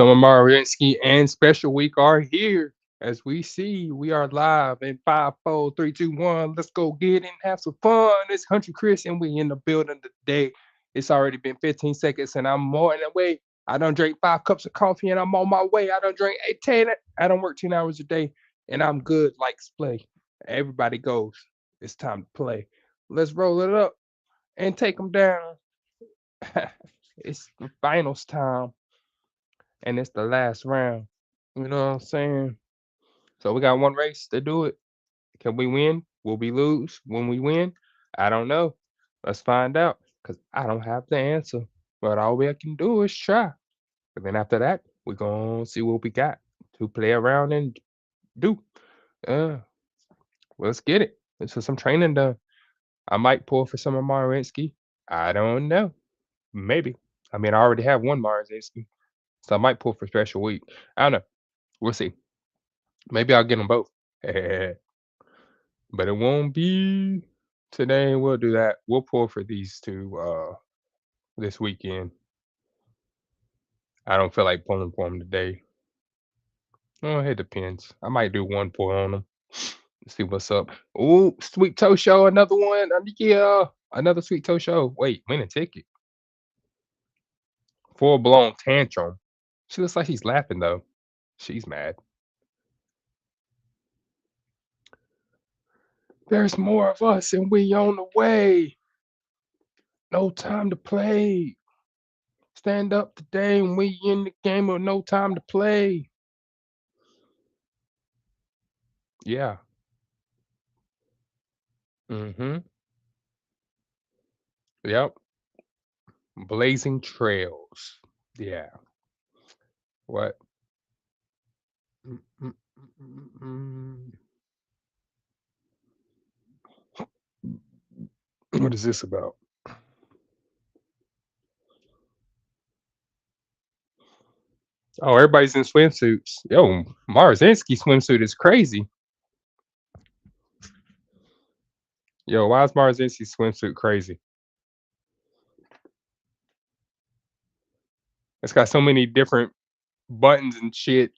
Summer Marinsky and Special Week are here. As we see, we are live in 5, 4, 3, 2, 1. Let's go get it and have some fun. It's Country Chris, and we in the building today. It's already been 15 seconds, and I'm more than away. I don't drink 5 cups of coffee, and I'm on my way. I don't drink 10. I don't work 10 hours a day, and I'm good like Splay. Everybody goes. It's time to play. Let's roll it up and take them down. It's the finals time and it's the last round. You know what I'm saying? So we got one race to do it. Can we win? Will we lose when we win? I don't know. Let's find out because I don't have the answer. But all we can do is try. And then after that, we're going to see what we got to play around and do. Uh, let's get it. Let's get some training done. I might pull for some of Marinsky. I don't know. Maybe. I mean, I already have one Marinsky. So I might pull for special week. I don't know. We'll see. Maybe I'll get them both. But it won't be today. We'll do that. We'll pull for these two this weekend. I don't feel like pulling for them today. Oh, it depends. I might do one pull on them. See what's up. Oh, Sweet Toe Show, another one. Yeah, another Sweet Toe Show. Wait, win a ticket. Full blown tantrum. She looks like she's laughing though. She's mad. There's more of us and we on the way. No time to play. Stand up today and we in the game with no time to play. Yeah. Mhm. Yep. Blazing trails. Yeah. What? Mm, mm, mm, mm, What is this about? Oh, everybody's in swimsuits. Yo, Marzinski swimsuit is crazy. Yo, why is Marzinski swimsuit crazy? It's got so many different buttons and shit.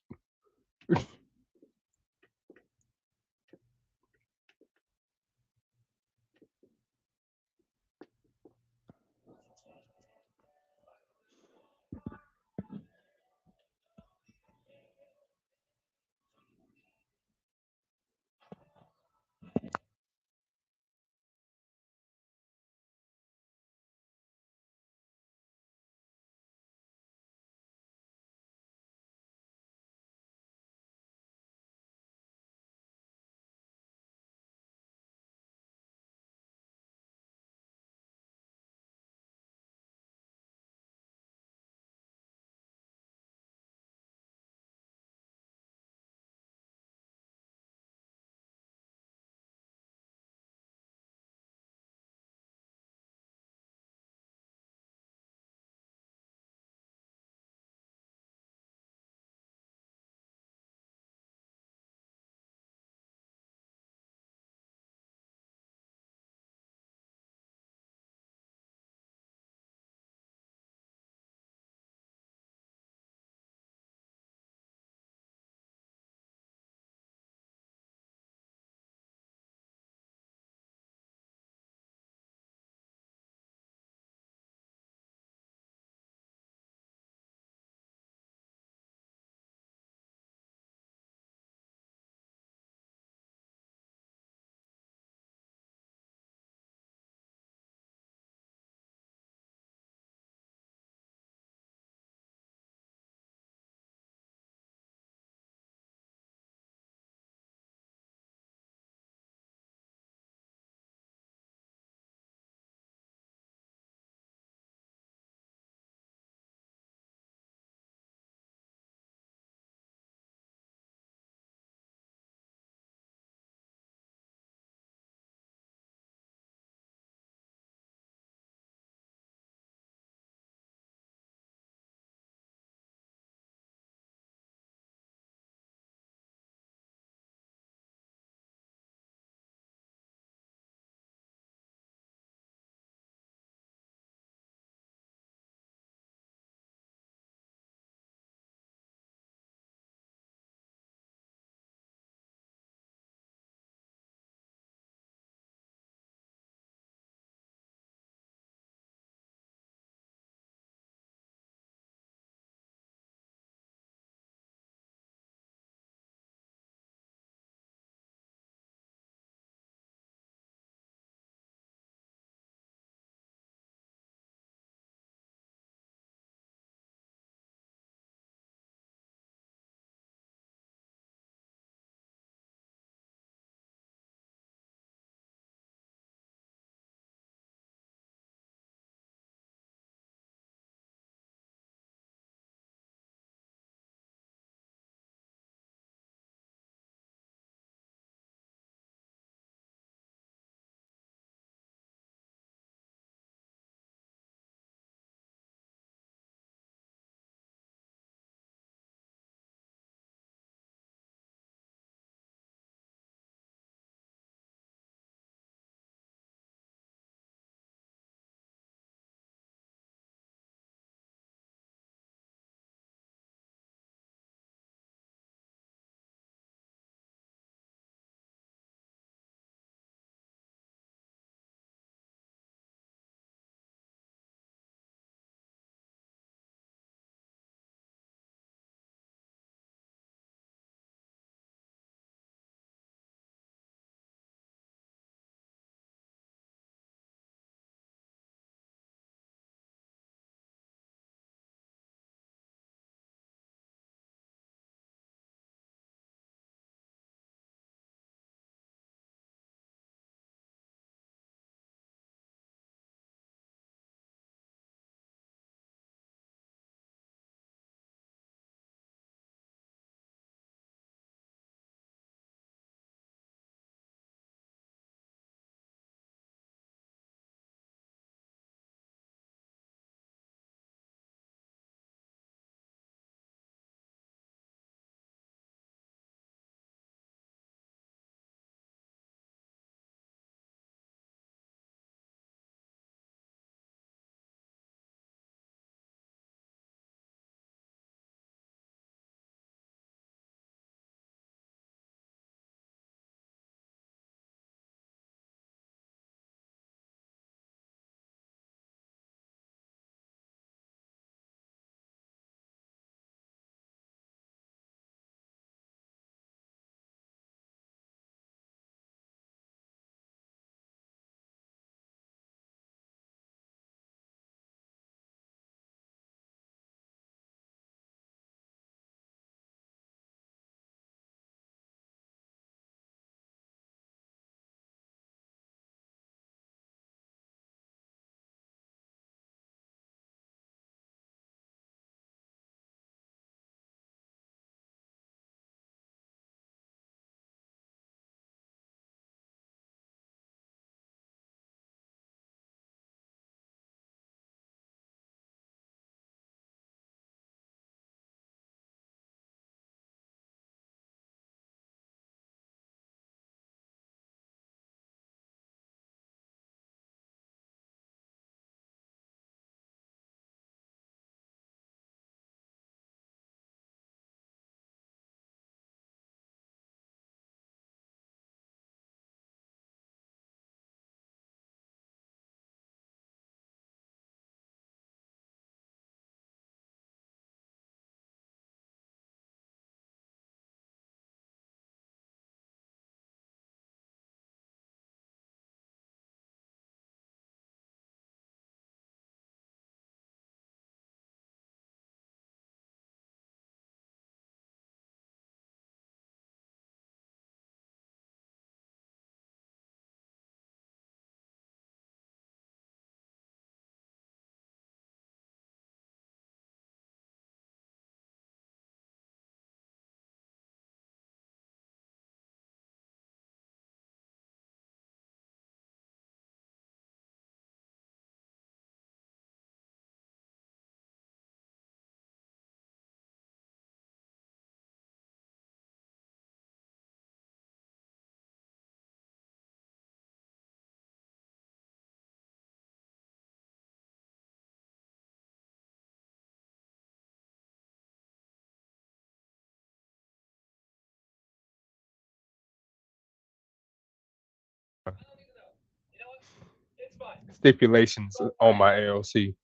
stipulations on my LLC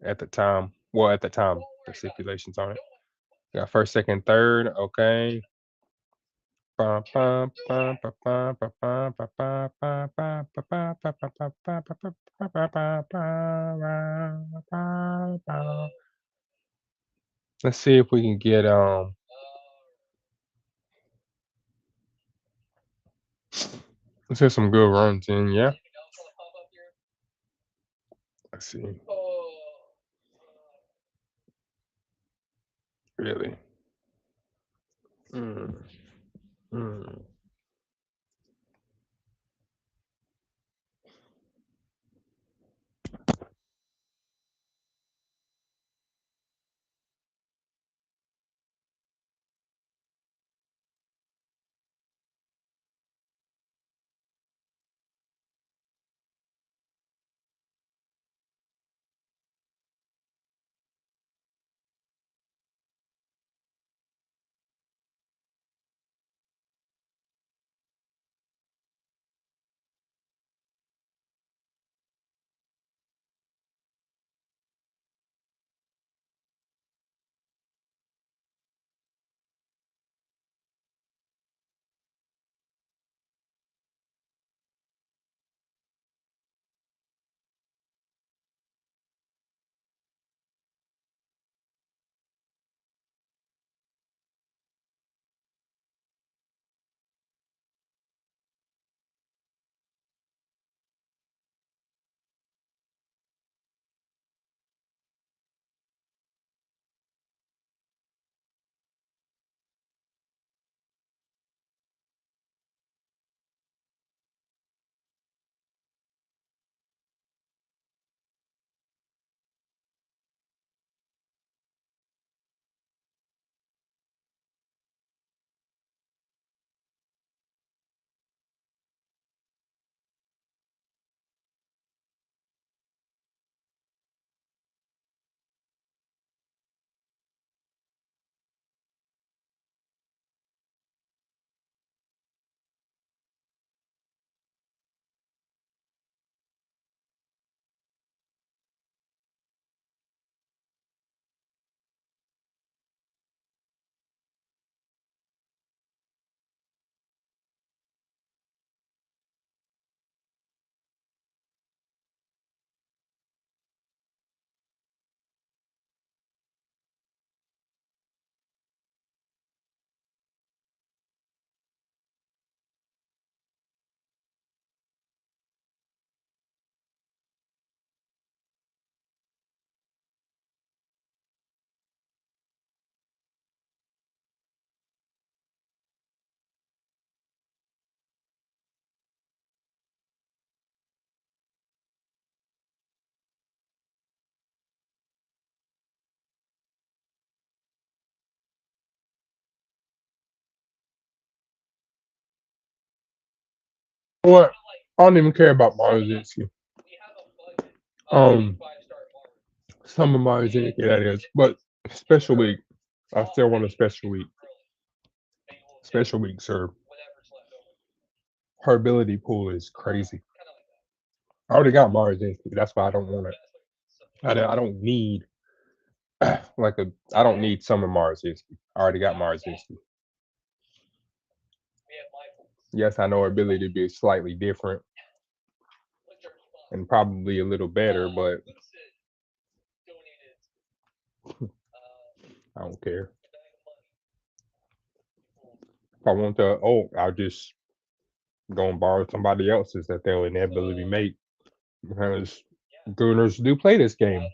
at the time. Well, at the time, the stipulations on it. Got first, second, third. Okay. Bum, bum, bum, ba, bum, ba, bum, ba, ba, ba, ba, ba, ba, ba, ba, ba, ba, ba, ba, ba, ba, ba, ba, ba, ba. Let's see if we can get let's get some good runs in, yeah. Let's see. Really. Mm, mm. What? I don't even care about Marzinski. Um, some of Marzinski that is, but special week. I still want a special week. Special week, sir. Her ability pool is crazy. I already got Marzinski. That's why I don't want it. I don't need like a. I don't need Summer Marzinski. I already got Marzinski. Yes, I know her ability to be slightly different and probably a little better, but I don't care. If I want the I'll just go and borrow somebody else's that they'll inevitably make because Gooners do play this game.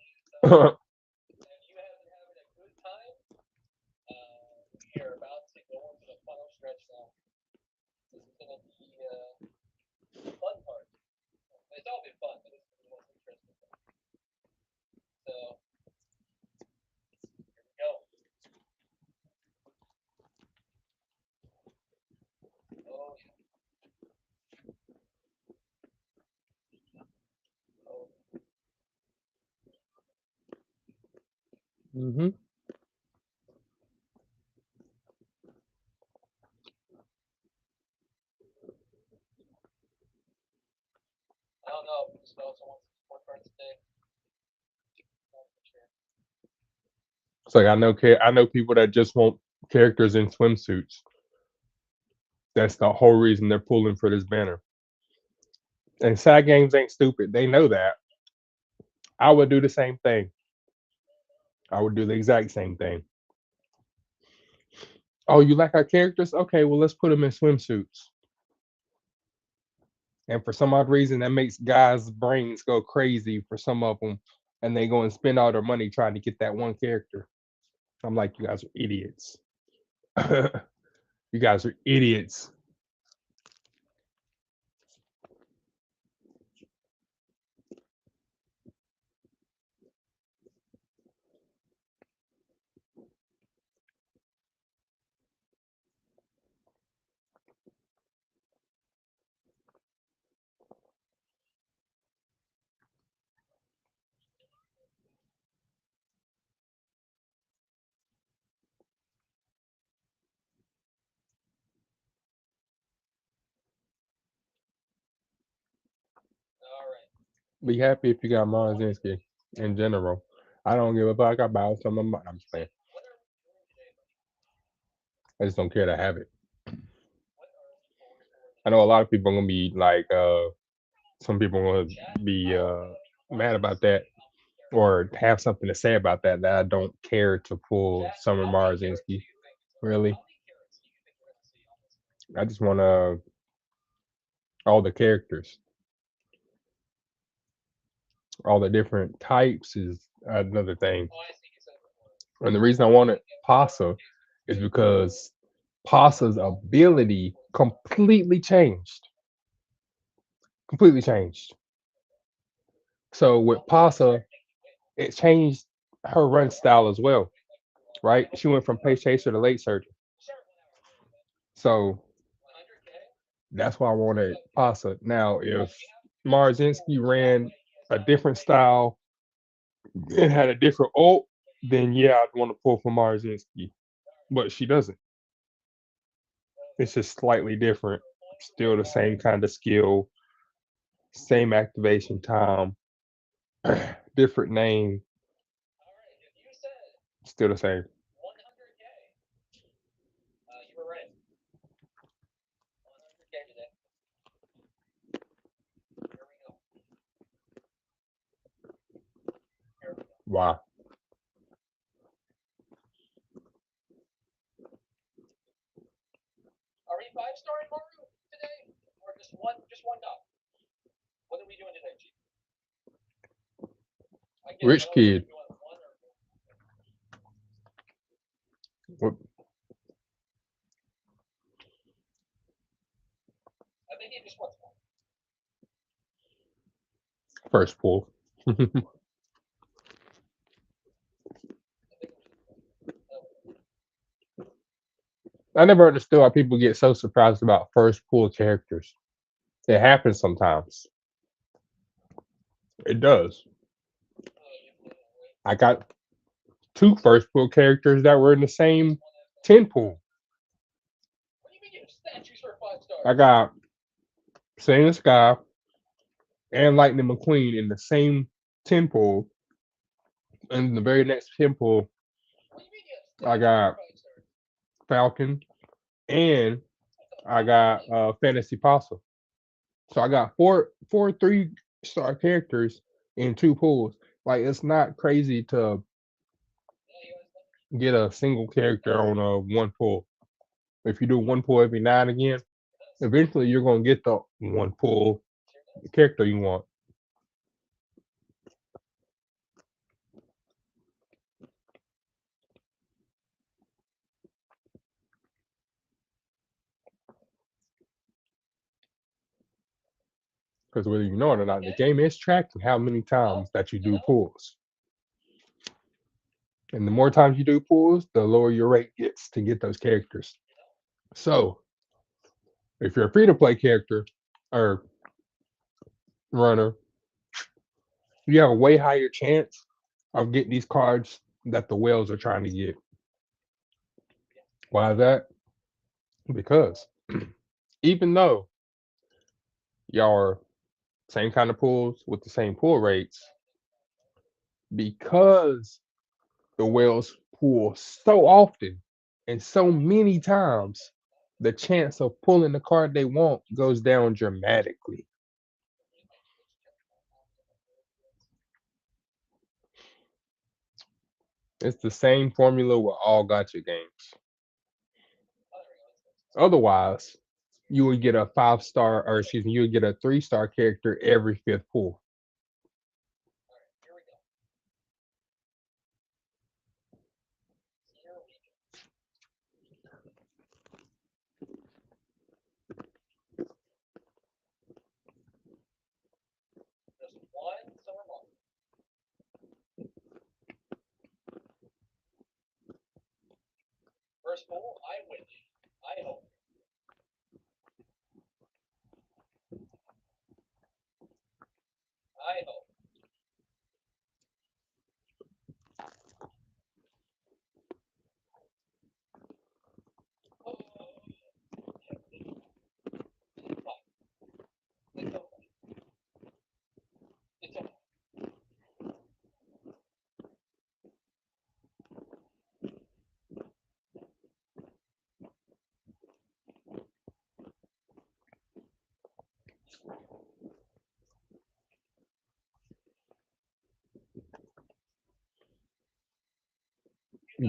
hmm It's like I know people that just want characters in swimsuits. That's the whole reason they're pulling for this banner. And side games ain't stupid. They know that. I would do the same thing. I would do the exact same thing. Oh, you like our characters? Okay, well let's put them in swimsuits. And for some odd reason, that makes guys' brains go crazy for some of them, and they go and spend all their money trying to get that one character. I'm like, you guys are idiots. You guys are idiots. Be happy if you got Marzinski in general. I don't give a fuck about some of my. I'm just playing. I just don't care to have it. I know a lot of people are gonna be like, some people are gonna be mad about that or have something to say about that. That I don't care to pull Summer Marzinski. Really, I just want all the characters, all the different types is another thing. And the reason I wanted Pasa is because Pasa's ability completely changed. Completely changed. So with Pasa, it changed her run style as well, right? She went from pace chaser to late surger. So that's why I wanted Pasa. Now, if Marzinski ran a different style and had a different ult, then yeah, I'd want to pull for Marzinski. But she doesn't. It's just slightly different. Still the same kind of skill, same activation time, different name, still the same. Wow. Rich kid. What- First pull. I never understood why people get so surprised about first pull characters. It happens sometimes. It does. I got two first pull characters that were in the same 10 pool. I got Sane Sky and Lightning McQueen in the same 10 pool. And the very next 10 pool, I got Falcon and I got Fantasy Possum. So I got four 3-star characters in two pools. Like it's not crazy to get a single character on a one pool. If you do one pull every now and again, eventually you're gonna get the one pull character you want. Because whether you know it or not, the game is tracking how many times that you do pulls. And the more times you do pulls, the lower your rate gets to get those characters. So if you're a free to play character or runner, you have a way higher chance of getting these cards that the whales are trying to get. Why is that? Because even though y'all are same kind of pools with the same pull rates, because the whales pull so often and so many times, the chance of pulling the card they want goes down dramatically. It's the same formula with all gotcha games. Otherwise, you would get a 5-star, or excuse me, you would get a 3-star character every fifth pull.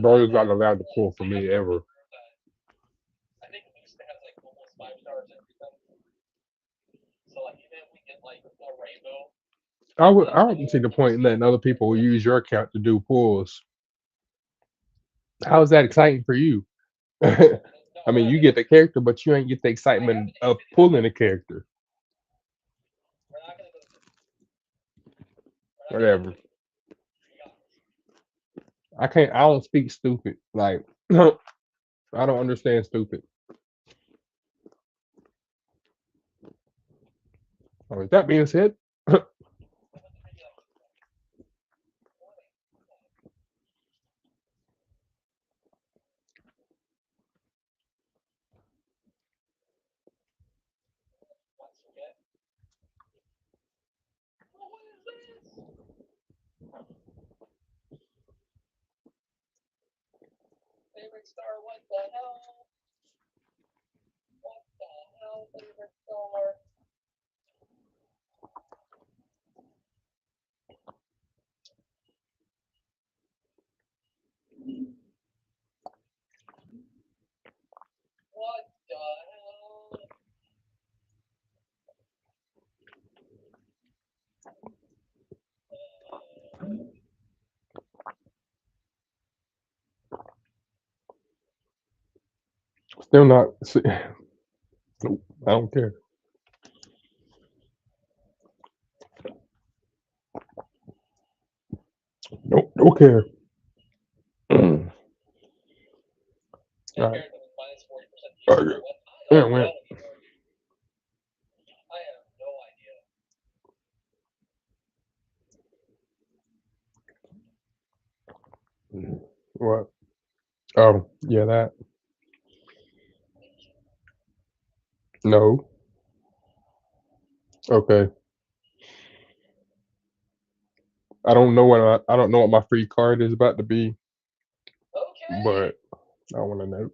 Bro's not allowed to pull for me ever. I wouldn't see the point in letting other people use your account to do pulls. How is that exciting for you? I mean, you get the character, but you ain't get the excitement of pulling a character. Whatever. I can't. I don't speak stupid. Like I don't understand stupid. With that being said, still not. Nope, I don't care. Nope, don't care. All right. Okay. Yeah, went. What? Oh, yeah, that. No. Okay. I don't know what my free card is about to be, but I want to know.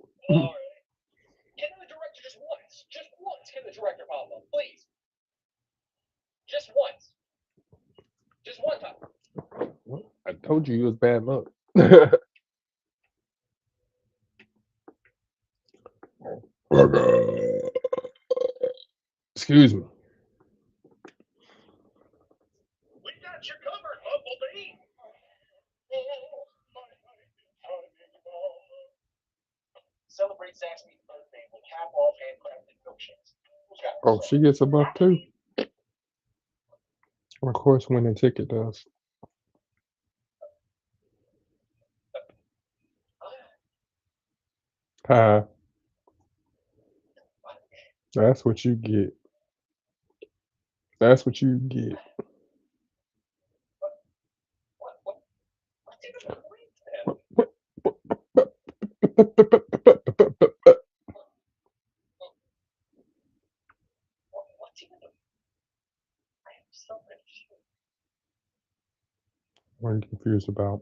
I told you it was bad luck. Excuse me. Oh, she gets a buff too. Of course, winning ticket does. Hi, that's what you get. That's what you get. What are you confused about?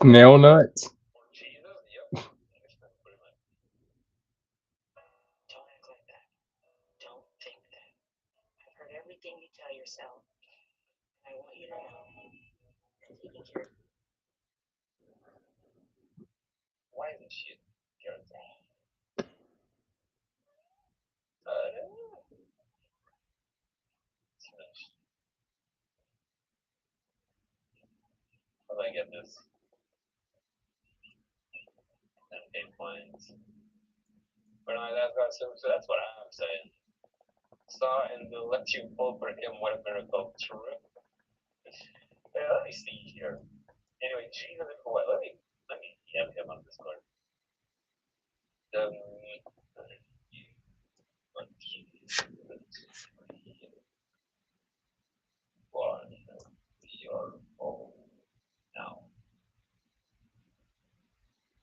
Nail nuts. Don't act like that. Don't think that. I've heard everything you tell yourself. I want you to know that taking care of shit. Carrots. How do I get this? 8 points. But no, so that's what I'm saying. Saw and will let you pull for him. What a miracle. True. Yeah, let me see here. Anyway, G, let me have him on Discord. Now.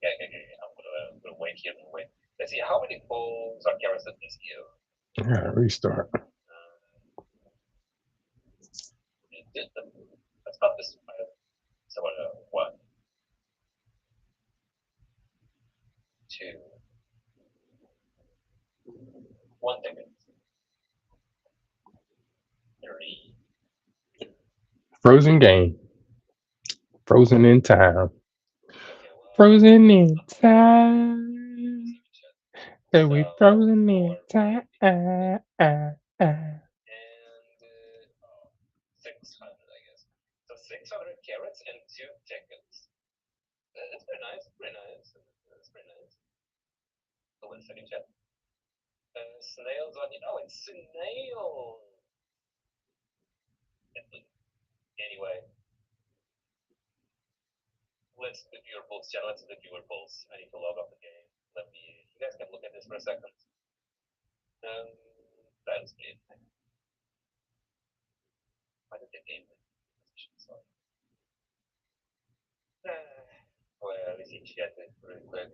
Okay. I'm gonna wait here and wait. Let's see how many pulls are carrots at this year. Yeah, restart. Let's stop this. So what? 2. 1 second. 3. Frozen game. Frozen in time. Frozen in time. That we frozen in time. And 600, I guess. So 600 carrots and 2 tickets. That's pretty nice. That's pretty nice. Oh, 1 second, chat. Snails on you. Oh, it's snails. Anyway. Let's do viewer polls, chat. Let's do viewer polls. I need to log off the game. You guys can look at this for a second. That's it. Why did the game? Well, let's see, chat it really quick.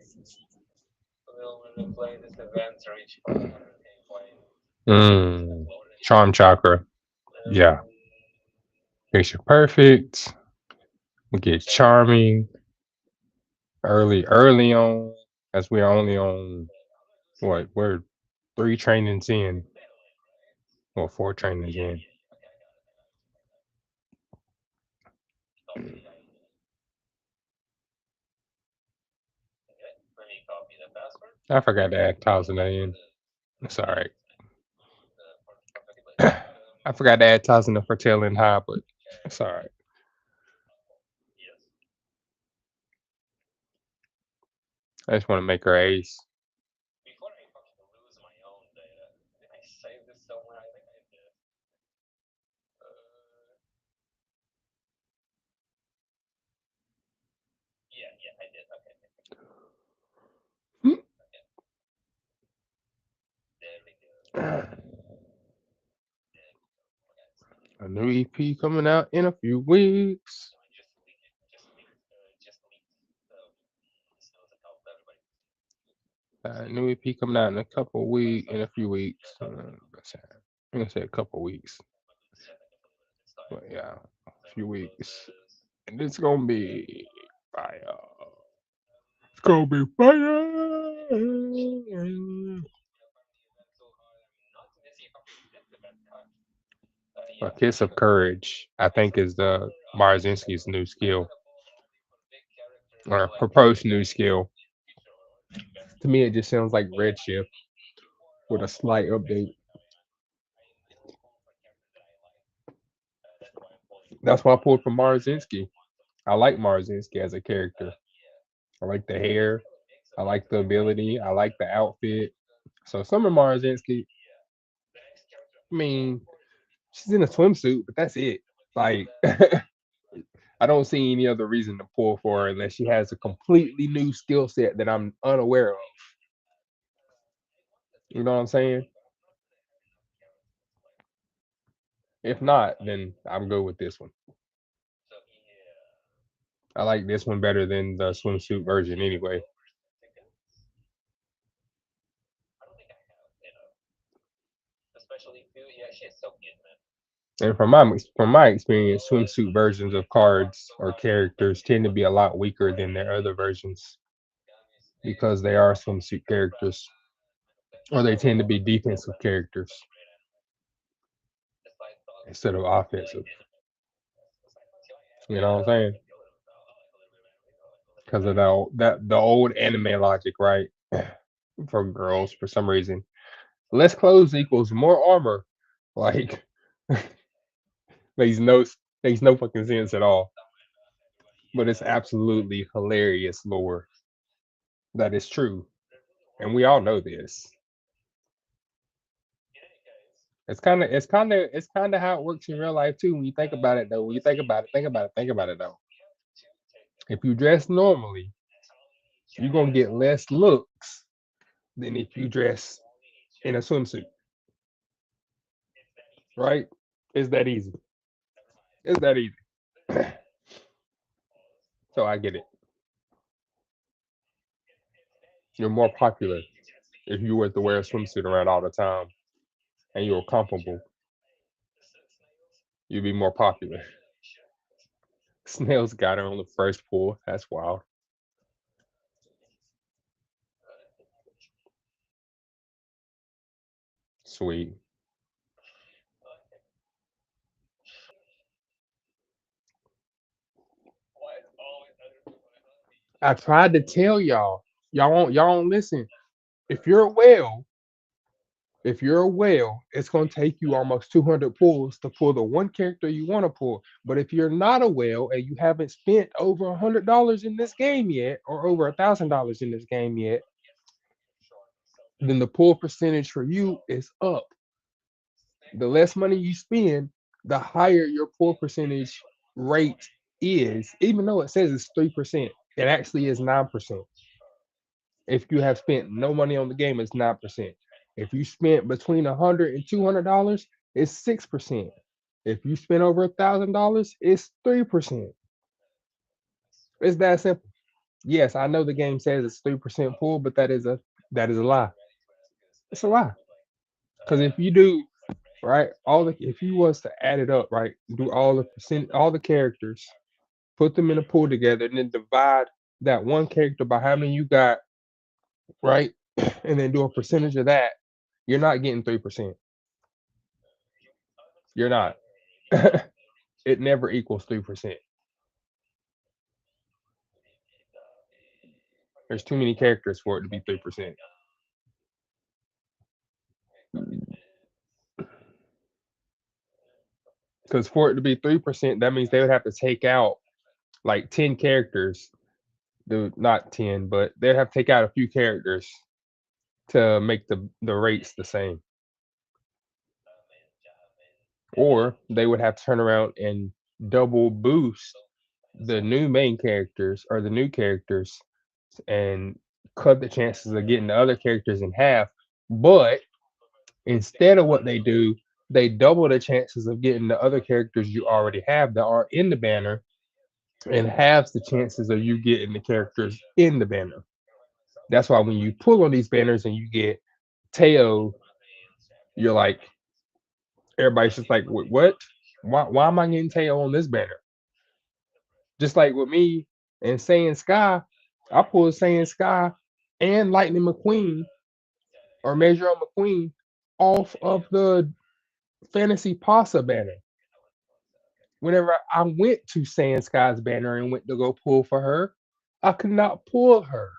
We'll play this event to reach 500k points. Charm chakra. Yeah. Picture perfect. We get charming early on, as we are only on what? We're 3 trainings in. Well, 4 trainings in. I forgot to add Thousand in. It's alright. I forgot to add Thousand for tail end high, but it's alright. I just want to make her ace. Before I fucking lose my own data, did I save this somewhere? I think I did. Yeah, I did. Okay. There we go. A new EP coming out in a few weeks. New EP coming out in a few weeks. I'm gonna say a couple weeks. But yeah, a few weeks. And it's gonna be fire. It's gonna be fire. A Kiss of Courage, I think, is the Marzinski's new skill. Or proposed new skill. To me, it just sounds like Redshift with a slight update. That's why I pulled from Marzinski. I like Marzinski as a character. I like the hair. I like the ability. I like the outfit. So Summer Marzinski, I mean, she's in a swimsuit, but that's it. Like, I don't see any other reason to pull for her unless she has a completely new skill set that I'm unaware of. You know what I'm saying? If not, then I'm good with this one. I like this one better than the swimsuit version anyway. And from my experience, swimsuit versions of cards or characters tend to be a lot weaker than their other versions because they are swimsuit characters, or they tend to be defensive characters instead of offensive. You know what I'm saying? because of the old anime logic, right? For girls, for some reason, less clothes equals more armor. Like makes no makes no fucking sense at all. But it's absolutely hilarious lore that is true, and we all know this. It's kind of how it works in real life too. When you think about it, though, when you think about it, think about it though. If you dress normally, you're gonna get less looks than if you dress in a swimsuit, right? It's that easy. It's that easy. So I get it. You're more popular if you were to wear a swimsuit around all the time and you're comfortable. You'd be more popular. Snails got her on the first pull. That's wild. Sweet. I tried to tell y'all. Y'all don't listen. If you're a whale, if you're a whale, it's gonna take you almost 200 pulls to pull the one character you want to pull. But if you're not a whale and you haven't spent over $100 in this game yet, or over $1,000 in this game yet, then the pull percentage for you is up. The less money you spend, the higher your pull percentage rate is. Even though it says it's 3%, it actually is 9%. If you have spent no money on the game, it's 9%. If you spent between $100 and $200, it's 6%. If you spend over $1,000, it's 3%. It's that simple. Yes, I know the game says it's 3% pull, but that is a lie. It's a lie. Because if you do right, if you was to add it up, right, do all the characters, put them in a pool together, and then divide that one character by how many you got, right, and then do a percentage of that, you're not getting 3%. You're not. It never equals 3%. There's too many characters for it to be 3%. Because for it to be 3%, that means they would have to take out like 10 characters. Dude, not 10, but they'd have to take out a few characters to make the rates the same. Or they would have to turn around and double boost the new main characters or the new characters and cut the chances of getting the other characters in half. But instead of what they do, they double the chances of getting the other characters you already have that are in the banner and halves the chances of you getting the characters in the banner. That's why when you pull on these banners and you get Teo, you're like, everybody's just like, "Wait, what? Why am I getting Teo on this banner?" Just like with me and Saiyan Sky, I pulled Saiyan Sky and Lightning McQueen or Major McQueen off of the Fantasy Pasa banner. Whenever I went to Saiyan Sky's banner and went to go pull for her, I could not pull her.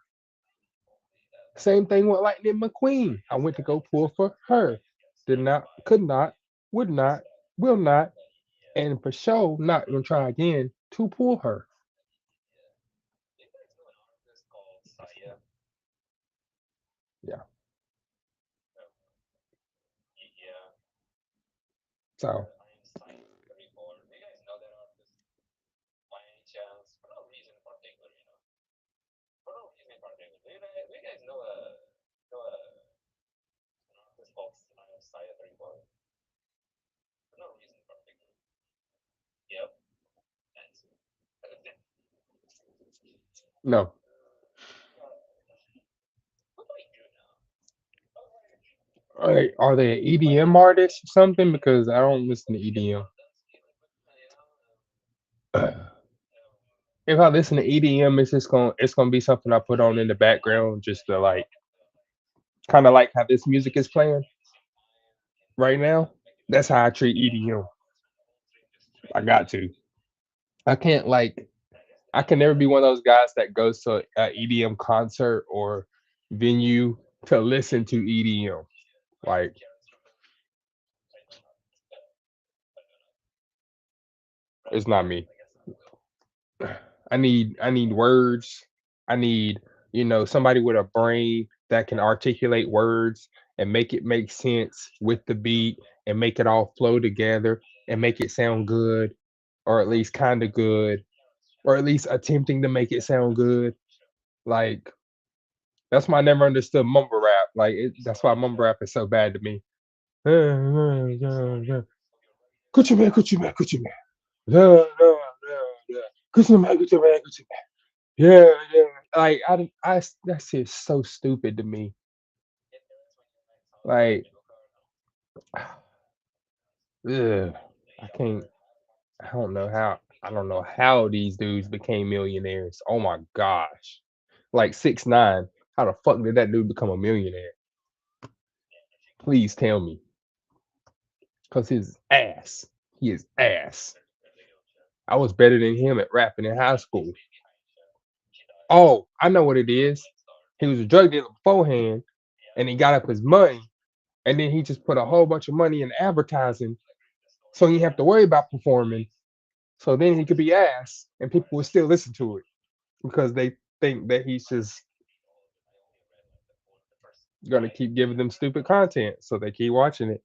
Same thing with Lightning McQueen. I went to go pull for her. Did not, could not, would not, will not, and for sure not gonna try again to pull her. Yeah. So no. Are they an EDM artist or something? Because I don't listen to EDM. If I listen to EDM, it's gonna be something I put on in the background just to like kind of like how this music is playing right now. That's how I treat EDM. I got to. I can't like. I can never be one of those guys that goes to an EDM concert or venue to listen to EDM. Like it's not me. I need words. I need, somebody with a brain that can articulate words and make it make sense with the beat and make it all flow together and make it sound good, or at least kind of good, or at least attempting to make it sound good. Like that's why I never understood mumble rap. That's why mumble rap is so bad to me. Gucci man, Gucci man, Gucci man. Yeah, yeah, yeah, yeah. Gucci man, Gucci man, Gucci man. Yeah, yeah. That shit's so stupid to me. Like, ugh, I can't. I don't know how these dudes became millionaires. Oh my gosh. Like 6ix9ine. How the fuck did that dude become a millionaire? Please tell me. Cause his ass. He is ass. I was better than him at rapping in high school. Oh, I know what it is. He was a drug dealer beforehand, and he got up his money, and then he just put a whole bunch of money in advertising, so he didn't have to worry about performing. So then he could be ass, and people would still listen to it because they think that he's just gonna keep giving them stupid content, so they keep watching it.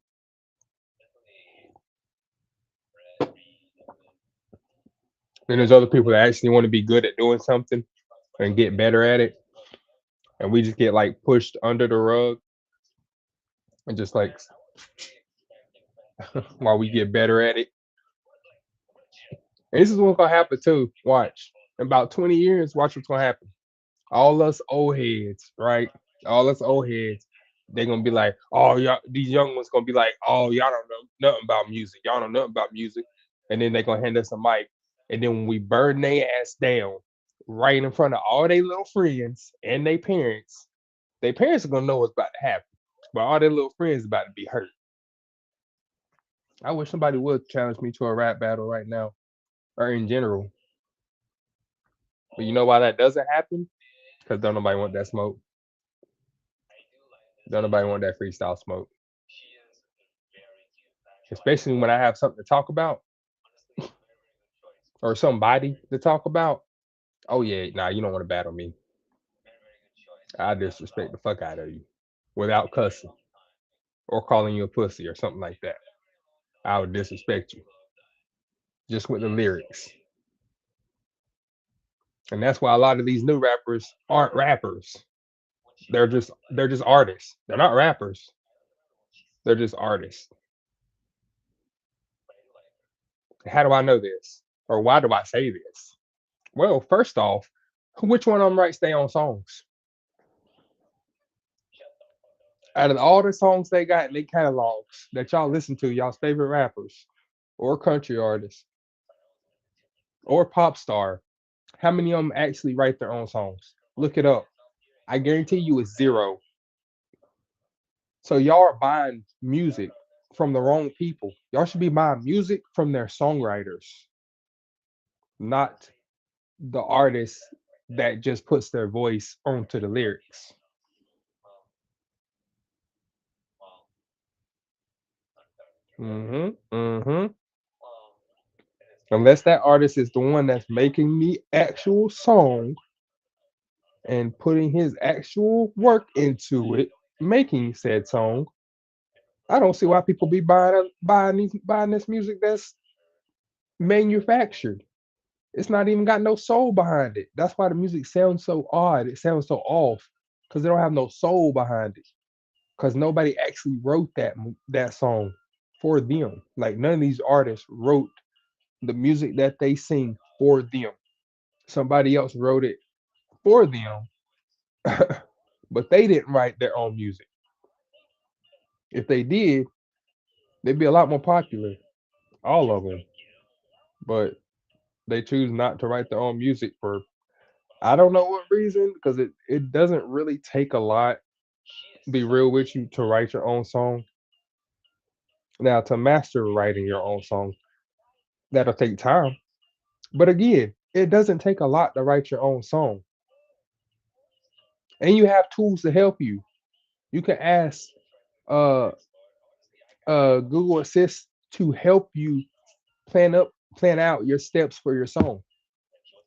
Then there's other people that actually want to be good at doing something and get better at it, and we just get like pushed under the rug and just like while we get better at it. And this is what's gonna happen too. Watch. In about 20 years, watch what's gonna happen. All us old heads, right? All us old heads, they're gonna be like, oh y'all, these young ones gonna be like, oh, y'all don't know nothing about music. Y'all don't know nothing about music. And then they're gonna hand us a mic. And then when we burn their ass down right in front of all their little friends and their parents are gonna know what's about to happen. But all their little friends about to be hurt. I wish somebody would challenge me to a rap battle right now, or in general. But you know why that doesn't happen? Because don't nobody want that smoke. Don't nobody want that freestyle smoke. Especially when I have something to talk about or somebody to talk about. Oh yeah, nah, you don't want to battle me. I disrespect the fuck out of you without cussing or calling you a pussy or something like that. I would disrespect you just with the lyrics. And that's why a lot of these new rappers aren't rappers. They're just artists. They're not rappers. They're just artists. How do I know this? Or why do I say this? Well, first off, which one of them writes their own songs? Out of all the songs they got in their catalogs that y'all listen to, y'all's favorite rappers or country artists or pop star, how many of them actually write their own songs? Look it up. I guarantee you it's zero. So y'all are buying music from the wrong people. Y'all should be buying music from their songwriters, not the artist that just puts their voice onto the lyrics. Mm-hmm. Unless that artist is the one that's making the actual song and putting his actual work into it, making said song, I don't see why people be buying this music that's manufactured. It's not even got no soul behind it. That's why the music sounds so odd. It sounds so off because they don't have no soul behind it. Because nobody actually wrote that song for them. Like none of these artists wrote the music that they sing for them. Somebody else wrote it for them, but they didn't write their own music. If they did, they'd be a lot more popular, all of them. But they choose not to write their own music for I don't know what reason because it doesn't really take a lot. Be real with you to write your own song. Now to master writing your own song, that'll take time. But again, It doesn't take a lot to write your own song, and you have tools to help you. You can ask uh Google Assist to help you plan out your steps for your song.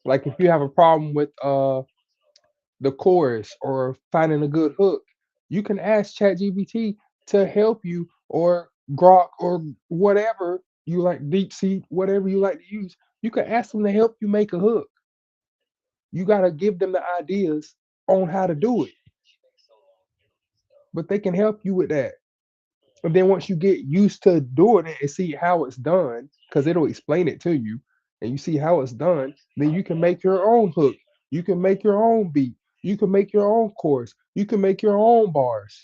Like if you have a problem with the chorus or finding a good hook, you can ask ChatGPT to help you, or Grok, or whatever you like, DeepSeek, whatever you like to use. You can ask them to help you make a hook. You gotta give them the ideas on how to do it, but they can help you with that. And then once you get used to doing it and see how it's done, because it'll explain it to you, and you see how it's done, then you can make your own hook. You can make your own beat. You can make your own chorus. You can make your own bars.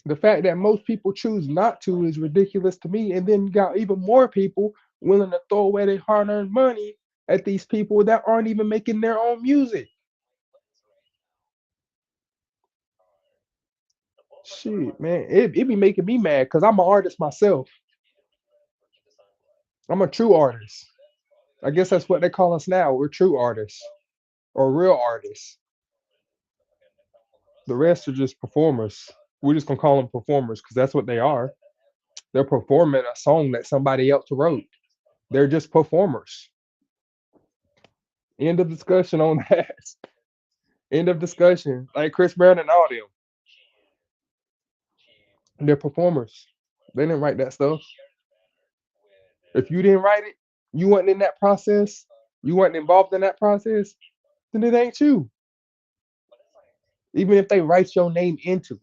The fact that most people choose not to is ridiculous to me. And then you got even more people willing to throw away their hard earned money at these people that aren't even making their own music. Shit, man, it be making me mad because I'm an artist myself. I'm a true artist. I guess that's what they call us now. We're true artists or real artists. The rest are just performers. We're just gonna call them performers because that's what they are. They're performing a song that somebody else wrote. They're just performers. End of discussion on that. End of discussion. Like Chris Brown and all them. They're performers. They didn't write that stuff. If you didn't write it, you weren't in that process, you weren't involved in that process, then it ain't you. Even if they write your name into it,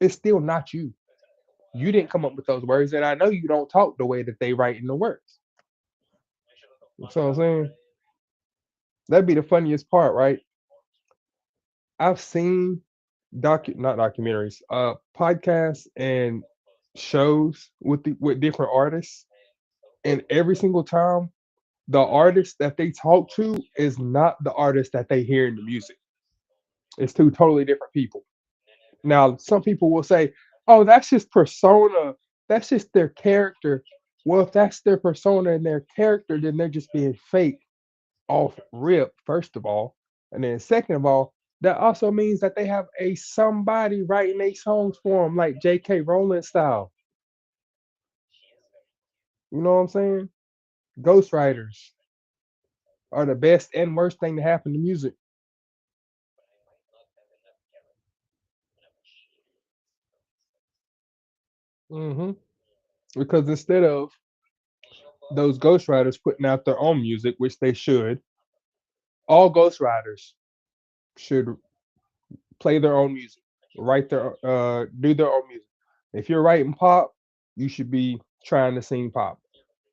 it's still not you. You didn't come up with those words, and I know you don't talk the way that they write in the words. You know what I'm saying? That'd be the funniest part, right? I've seen not documentaries, podcasts and shows with different artists, and every single time the artist that they talk to is not the artist that they hear in the music. It's two totally different people. Now, some people will say, "Oh, that's just persona. That's just their character." Well, if that's their persona and their character, then they're just being fake off rip, first of all. And then second of all, that also means that they have a somebody writing their songs for them, like J.K. Rowling style. You know what I'm saying? Ghostwriters are the best and worst thing to happen to music. hmm Because instead of those ghostwriters putting out their own music, which they should, all ghostwriters should play their own music, write their do their own music. If you're writing pop, you should be trying to sing pop.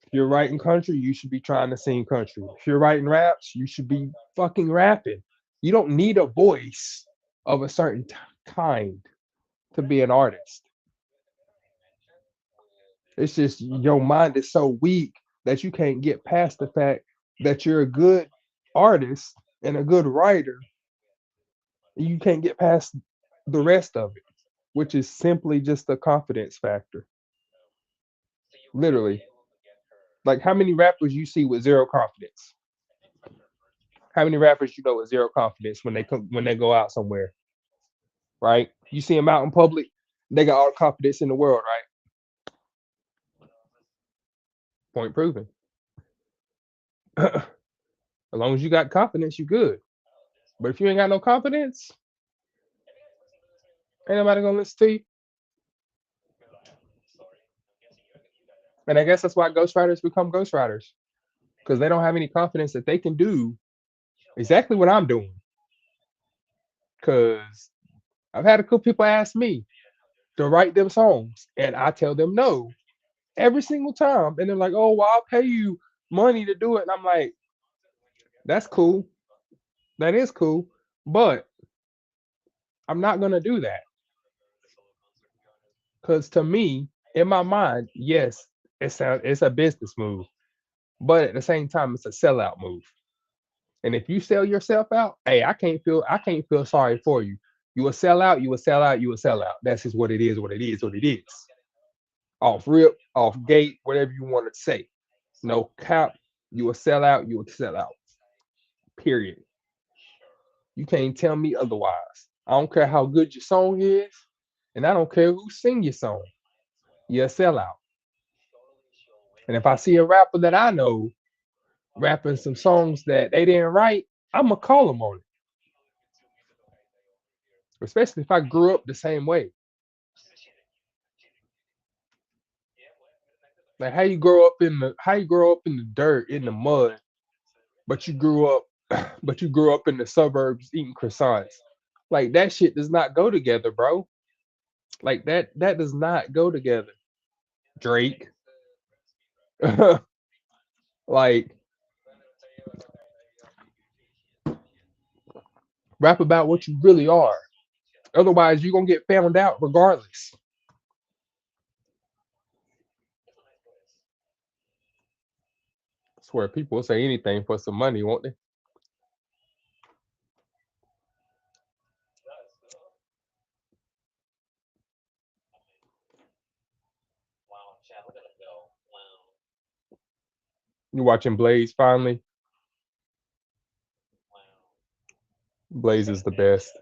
If you're writing country, you should be trying to sing country. If you're writing raps, you should be fucking rapping. You don't need a voice of a certain kind to be an artist. It's just your mind is so weak that you can't get past the fact that you're a good artist and a good writer. You can't get past the rest of it, which is simply just a confidence factor. Literally. Like how many rappers you see with zero confidence? How many rappers you know with zero confidence when they go out somewhere, right? You see them out in public, they got all the confidence in the world, right? Point proven. As long as you got confidence, you good. But if you ain't got no confidence, ain't nobody gonna listen to you. And I guess that's why ghostwriters become ghostwriters because they don't have any confidence that they can do exactly what I'm doing. Because I've had a couple people ask me to write them songs, and I tell them no every single time. And they're like, "Oh, well, I'll pay you money to do it." And I'm like, "That's cool. That is cool, but I'm not gonna do that because to me, in my mind, yes, it's a business move, but at the same time, it's a sellout move. And if you sell yourself out, hey, I can't feel sorry for you. You will sell out, you will sell out, you will sell out. That's just what it is, what it is, what it is. Off rip, off gate, whatever you want to say. No cap, You a sellout, you a sellout. Period. You can't tell me otherwise. I don't care how good your song is, and I don't care who sing your song. You're a sellout. And if I see a rapper that I know rapping some songs that they didn't write, I'ma call them on it. Especially if I grew up the same way. Like how you grow up in the dirt, in the mud, but you grew up but you grew up in the suburbs eating croissants. Like that shit does not go together, bro. Like that does not go together. Drake. Like rap about what you really are. Otherwise you're gonna get found out regardless. I swear people will say anything for some money, won't they? Wow, chat, look at him go. Wow, You watching Blaze finally? wow. Blaze is the best. She's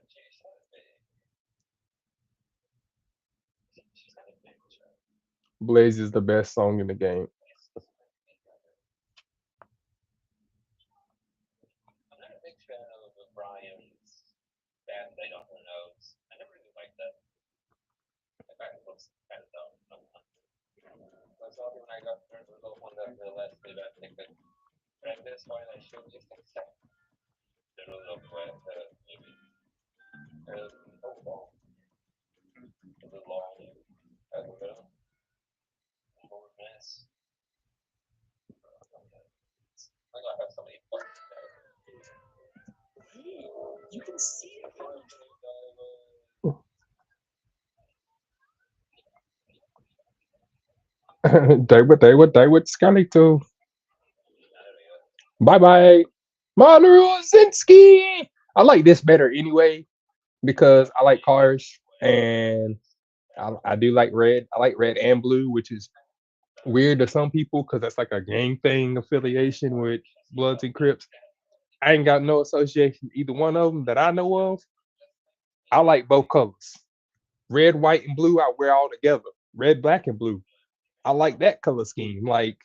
got a big. She's got a big chat. Blaze is the best song in the game. I'm not a big fan of Brian's band thing on her nose. I never really liked that. In fact, it looks kind of dumb. That's all when I got turned to the one that the last day I think that and this why I should just accept the rule of maybe oh well, the long as well. More mess. I gotta have somebody fuck. You can see it. David Skellington. Bye bye. Maruzinski. I like this better anyway because I like cars and I do like red. I like red and blue, which is weird to some people because that's like a gang thing affiliation with Bloods and Crips. I ain't got no association with either one of them that I know of. I like both colors. Red, white, and blue, I wear all together. Red, black, and blue. I like that color scheme. Like,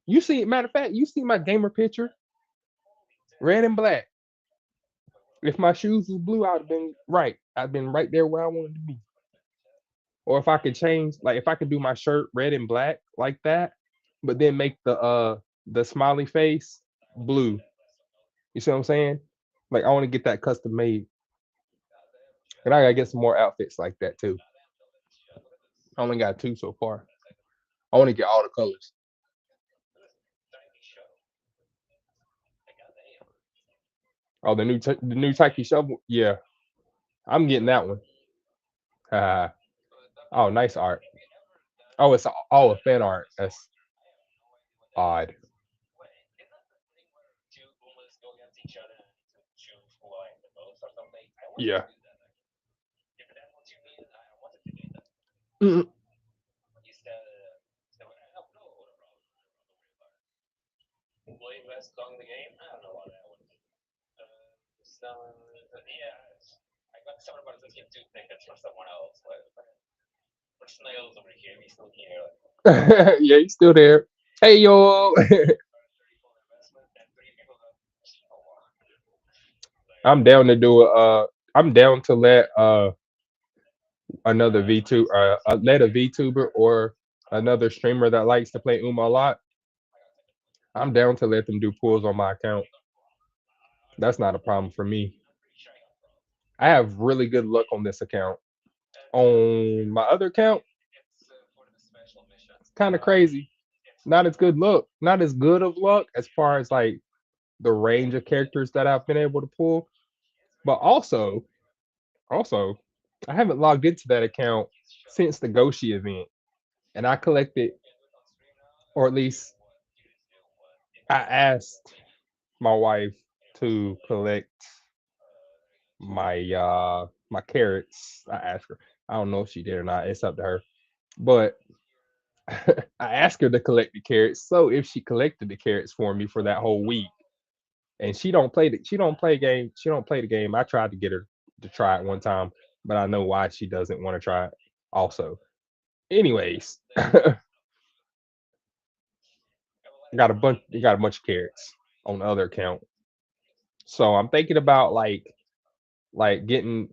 you see, matter of fact, you see my gamer picture, red and black. If my shoes was blue, I'd have been right. I'd been right there where I wanted to be. Or if I could change, like if I could do my shirt red and black like that, but then make the smiley face blue. You see what I'm saying? Like I want to get that custom made. And I gotta get some more outfits like that too. I only got two so far. I want to get all the colors. Oh, the new Taiki shovel. Yeah, I'm getting that one. Oh, nice art. Oh, it's all a fan art. That's odd. Two Pumas go against each other and to choose who I am the most or something. I wanted to Yeah. do that. If that's what you mean, I wanted to do that. Mm. You said, I have no problem. Play best song in the game? I don't know what I would do. So, yeah, I got someone about to get 2 tickets for someone else. For Snails over here, he's still here. Yeah, he's still there. Hey yo. I'm down to do I'm down to let another V2 let a VTuber or another streamer that likes to play Uma a lot. I'm down to let them do pulls on my account. That's not a problem for me. I have really good luck on this account. On my other account, it's kind of crazy. Not as good luck. Not as good of luck as far as like the range of characters that I've been able to pull. But also, I haven't logged into that account since the Goshi event. And I collected, or at least I asked my wife to collect my carrots. I asked her. I don't know if she did or not. It's up to her. But I asked her to collect the carrots. So if she collected the carrots for me for that whole week, and she don't play the game. I tried to get her to try it one time, but I know why she doesn't want to try it. Also, anyways, got a bunch of carrots on the other account. So I'm thinking about like getting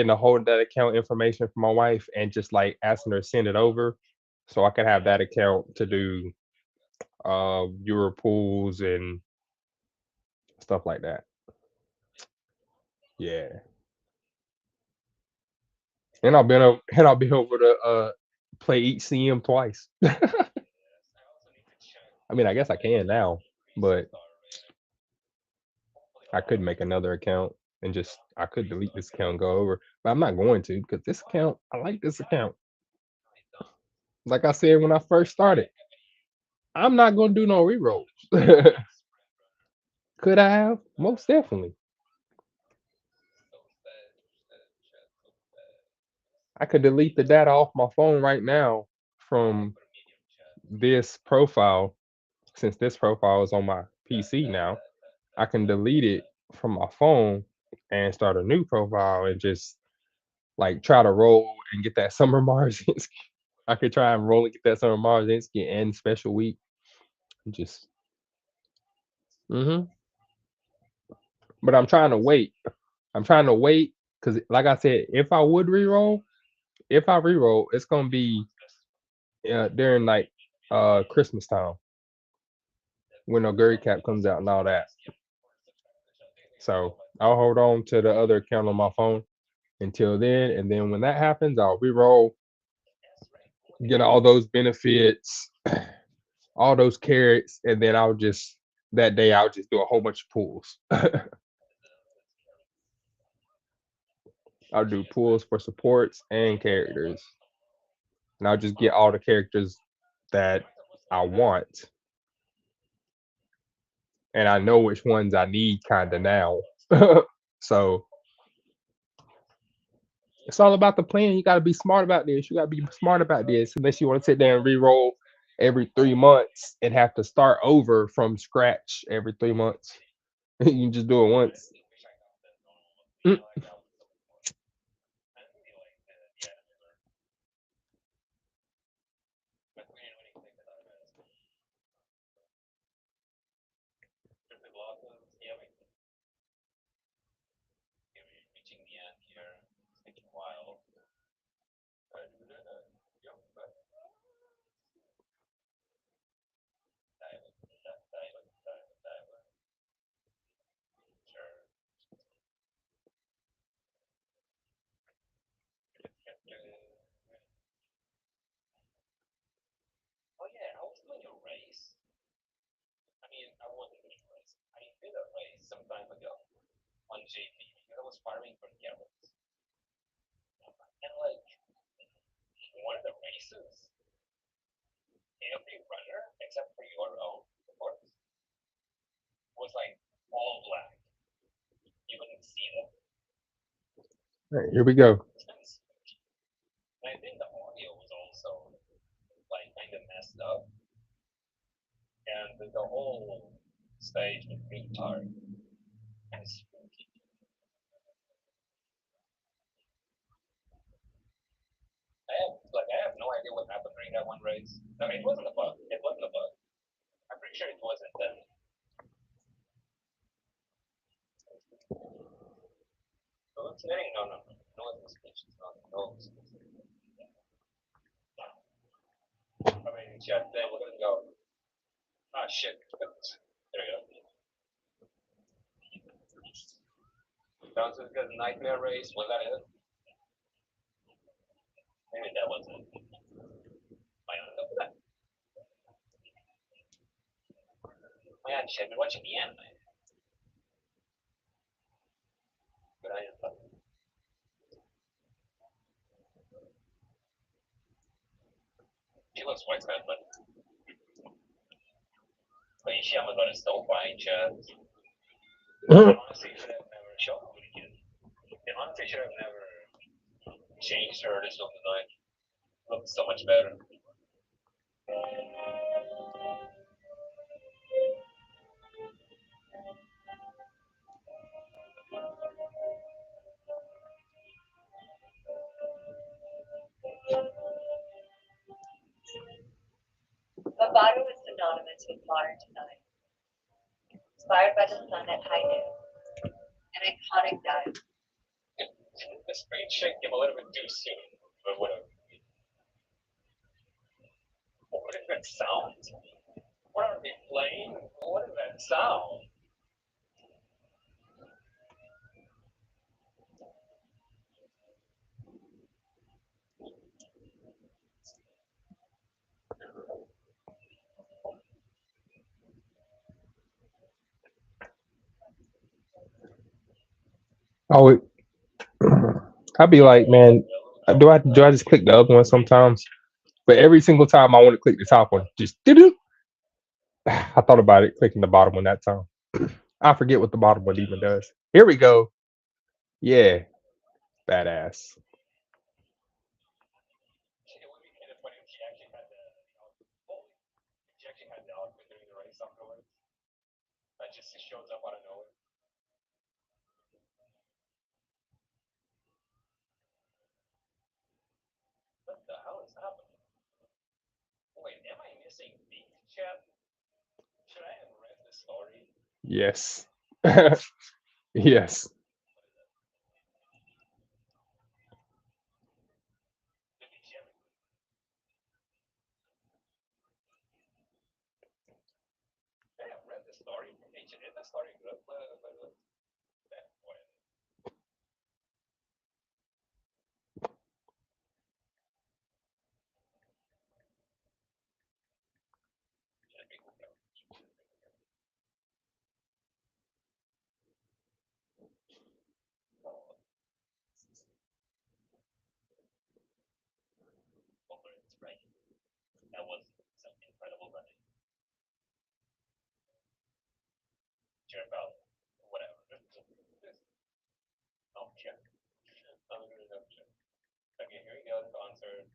a hold of that account information from my wife and just like asking her to send it over so I can have that account to do Euro pools and stuff like that. Yeah. And I'll be able to play each CM twice. I mean, I guess I can now, but I could make another account and just I could delete this account and go over. But I'm not going to because this account, I like this account. Like I said when I first started, I'm not gonna do no rerolls. Could I have? Most definitely. I could delete the data off my phone right now from this profile since this profile is on my PC now. I can delete it from my phone and start a new profile and just like try to roll and get that Summer Mars instant. I could try and roll and get that Summer Mars instant and special week. Just hmm but I'm trying to wait. I'm trying to wait because, like I said, if I would reroll, if I reroll, it's gonna be during like Christmas time when Oguri Cap comes out and all that. So I'll hold on to the other account on my phone until then, and then when that happens, I'll reroll, get all those benefits, all those carrots, and then I'll just that day I'll just do a whole bunch of pulls. I'll do pulls for supports and characters, and I'll just get all the characters that I want, and I know which ones I need kind of now. So it's all about the plan. You got to be smart about this. You got to be smart about this, unless you want to sit there and re-roll every 3 months and have to start over from scratch every 3 months. You can just do it once. Mm. All right, here we go. Bavaro is synonymous with modern design, inspired by the sun at high noon, an iconic dive. The screen shake came a little bit too soon, but whatever. What is that sound? What are they playing? What is that sound? Oh, I'd be like, man, do I just click the other one sometimes? But every single time I want to click the top one, just doo. I thought about it clicking the bottom one that time. I forget what the bottom one even does. Here we go. Yeah, badass. It would be kind of funny if she actually had the oh, she actually had the outfit doing the race afterwards. That just shows up out of nowhere. What the hell is happening? Wait, am I missing beat, chat? Should I have read the story? Yes. Yes. The BGM. I have read the story. Hey, is the story good? That one. Should be cool. It's right. That was some incredible running. Sure about whatever. Oh, check. I'm gonna go check. Okay, here we go. The concert.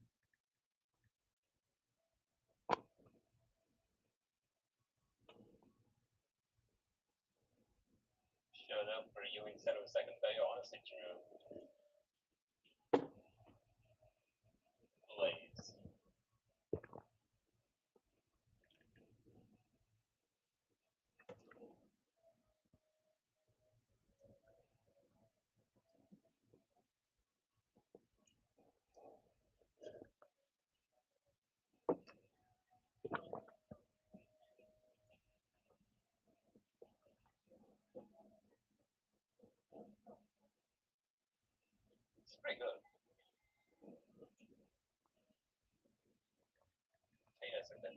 Showed up for you instead of a second day. Honestly, true. Blaze. It's pretty good. Yes, and then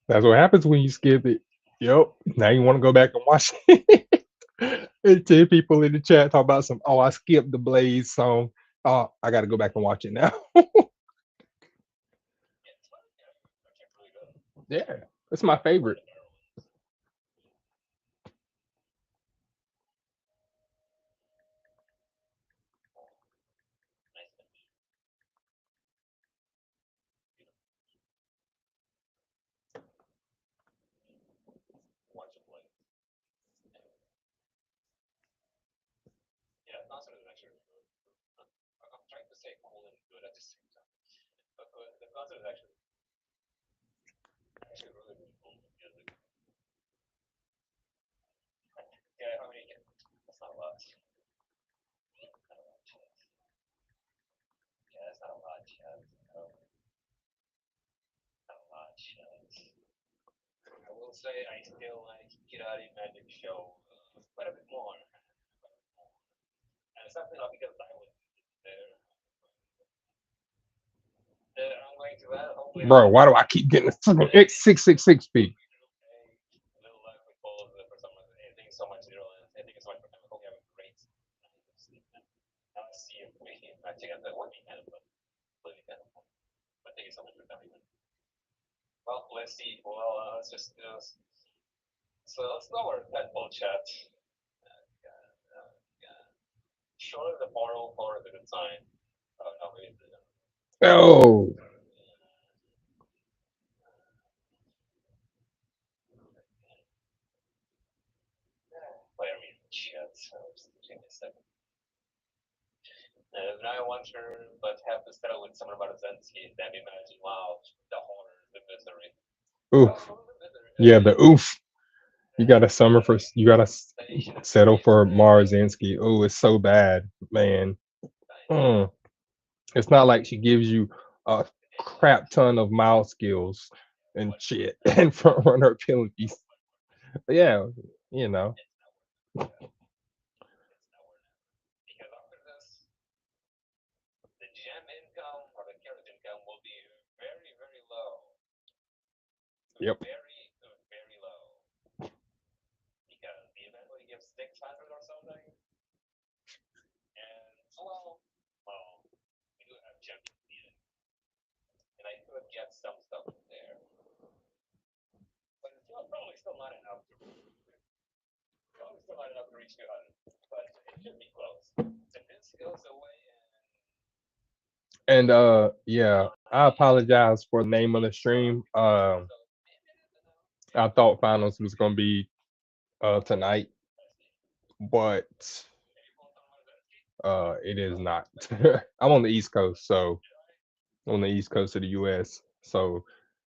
That's what happens when you skip it. Yep. Now you want to go back and watch it. And 10 people in the chat talk about some, oh, I skipped the Blaze song. Oh, I got to go back and watch it now. Yeah, it's my favorite. watch it play. Yeah, concert is actually really good. I'm trying to say cool and good at the same time. But the concert is actually say I still like Kirari Magic Show quite a bit more. And it's something not because I was there. I'm going to that. Hopefully, I Bro, don't why do I keep getting the fucking X666 little life with balls for some reason. Thank you so much, Zero. And thank you so much for coming. Hope you have a great night. I'll see you actually at the working kind of, but completely kind of. But thank you so much for coming. Well, let's see. Well, let's just so let's lower that ball chat. Surely the portal for the good sign. Oh no, wait. Oh, Player me chat. So just give me a second. Now I wonder, but have to start with someone about Zensky. Then imagine, wow, the horror, the misery. oof. Yeah, the oof. You gotta summer for you gotta settle for Marzinski. Oh, it's so bad, man. Mm. It's not like she gives you a crap ton of mild skills and shit and front runner abilities. But yeah, you know. Because after this, the gem income or the carrot income will be very, very low. Yep. Very, very low. Because the event only gives 600 or something. And, well, we do have champions needed. And I could get some stuff in there. But it's probably still not enough to reach 200. But it should be close. If this goes away And yeah, I apologize for the name of the stream. I thought finals was gonna be tonight, but it is not. I'm on the East Coast, so on the East Coast of the US. So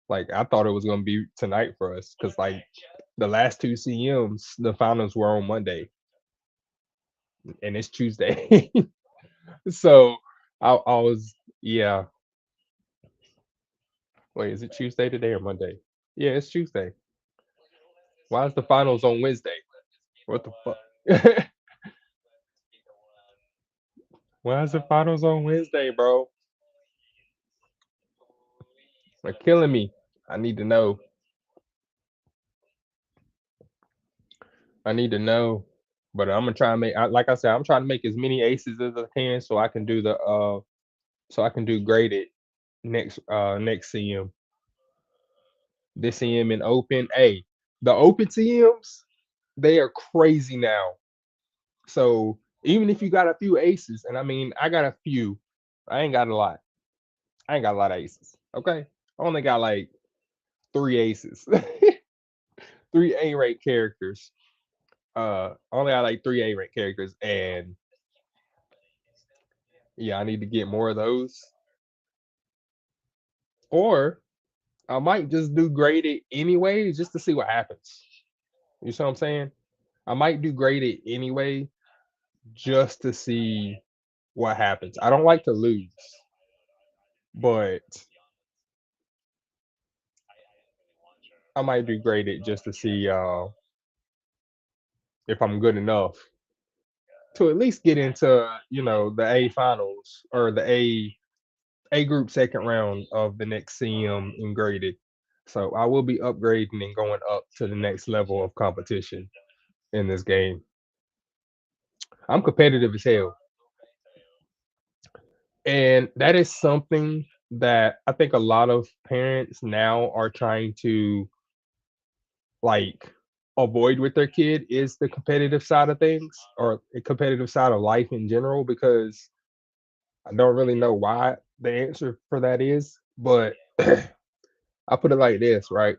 like I thought it was gonna be tonight for us because like the last two CMs, the finals were on Monday and it's Tuesday. So I was yeah. Wait, is it Tuesday today or Monday? Yeah, it's Tuesday. Why is the finals on Wednesday? What the fuck? Why is the finals on Wednesday, bro? They're killing me. I need to know. I need to know. But I'm gonna try and make like I said, I'm trying to make as many aces as I can so I can do the so I can do graded next CM. This CM in open. Hey, the open CMs, they are crazy now. So even if you got a few aces, and I mean I got a few, I ain't got a lot. I ain't got a lot of aces. Okay. I only got like three aces. Three A rate characters. Only got like three A rate characters, and yeah, I need to get more of those. Or I might just do graded anyway, just to see what happens. You see what I'm saying? I might do graded anyway, just to see what happens. I don't like to lose, but I might do graded just to see if I'm good enough to at least get into the A finals or the A group second round of the next CM in graded. So I will be upgrading and going up to the next level of competition in this game. I'm competitive as hell. And that is something that I think a lot of parents now are trying to like avoid with their kid is the competitive side of things or the competitive side of life in general because I don't really know why the answer for that is, but I put it like this, right?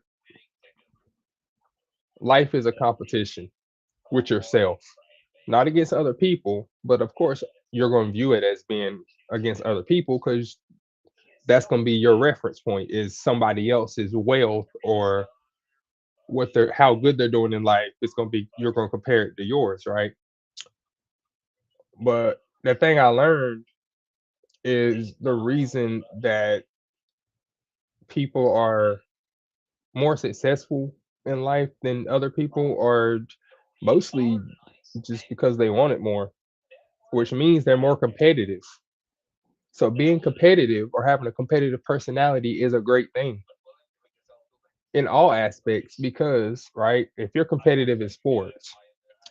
Life is a competition with yourself, not against other people, but of course you're going to view it as being against other people because that's going to be your reference point is somebody else's wealth or what they're how good they're doing in life. It's going to be you're going to compare it to yours, right? But the thing I learned is the reason that people are more successful in life than other people, or mostly just because they want it more, which means they're more competitive. So being competitive or having a competitive personality is a great thing in all aspects because, right, if you're competitive in sports,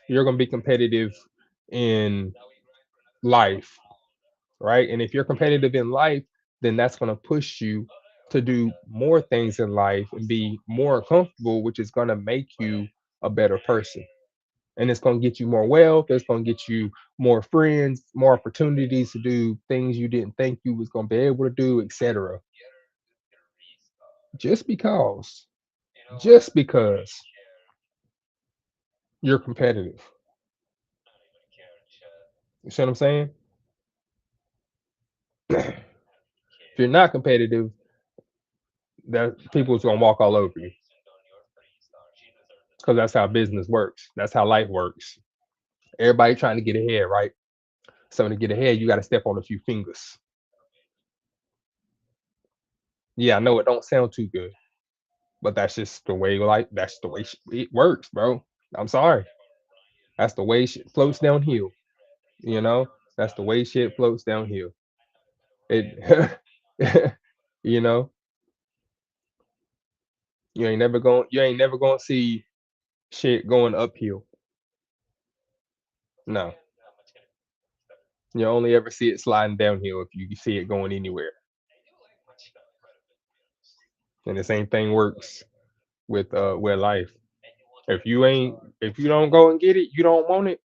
you're going to be competitive in life, right? And if you're competitive in life, then that's going to push you to do more things in life and be more comfortable, which is going to make you a better person. And it's going to get you more wealth. It's going to get you more friends, more opportunities to do things you didn't think you was going to be able to do, etc. Just just because you're competitive. You see what I'm saying? If you're not competitive, that people's gonna walk all over you because that's how business works. That's how life works. Everybody trying to get ahead, right? So to get ahead, you got to step on a few fingers. Yeah, I know it don't sound too good, but that's just the way like that's the way it works, bro. I'm sorry. That's the way shit floats downhill. You know, that's the way shit floats downhill. It, you know, you ain't never gonna see shit going uphill. No, you only ever see it sliding downhill if you see it going anywhere. And the same thing works with life. If you don't go and get it, you don't want it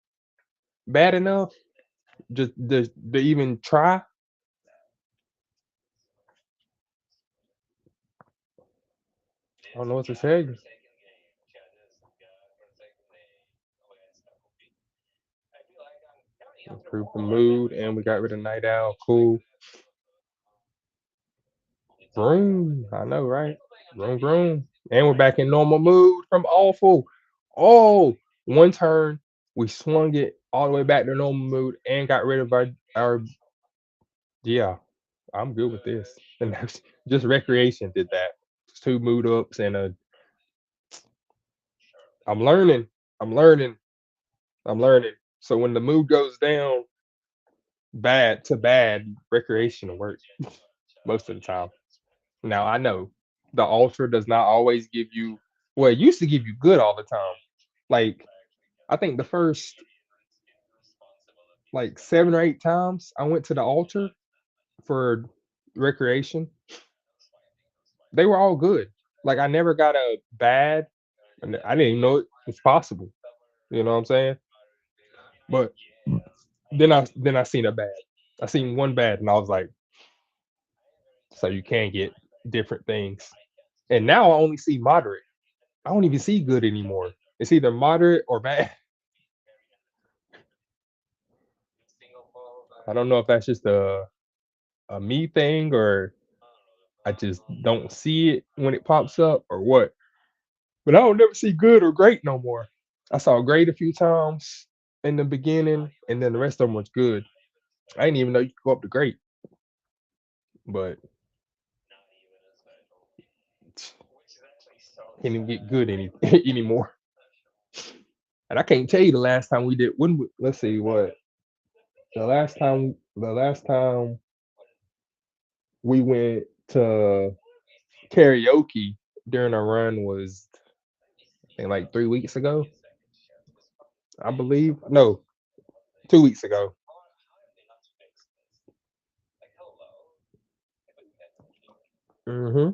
bad enough. Just to even try. I don't know what to tell you. Improved the mood, and we got rid of night owl. Cool. Vroom. I know, right? Vroom, vroom. And we're back in normal mood from awful. Oh, one turn, we swung it all the way back to normal mood and got rid of our yeah, I'm good with this. And that's just recreation did that. Just two mood ups and a I'm learning. I'm learning. I'm learning. So when the mood goes down bad to bad, recreation will work most of the time. Now I know the ultra does not always give you well, it used to give you good all the time. Like I think the first like 7 or 8 times I went to the altar for recreation, they were all good. Like I never got a bad, and I didn't even know it was possible. You know what I'm saying? But then I seen a bad. I seen one bad, and I was like, so you can get different things. And now I only see moderate. I don't even see good anymore. It's either moderate or bad. I don't know if that's just a me thing or I just don't see it when it pops up or what. But I don't never see good or great no more. I saw great a few times in the beginning, and then the rest of them was good. I didn't even know you could go up to great, but can't even get good anymore. And I can't tell you the last time we did. Let's see what the last time we went to karaoke during a run was I think like 3 weeks ago, I believe. No, 2 weeks ago. hmm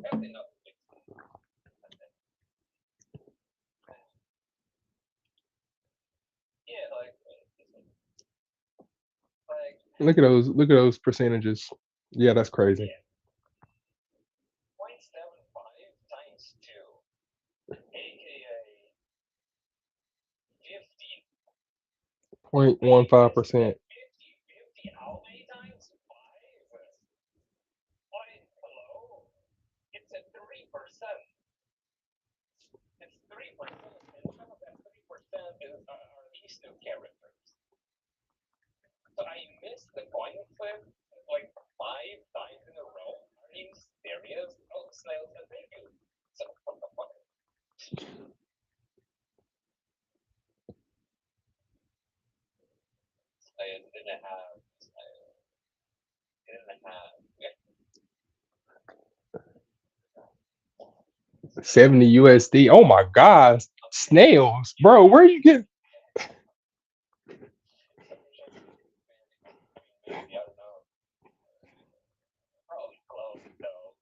Look at those percentages. Yeah, that's crazy. 0.15%. 70 USD. Oh my gosh. Snails. Bro, where you get Maybe I don't know. Probably close though.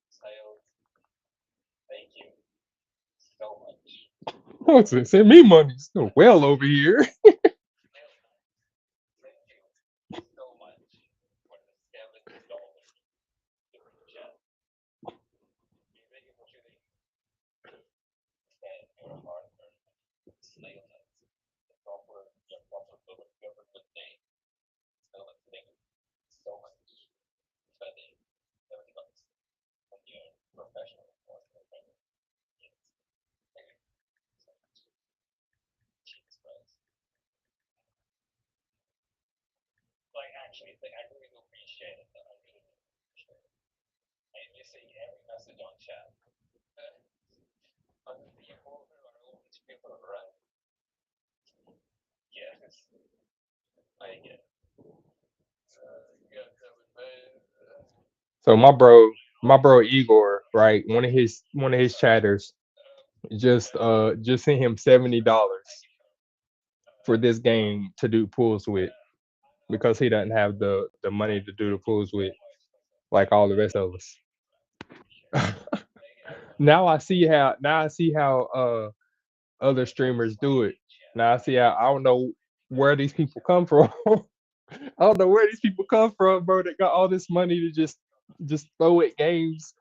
Sales. Thank you so much. what's it? Send me money. Still well over here. Thank you so much for the $70 super chat. You make it what you think. And your hard earned snail nuts. The proper name. Snail nuts. Thank you so much for spending $70 on your professional personal trainer. Yes. Thank you so much. Jesus Christ. Like actually, I really do appreciate it. I really do appreciate it. And you see every message on chat. Other people who are always people right. Yes, I get. Yeah, that was bad. So my bro Igor, right? One of his chatters just sent him $70 for this game to do pulls with because he doesn't have the money to do the pulls with like all the rest of us. Now I see how other streamers do it. Now I see how I don't know where these people come from. I don't know where these people come from, bro. That got all this money to just throw at games.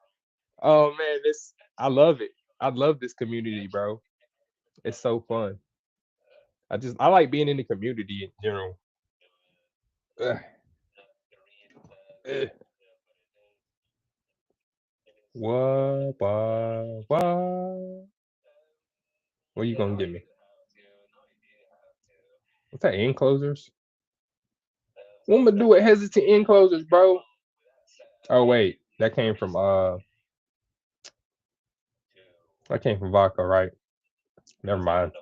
Oh man, this I love it. I love this community, bro. It's so fun. I like being in the community in general. Ugh, ugh. What? What? What you gonna give me? What's that? Enclosures? What am gonna do with hesitant enclosures, bro? Oh wait, that came from vodka, right? Never mind.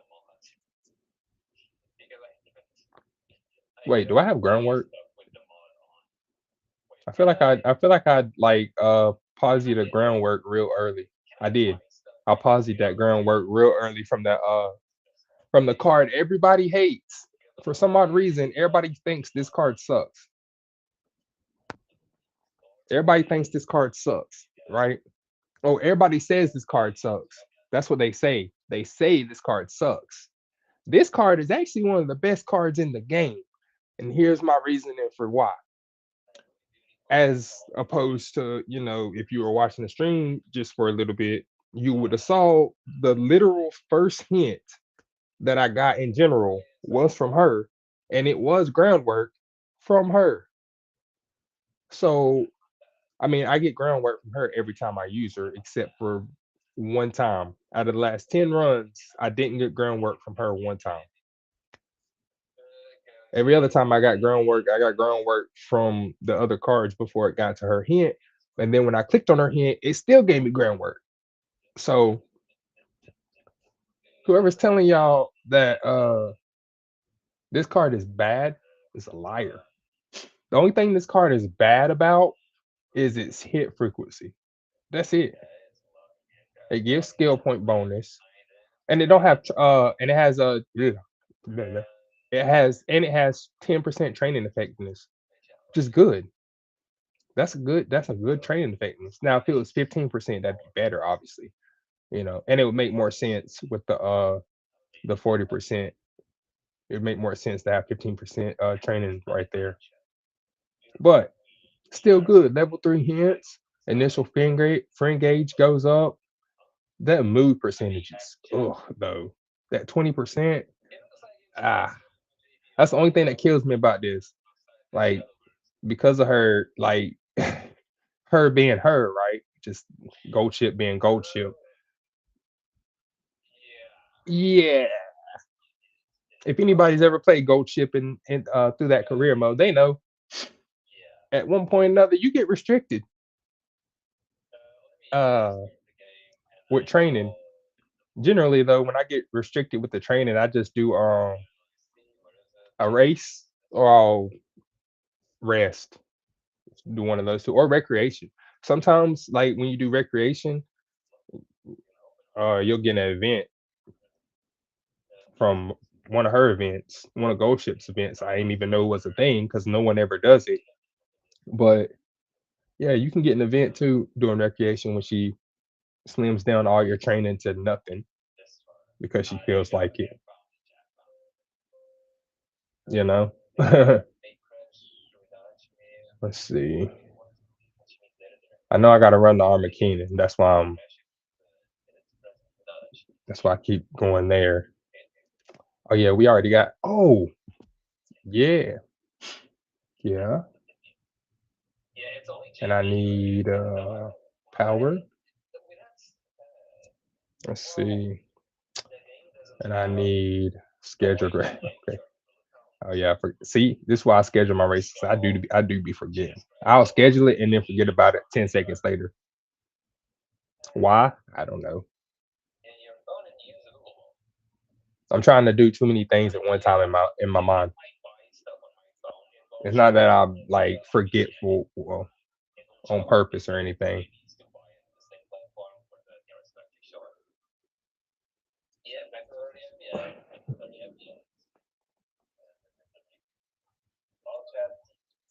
Wait, do I have groundwork? I feel like I paused the groundwork real early. I did. I paused that groundwork real early from the card everybody hates. For some odd reason, everybody thinks this card sucks. Everybody thinks this card sucks, right? Oh, everybody says this card sucks. That's what they say. They say this card sucks. This card is actually one of the best cards in the game. And here's my reasoning for why. As opposed to, if you were watching the stream just for a little bit, you would have saw the literal first hint that I got in general was from her, and it was groundwork from her. So, I mean, I get groundwork from her every time I use her, except for one time. Out of the last 10 runs, I didn't get groundwork from her one time. Every other time I got groundwork from the other cards before it got to her hint. And then when I clicked on her hint, it still gave me groundwork. So whoever's telling y'all that this card is bad is a liar. The only thing this card is bad about is its hit frequency. That's it. It gives skill point bonus, and it don't have and it has a it has 10% training effectiveness, which is good. That's a good training effectiveness. Now, if it was 15%, that'd be better, obviously, and it would make more sense with the 40%. It would make more sense to have 15% training right there. But still good. Level 3 hints, initial friend gauge goes up. That mood percentages, ugh, though. That 20%, ah, that's the only thing that kills me about this. Like, because of her, like, her being her, right? Just gold chip being gold chip. Yeah. If anybody's ever played gold chip in through that career mode, they know at one point or another you get restricted uh with training. Generally though, when I get restricted with the training, I just do a race or I'll rest. Do one of those two, or recreation. Sometimes, like when you do recreation, you'll get an event from one of her events, one of Gold Ship's events. I didn't even know was a thing because no one ever does it. But yeah, you can get an event too doing recreation when she slims down all your training to nothing because she feels like it, you know? Let's see. I know I gotta run the Armakeenen. That's why I keep going there. Oh yeah, we already got yeah, yeah. And I need power. Let's see. And I need schedule grade. Okay. Oh yeah, see, this is why I schedule my races. I do be forgetting. I'll schedule it and then forget about it 10 seconds later. Why? I don't know. I'm trying to do too many things at one time in my mind. It's not that I'm like forgetful, well, on purpose or anything.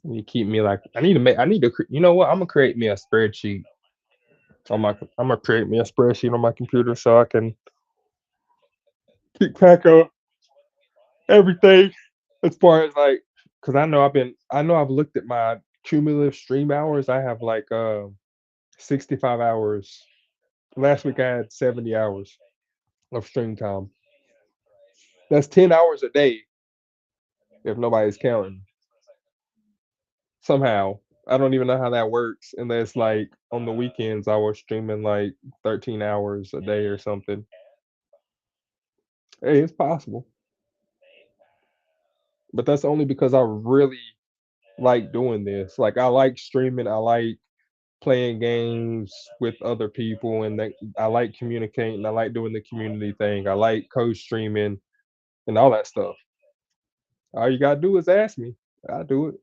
You keep me like I need to make I need to you know what? I'm gonna create me a spreadsheet on my I'm gonna create me a spreadsheet on my computer so I can keep track of everything as far as like because I know I've looked at my cumulative stream hours. I have like 65 hours. Last week I had 70 hours of stream time. That's 10 hours a day if nobody's counting. Somehow. I don't even know how that works unless like on the weekends I was streaming like 13 hours a day or something. Hey, it's possible. But that's only because I really like doing this. Like I like streaming, I like playing games with other people and I like communicating, I like doing the community thing. I like co-streaming and all that stuff. All you gotta do is ask me. I do it.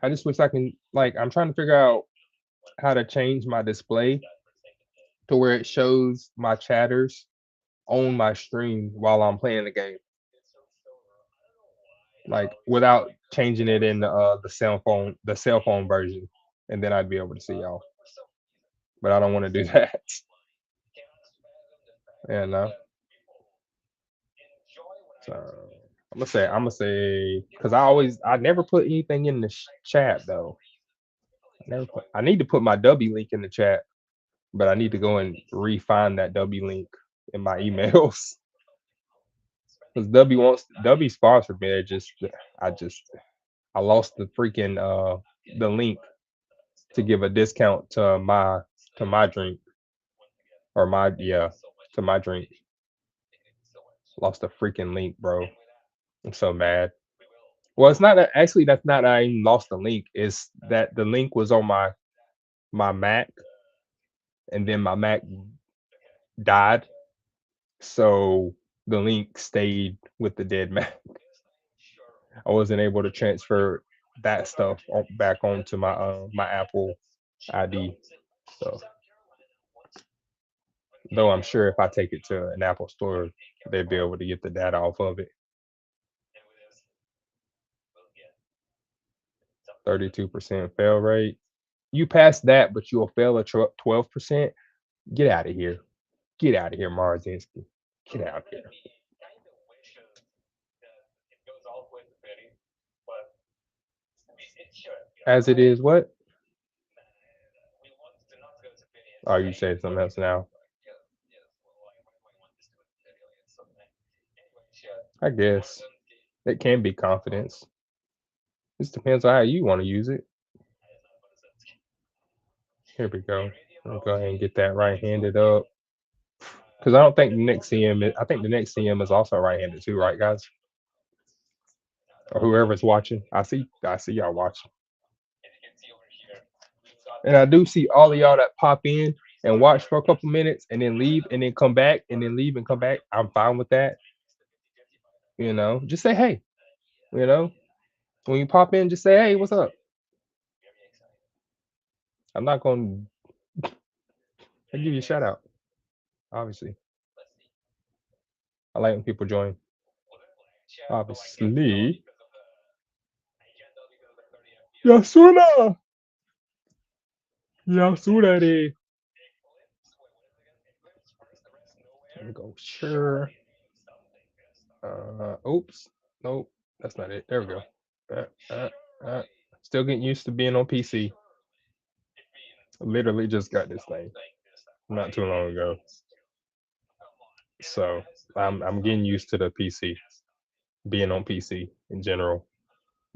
I just wish I can like I'm trying to figure out how to change my display to where it shows my chatters on my stream while I'm playing the game. Like without changing it in the cell phone version. And then I'd be able to see y'all. But I don't want to do that. Yeah, no. So I'm gonna say because I never put anything in the chat though. I need to put my W link in the chat, but I need to go and refine that W link in my emails because W sponsored me. I just I lost the freaking the link to give a discount to my drink or my to my drink. Lost the freaking link, bro. I'm so mad. Well, it's not that actually that's not that I even lost the link. It's that the link was on my Mac and then my Mac died. So the link stayed with the dead Mac. I wasn't able to transfer that stuff back onto my Apple ID. So though I'm sure if I take it to an Apple store, they'd be able to get the data off of it. 32% fail rate. You pass that, but you'll fail at 12%. Get out of here. Get out of here, Marzinski. Get out of here. As it is, what? Oh, you saying something else now? I guess it can be confidence. Just depends on how you want to use it. Here we go. Let me go ahead and get that right-handed up. Because I don't think the next CM I think the next CM is also right-handed too, right, guys? Or whoever's watching. I see y'all watching. And I do see all of y'all that pop in and watch for a couple minutes and then leave and then come back and then leave and come back. I'm fine with that. Just say hey, you know. When you pop in, just say, "Hey, what's up?" Very excited. I'm not gonna. I give you a shout out. Obviously, Let's see. I like when people join. Was it like chat, but like Obviously, because of the agenda because of the 30 FPS? Yasuna, Yasuna, de. Eclipse? Wait, what is it again? Eclipse first, the rest There we nowhere? go. Sure. Surely it means something good stuff. Oops. Nope. That's not it. There we go. Surely. Uh, uh, uh. Surely. Still getting used to being on PC. Surely. It means Literally just got this thing something good stuff. not too It long ago. means come on. It So has to I'm mean getting used to something the PC, good stuff. being on PC in general.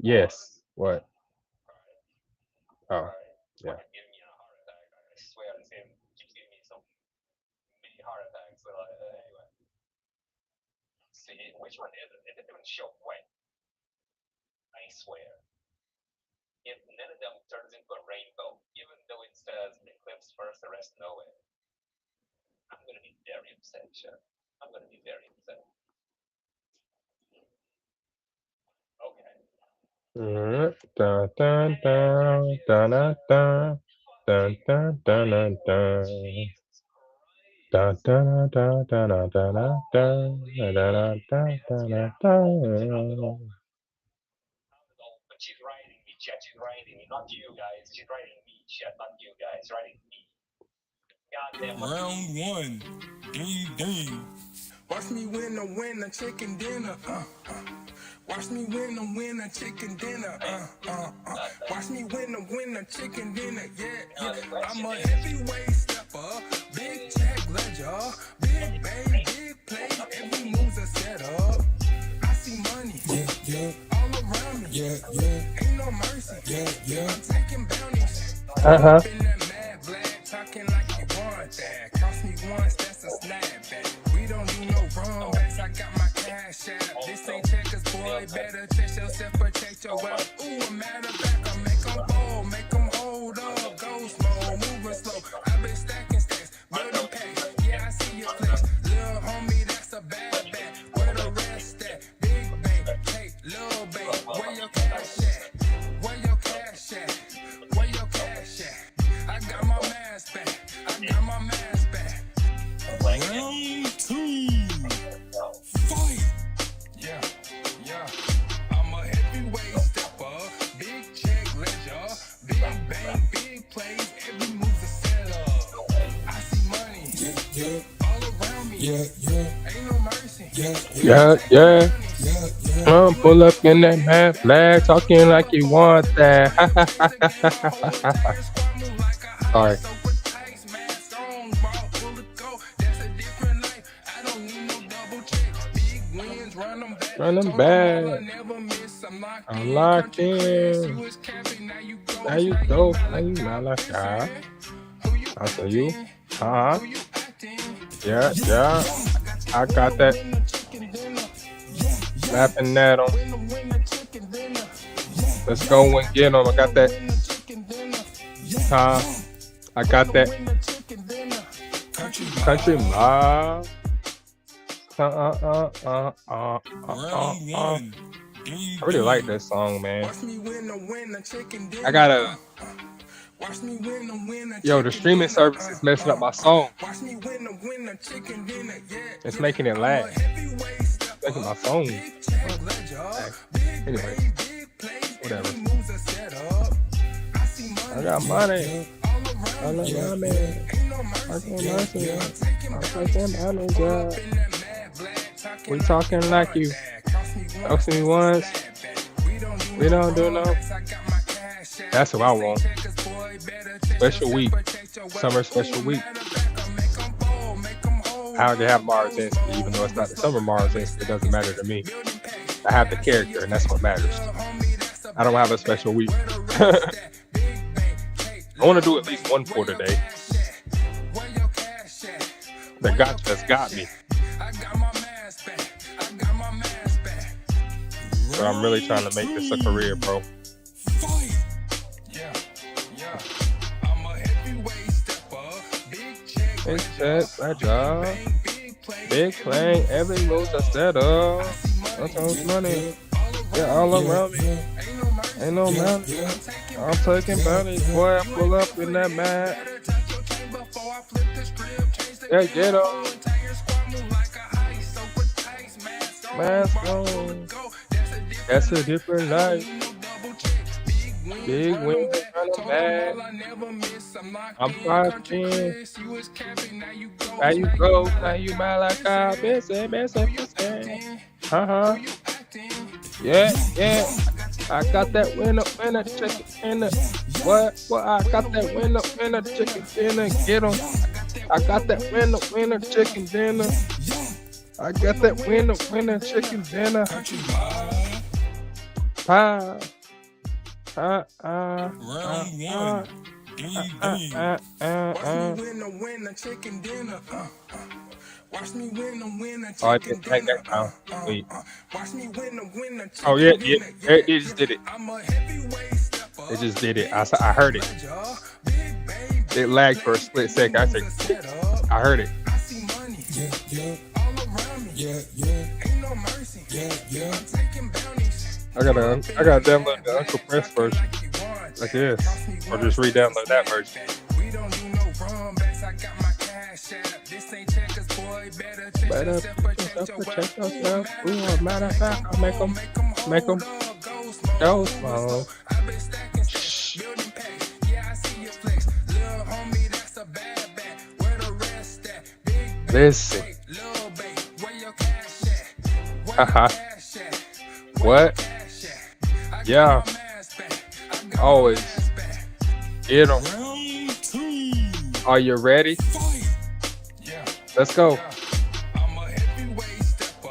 Alright. Yes. What? Alright. Oh, Alright. It's yeah. fucking giving me a heart attack. I swear this game keeps giving me some mini heart attacks. So anyway. See, which one is it? It didn't even show when. I swear. If none of them turns into a rainbow, even though it says eclipse first, the rest nowhere, I'm gonna be very upset, sure. I'm gonna be very upset. Okay. Dun, dun, dun, dun, dun, dun, dun, dun, dun, dun, dun. Jesus Dun, Christ. dun, dun, dun, dun, dun, dun, dun, dun, dun, dun, dun, dun. But she's writing me, chat. She's writing me, not you guys. She's writing me, chat, not you guys. Writing me. God damn it. Round one. Ding ding. Watch me win a chicken dinner. Watch me win a chicken dinner. Watch me win a chicken dinner. Yeah. I'm a heavyweight stepper, big check ledger, big bang, big play. Every move's a setup. I see money, yeah, all around me, yeah. Ain't no mercy, yeah. I'm taking bounties. Uh-huh. Up in that mad black, talking like you want that. Cost me once, that's a snapback. We don't do no wrong backs. I got my cash app. This ain't checkers, boy. Better check yourself, protect your wealth. Ooh, a matter of fact, I make them bold, make them hold up. Ghost mode, moving slow. I been stacking stacks, building packs. Yeah, I see your flex. Little homie, that's a bad bat. Where the rest at? Big bang, hey, little bang. Where your cash at? Where your cash at? Where your cash at? I got my mask back. I got my mask back. Round two. Fight. Yeah. I'm a heavyweight stepper, big check ledger, big bang, big plays, every move's a setup. I see money, yeah, all around me, yeah. Ain't no mercy, Yeah. Pull up in that mad flag, talking like you want that. Sorry. Run them back. I'm locked in. Now you go. Now you not like that. I say you. Yeah. I got that. Slapping that on. Let's go and get them. I got that. I got that. Country mob. Round one. I really like this song, man. I gotta. Yo, the streaming service is messing up my song. It's making it lag. Making my phone. Anyway, whatever. I got money. I love money. We talking like you. Talk to me once. We don't do no. That's what I want. Special week. Summer special week. I already have Mars Insky, even though it's not the summer Mars Insky. It doesn't matter to me. I have the character, and that's what matters. I don't have a special week. I want to do at least one for today. That's got me. But I'm really trying to make this a career, bro. Big check, that job. Big plane, every move's a setup. That's how money. Yeah, all around me. Ain't no mountain. I'm taking bounties. Boy, I pull up in that man. Yeah, get on. Mask on. That's a different life. Big wings running back. I'm 5'10". Now you go. Now you mad like I busy. Uh-huh. Yeah, yeah. I got that winner chicken dinner. What? I got that winner chicken dinner. Get 'em. I got that winner chicken dinner. I got that winner chicken dinner. Pie. Round one. Win a chicken dinner. Watch me win a Oh, I chicken didn't like dinner. that sound. Wait. Watch me win a chicken Oh, yeah. dinner. It just did it. I'm a heavyweight stepper. It just did it. I heard it. It lagged for a split second. I heard it. I see money all around me. Ain't no mercy. I'm taking bounties. I gotta download the Uncle Press version like this, or just re-download that version. We don't do no run backs. I got my cash app. This ain't checkers, boy. Better check yourself. Check yourself. Ooh, matter of fact, I'll make them go slow. I've been stacking shit, building packs. Yeah, I see your flex. Little homie, that's a bad bat. Where the rest at? Big Listen. little babe, where your cash at? Where Haha. your cash at? What? Cash at? I got Yeah. my mask back. I got Always. my mask back. Get 'em. Round two. Are you ready? Fight. Yeah. Let's go. I'm a heavyweight stepper.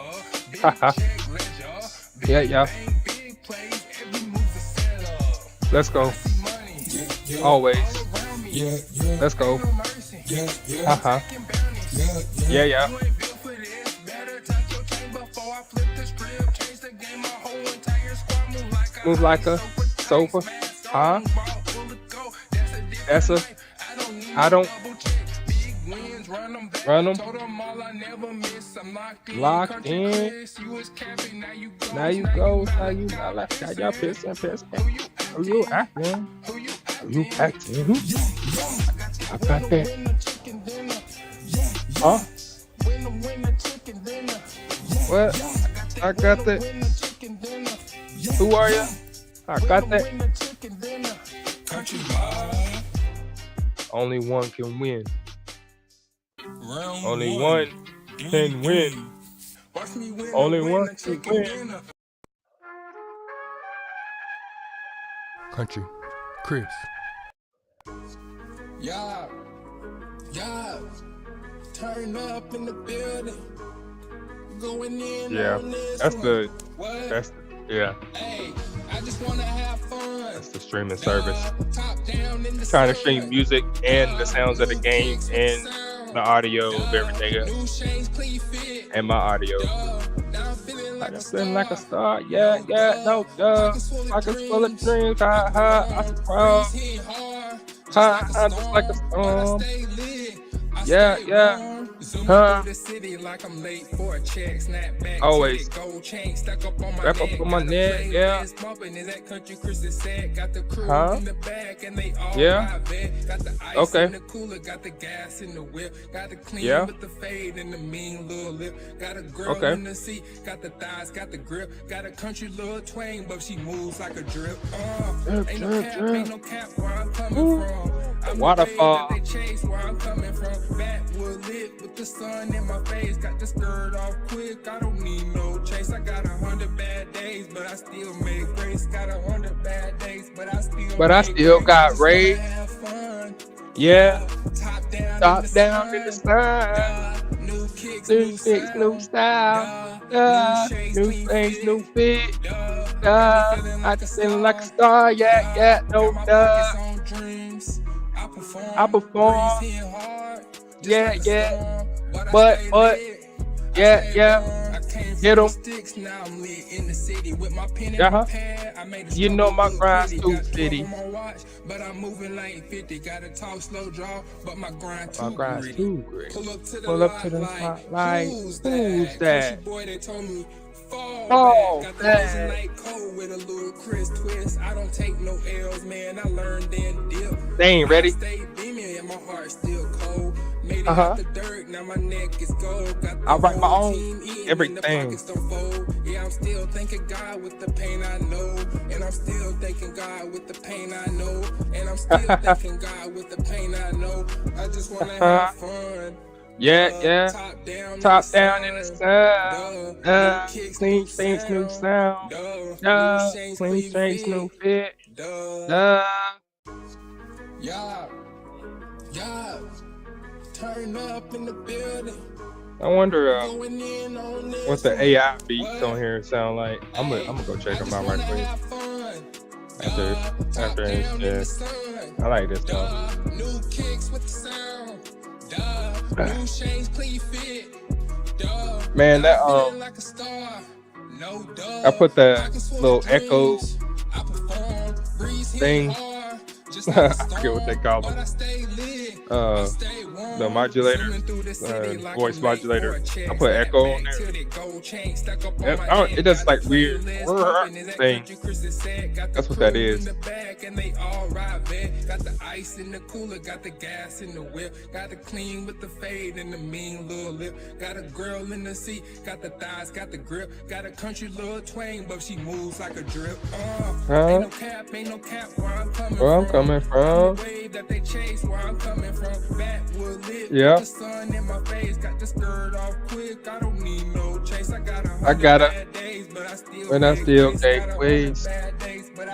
Big Haha. check ledger. Big Yeah. bang, big plays. Every move's a setup. Let's go. See money Always. all around me. Let's go. No mercy. Haha. Taking bounties. Yeah. You ain't built for this. Better touch your chain before I flip the script. Change the game. My whole entire squad move like a sofa. Huh? That's a. I don't run 'em. Locked in. Now you go. Now you not like that. Y'all pissing. Who you acting? You acting? I got that. Huh? What? I got that. Who are you? I got that. Country boy. Only one can win. Round Only one. one can win. Only one can win. Country Chris. Yeah, turn up in the building. Going in. Yeah, on this that's one. the. What? That's yeah. Hey, I just wanna have fun. That's the streaming service. Top down in the Trying to sun. stream music and the sounds of the game and the audio of everything else. New shades, clean fit. And my audio. Now I'm feeling I like a just feeling like a star. star. Yeah, no, Pockets full of dreams. I surprise. Hit hard. Just like a storm. Yeah. Huh? The city like I'm late for a check. Snap back. Always. Gold chain stuck up on my Wrap neck. up on my Got the neck, yeah. playlist bumping. Is that Country Chris is sad? Got the crew Huh? in the back and they all Yeah. ride back. Got the ice Okay. in the cooler. Got the gas in the whip. Got the clean Yeah. with the fade and the mean little lip. Got a girl Okay. in the seat. Got the thighs. Got the grip. Got a country little twang, but she moves like a drip. Ain't no cap. Ain't no cap where I'm coming from. I'm Waterfall. They chase where I'm coming from. Backwood lit with the sun in my face. Got the skirt off quick. I don't need no chase. I got 100 bad days, but I still make grace. Got 100 bad days, but I still. got Just raised. wanna have fun. Yeah. Top down in the sun. New kicks, New kicks, new style. New things, new fit. I just feeling like a star. Yeah, no doubt. I perform. Yeah. But, yeah. Get 'em. Now I'm lit in the city with my pen Uh-huh. and pad. I made a You know my look grind's pretty. too Got the city. clock on my watch, but I'm moving like 50. Got to talk slow draw, but my grind too My grind's gritty. too great. Pull up to the Pull up to the spotlight. spotlight. Who's Who's that? that? Country boy, they told me Fall Got the back. prison like cold with a little Chris twist. I don't take no L's, man. I learned then dip. They ain't ready. I stay beaming and my heart still cold. Made it Uh-huh. out the dirt, now my neck is gold. Got the I write my whole own team eating and the everything. pockets don't fold. Yeah, I'm still thanking God with the pain I know. And I'm still thanking God with the pain I know. And I'm still thanking God with the pain I know. I just wanna have fun. Yeah. Top down in the sun. Clean change, new sound. Clean change, new fit. Yeah. Turn up in the building. I wonder Going in on this what the one. AI beats on here sound like. I'm gonna go check them out right quick. After it's I like this one. New kicks with the sound. New chains clean fit. Man, that Feeling like a star. No I put that pockets full little of echo dreams. I perform, breeze hit thing. hard, just I like a forget what they storm, call but them. I stay lit. Uh, Stay warm. the modulator, Zooming through the city like voice I'm late modulator. for a check. I put Snap echo back on there. till they gold chain stuck up on Yep, my I don't- neck. it does Got like the weird playlist pumping, is that thing. country Chris is said. Got the That's what that crew in is. the back and they all ride vet. Got the ice in the cooler, got the gas in the whip. Got the clean with the fade and the mean little lip. Got a girl in the seat, got the thighs, got the grip. Got a country little twang, but she moves like a drip. Ain't no cap where I'm coming Where I'm from. coming from. The wave that they chase where I'm coming from. Backwood lit, Yeah. got the sun in my face, got the skirt off quick. I don't need no chase. I got I got it. bad days, but I still But I make still waves. make Got 100 waves. bad days, but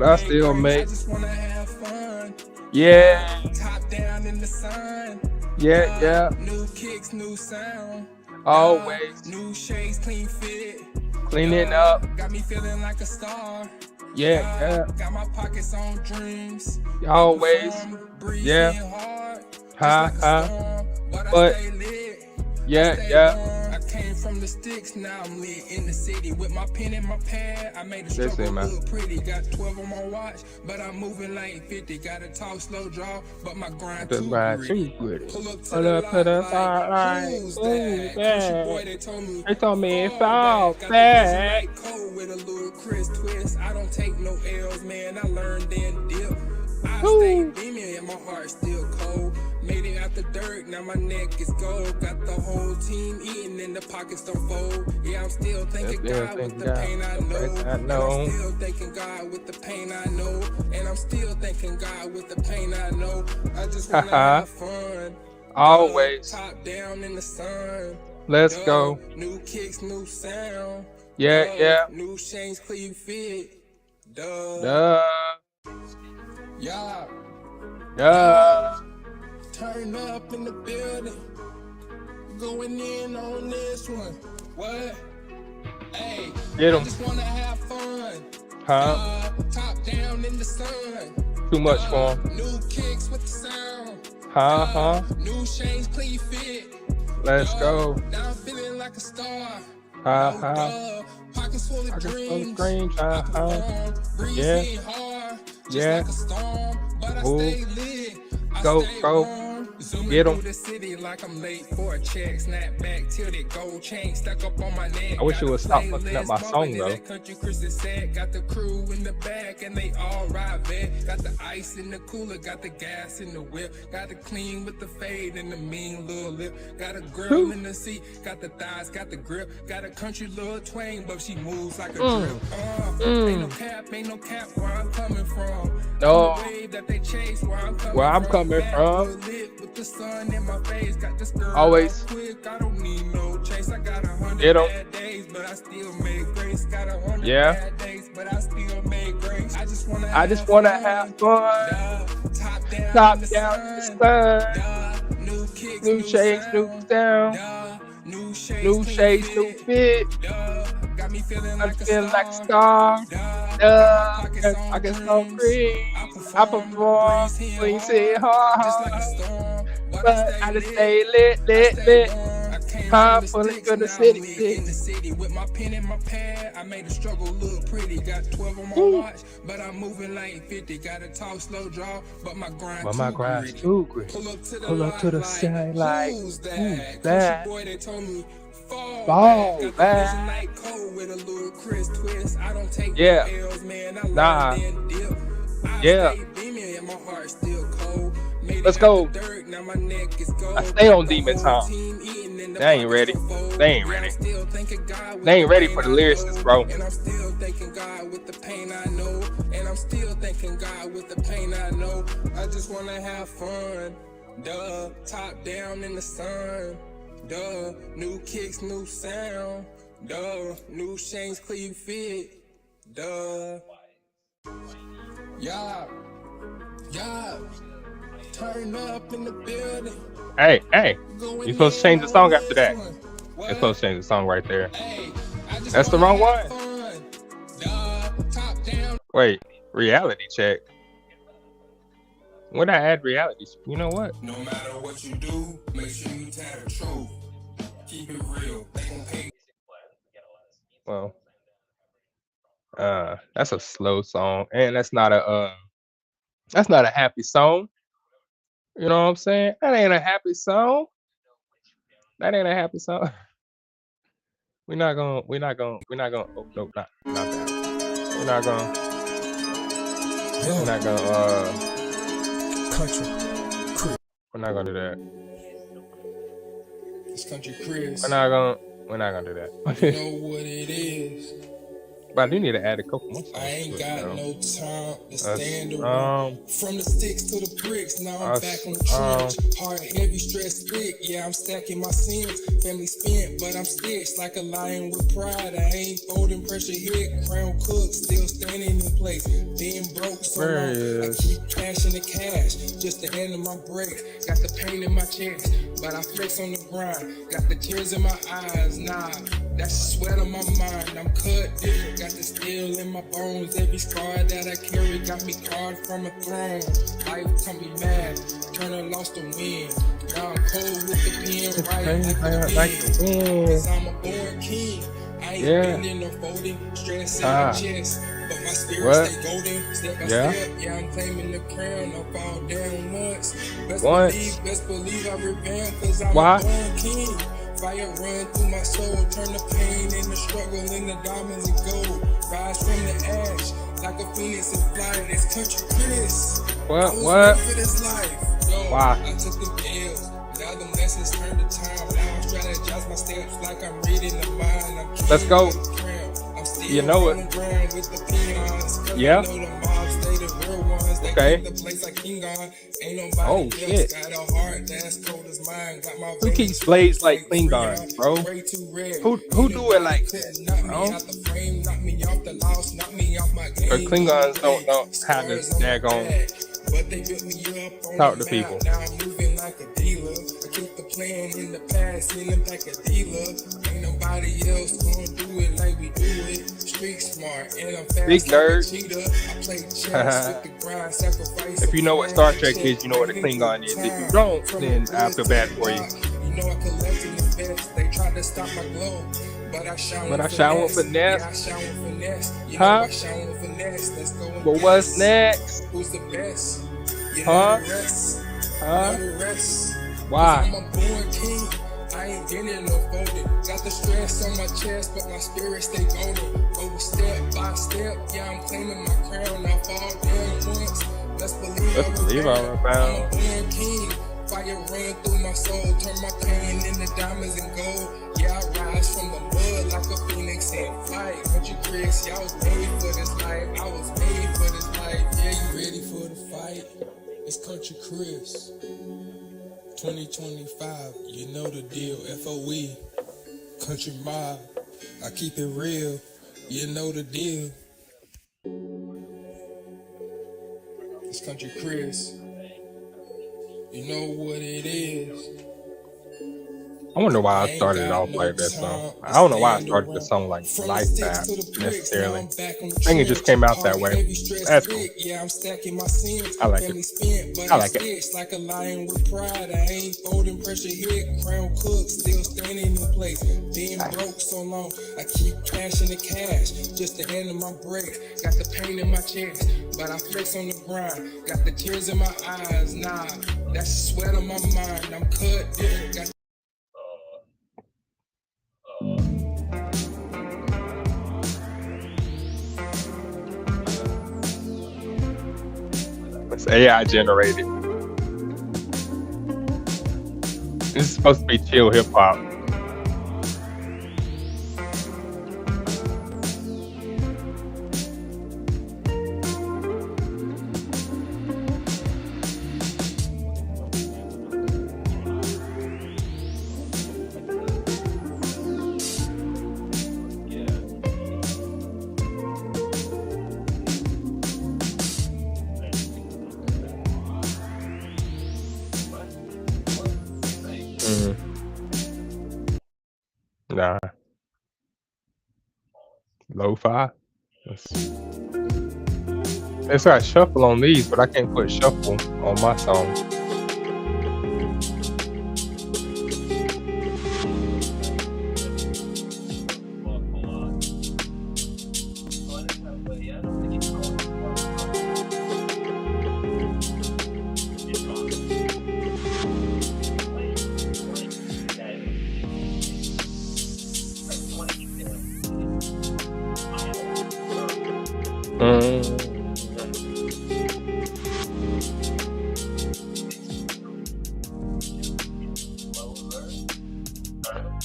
I still make- I just wanna have fun. Yeah. Top down in the sun. Yeah. New kicks, new sound. Always New shades, clean fit. cleaning up. Got me feeling like a star. Yeah. Got my pockets on dreams. Always. Breeze Yeah. hit hard, just Ha, like a ha. storm, but I But- stay lit. Yeah. I came from the sticks, now I'm lit in the city with my pen and my pad. I made the Listen, struggle man. look pretty. Got 12 on my watch, but I'm moving like 50. Got a talk slow draw, but my grind That's too right, gritty. too gritty. Pull up to Pull the up to the lot spotlight. like, who's Who's that? that? Country boy, they told me. They told me fall fall Got the back. prison like cold with a little Chris twist. I don't take no L's, man. I learned then dip. I stay Woo. beaming and my heart still cold. Made it out the dirt, now my neck is gold. Got the whole team eating and the pockets don't fold. Yeah, I'm still thanking Still God with thanking the God pain I with the know. pain I And know. I'm still thanking God with the pain I know. And I'm still thanking God with the pain I know. I just wanna have fun. Always. Top down in the sun. Let's go. New kicks, new sound. Yeah. New chains, clean fit. Duh. Yeah. Turn up in the building. Going in on this one. What? Hey. Get I 'em. just wanna have fun. Huh? Top down in the sun. Too much for 'em. New kicks with the sound. Huh? New chains, clean fit. Let's go. Now I'm feeling like a star. Huh? Pockets full of Pockets full of dreams. dreams, I uh-huh. perform, breeze Yeah. hit hard, just Yeah. like a storm, but I Ooh. stay lit. I Go, stay go. warm. Zooming Get 'em. through the city like I'm late for a check. Snap back till they gold chain stuck up on my neck. I wish you Got would a stop looking at my playlist song, bumping, though. is that country Chris is said. Got the crew in the back and they all ride vet. Got the ice in the cooler, got the gas in the whip. Got the clean with the fade and the mean little lip. Got a girl in the seat, got the thighs, got the grip. Got a country little twang, but she moves like a drip. Ain't no cap where I'm coming from. No. I'm the wave that they chase where I'm coming Where I'm from. coming from. Backwood lit with the sun in my face. Got the skirt Always. off quick. I don't need no chase. I got 100 Get 'em. bad days, but I still make grace. Got 100 Yeah. bad days, but I still make grace. I just wanna have fun. Top down, Top in the down sun. in the sun. Duh. New kicks, New shades, new sound. sound. Duh. New shades, New clean shades, new fit. Duh. Got me feeling I like a feel like a star. star. I get so free. I perform, breeze hit hard. But I just stay lit. Huh? Pulling through the city. In the city with my pen and my pad, I made the struggle look pretty. Got 12 on my watch, but I'm moving like 50. Got a talk slow draw, but my grind But my too grass gritty. too great. Pull up to the, Pull up to the lot side like, who's who's that? that? Country boy, they told me fall Fall back. Got the back. prison like cold with with a ludicrous twist. I don't take Yeah. no L's, man. I Nah. learned and dip. I Yeah. stay beaming and my heart still cold. Made Let's it go. out the dirt, now my neck is gold. I stay on The Demon whole Time. team eating and the They ain't pockets ready. go fold. They ain't Yeah, ready. I'm still thanking God with They ain't the ready pain for the I lyricists, know. bro. And I'm still thanking God with the pain I know. And I'm still thanking God with the pain I know. I just wanna have fun. Duh, top down in the sun. Duh, new kicks, new sound. Duh, new chains, clean fit. Duh. Yeah, yeah. Turn up in the building. Hey, Going you supposed to change the song after that. You're supposed to change the song right there. Hey, I just That's the wanna wrong have fun. Duh, top down. Wait, reality check. When I add reality, you know what? No matter what you do, make sure you tell the truth. Keep it real. They gon' pay. Well, that's a slow song, and that's not a happy song. You know what I'm saying? That ain't a happy song. That ain't a happy song. We're not gonna. Oh no, not that. We're not gonna. We're not gonna. Country. We're not gonna do that. It's Country Chris. We're not gonna do You that. know what it is. But I do need to add a couple more songs I ain't to it, got though. no time to Us, stand around. From the sticks to the bricks, now I'm us, back on the trench. Hard, heavy, stress, thick. Yeah, I'm stacking my sins. Family spent, but I'm stitched like a lion with pride. I ain't folding, pressure hit, crown cooked, still standing in place. Being broke so Where long, I is- keep cashing the cash. Just the end of my breaks. Got the pain in my chest, but I flex on the grind. Got the tears in my eyes, nah. That's the sweat on my mind. I'm cut different. Got the steel in my bones. Every scar that I carry got me carved from a throne. Life taught me mad. Turn a loss to win. Now I'm cold with the pen, right like the wind. Cause I'm a born king. I ain't Yeah. bending or folding. Stress in my chest. But my spirit What? stay golden. Step by Yeah. step. Yeah, I'm claiming the crown. I fall down once. Once. Best believe I revamp. Cause I'm Why? a born king. Fire run through my soul, turn the pain and the struggle into diamonds and gold. Rise from the ash, like a phoenix and fly. This Country Chris. What? I was What? made for this life. Yo, Why? I took the L's. Now the lessons turn to time. Now I strategize my steps like I'm reading the mind. I'm Let's go. king of the crown. I'm still You know on it. the ground with the peons. 'Cause Yeah. I know the mob stay the real ones. They Okay. keep the place like King on. Ain't nobody Oh, else shit. got a heart that's cold as mine. Got my Who veins keeps blades like free Klingon, on. bro? Way too rare. Who do it like that, Knock me bro? out the frame, knock me off the loss, knock me off my game. Or Klingons don't know how to Scars on my daggone back, but they built me up on talk the to map. people. Now I'm moving like a dealer. I keep the plan in the past, in the back of dealer. Ain't nobody else gonna do it like we do it. Street smart, and I'm fast Big like nerd. a cheetah. I play chess with the grind, sacrifice. If you know what Star Trek is, you know what a Klingon is. If you don't, then I feel bad for you. You know I collect and invest. They tried to stop my glow, but I shine with finesse. Yeah, I shine with finesse. You Huh? know I shine with finesse. Let's go and But what's guess. next? Who's the best? You Huh? know the rest. Huh? You know the rest. Why? I'm a born king. I ain't getting no folded. Got the stress on my chest, but my spirit stay golden. Over step by step, yeah, I'm claiming my crown. I fall down once. Let's believe Let's believe I I'm rebound. a born king. Fire run through my soul, turn my pain into diamonds and gold. Yeah, I rise from the mud like a phoenix and fight. Country Chris, y'all was made for this life. I was made for this life. Yeah, you ready for the fight? It's Country Chris. 2025, you know the deal. FOE, Country Mob. I keep it real. You know the deal. It's Country Chris. You know what it is. I wonder why I started off like that song. I don't know why I started the song like that necessarily. I think it just came out that way. That's cool. Yeah, I'm stacking my sins. I like it. I like it. It's like a lion with pride. I ain't folding, pressure hit, crown cooked, still standing in place. Being broke so long, I keep cashing the cash. Just the end of my break. Got the pain in my chest, but I flex on the grind. Got the tears in my eyes, nah. That's the sweat on my mind. I'm cut different. Got It's AI generated. This is supposed to be chill hip hop. Nah. Lo-fi. It's got shuffle on these, but I can't put shuffle on my song.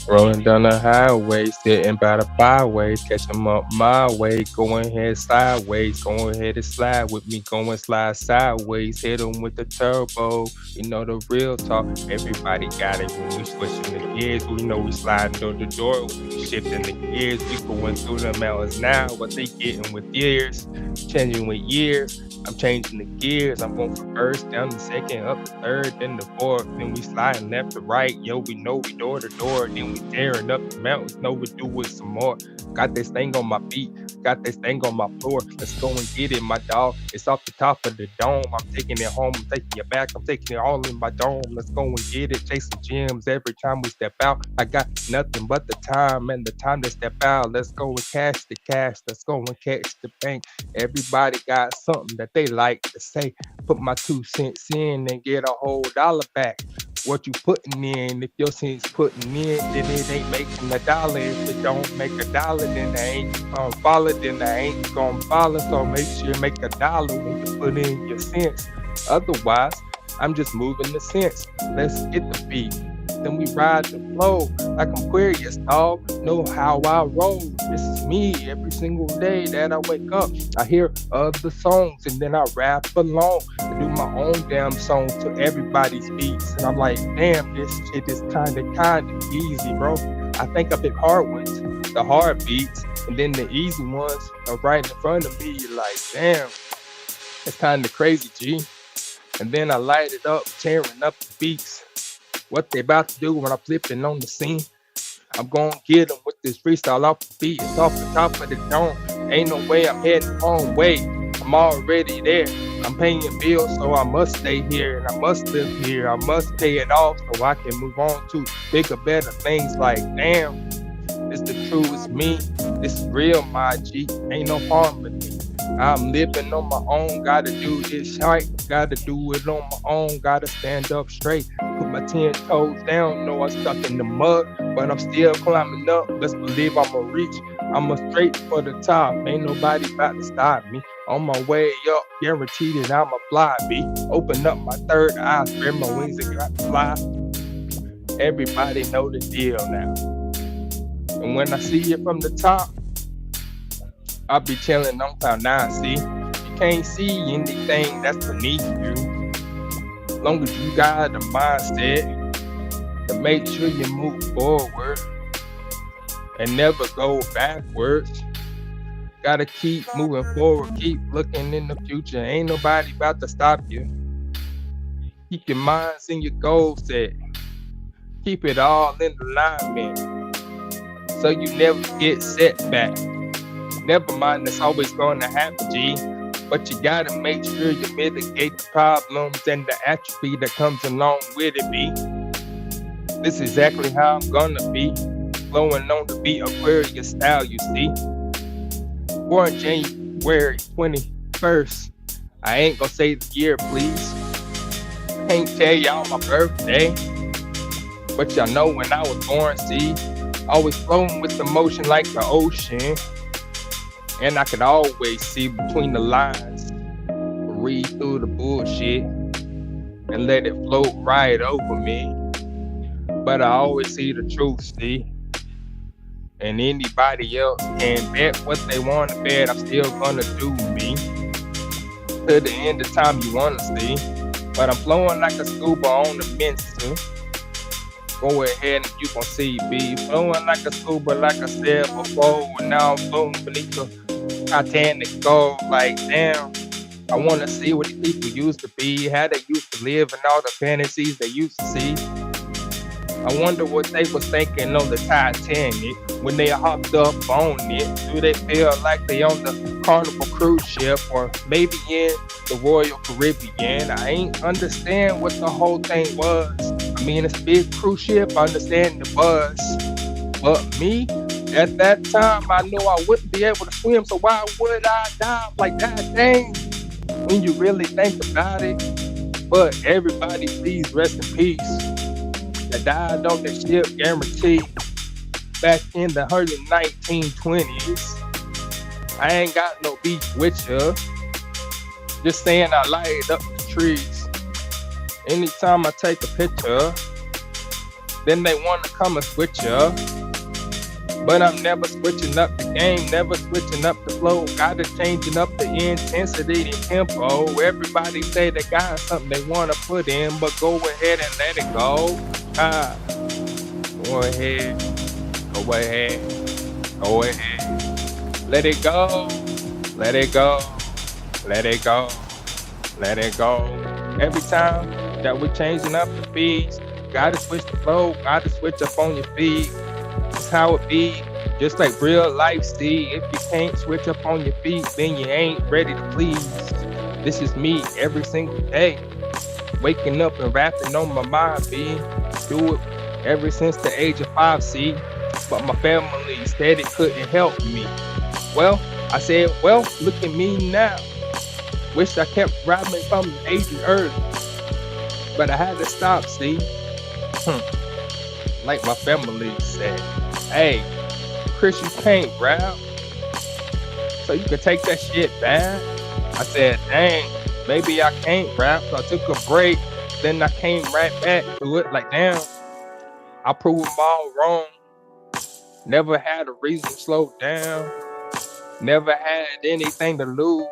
Rolling down the highway, sitting by the byways, catch 'em up my way, going ahead sideways, going ahead and slide with me, going slide sideways, hit 'em with the turbo, you know the real talk, everybody got it when we switching the gears, we know we sliding through the door, we shifting the gears, we going through the mountains now, what they getting with years, changing with years, I'm changing the gears, I'm going from first down to second, up to third, then the fourth, then we sliding left to right, yo, we know we door to door, then we tearing up the mountains, know we do it some more, got this thing on my feet, got this thing on my floor, let's go and get it, my dog, it's off the top of the dome, I'm taking it home, I'm taking it back, I'm taking it all in my dome, let's go and get it, chasing gems every time we step out, I got nothing but the time and the time to step out, let's go and cash the cash, let's go and catch the bank, everybody got something that they like to say, put my 2 cents in and get a whole dollar back. What you putting in, if your cents putting in, then it ain't making a dollar. If it don't make a dollar, then I ain't gonna follow, then I ain't gonna follow. So make sure you make a dollar when you put in your cents. Otherwise, I'm just moving the cents. Let's get the beat. Then we ride the flow like I'm Aquarius, dog. Know how I roll. This is me every single day that I wake up. I hear other songs and then I rap along. I do my own damn song to everybody's beats. And I'm like, damn, this shit is kinda easy, bro. I think I pick hard ones, the hard beats, and then the easy ones are right in front of me. You're like, damn, it's kinda crazy, G. And then I light it up, tearing up the beats. What they about to do when I'm flipping on the scene? I'm gonna get them with this freestyle off the beat. It's off the top of the dome. Ain't no way I'm heading the wrong way. I'm already there. I'm paying bills, so I must stay here. And I must live here. I must pay it off so I can move on to bigger, better things. Like, damn, it's the truest me. This is real, my G. Ain't no harm in me. I'm living on my own. Gotta do this right. Gotta do it on my own. Gotta stand up straight. Put my 10 toes down. Know I'm stuck in the mud, but I'm still climbing up. Let's believe I'ma reach. I'm straight for the top. Ain't nobody about to stop me. On my way up, guaranteed that I'ma fly, B. Open up my third eye, spread my wings and got to fly. Everybody know the deal now. And when I see it from the top, I'll be chilling on cloud 9, see? You can't see anything that's beneath you. Long as you got a mindset to make sure you move forward and never go backwards. Gotta keep moving forward, keep looking in the future. Ain't nobody about to stop you. Keep your minds and your goals set. Keep it all in alignment so you never get set back. Never mind, that's always going to happen, G. But you gotta make sure you mitigate the problems and the atrophy that comes along with it, B. This is exactly how I'm gonna be. Flowing on the beat, Aquarius style, you see. Born January 21st. I ain't gonna say the year, please. Can't tell y'all my birthday. But y'all know when I was born, see. Always flowing with emotion like the ocean. And I could always see between the lines. read through the bullshit and let it float right over me. But I always see the truth, see? And anybody else can bet what they want to bet. I'm still gonna do me to the end of time you wanna see. But I'm flowing like a scuba on the Mensa. Go ahead and you gon' see me flowing like a scuba, like I said before. And now I'm floating beneath the Titanic gold. Like damn, I wanna see what these people used to be, how they used to live, and all the fantasies they used to see. I wonder what they was thinking on the Titanic when they hopped up on it. Do they feel like they on the Carnival cruise ship or maybe in the Royal Caribbean? I ain't understand what the whole thing was. I mean, it's a big cruise ship, I understand the buzz. But me, at that time, I knew I wouldn't be able to swim, so why would I dive like that? Dang, when you really think about it. But everybody please rest in peace. That died on the ship, guaranteed. Back in the early 1920s. I ain't got no beef with ya. Just saying I light up the trees. Anytime I take a picture, then they wanna come and switch ya. But I'm never switching up the game, never switching up the flow. Gotta changing up the intensity and tempo. Everybody say they got something they wanna put in, but go ahead and let it go. Go ahead, go ahead, go ahead. Let it go, let it go, let it go, let it go. Every time that we're changing up the beats, gotta switch the flow, gotta switch up on your feet. That's how it be, just like real life, see. If you can't switch up on your feet, then you ain't ready to please. This is me every single day, waking up and rapping on my mind, B. Do it ever since the age of 5, see. But my family said it couldn't help me. Well, I said, well, look at me now. Wish I kept rapping from the age of early, but I had to stop, see. Like my family said, hey, Chris, you can't rap, so you can take that shit back. I said, dang, maybe I can't rap, so I took a break. Then I came right back to it, like damn, I proved them all wrong. Never had a reason to slow down. Never had anything to lose.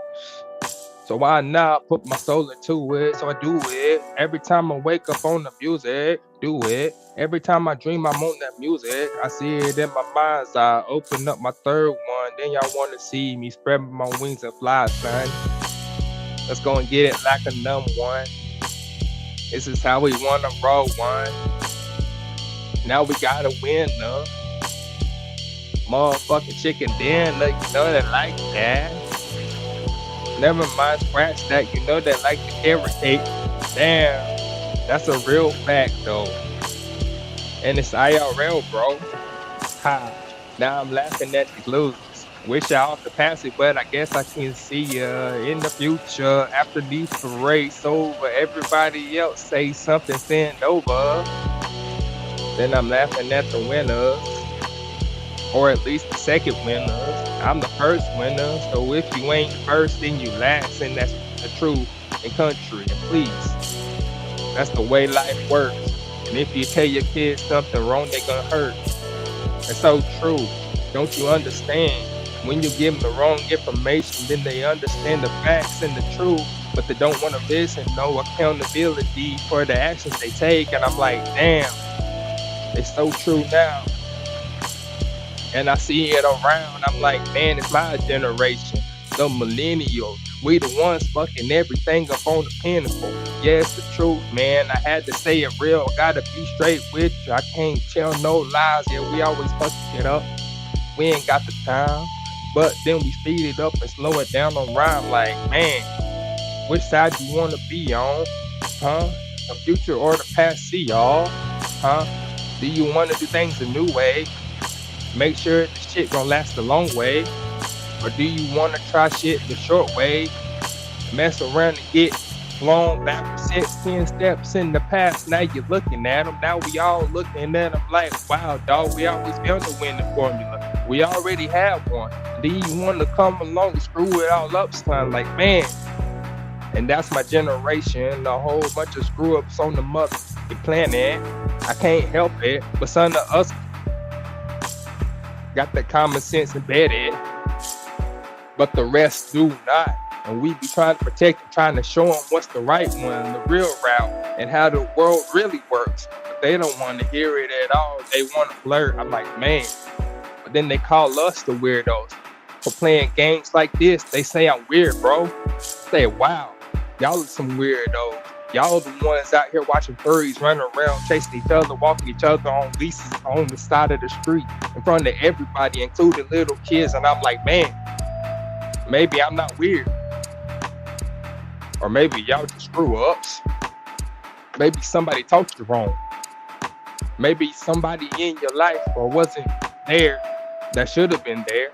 So why not put my soul into it? So I do it. Every time I wake up on the music, do it. Every time I dream I'm on that music, I see it in my mind's eye. Open up my third one, then y'all wanna see me spread my wings and fly, son. Let's go and get it like a numb one. This is how we wanna roll one. Now we gotta win, though. Motherfucking chicken dinner, you know they like that. Never mind, scratch that, you know they like the carrot cake. Damn, that's a real fact, though. And it's IRL, bro. Ha, now I'm laughing at the losers. Wish I off the passage, but I guess I can see ya in the future after these parades over. Everybody else say something send over. Then I'm laughing at the winners, or at least the second winners. I'm the first winner, so if you ain't first, then you last, and that's the truth in country. And please, that's the way life works. And if you tell your kids something wrong, they gonna hurt. It's so true. Don't you understand? When you give them the wrong information, then they understand the facts and the truth, but they don't want to listen. No accountability for the actions they take. And I'm like, damn, it's so true now. And I see it around. I'm like, man, it's my generation, the millennials. We the ones fucking everything up on the pinnacle. Yeah, it's the truth, man. I had to say it real. Gotta be straight with you. I can't tell no lies. Yeah, we always fucking it up. We ain't got the time. But then we speed it up and slow it down on rhyme. Like, man, which side you want to be on? Huh? The future or the past? See y'all? Huh? Do you want to do things a new way? Make sure the shit gonna last a long way? Or do you want to try shit the short way? Mess around and get blown back 10 steps in the past. Now you're looking at them. Now we all looking at them like, wow, dog, we always be on the winning formula. We already have one. Do you want to come along and screw it all up, son? Like, man, And that's my generation, a whole bunch of screw ups on the mother planet. I can't help it, but some of us got that common sense embedded, but the rest do not. And we be trying to protect and trying to show them what's the right one, the real route, and how the world really works. But they don't want to hear it at all. They want to flirt. I'm like, man. But then they call us the weirdos for playing games like this. They say I'm weird, bro. Say, wow, y'all are some weirdos. Y'all the ones out here watching furries running around, chasing each other, walking each other on leashes on the side of the street in front of everybody, including little kids. And I'm like, man, maybe I'm not weird. Or maybe y'all just screw ups. Maybe somebody taught you wrong. Maybe somebody in your life or wasn't there that should have been there.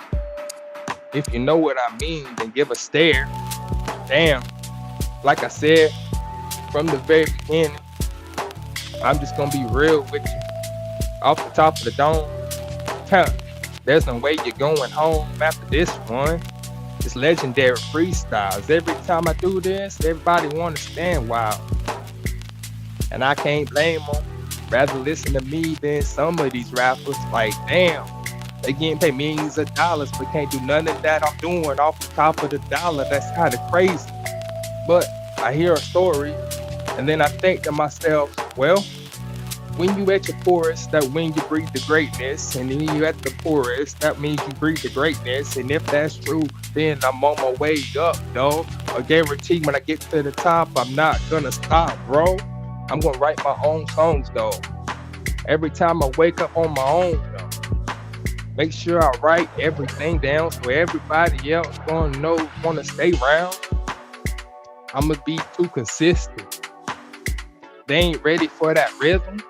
If you know what I mean, then give a stare. Damn, like I said, from the very beginning, I'm just gonna be real with you. Off the top of the dome, there's no way you're going home after this one. It's legendary freestyles. Every time I do this, everybody wanna stand wild. And I can't blame them. Rather listen to me than some of these rappers. Like, damn, they getting paid millions of dollars, but can't do none of that I'm doing off the top of the dollar. That's kind of crazy. But I hear a story, and then I think to myself, well, when you at your poorest, that when you breathe the greatness, and then you at the poorest, that means you breathe the greatness. And if that's true, then I'm on my way up, dog. I guarantee when I get to the top, I'm not gonna stop, bro. I'm gonna write my own songs, though. Every time I wake up on my own, though. Make sure I write everything down so everybody else wanna stay around. I'ma be too consistent. They ain't ready for that rhythm.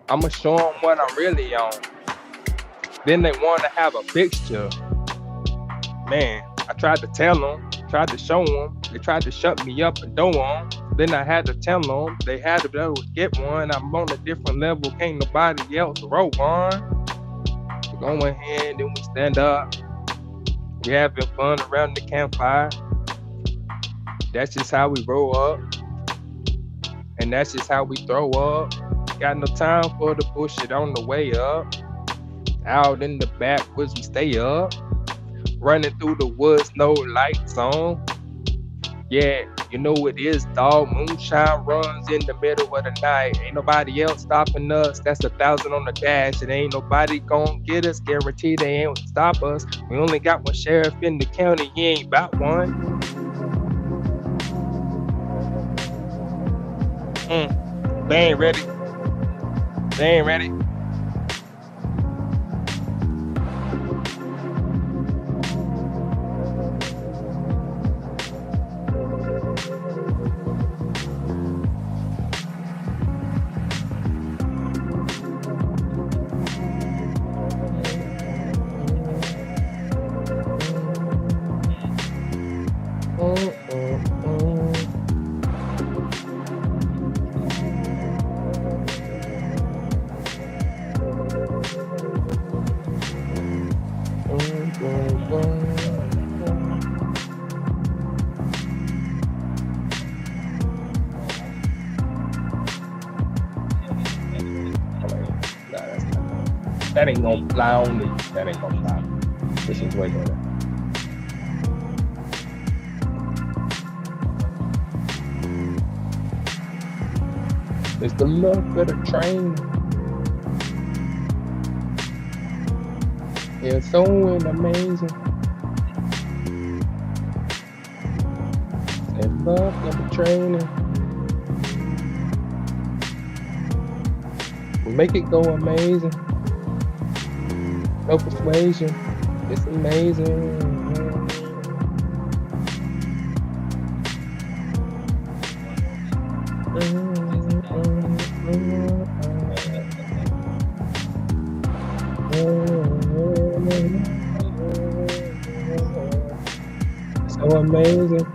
I'ma show them what I'm really on. Then they wanna have a fixture. Man, I tried to tell them, tried to show them. They tried to shut me up and don't want. Then I had to tell them they had to be able to get one. I'm on a different level, can't nobody else roll on. We go ahead and we stand up. We having fun around the campfire. That's just how we roll up. And that's just how we throw up. Got no time for the bullshit on the way up. Out in the backwoods we stay up. Running through the woods, no lights on. Yeah, you know it is, dog. Moonshine runs in the middle of the night. Ain't nobody else stopping us. That's 1,000 on the dash. And ain't nobody gonna get us. Guaranteed they ain't stop us. We only got one sheriff in the county. He ain't about one. They ain't ready. They ain't ready. That ain't gonna fly on me. That ain't gonna fly. This is way better. It's the love of the train. It's so amazing. And love of the training. We make it go amazing. No persuasion. It's amazing. So amazing.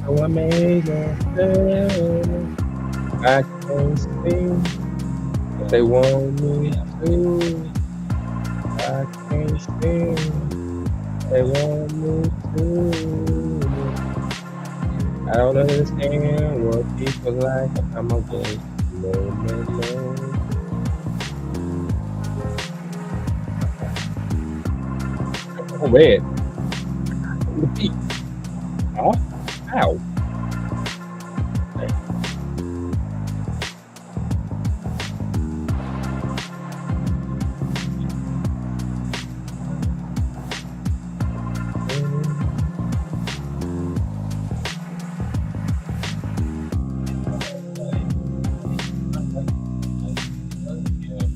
So amazing. I can't sing if they want me to. I can't sing. They want me to. I don't understand what people like. I'm a boy. No, no, no. Oh man, on the beat. Oh, ow.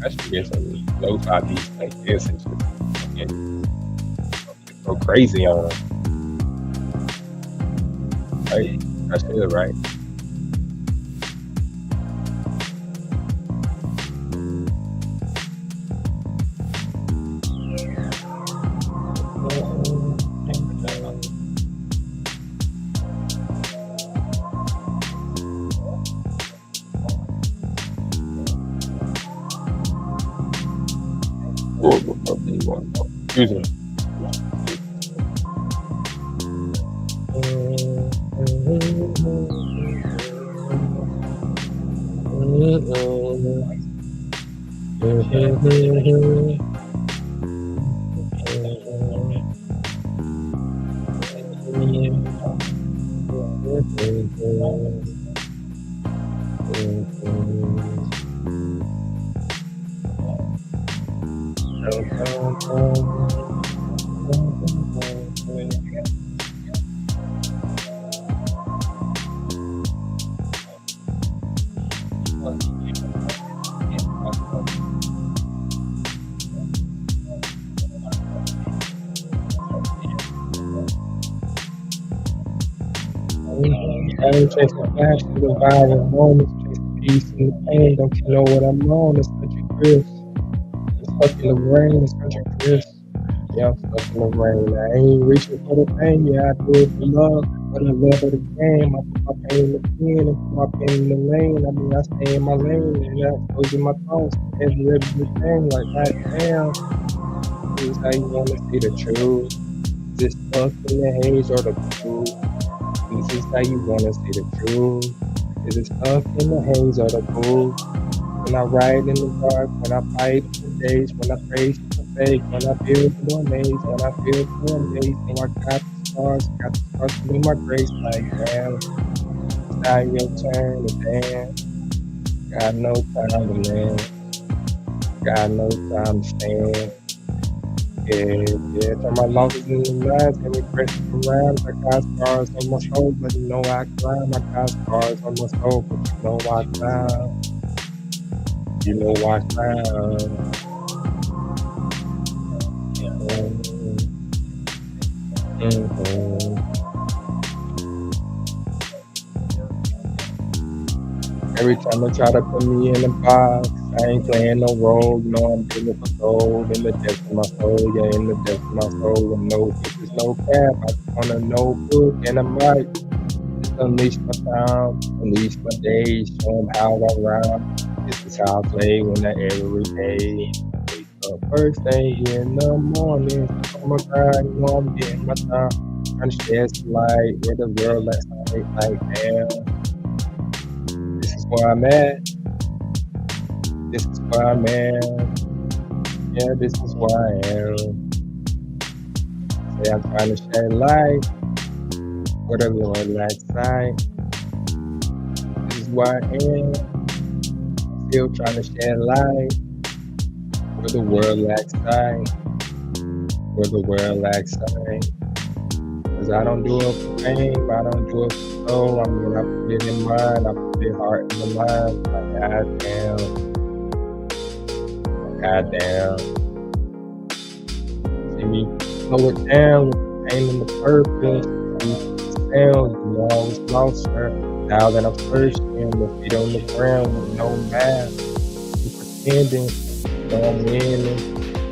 I should get some lo-fi beats like this and just fucking go crazy on them. Right? I should, right? Excuse me. I ain't chasing passion, the viral moments, chasing peace and the pain. Don't you know what I'm on? It's country Chris. It's stuck in the rain, it's country Chris. Yeah, I'm stuck in the rain. I ain't reaching for the pain, yeah, I do it for love. But I love of the game. I put my pain in the pen and put my pain in the lane. I mean, I stay in my lane and those are my thoughts. Everything like that. Damn, this is how you want to see the truth. Is it stuck in the haze or the blue? This is how you wanna see the truth. Is it stuck in the haze or the blue? When I ride in the dark, when I fight for days, when I praise for faith, when I feel the amaze, when I feel the amaze, when I got the scars to do my grace, like damn, it's now your turn to dance. Got no time to land, got no time to stand. Yeah, turn my losses into lives, and we pressing around. I got scars on my soul, but you know I climb. I got scars on my soul, but you know I climb. You know I climb. Every time they try to put me in a box, I ain't playing no role. You know I'm digging for gold in the depths of my soul. Yeah, in the depths of my soul. And no bitches, no cap. I just want a notebook and a mic. Just unleash my time, unleash my days, show 'em how I rhyme. This is how I play when I every day. Wake up first thing in the morning. Oh my God, you know I'm getting my time. Trying to shed some light where the world last night, like damn. This is where I'm at. This is where I'm at. Yeah, this is where I am. Say I'm trying to shed light where the Lord last night. This is where I am. Still trying to shed light where the world lacks sight. Where the world lacks sight. Cause I don't do it for fame, I don't do it for soul. I mean, I put it in mind, I put it heart in the mind. Like, goddamn. See me slow it down with the pain and the purpose. Sound, you know, I was lost, sir. Now that I'm searching, with feet on the ground with no mask. You pretending, you know I'm winning.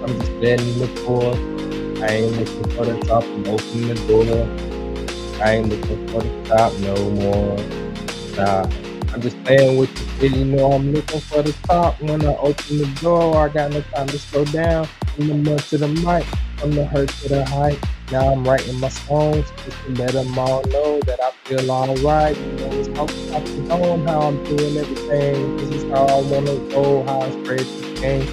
I'm just letting the pour. I ain't looking for the top and open the door. I ain't looking for the top no more. Nah, I'm just playing with the city. You know I'm looking for the top. When I open the door, I got no time to slow down. From the mud to the mic, from the hurt to the height. Now I'm writing my songs just to let them all know that I feel alright. You know, it's all up to on how I'm doing everything. This is how I wanna go, how I spread the game.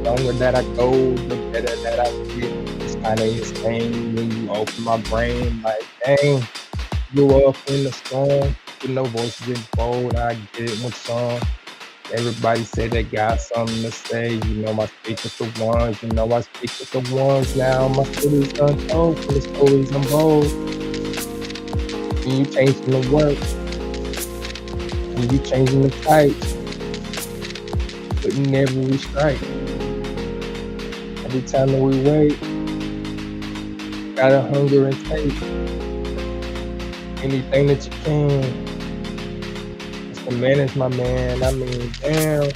The longer that I go, the better that I get. It's kinda insane when you open my brain like, dang, grew up in the storm with no voices in bold. I get it with song. Everybody say they got something to say. You know, I speak with the ones. You know, I speak with the ones now. My story's untold, for the stories unfold. When you changing the work, when you changing the type, putting every strike. Every time that we wait, gotta hunger and take anything that you can. Just to manage my man. I mean, damn.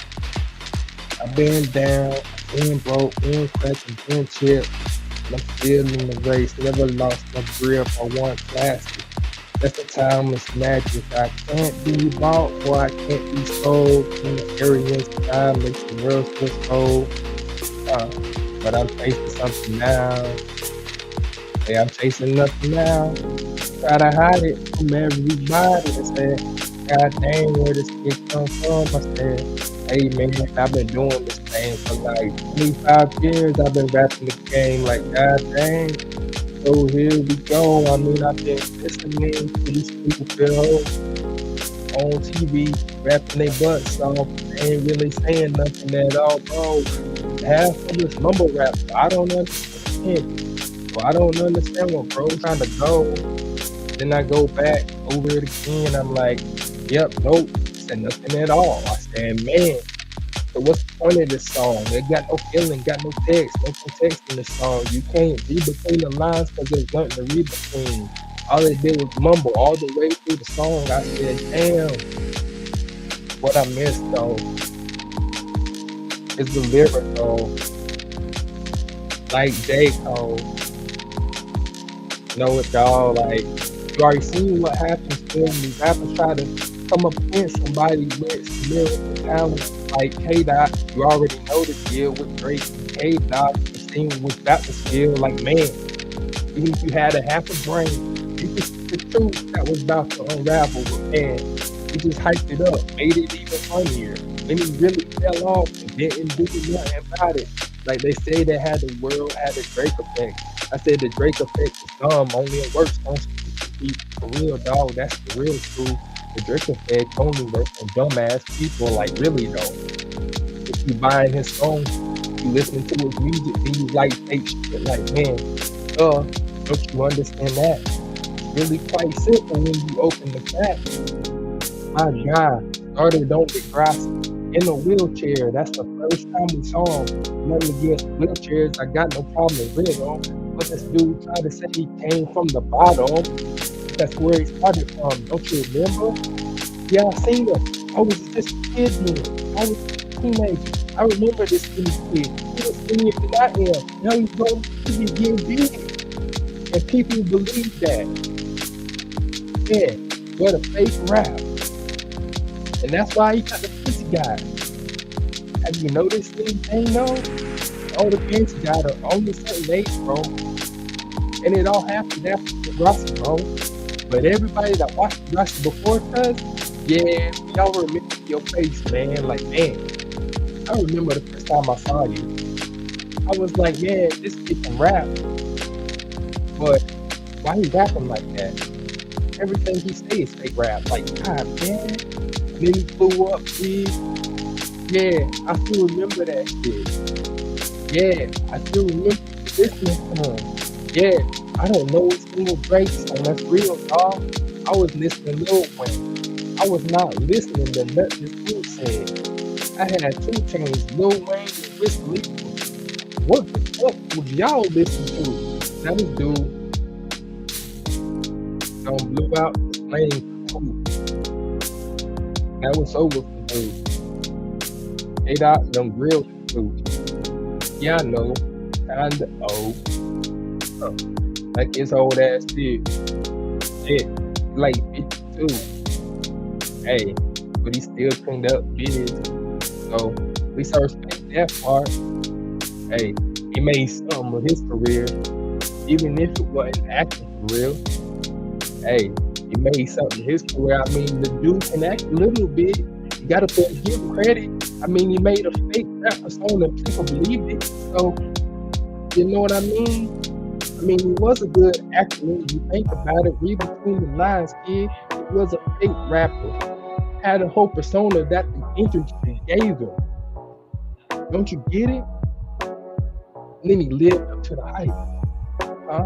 I've been down, been broke, been scratching, been chipped. And I'm still in the race, never lost my grip. I want plastic. That's the time it's magic. I can't be bought or I can't be sold. In the areas time makes the world feel cold. But I'm chasing something now. Hey, I'm chasing nothing now. Try to hide it from everybody. I said, God dang, where this kid come from? I said, hey man, I've been doing this thing for like 25 years. I've been rapping the game like, God dang. So here we go. I mean, I've been listening to these people feel on TV rapping their butts off. They ain't really saying nothing at all, bro. Half of this mumble rap, I don't understand. So I don't understand what bro trying to go. Then I go back over it again. I'm like, yep, nope, said nothing at all. I said, man, so what's the point of this song? It got no feeling, got no text, no context in the song. You can't read between the lines because there's nothing to read between. All they did was mumble all the way through the song. I said, damn, what I missed though is the lyric though. Like J. Cole. Know it y'all, like you already seen what happens when these rappers try to come up against somebody with some lyrical talent like K-Dot. You already know the deal with Drake and K-Dot. You seen what that was feel like, man. Even if you had a half a brain, you could see the truth that was about to unravel. But man, you just hyped it up, made it even funnier. Then he really fell off and didn't do nothing about it. Like they say they had the world had the Drake effect. I said the Drake effect is dumb, only it works on for real, dog. That's the real truth. The Drake effect only works on dumbass people, like really though. If you buying his song, you listening to his music, then you like fake shit, like man, don't you understand that? It's really quite simple when you open the facts. My God, started on the grass in a wheelchair. That's the first time we saw him. Nothing against wheelchairs, I got no problem with them. But this dude tried to say he came from the bottom. That's where he started from. Don't you remember? Yeah, I seen him. I was just a kid then. I was a teenager. I remember this skinny kid. He was skinnier than I am. Now he's going to be getting big. And people believe that. Yeah, what a fake rap. And that's why he got the fancy guy. Have you noticed anything though? All the fancy guys are only certain age, bro. And it all happened after Degrassi, bro. But everybody that watched Degrassi before us, yeah, y'all remember your face, man. Like, man, I remember the first time I saw you. I was like, man, this kid can rap. But why he rapping like that? Everything he say is fake rap. Like, God, man. And then he blew up, big. Yeah, I still remember that shit. Yeah, I still remember listening to him. Yeah, I don't know a single Drake song. That's real, dog. I was listening to Lil Wayne. I was not listening to nothing this dude said. I had 2 Chainz, Lil Wayne, and Wiz Khalifa. What the fuck would y'all listen to? Now this dude blew out the flame too. That was over for dude. K-Dot done grilled the dude. Yeah, I know. Kinda old. Like his old ass dude. Shit. Like 52. Hey, but he still cleaned up biz. So at least I respect that part. Hey, he made something of his career. even if it wasn't acting for real, hey, he made something history where I mean the dude can act a little bit. You gotta give him credit. I mean, he made a fake rap persona, people believed it. So you know what I mean? I mean, he was a good actor when you think about it. Read between the lines, kid. He was a fake rapper. Had a whole persona that the industry gave him. Don't you get it? And then he lived up to the hype. Huh?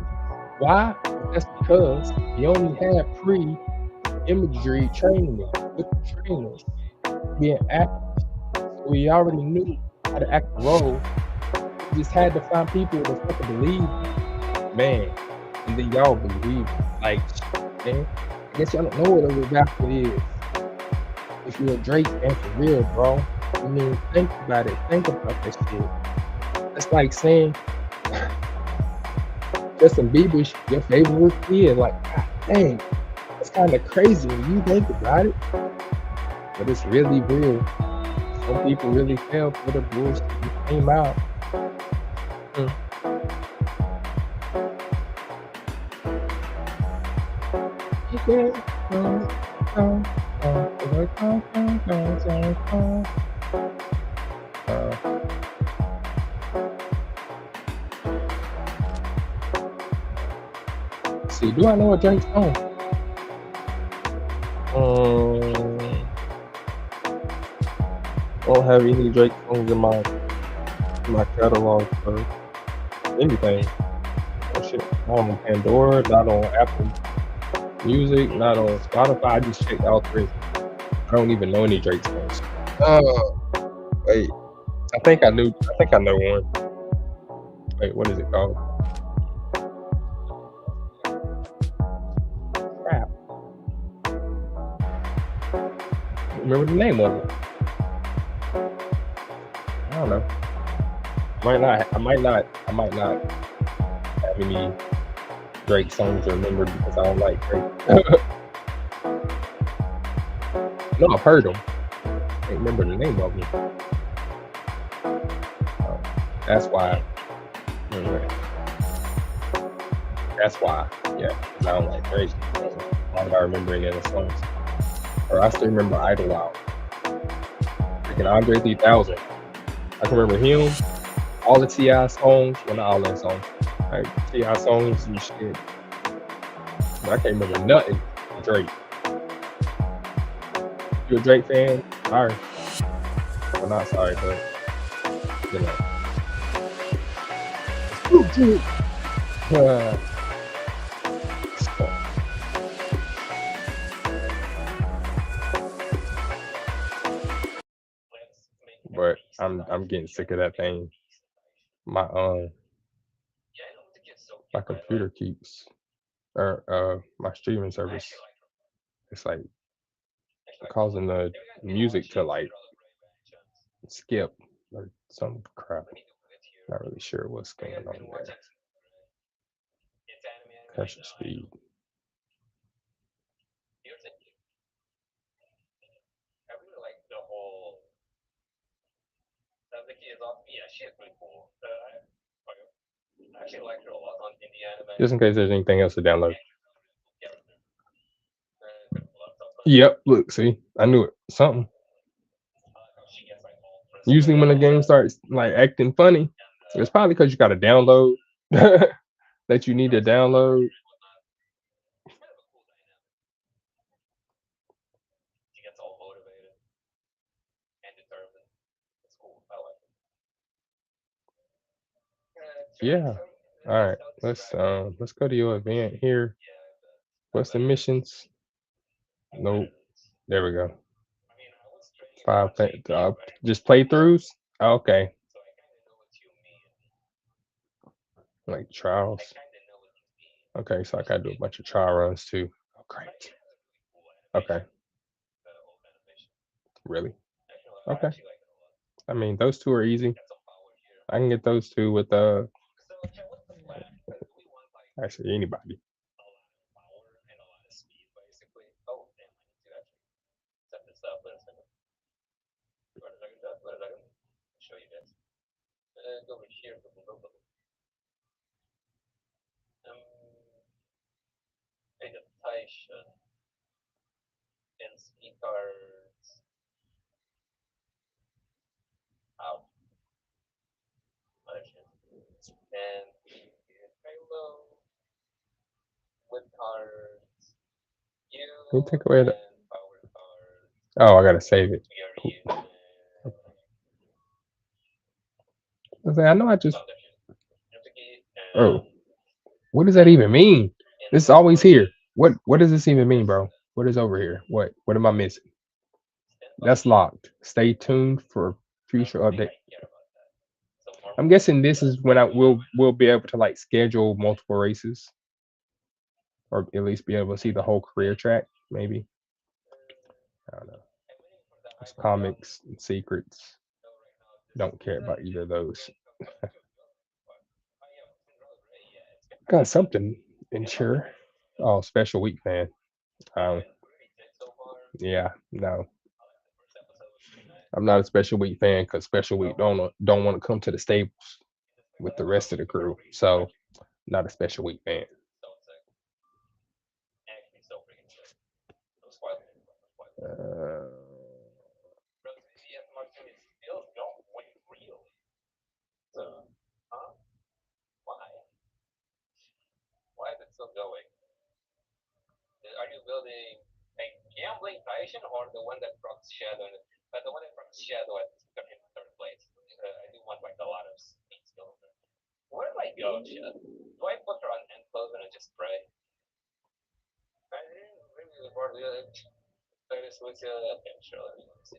Why? That's because he only had pre-imagery training with the trainers being actors. So he already knew how to act the role. He just had to find people to fucking believe him. Man. And then y'all believe it. Like, man, I guess y'all don't know what a rapper is. If you're a Drake fan for real, bro. I mean, think about it. Think about that shit. It's like saying Justin Bieber's your favorite kid. Like, God dang, it's kind of crazy when you think about it. But it's really real. Some people really fell for the bullshit that came out. See, do I know a Drake song? I don't have any Drake songs in my catalog for anything. Oh shit. Not on Pandora, not on Apple Music, not on Spotify. I just checked all three. I don't even know any Drake songs. Wait. I think I know one. Wait, what is it called? Crap. Remember the name of it? I don't know. I might not have any Drake songs to remember because I don't like Drake. No, I've heard them. I can't remember the name of them. That's why. That's why. Yeah, because I don't like Drake. Why am I remembering any of the songs? Or I still remember Idlewild. Freaking Andre 3000. I can remember him. All the T.I. songs. Well, not all that songs. Like T.I. songs and shit. But I can't remember nothing from Drake. You a Drake fan? Sorry. Well, not sorry, but you know. But I'm getting sick of that thing. My computer keeps my streaming service. It's like causing the music to like skip or some crap. Not really sure what's going on there. Pressure speed. I really like the whole. The kid is off. Yeah, she's pretty cool. I actually like her a lot on indie anime. Just in case there's anything else to download. Yep, look, see, I knew it. Something. Usually when the game starts like acting funny, it's probably because you got to download that you need to download. She gets all motivated and determined. It's cool. I like it. Yeah. All right. Let's go to your event here. What's the missions? Nope. There we go. 5 just playthroughs. Okay. Like trials. Okay, so I gotta do a bunch of trial runs too. Oh, great. Okay. Really? Okay. I mean, those two are easy. I can get those two with actually anybody. Go over here. Can you take away the? and power card. Oh, I gotta save it. We are here. I was like, I know I just. Foundation. Duplicate Oh, and what does that even mean? This is in always here. What does this even mean, bro? What is over here? What am I missing? That's locked. Stay tuned for future update. I care about that. So more I'm guessing this is when I will be able to like schedule multiple races, or at least be able to see the whole career track. Maybe I don't know. I'm waiting for the It's hyper jump. comics and secrets. So right now this Don't care about either of those. oh yeah, yeah, it's been Got pretty good. something in sure. Oh, special week fan. Um, Been pretty good so far. yeah, no, I like the first episode was pretty nice. I'm not a special week fan because special week don't want to come to the stables with the rest of the crew. So not a special week fan. So sick. Actually so freaking sick. No spoilers. No spoilers. Uh, Bro, CCF Martin is still going real. So huh? Why? Why is it still going? Are you building a gambling Tyson or the one that procs Shadow? The one that procs Shadow at in third place. I do want like a lot of speed skill. Where do I go, Shadow? Do I put her on end close and I just pray? I didn't really report it. Okay, sure. Let me see.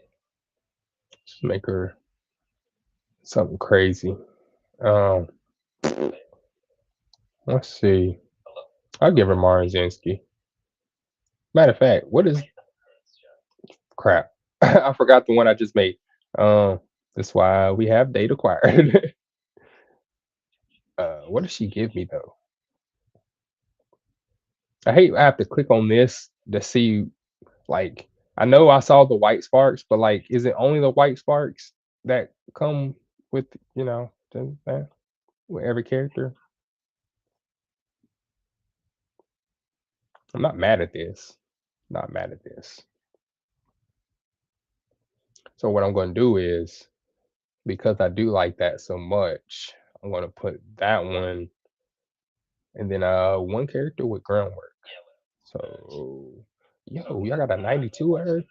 just make her something crazy. Um, let's see. Hello? I'll give her Marzinski. Matter of fact, what is crap? I forgot the one I just made. That's why we have date acquired. What does she give me though? I hate I have to click on this to see like I know I saw the white sparks, but like is it only the white sparks that come with that with every character? I'm not mad at this. Not mad at this. So what I'm gonna do is because I do like that so much, I'm gonna put that one and then one character with groundwork. So yo, y'all got a 92 at her?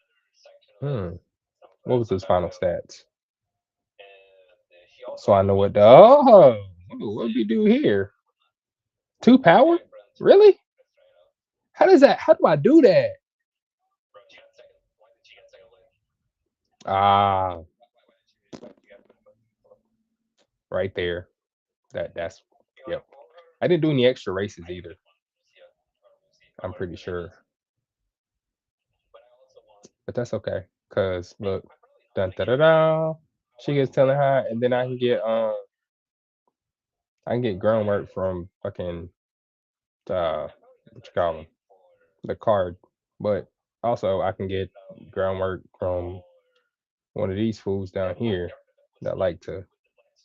Hmm. What was his final stats? So I know what the what do we do here? 2 power? Really? How does that how do I do that? Ah, right there. That's yep. I didn't do any extra races either. I'm pretty sure. But that's okay. Cause look, dun da da da. She gets telling her, and then I can get groundwork from fucking what you call them, the card. But also I can get groundwork from one of these fools down here that like to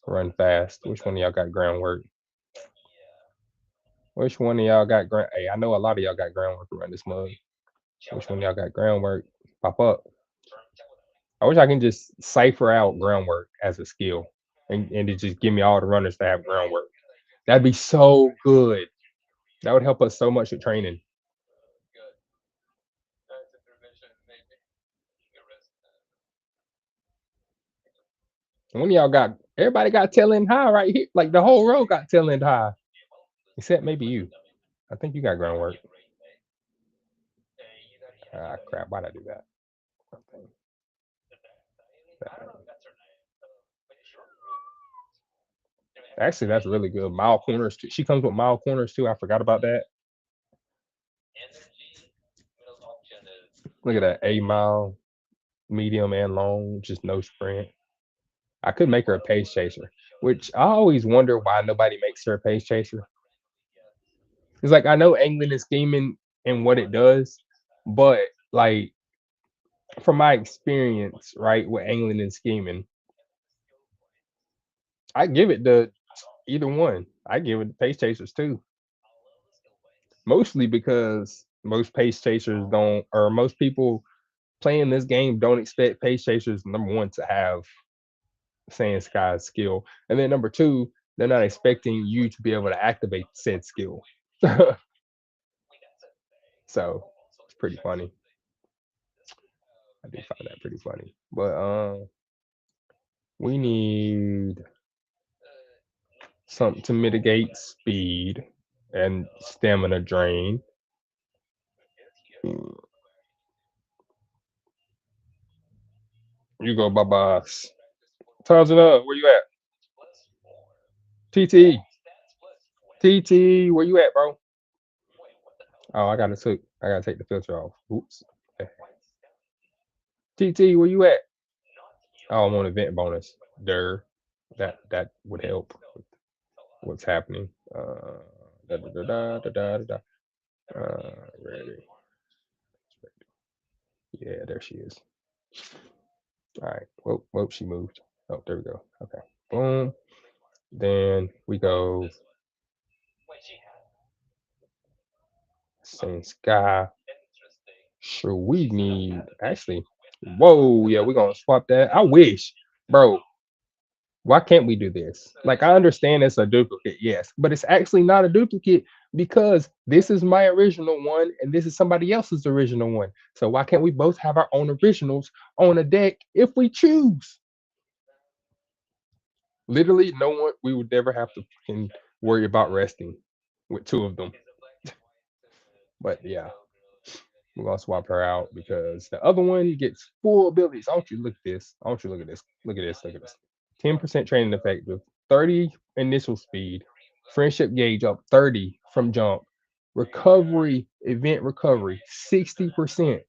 run fast. Which one of y'all got groundwork? Which one of y'all got ground? Hey, I know a lot of y'all got groundwork around this mug. Which one of y'all got groundwork? Pop up. I wish I can just cipher out groundwork as a skill and it just give me all the runners that have groundwork. That'd be so good. That would help us so much with training. One of y'all got everybody got tail end high right here. Like the whole row got tail end high. Except maybe you. I think you got groundwork. Ah crap, why'd I do that? Actually, that's really good. Mile corners too. She comes with mile corners too. I forgot about that. Look at that. A mile, medium and long, just no sprint. I could make her a pace chaser, which I always wonder why nobody makes her a pace chaser. It's like I know angling and scheming and what it does, but like from my experience, right, with angling and scheming, I give it to either one. I give it to pace chasers too. Mostly because most pace chasers don't, or most people playing this game don't expect pace chasers number one to have Sand Sky's skill, and then number two, they're not expecting you to be able to activate said skill. So pretty funny. I do find that pretty funny. But we need something to mitigate speed and stamina drain. Mm, You go, Babas. Time's it up. Where you at? TT. TT, where you at, bro? Oh, I gotta take the filter off. Oops. TT, where you at? Oh, I'm on event bonus. There. That would help with what's happening. Da, da, da, da, da, da, da, da. Ready. Yeah, there she is. All right. Whoa, she moved. Oh, there we go. Okay. Boom. Then we go Same Sky. Sure, we need actually. Whoa, yeah, we're gonna swap that. I wish, bro. Why can't we do this? Like, I understand it's a duplicate, yes, but it's actually not a duplicate because this is my original one and this is somebody else's original one. So why can't we both have our own originals on a deck if we choose? Literally, no one. We would never have to fucking worry about resting with two of them. But yeah, we're gonna swap her out because the other one gets full abilities. I want you to look at this. I want you to look at this. Look at this. Look at this. 10% training effective, 30 initial speed, friendship gauge up 30 from jump, recovery, event recovery, 60%.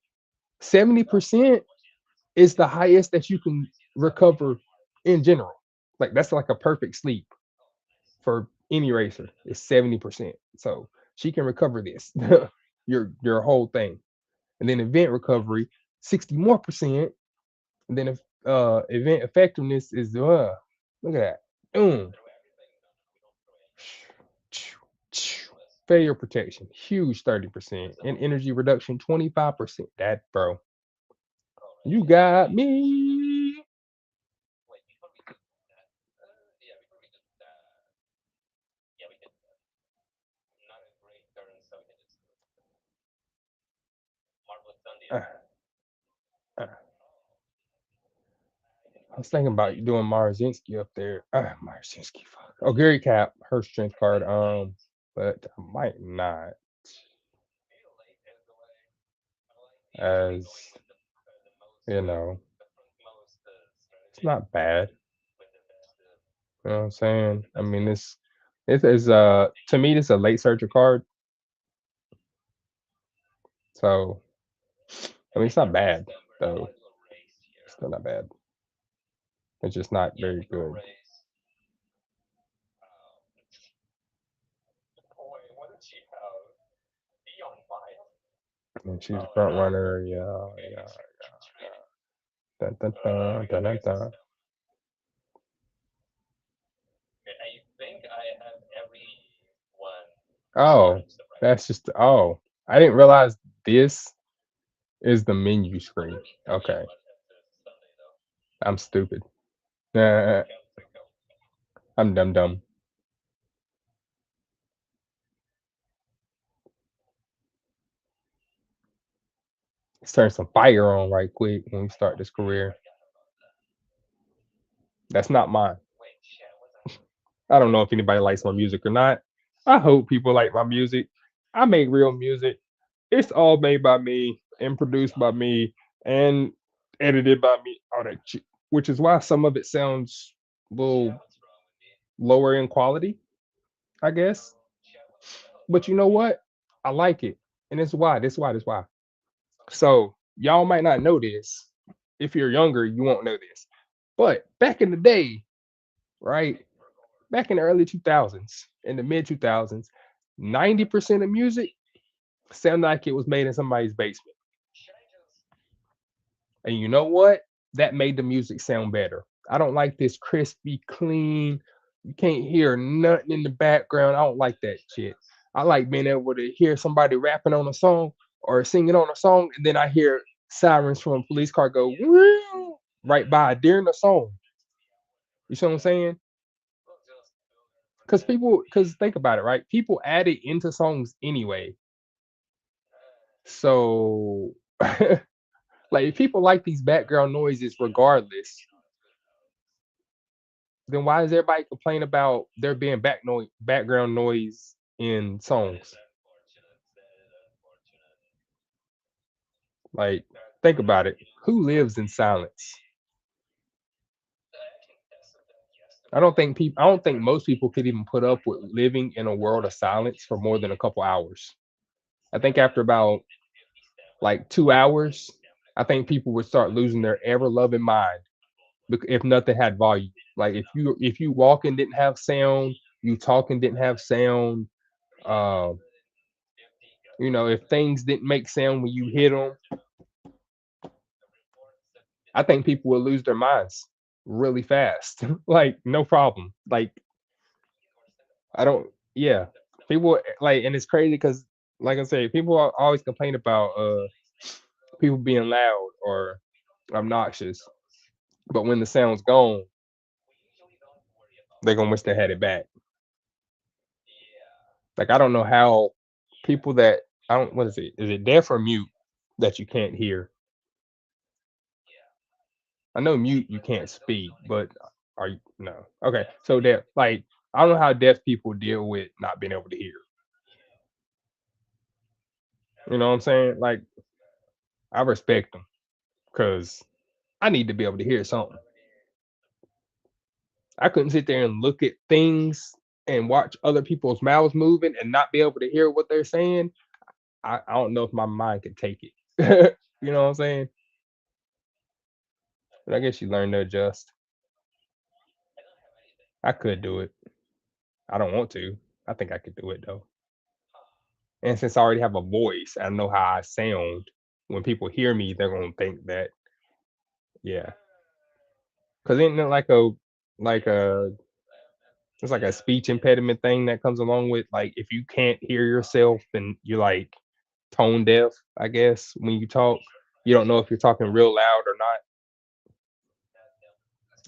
70% is the highest that you can recover in general. Like that's like a perfect sleep for any racer. Is 70%. So she can recover this, your whole thing. And then event recovery, 60 more percent. And then if event effectiveness is look at that. Boom. Failure protection, huge 30%. And energy reduction, 25%. That bro. You got me. Uh, uh. I was thinking about doing Marzinski up there. Marzinski, fuck. Oh, Gary Cap, her strength card. But I might not, as you know, it's not bad. You know what I'm saying? I mean, this is to me this is a late searcher card. So I mean, it's not bad though. Still not bad. It's just not very good. And she's a front runner. Yeah, yeah, yeah. Dun, dun, dun, dun, dun, dun. Oh, that's just I didn't realize this is the menu screen. Okay, I'm stupid. Uh, I'm dumb dumb. Let's turn some fire on right quick when we start this career. That's not mine. I don't know if anybody likes my music or not. I hope people like my music. I make real music. It's all made by me and produced by me and edited by me. All that shit. Which is why some of it sounds a little lower in quality, I guess. But you know what? I like it. And it's why. This why. So y'all might not know this. If you're younger, you won't know this. But back in the day, right? Back in the early 2000s, in the mid 2000s, 90% of music sounded like it was made in somebody's basement. And you know what? That made the music sound better. I don't like this crispy, clean. You can't hear nothing in the background. I don't like that shit. I like being able to hear somebody rapping on a song or singing on a song, and then I hear sirens from a police car go "Woo," right by during the song. You see what I'm saying? Because think about it, right? People add it into songs anyway. So, like, if people like these background noises regardless, then why does everybody complain about there being background noise in songs? Like, think about it. Who lives in silence? I don't think most people could even put up with living in a world of silence for more than a couple hours. I think after about like 2 hours, I think people would start losing their ever loving mind if nothing had volume. Like if you walking didn't have sound, you talking didn't have sound. Uh, if things didn't make sound when you hit them, I think people would lose their minds really fast. Like no problem. Like I don't. Yeah, people like, and it's crazy because, like I say, people always complain about people being loud or obnoxious, but when the sound's gone, they're gonna wish they had it back. Like I don't know how people that I don't what is it? Is it deaf or mute that you can't hear? I know mute you can't speak, but are you no? Okay, so deaf. Like I don't know how deaf people deal with not being able to hear. You know what I'm saying? Like I respect them because I need to be able to hear something. I couldn't sit there and look at things and watch other people's mouths moving and not be able to hear what they're saying. I don't know if my mind can take it. You know what I'm saying? But I guess you learn to adjust. I could do it. I don't want to. I think I could do it though. And since I already have a voice, I know how I sound. When people hear me, they're gonna think that, yeah. Cause isn't it like a it's like a speech impediment thing that comes along with like if you can't hear yourself, then you're like tone deaf, I guess, when you talk. You don't know if you're talking real loud or not.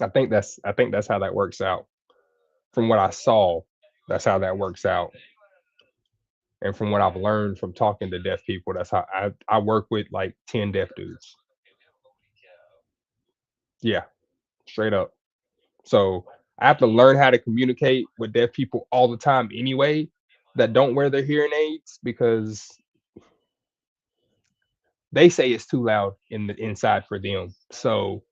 I think that's how that works out. From what I saw, that's how that works out. And from what I've learned from talking to deaf people, that's how I work with like 10 deaf dudes. Yeah, straight up. So I have to learn how to communicate with deaf people all the time anyway that don't wear their hearing aids because they say it's too loud in the inside for them. So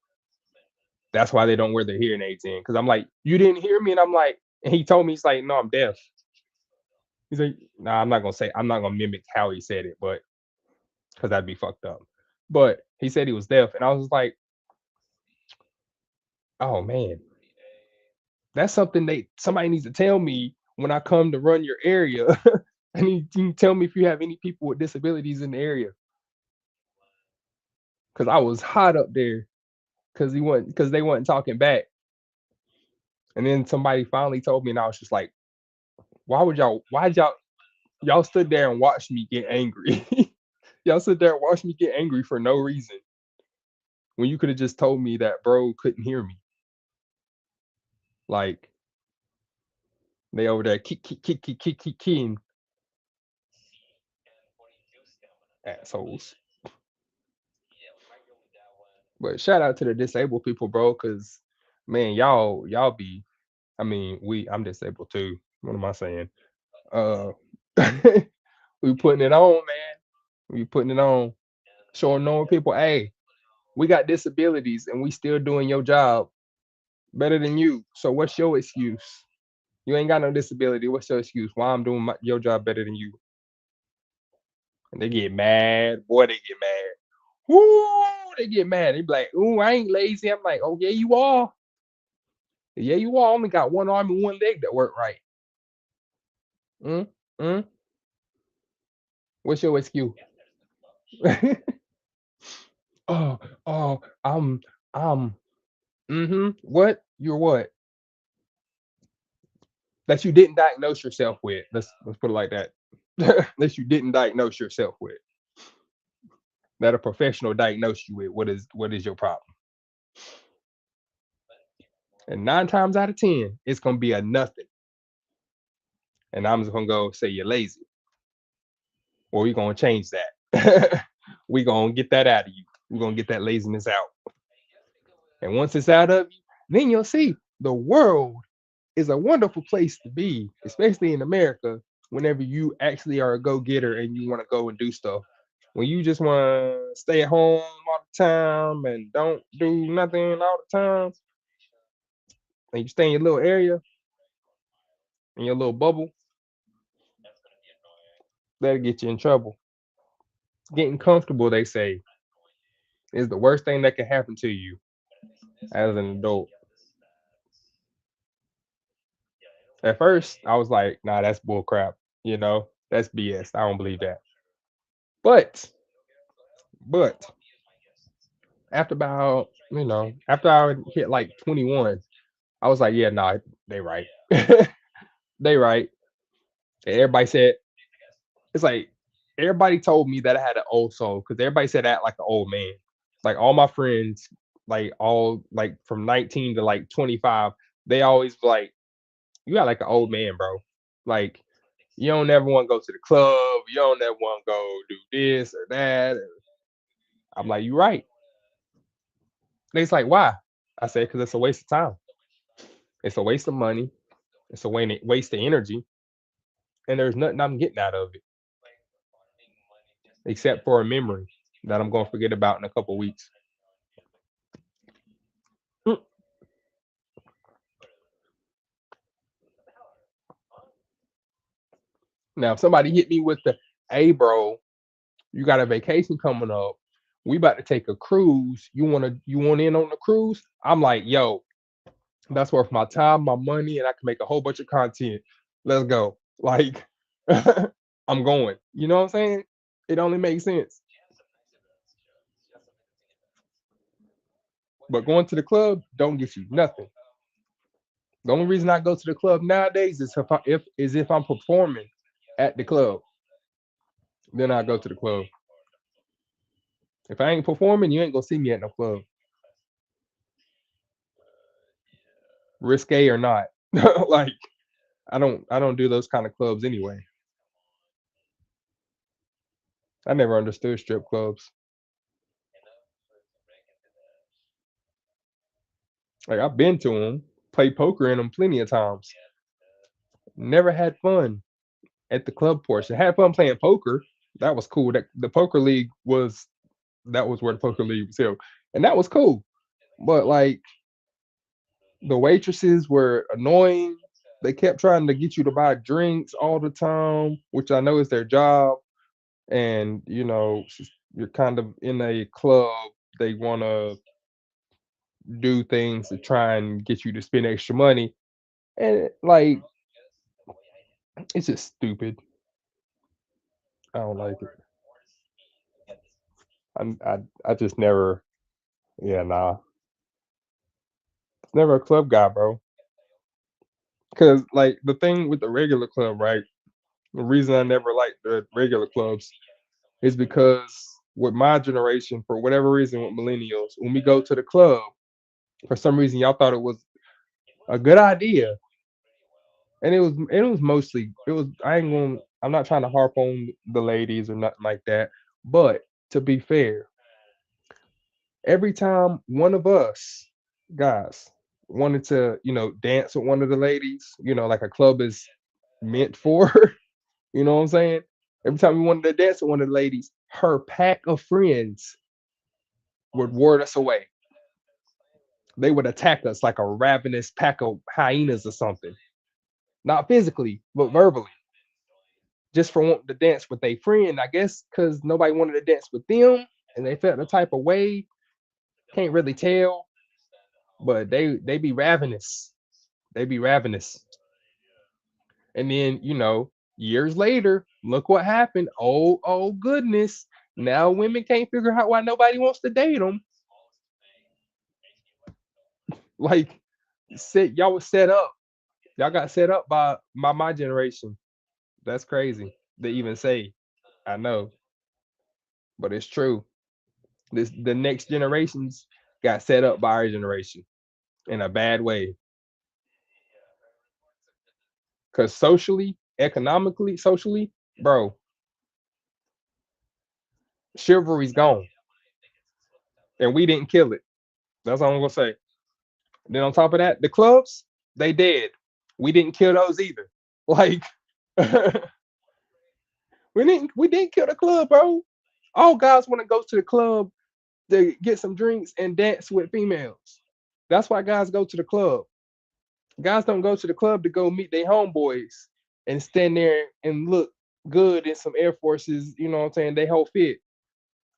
that's why they don't wear their hearing aids in. Cause I'm like, you didn't hear me? And I'm like, and he told me, he's like, no, I'm deaf. He's like, nah, I'm not gonna mimic how he said it, but because that'd be fucked up. But he said he was deaf, and I was like, oh man, that's something somebody needs to tell me when I come to run your area. I need you to tell me if you have any people with disabilities in the area. Cause I was hot up there because they wasn't talking back. And then somebody finally told me, and I was just like, why'd y'all stood there and watched me get angry? Y'all sit there and watched me get angry for no reason when you could have just told me that bro couldn't hear me. Like they over there kicking assholes. But shout out to the disabled people, bro, because man, y'all be I mean, I'm disabled too. What am I saying? Uh we putting it on, man. We putting it on. Showing normal people, hey, we got disabilities and we still doing your job better than you. So what's your excuse? You ain't got no disability. What's your excuse? Why I'm doing your job better than you? And they get mad. Boy, they get mad. Woo! They get mad. They be like, ooh, I ain't lazy. I'm like, oh, yeah, you are. Yeah, you are. I only got one arm and one leg that work right. Mm, mm. What's your excuse? Oh, oh, um, What? You're what? That you didn't diagnose yourself with. Let's put it like that. That you didn't diagnose yourself with. That a professional diagnosed you with. What is your problem? And 9 times out of 10, it's gonna be a nothing. And I'm just gonna go say you're lazy. Or we're gonna change that. We gonna get that out of you. We're gonna get that laziness out. And once it's out of you, then you'll see the world is a wonderful place to be, especially in America, whenever you actually are a go-getter and you want to go and do stuff. When you just want to stay at home all the time and don't do nothing all the time, and you stay in your little area, in your little bubble, that'll get you in trouble. Getting comfortable, they say, is the worst thing that can happen to you as an adult. At first, I was like, nah, that's bull crap. That's BS. I don't believe that. But, but after I hit like 21, I was like, yeah, nah, they right. They right. And everybody said, it's like, everybody told me that I had an old soul because everybody said I act like an old man. Like all my friends, like all like from 19 to like 25, they always like, you got like an old man, bro. Like you don't ever want to go to the club. You don't ever want to go do this or that. I'm like, you right. They's like, why? I said, because it's a waste of time. It's a waste of money. It's a waste of energy, and there's nothing I'm getting out of it except for a memory that I'm gonna forget about in a couple weeks. Mm. Now, if somebody hit me with the, "Hey, bro, you got a vacation coming up. We about to take a cruise. You want in on the cruise?" I'm like, "Yo, that's worth my time, my money, and I can make a whole bunch of content. Let's go." Like, I'm going. You know what I'm saying? It only makes sense. But going to the club don't get you nothing. The only reason I go to the club nowadays is if I'm performing at the club, then I go to the club. If I ain't performing, you ain't gonna see me at no club, risque or not. Like I don't do those kind of clubs anyway. I never understood strip clubs. Like I've been to them, played poker in them plenty of times. Never had fun at the club portion. Had fun playing poker. That was cool. That the poker league was that was where the poker league was held, and that was cool. But like the waitresses were annoying. They kept trying to get you to buy drinks all the time, which I know is their job. And you're kind of in a club. They want to do things to try and get you to spend extra money, and like it's just stupid. I don't like it. I just never. Yeah, nah. Never a club guy, bro. Cause like the thing with the regular club, right? The reason I never liked the regular clubs is because with my generation, for whatever reason, with millennials, when we go to the club, for some reason y'all thought it was a good idea, and it was mostly it was. I'm not trying to harp on the ladies or nothing like that, but to be fair, every time one of us guys wanted to, dance with one of the ladies, like a club is meant for, you know what I'm saying? Every time we wanted to dance with one of the ladies, her pack of friends would ward us away. They would attack us like a ravenous pack of hyenas or something. Not physically, but verbally, just for wanting to dance with a friend, I guess, because nobody wanted to dance with them and they felt the type of way. Can't really tell, but they be ravenous. They be ravenous. And then, years later, look what happened. Oh goodness. Now women can't figure out why nobody wants to date them. Like, y'all was set up. Y'all got set up by my generation. That's crazy to even say. I know, but it's true. The next generations got set up by our generation in a bad way. Cause socially, economically, socially, bro, Chivalry's gone, and we didn't kill it. That's all I'm gonna say. Then on top of that, the clubs, they dead. We didn't kill those either. Like we didn't kill the club, bro. All guys want to go to the club to get some drinks and dance with females. That's why guys go to the club. Guys don't go to the club to go meet their homeboys and stand there and look good in some Air Forces, you know what I'm saying? They whole fit,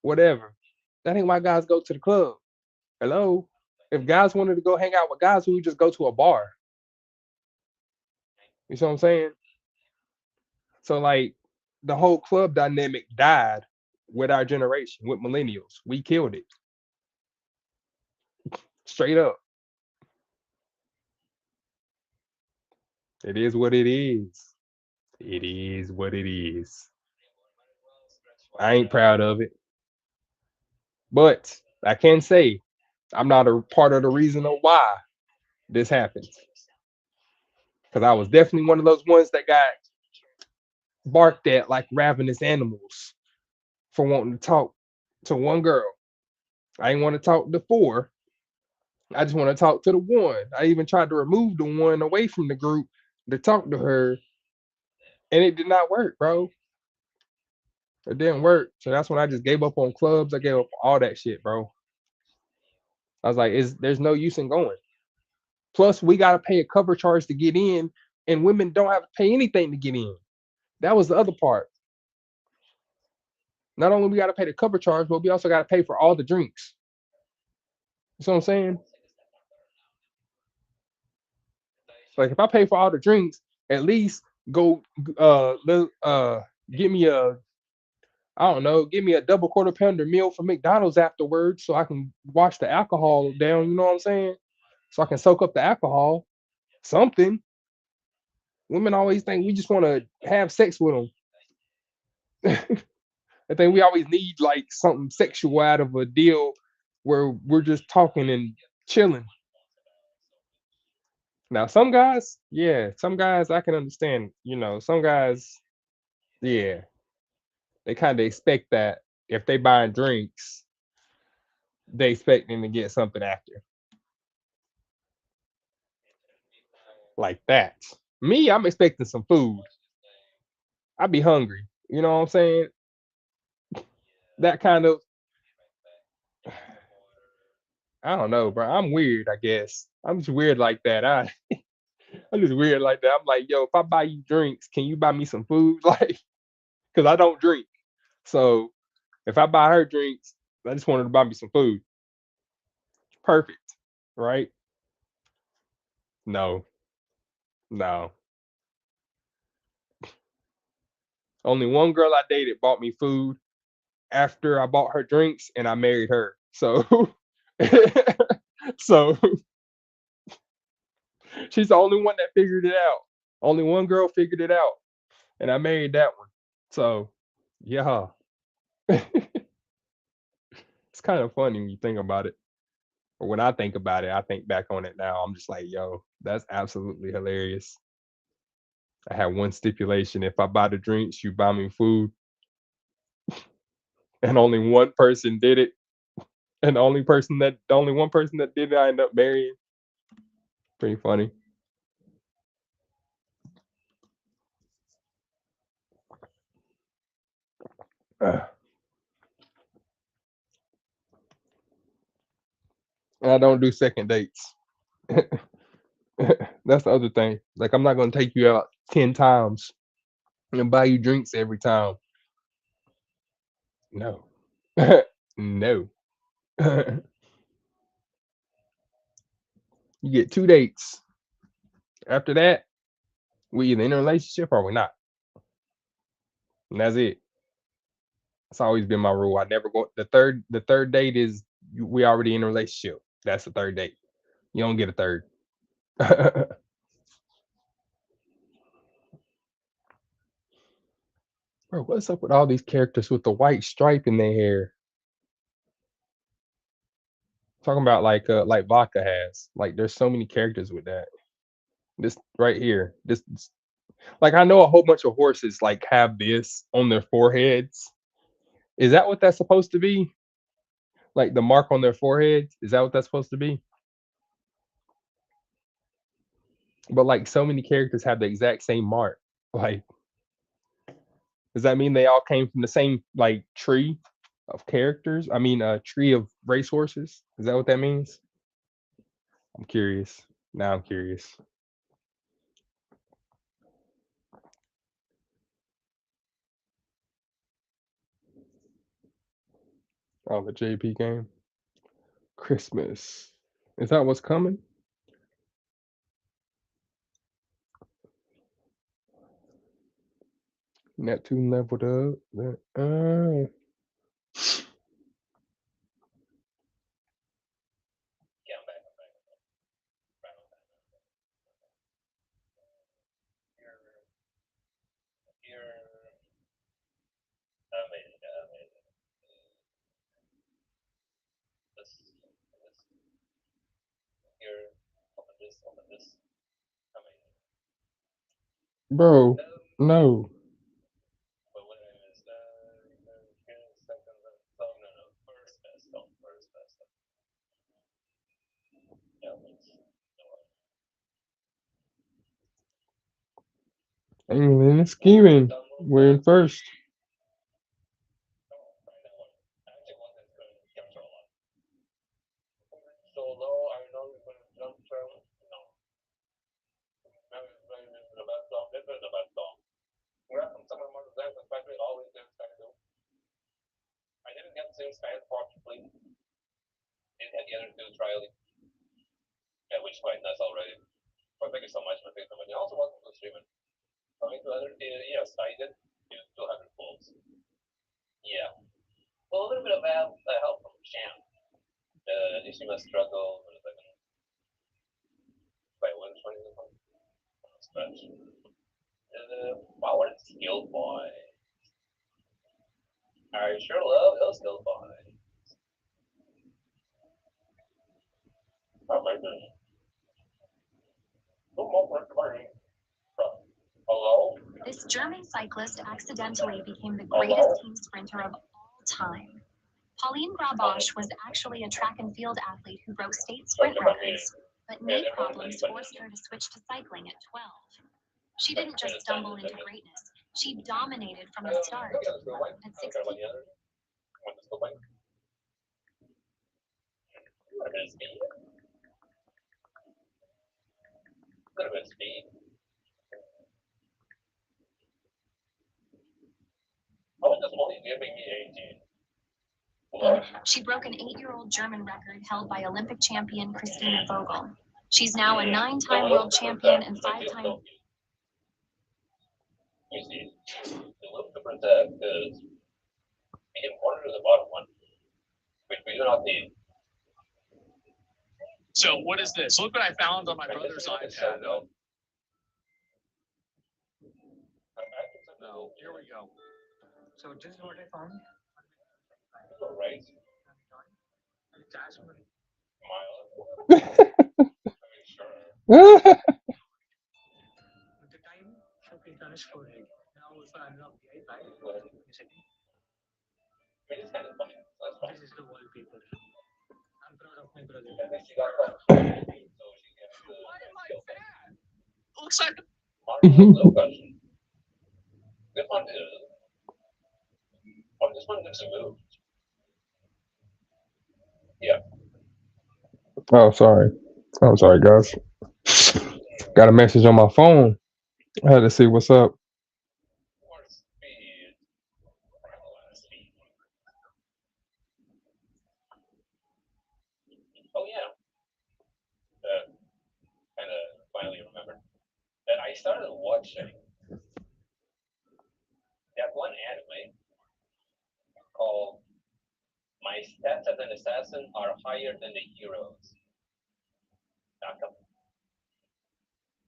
whatever. That ain't why guys go to the club. Hello? If guys wanted to go hang out with guys, we would just go to a bar. You see what I'm saying? So like the whole club dynamic died with our generation, with millennials. We killed it. Straight up. It is what it is. It is what it is. I ain't proud of it. But I can say I'm not a part of the reason of why this happens. Because I was definitely one of those ones that got barked at like ravenous animals for wanting to talk to one girl. I ain't want to talk to four. I just want to talk to the one. I even tried to remove the one away from the group to talk to her, and it did not work, bro. It didn't work. So that's when I just gave up on clubs. I gave up all that shit, bro. I was like, there's no use in going. Plus, we gotta pay a cover charge to get in, and women don't have to pay anything to get in. That was the other part. Not only we gotta pay the cover charge, but we also gotta pay for all the drinks. You know what I'm saying? Like if I pay for all the drinks, at least go give me a I don't know, give me a double quarter pounder meal from McDonald's afterwards so I can wash the alcohol down, you know what I'm saying? So I can soak up the alcohol. Something. Women always think we just want to have sex with them. I think we always need like something sexual out of a deal where we're just talking and chilling. Now, some guys, yeah, some guys I can understand. Some guys, yeah, they kind of expect that if they buying drinks, they expect them to get something after, like that. Me, I'm expecting some food. I be hungry. You know what I'm saying? That kind of, I don't know, bro. I'm weird, I guess. I'm just weird like that. I'm just weird like that. I'm like, yo, if I buy you drinks, can you buy me some food? Like, because I don't drink. So if I buy her drinks, I just wanted to buy me some food. Perfect, right? No, no. Only one girl I dated bought me food after I bought her drinks, and I married her. So, so she's the only one that figured it out. Only one girl figured it out, and I married that one. So, yeah, it's kind of funny when you think about it. Or when I think about it, I think back on it now. I'm just like, yo, that's absolutely hilarious. I had one stipulation: if I buy the drinks, you buy me food, and only one person did it. And the only one person that did it, I ended up marrying. Pretty funny. And I don't do second dates. That's the other thing. Like, I'm not gonna take you out 10 times and buy you drinks every time. No, no. You get 2 dates. After that, we either in a relationship or we're not, and that's it. It's always been my rule. I never go. The third date is we already in a relationship. That's the third date. You don't get a third. Bro, what's up with all these characters with the white stripe in their hair? Talking about like vodka has. Like there's so many characters with that. This right here. This like I know a whole bunch of horses like have this on their foreheads, Is that what that's supposed to be? Like the mark on their foreheads? Is that what that's supposed to be? But like so many characters have the exact same mark. Like, does that mean they all came from the same like tree of characters? I mean, a tree of racehorses. Is that what that means? I'm curious. Now I'm curious. Oh, the JP game. Christmas. Is that what's coming? Neptune leveled up. Yeah, I'm back. Right on time. You're amazing. Here, open this. Amazing. Bro, no. But what is second? Oh no, first best. Oh, first best. Yeah, England is scheming. We're in first. so low. I know you're going to jump from. No. Now it's going to the best song. This is the best song. We're from some of the most dance, especially always dance I do. I didn't get to sing Spanish possibly. Didn't get the other two trial. Yeah, which is quite nice already. But thank you so much for taking the money. Also, welcome to streaming. Coming to other, yes, I did do 200 volts. Yeah. Well, a little bit of help from Sham. You seem to struggle for a second. Wait, what is 20 stretch? Wow, what a skill boy. I sure love those skill boys. Oh my goodness. Hello? This German cyclist accidentally became the greatest team sprinter of all time. Pauline Grabosch was actually a track and field athlete who broke state sprint records, but knee problems forced her to switch to cycling at 12. She didn't just stumble into greatness, she dominated from the start. At 16. She broke an 8-year-old German record held by Olympic champion Christina Vogel. She's now a 9-time world champion and 5-time. You see, the look to protect is the important to the bottom one, which we do not need. So what is this? Look what I found on my brother's iPad. Oh. No, here we go. So this is what I found. Right. Attachment. Sure. The time should be done for it. Now if I unlock the iPad, It's kind of funny. this is the wallpaper. I'm proud of my brother. And then she got caught. So she gets the that? Looks like no question. This one is. Oh, this one gets a move. Yeah. Oh, sorry. I'm sorry, guys. Got a message on my phone. I had to see what's up. More speed. A lot of speed. Oh yeah. Kind of finally remembered that I started watching that one anime called "My Stats as an Assassin Are Higher Than the Heroes."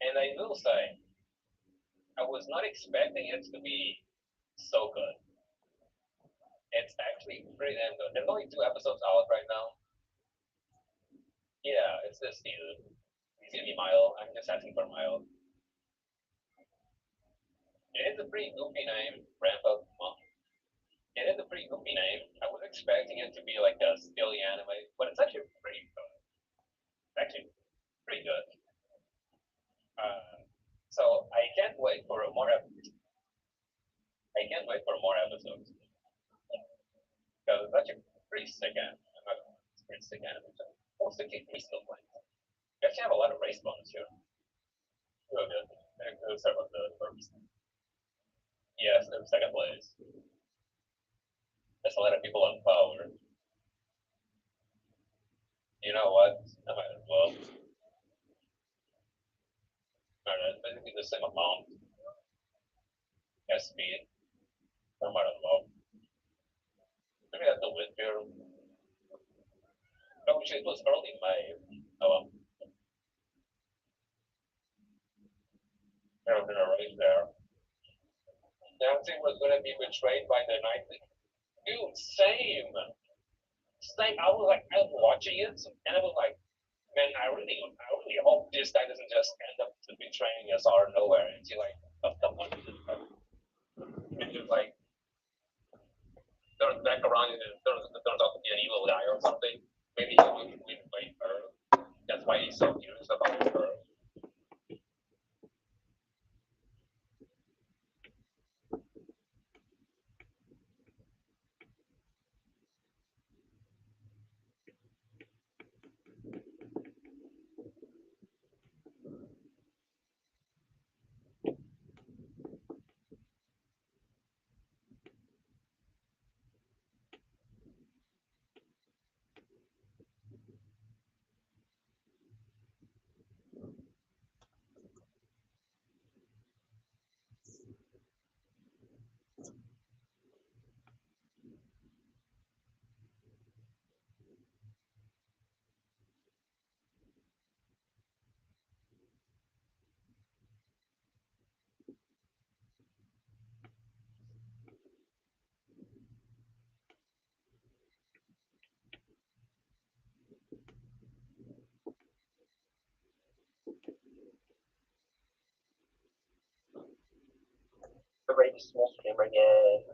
And I will say, I was not expecting it to be so good. It's actually pretty damn good. There's only 2 episodes out right now. Yeah, it's this season. He's gonna be Mile. I'm just asking for Mile. It is a pretty goofy name, ramp up monk. It is a pretty goofy name. I was expecting it to be like a silly anime, but it's actually pretty good. Actually, pretty good. So I can't wait for more episodes. I can't wait for more episodes. Because it's actually pretty sick anime. It's pretty sick anime. Oh, 63 still playing. You actually have a lot of race bonus here. Real good. Let's start with the first. Yes, they're second place. There's a lot of people on power. You know what? I might as well. Alright, basically the same amount. As speed. I might as well. Maybe that's the win here. Oh, shit, it was early May. Oh well. There was a race there. Nancy was gonna be betrayed by the night. Dude, same. Same. I was like, I was watching it, and I was like, man, I really hope this guy doesn't just end up betraying us out of nowhere. And she like, and just like turns back around and turns out to be an evil guy or something. Maybe he will invade her. That's why he's so curious about her. The rating small streamer again.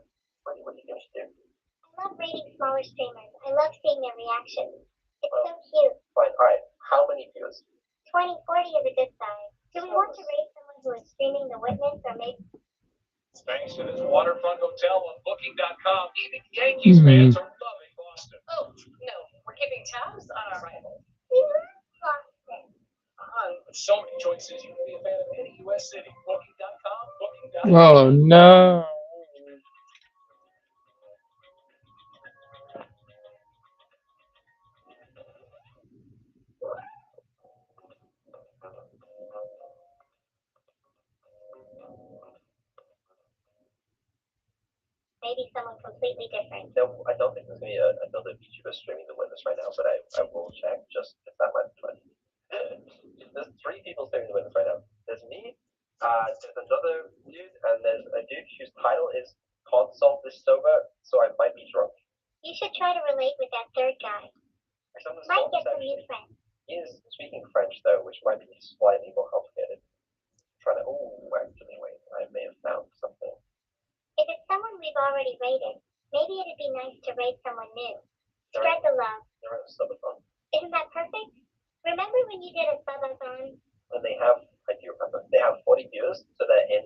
What do you guys do? I love rating smaller streamers. I love seeing their reactions. It's so cute. Fine, alright. How many views? 20, 40 is a good size. Do we want to rate someone who is streaming The Witness or maybe? Thanks to this waterfront hotel on Booking.com, even Yankees fans are loving Boston. Oh, no, we're keeping tabs on our rivals. We love Boston. With so many choices, you can be a fan of any U.S. city. Booking.com, Booking.com. Oh no. Maybe someone completely different. No, I don't think there's going to be another VTuber streaming The Witness right now, but I will check. Just if that might be fun. There's 3 people streaming The Witness right now. There's me, there's another dude, and there's a dude whose title is Console This Sober, so I might be drunk. You should try to relate with that third guy. Might get some new friends. He is speaking French though, which might be slightly more complicated. Trying to, actually wait, I may have found something. If it's someone we've already rated, maybe it'd be nice to rate someone new. Spread the love. They're on a subathon. Isn't that perfect? Remember when you did a subathon? And they have, I do remember, they have 40 views, so they're in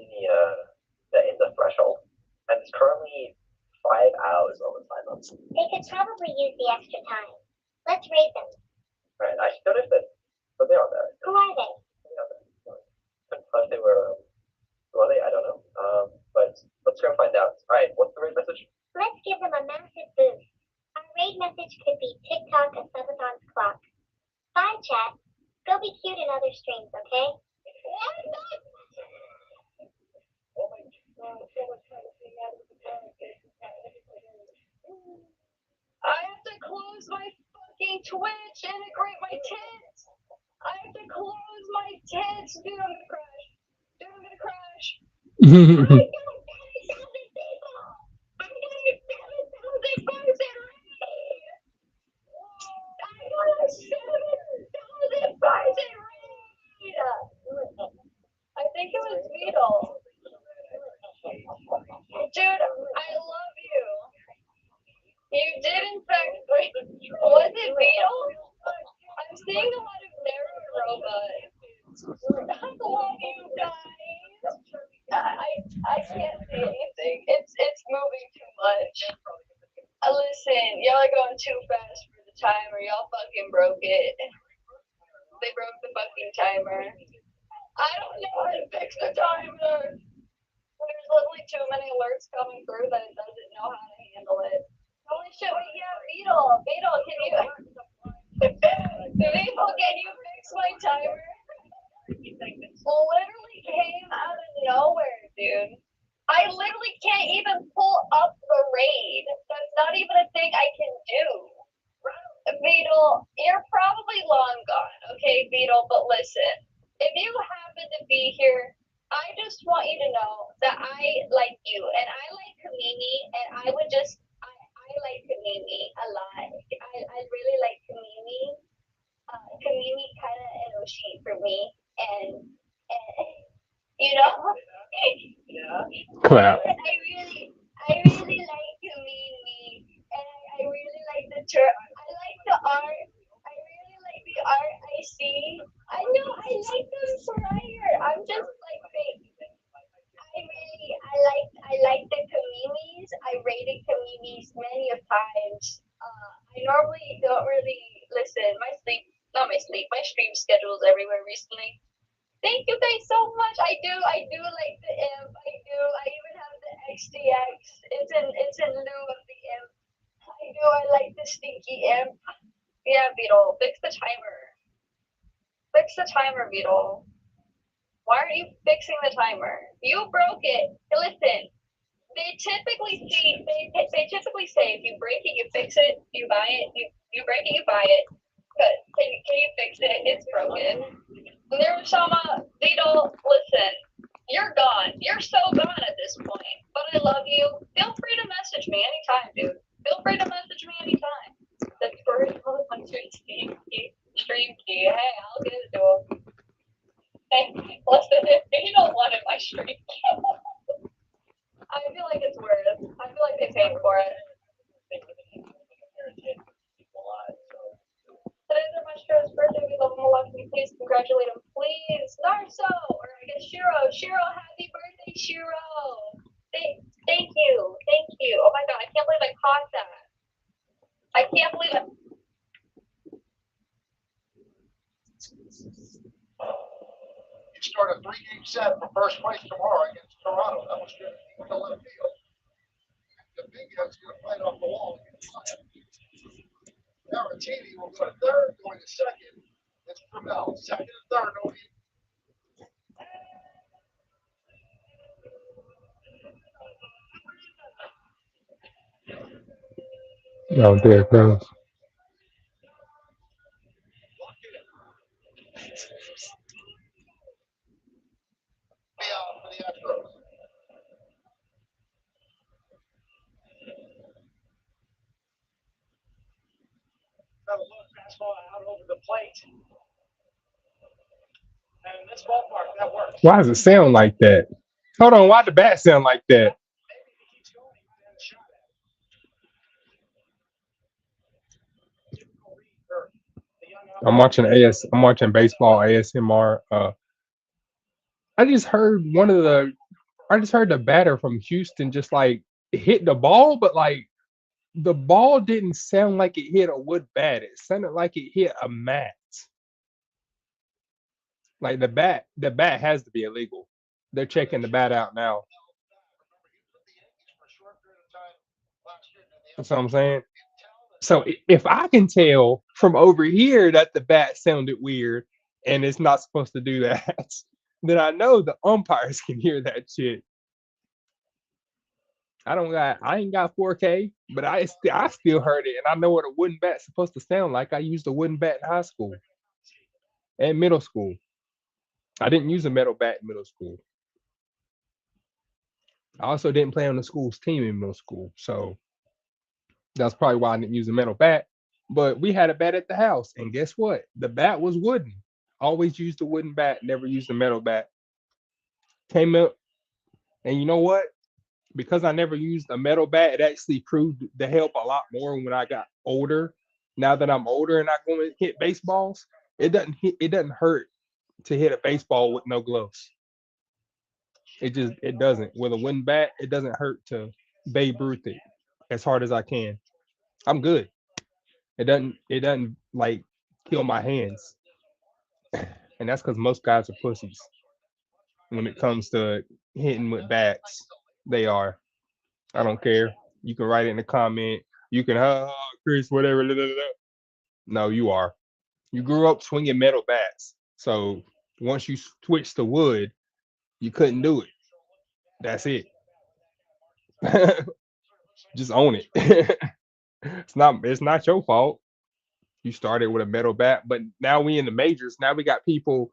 the threshold, and it's currently 5 hours over 5 months. They could probably use the extra time. Let's rate them. Right, I don't know if that, but they are there. Who are they? Sometimes they were, who are they? I don't know. But let's go find out. All right, what's the raid message? Let's give them a massive boost. Our raid message could be TikTok a subathon's clock. Bye, chat. Go be cute in other streams, okay? I have to close my fucking Twitch, integrate my tits. I have to close my tits. Dude, I'm gonna crash. Dude, I'm gonna crash. I got 7,000 people. I'm getting 7,000 person raid. I got a 7,000 person raid. I think it was Beetle. Dude, I love you. You did in fact break. Was it Beetle? I'm seeing a lot of narrow robots. I love you guys. I can't see anything. It's moving too much. Listen, y'all are going too fast for the timer. Y'all fucking broke it. They broke the fucking timer. I don't know how to fix the timer. There's literally too many alerts coming through that it doesn't know how to handle it. Holy shit, wait, yeah, Beetle, can you Beetle, can you fix my timer? Literally came out of nowhere, dude. I literally can't even pull up the raid. That's not even a thing I can do. Beetle, you're probably long gone, okay, Beetle, but listen, if you happen to be here, I just want you to know that I like you, and I like Kamimi, and I like Kamimi a lot. I really like Kamimi. Kamimi kind of enoshi for me, and you know, Clap. I really like Kamimi, and I really like the I like the art. I really like the art I see. I know I like them prior. I'm just like fake. I like the Kamimis. I rated Kamimis many of times. I normally don't really listen. My stream schedule's everywhere recently. Thank you guys so much. I do like the imp. I even have the XDX. It's in lieu of the imp. I like the stinky imp. Yeah, Beetle, fix the timer. Fix the timer, Beetle. Why aren't you fixing the timer? You broke it. Listen, they typically say if you break it, you fix it. You buy it. You break it, you buy it. But can you fix it? It's broken. Nirusama, Beetle, listen, you're gone. You're so gone at this point. But I love you. Feel free to message me anytime, dude. Feel free to message me anytime. The first on stream key. Hey, I'll get it to him. Hey, listen, if you don't want it, my stream key. I feel like it's worth it. I feel like they paid for it. Today's Mastro's birthday. We love him a lot. Can you please congratulate him, please? Narso, or I guess Shiro. Shiro, happy birthday, Shiro. Thank you. Oh my god, I can't believe I caught that. I can't believe it. You start a 3-game set for first place tomorrow against Toronto. That was good with the left field. The big guy's going to fight off the wall. Maratini will go to third, going to second. It's Trammell. Second and third, no hit. Oh, there it goes. Be out for the Astros. Got a low fastball out over the plate. And in this ballpark, that works. Why does it sound like that? Hold on, why the bat sound like that? I'm watching baseball ASMR. I just heard the batter from Houston just like hit the ball, but like the ball didn't sound like it hit a wood bat. It sounded like it hit a mat. Like the bat has to be illegal. They're checking the bat out now. That's what I'm saying. So if I can tell from over here that the bat sounded weird and it's not supposed to do that, then I know the umpires can hear that shit. I ain't got 4K, but I still heard it, and I know what a wooden bat's supposed to sound like. I used a wooden bat in high school and middle school. I didn't use a metal bat in middle school. I also didn't play on the school's team in middle school, so that's probably why I didn't use a metal bat. But we had a bat at the house, and guess what? The bat was wooden. Always used a wooden bat, never used a metal bat. Came up, and you know what? because I never used a metal bat, it actually proved to help a lot more when I got older. Now that I'm older and I go and hit baseballs, it doesn't hurt to hit a baseball with no gloves. It doesn't. With a wooden bat, it doesn't hurt to Babe Ruth it as hard as I can. I'm good. It doesn't like kill my hands. And that's because most guys are pussies when it comes to hitting with bats. They are. I don't care. You can write it in the comment. You can, Chris, whatever. Da, da, da, da." No, you are. You grew up swinging metal bats. So once you switched to wood, you couldn't do it. That's it. Just own it. It's not your fault. You started with a metal bat, but now we in the majors. Now we got people.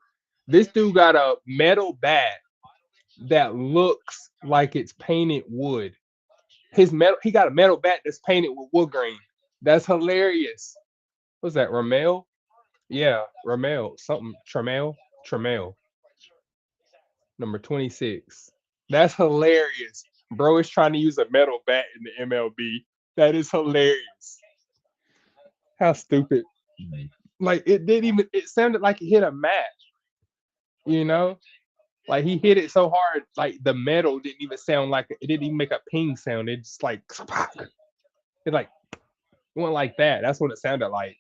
This dude got a metal bat that looks like it's painted wood. He got a metal bat that's painted with wood grain. That's hilarious. What's that? Ramel? Yeah, Ramel. Something Tremel. Tremel. Number 26. That's hilarious. Bro is trying to use a metal bat in the MLB. That is hilarious. How stupid. Like it sounded like he hit a match, you know? Like he hit it so hard, like the metal didn't even sound like it didn't even make a ping sound. It just like it like went like that. That's what it sounded like.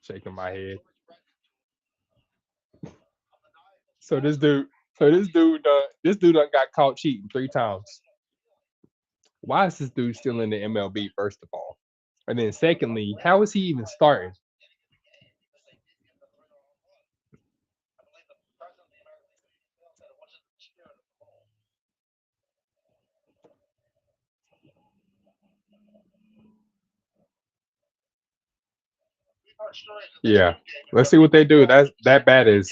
Shaking my head. So this dude done got caught cheating 3 times. Why is this dude still in the MLB, first of all? And then secondly, how is he even starting? Yeah. Let's see what they do. That bat is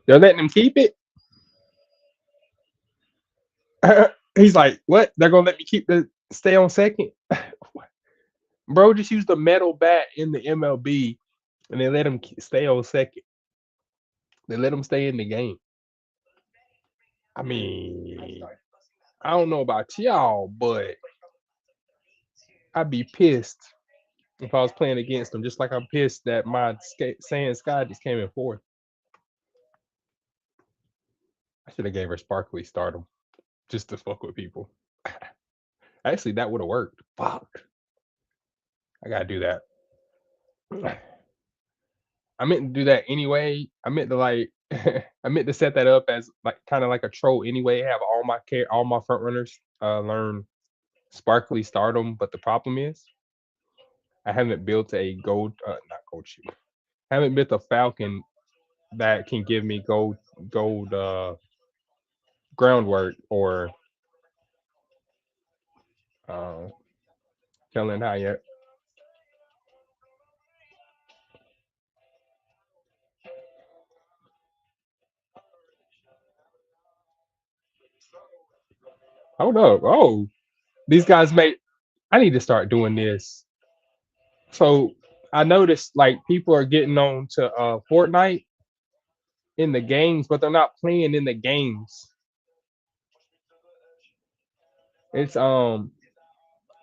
they're letting him keep it. He's like, what? They're gonna let me stay on second? Bro just used a metal bat in the MLB and they let him stay on second. They let him stay in the game. I mean, I don't know about y'all, but I'd be pissed if I was playing against him, just like I'm pissed that my Sand Sky just came in fourth. I should have gave her Sparkly Stardom just to fuck with people. Actually, that would have worked. Fuck. I gotta do that. I meant to do that anyway. I meant to I meant to set that up as like kind of like a troll anyway. Have all my front runners learn Sparkly Stardom, but the problem is I haven't built a not gold shoe. I haven't built a Falcon that can give me gold groundwork or telling how yet. Hold up. Oh, these guys made I need to start doing this. So I noticed like people are getting on to Fortnite in the games, but they're not playing in the games. It's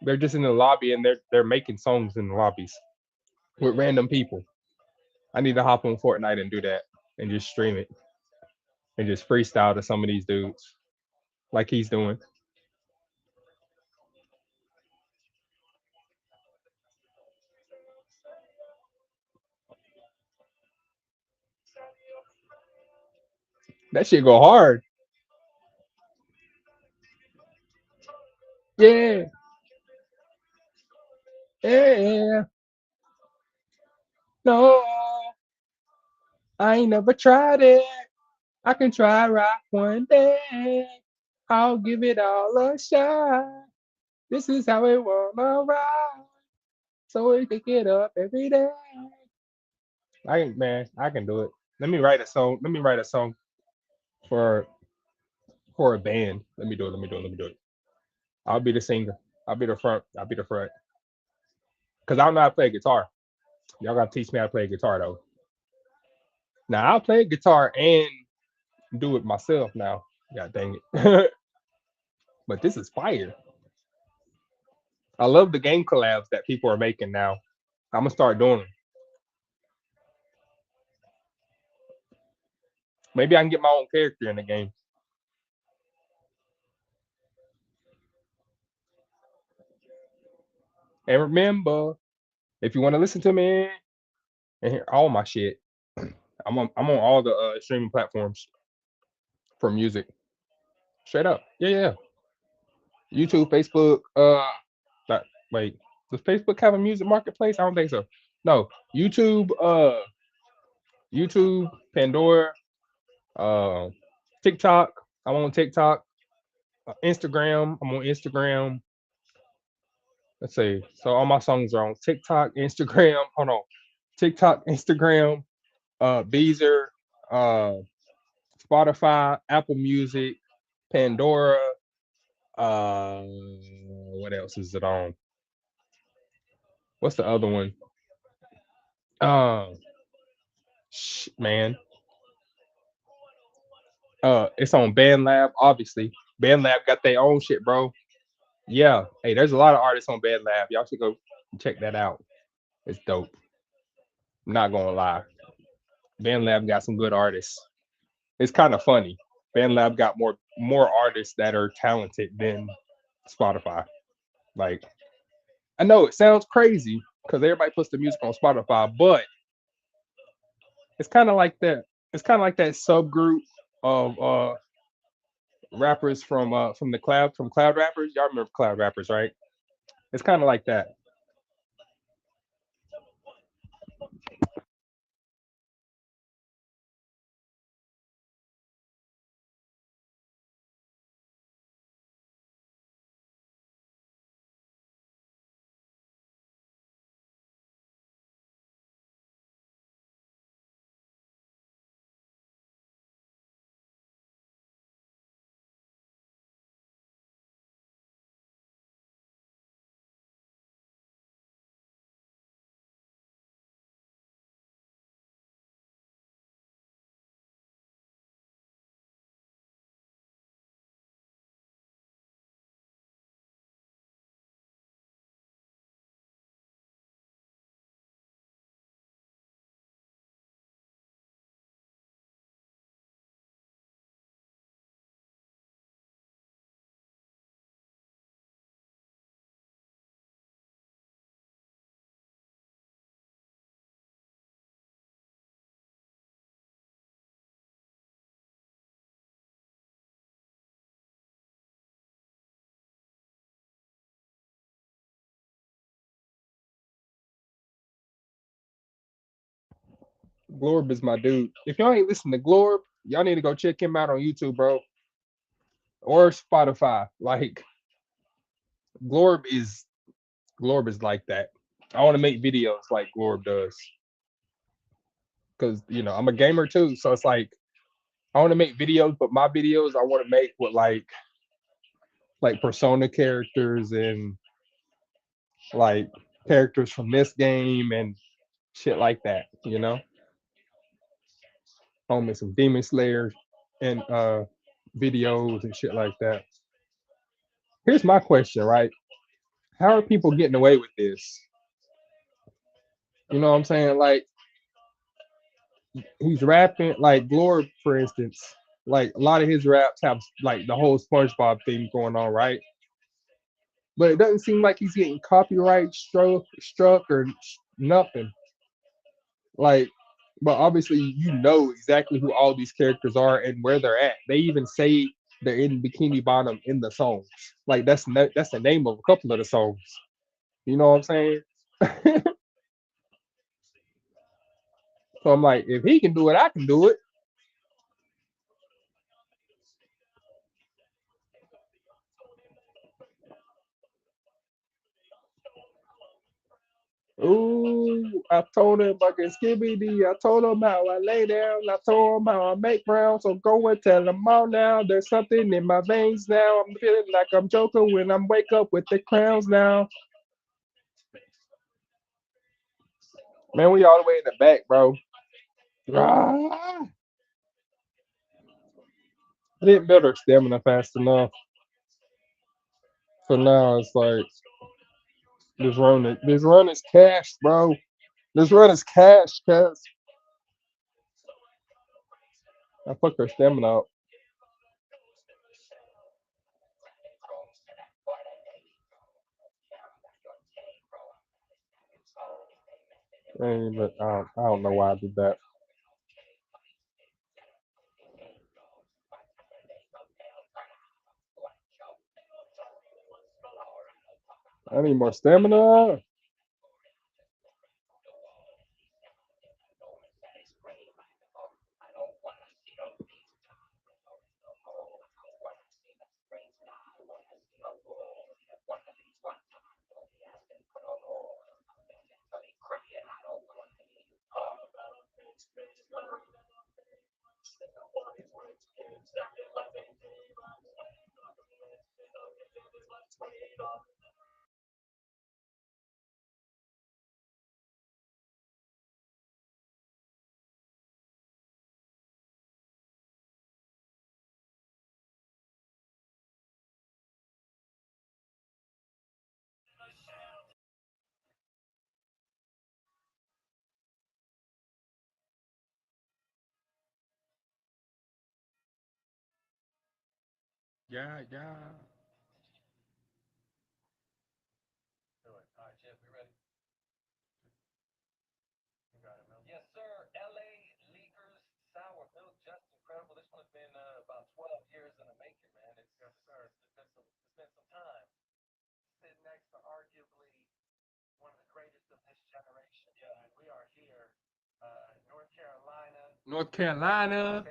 they're just in the lobby and they're making songs in the lobbies with random people. I need to hop on Fortnite and do that and just stream it and just freestyle to some of these dudes like he's doing. That shit go hard. Yeah. Yeah. No, I ain't never tried it. I can try rock one day. I'll give it all a shot. This is how it wanna ride. so we can get up every day. Man, I can do it. Let me write a song. Let me write a song for for a band. Let me do it. Let me do it. Let me do it. I'll be the singer. I'll be the front. I'll be the front. Cause I don't know how to play guitar. Y'all gotta teach me how to play guitar though. Now I'll play guitar and do it myself now. God dang it. But this is fire. I love the game collabs that people are making now. I'm gonna start doing them. Maybe I can get my own character in the game. And remember, if you want to listen to me and hear all my shit, I'm on all the streaming platforms for music. Straight up. Yeah, yeah. YouTube, Facebook, that, wait, does Facebook have a music marketplace? I don't think so. No. YouTube, Pandora, uh TikTok. I'm on TikTok. Instagram. I'm on Instagram. Let's see. So all my songs are on TikTok, Instagram. Hold on. TikTok, Instagram, Beezer, uh, Spotify, Apple Music, Pandora. What else is it on? What's the other one? Uh, man. It's on BandLab, obviously. BandLab got their own shit, bro. Yeah. Hey, there's a lot of artists on BandLab. Y'all should go check that out. It's dope. I'm not gonna lie. BandLab got some good artists. It's kind of funny. BandLab got more artists that are talented than Spotify. Like, I know it sounds crazy because everybody puts the music on Spotify, but it's kind of like that. It's kind of like that subgroup of rappers from the cloud from Cloud Rappers. Y'all remember Cloud Rappers, right? It's kind of like that. Glorb is my dude. If y'all ain't listen to Glorb, y'all need to go check him out on YouTube, bro, or Spotify. Like Glorb is Glorb is like that. I want to make videos like Glorb does because I'm a gamer too. So it's like I want to make videos, but my videos I want to make with like persona characters and like characters from this game and shit like that. I want to make some Demon Slayers and videos and shit like that. Here's my question, right? How are people getting away with this? You know what I'm saying? Like he's rapping like Glorb, for instance. Like a lot of his raps have like the whole SpongeBob theme going on, right? But it doesn't seem like he's getting copyright struck or nothing. Like, but obviously you know exactly who all these characters are and where they're at. They even say they're in Bikini Bottom in the songs. Like that's the name of a couple of the songs. You know what I'm saying? So I'm like, if he can do it, I can do it. Ooh, I told him fucking Skibby I told him how I lay down. I told him how I make rounds. So go and tell them all now. There's something in my veins now. I'm feeling like I'm Joker when I'm wake up with the crowns now. Man, we all the way in the back, bro. Ah, I didn't build her stamina fast enough. So now it's like this run is cash, bro. This run is cash, cuz I fucked her stamina up. But I don't know why I did that. I need more stamina. Yeah, yeah. Yes, sir. LA Leakers Sour Milk, just incredible. This one has been about 12 years in the making, man. It's yes, sir. It's been some time. Sitting next to arguably one of the greatest of this generation. Yeah, and we are here, North Carolina. North Carolina.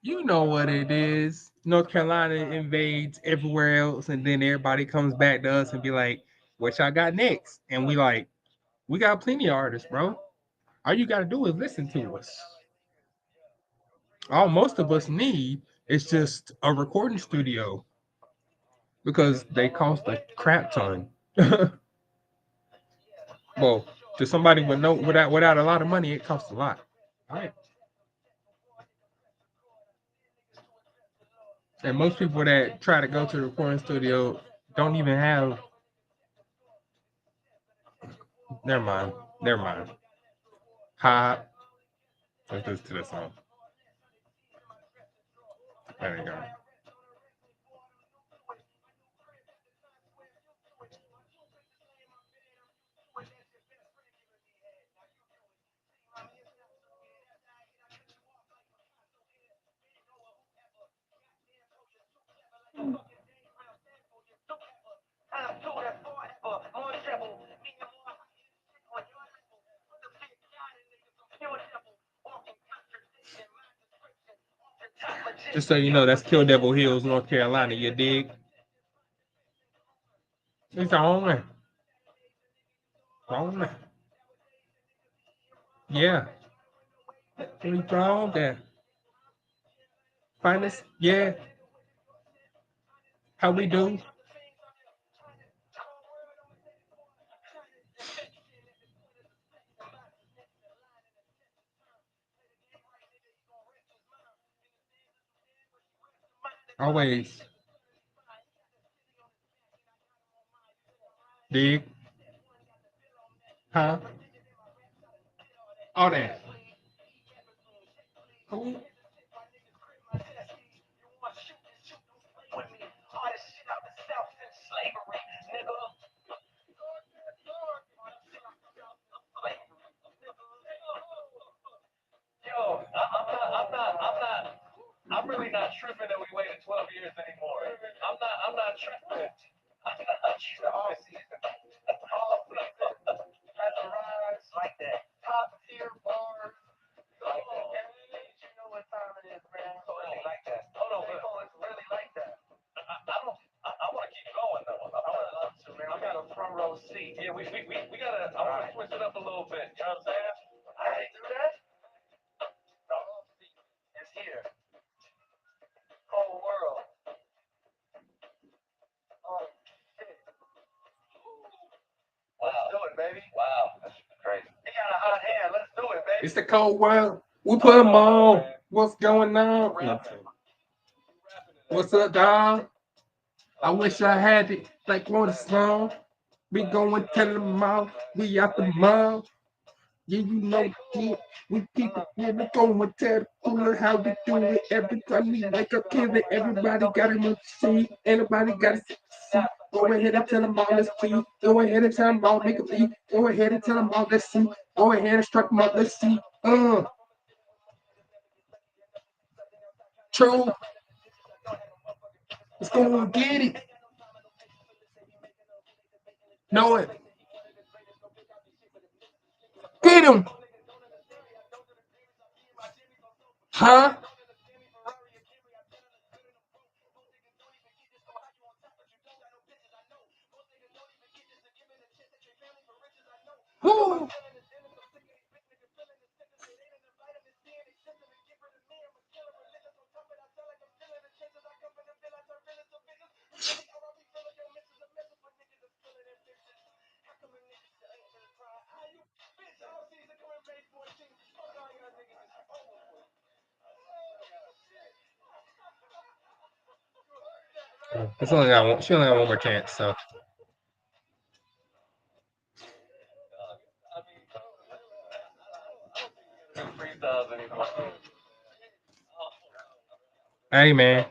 You know what it is. North Carolina invades everywhere else, and then everybody comes back to us and be like, "What y'all got next?" And we like, we got plenty of artists, bro. All you gotta do is listen to us. All most of us need is just a recording studio because they cost a crap ton. Well, to somebody with no without a lot of money, it costs a lot. All right. And most people that try to go to the recording studio don't even have. Never mind. Never mind. Ha. Let's listen to this song. There you go. Just so you know, that's Kill Devil Hills, North Carolina. You dig? It's on. On. Yeah. We strong there. Finest. Yeah. How we do? Always. Dig. Huh? All that. Who? Yo, I'm really not tripping that we waited 12 years anymore. I'm not tripping. I'm not tripping. Has a rise like that. Top tier bars. Like that. You know what time it is, man. It's really like that. Hold on, it's really like that. I want to keep going though. I would love to, man. I got a front row seat. Yeah, we gotta It's the cold world. We put them on. What's going on? No. What's up, dog? I wish I had it like one song. We going tell them all. We out the mall. Yeah, you know, we keep it here. We going tell the cooler how we do it. Every time we like a kid, everybody got it on see. Anybody got it see. Go ahead and tell them all, let's see. Go ahead and tell them all, make a beat. Go ahead and tell them all, let's see. Go ahead and strike them out, let's see. True. Let's go and get it. Know it. Get him. Huh? Woo. It's only got one, she only got one more chance, so. Hey man,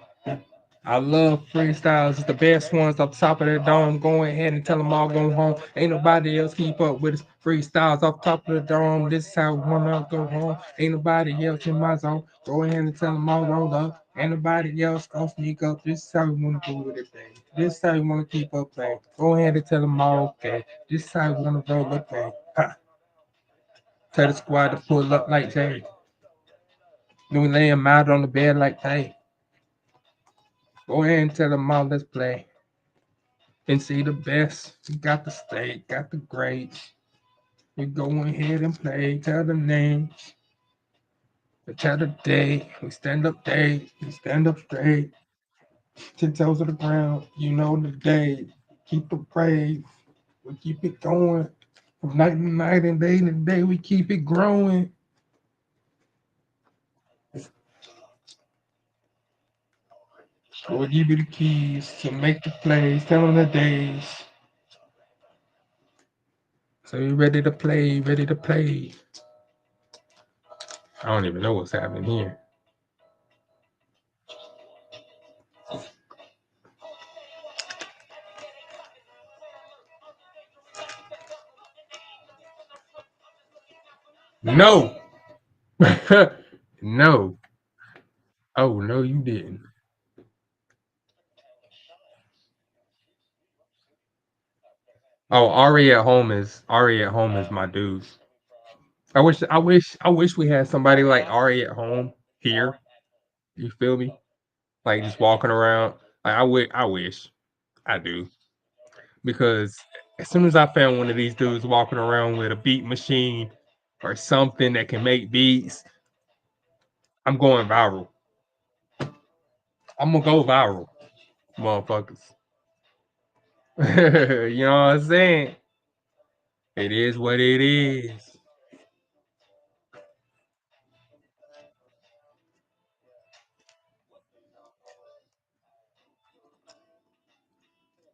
I love freestyles. It's the best ones off the top of the dome. Go ahead and tell them all go home. Ain't nobody else keep up with us. Freestyles off top of the dome. This is how we wanna go home. Ain't nobody else in my zone. Go ahead and tell them all roll up. Ain't nobody else gonna sneak up. This is how we wanna do with it, baby. This is how we wanna keep up, baby. Go ahead and tell them all okay. This is how we wanna roll up, baby. Tell the squad to pull up like Jay. Then we lay him out on the bed like hey. Go ahead and tell them all, let's play. And see the best. We got the state, got the grades. We go ahead and play. Tell the names. Tell the day. We stand up day. We stand up straight. 10 toes to the ground. You know the day. Keep the praise. We keep it going. From night to night and day to day, we keep it growing. We'll give you the keys to make the plays. Tell them the days. So you ready to play? Ready to play? I don't even know what's happening here. No. No. Oh no, you didn't. Oh, Ari at home is my dude. I wish we had somebody like Ari at home here. You feel me? Like just walking around. I wish. I do. Because as soon as I found one of these dudes walking around with a beat machine or something that can make beats, I'm going viral. I'm gonna go viral, motherfuckers. You know what I'm saying? It is what it is.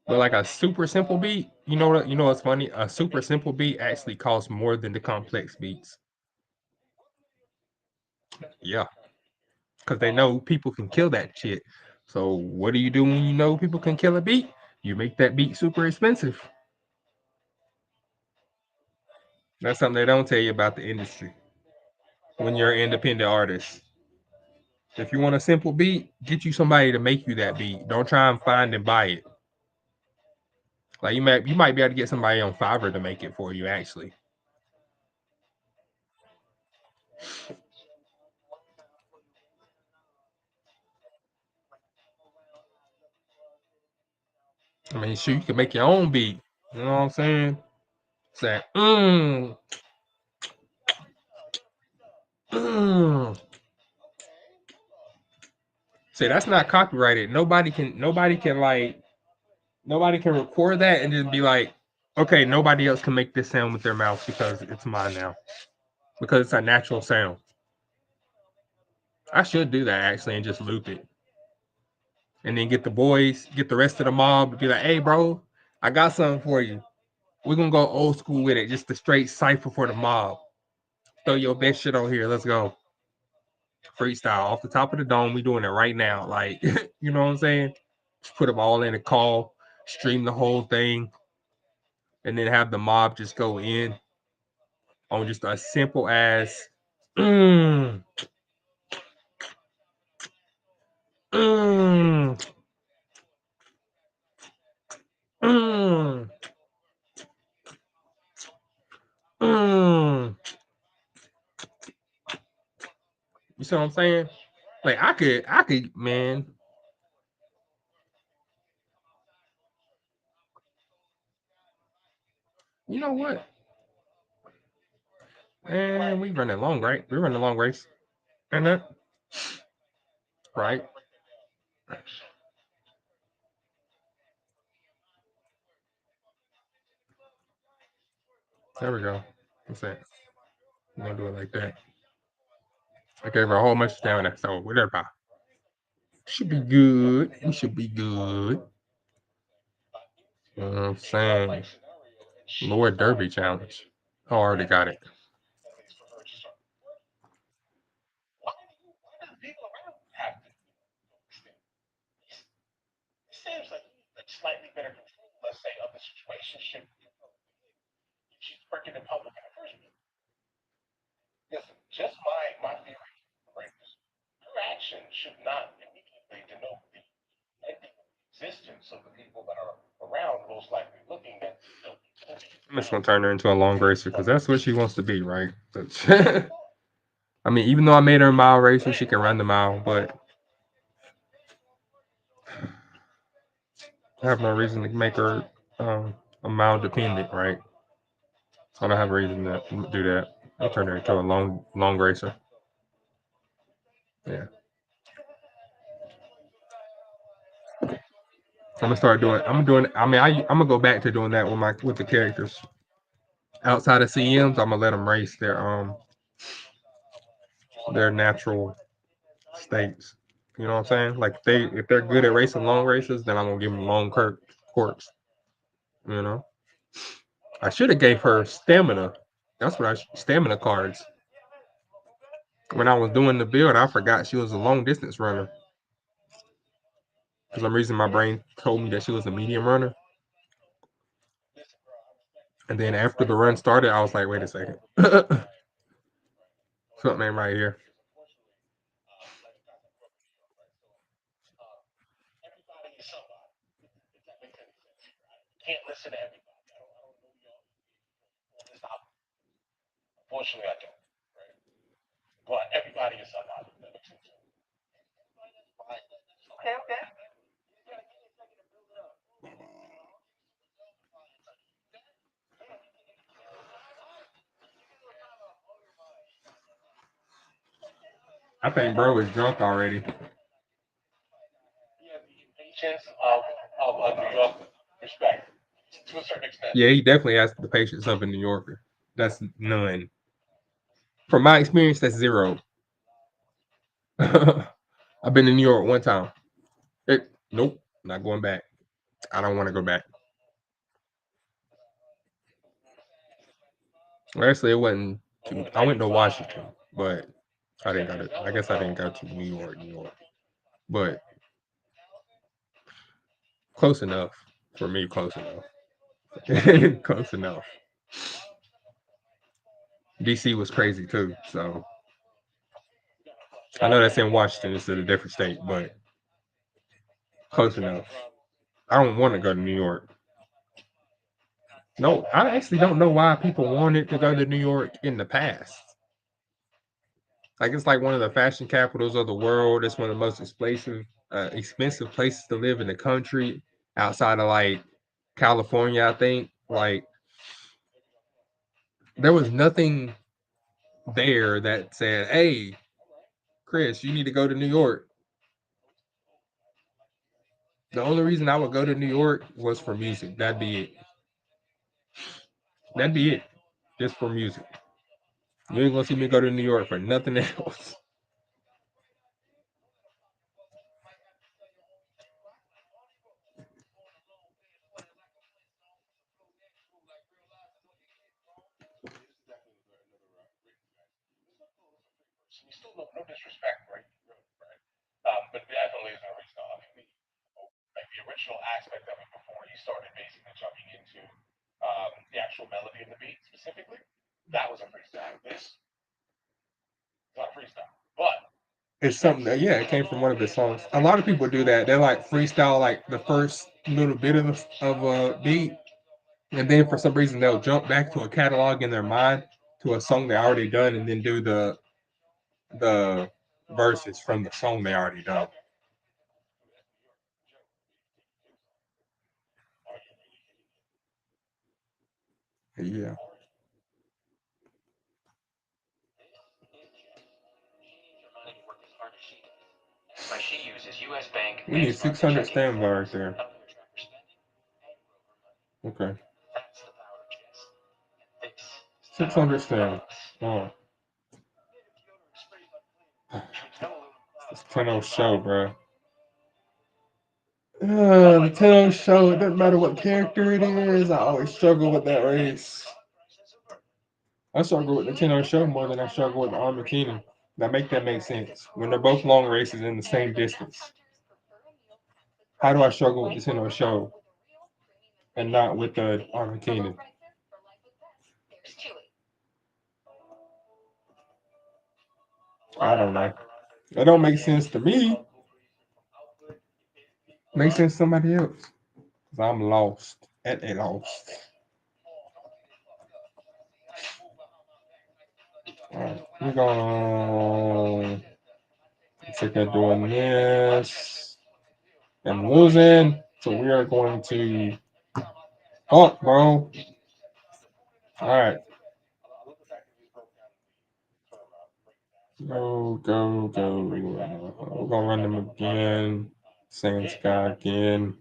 But like a super simple beat, you know what's funny? A super simple beat actually costs more than the complex beats. Yeah. Because they know people can kill that shit. So what do you do when you know people can kill a beat? You make that beat super expensive. That's something they don't tell you about the industry when you're an independent artist. If you want a simple beat, get you somebody to make you that beat. Don't try and find and buy it. Like you might be able to get somebody on Fiverr to make it for you, actually. I mean, sure, you can make your own beat. You know what I'm saying? Say, See, that's not copyrighted. Nobody can record that and just be like, okay, nobody else can make this sound with their mouth because it's mine now. because it's a natural sound. I should do that actually and just loop it. And then get the boys, get the rest of the mob to be like, hey, bro, I got something for you. We're going to go old school with it. Just a straight cipher for the mob. Throw your best shit on here. Let's go. Freestyle off the top of the dome. We doing it right now. Like, you know what I'm saying? Just put them all in a call, stream the whole thing, and then have the mob just go in on just a simple as mm, mm, mm, mm. You see what I'm saying? Like I could, man. You know what? And we running long, right? We running a long race. And that right. There we go. What's that? I'm gonna do it like that. I gave her a whole bunch of stamina, so whatever. Should be good. We should be good. You know what I'm saying? Lord Derby challenge. I already got it. Seems like slightly better control, let's say, of the situation should she's working in public in the first place. Yes, just my theory, right? Her action should not immediately denote the existence of the people that are around, most likely looking at. I'm just gonna turn her into a long racer because that's what she wants to be, right? I mean, even though I made her a mile racer, she can run the mile, but I have no reason to make her a mile dependent, right? I don't have a reason to do that. I'll turn her into a long racer. Yeah. I'm gonna start doing. I'm doing. I mean, I'm gonna go back to doing that with the characters. Outside of CMs, I'm gonna let them race their natural states. You know what I'm saying? Like if they're good at racing long races, then I'm gonna give them long courts. You know, I should have gave her stamina. That's what stamina cards. When I was doing the build, I forgot she was a long distance runner. For some reason, my brain told me that she was a medium runner. And then after the run started, I was like, wait a second. Something ain't right here. Can't listen to everybody. Unfortunately, I don't. Right? But everybody is somebody. Okay. I think bro is drunk already. Patience of a New York respect to a certain extent. Yeah, he definitely has the patience of a New Yorker. That's none. From my experience, that's zero. I've been in New York one time. Nope, not going back. I don't want to go back. Well, actually, it wasn't. I went to Washington, but I didn't go to. I guess I didn't go to New York, but close enough for me. Close enough. Close enough. DC was crazy too, so I know that's in Washington. It's in a different state, but close enough. I don't want to go to New York. No, I actually don't know why people wanted to go to New York in the past. Like it's like one of the fashion capitals of the world. It's one of the most expensive places to live in the country, outside of like California, I think. Like there was nothing there that said, "Hey, Chris, you need to go to New York." The only reason I would go to New York was for music. That'd be it. Just for music. You ain't gonna see me go to New York for nothing else. Still no disrespect, right? But definitely is a freestyle. I mean, like the original aspect of it before he started basically jumping into the actual melody of the beat specifically, that was a freestyle. This is not a freestyle, but It's something that, yeah, it came from one of his songs. A lot of people do that. They like freestyle like the first little bit of a beat, and then for some reason they'll jump back to a catalog in their mind to a song they already done, and then do the verses from the song they already done. Yeah. But she uses U.S. Bank. We need 600 standby right there. Okay. 600 standby. Oh. It's 10-0 show, bro. The 10-0 show, it doesn't matter what character it is. I always struggle with that race. I struggle with the 10-0 show more than I struggle with the Armor Keenan. That make sense. When they're both long races in the same distance. How do I struggle with the 10-0 show and not with the Armor Keenan? I don't know. It don't make sense to me. Makes sense to somebody else. Cause I'm lost at a lost. Alright, we're gonna check out doing this and losing. So we are going to bro. Alright. Go. We're gonna run them again. Same guy again.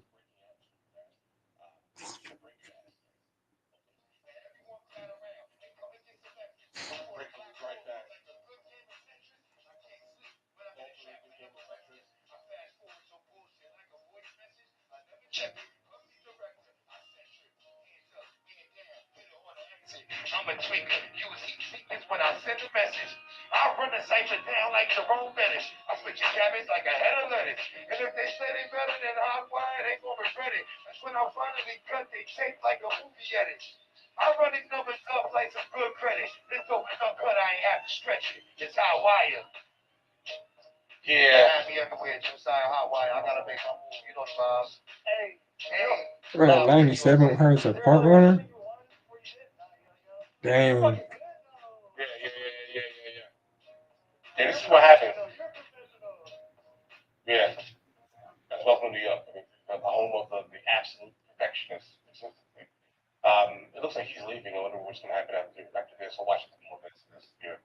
I'm a tweaker. Use heat sequence when I send a message. I run the cipher down like Jerome Bettis. I switch your cabbage like a head of lettuce. And if they say they better than hot wire, they gon' regret it. That's when I finally cut they tape like a movie edit. I run these numbers up like some good credit. This open up cut, I ain't have to stretch it. It's hot wire. Yeah. Have me everywhere, two side hot wire. I gotta make my move. You know the vibes. Hey. We're at 97 hertz of part runner. Damn. Yeah. Yeah, this is what happened. Yeah. That's welcome to New York. The home of the absolute perfectionist. It looks like he's leaving. I wonder what's going to happen after this. I'll watch some more of this here.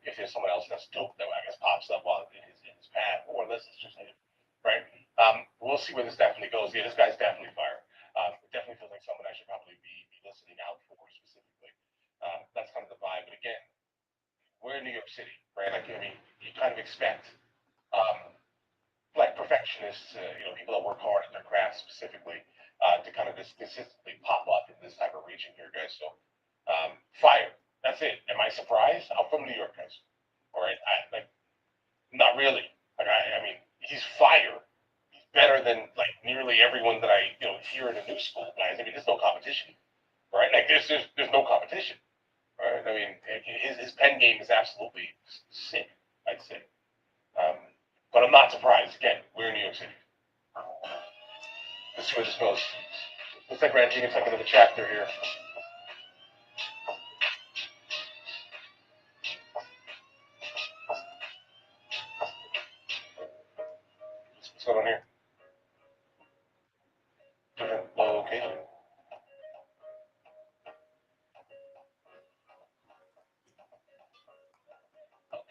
If there's someone else that's dope that I guess pops up on in his path, or this is just him, right? We'll see where this definitely goes. Yeah, this guy's definitely fire. It definitely feels like someone I should probably be listening out for specifically. That's kind of the vibe. But again, we're in New York City, right? Like, I mean, you kind of expect like perfectionists, people that work hard at their craft specifically, to kind of just consistently pop up in this type of region here, guys. So, fire. That's it. Am I surprised? I'm from New York, guys. All right. Not really. Like, I mean, he's fire. He's better than like nearly everyone that I, hear in the new school guys. I mean, there's no competition, right? Like, there's no competition, right? I mean, his pen game is absolutely sick, I'd say. But I'm not surprised. Again, we're in New York City. Let's see where this goes. Looks like we're entering into another chapter here. What's going on here? Different location.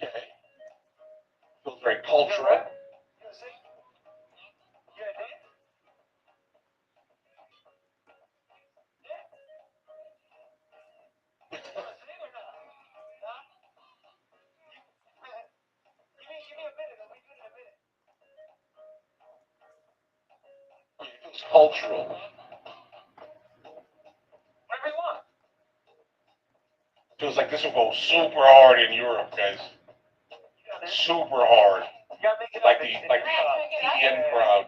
Okay. Feels very cultural. cultural. Whatever you want. Feels like this will go super hard in Europe, guys. Super hard. You gotta make it Like up. the EDM crowd.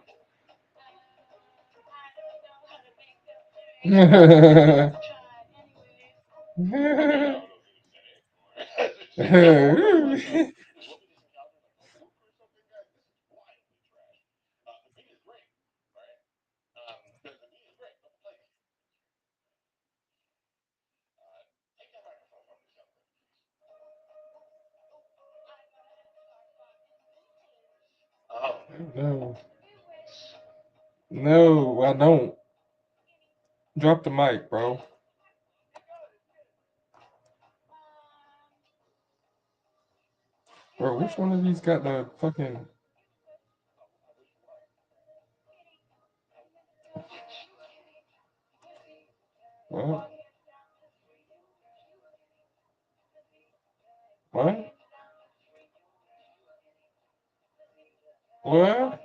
No. No, I don't. Drop the mic, bro. Bro, which one of these got the fucking... What? What? What?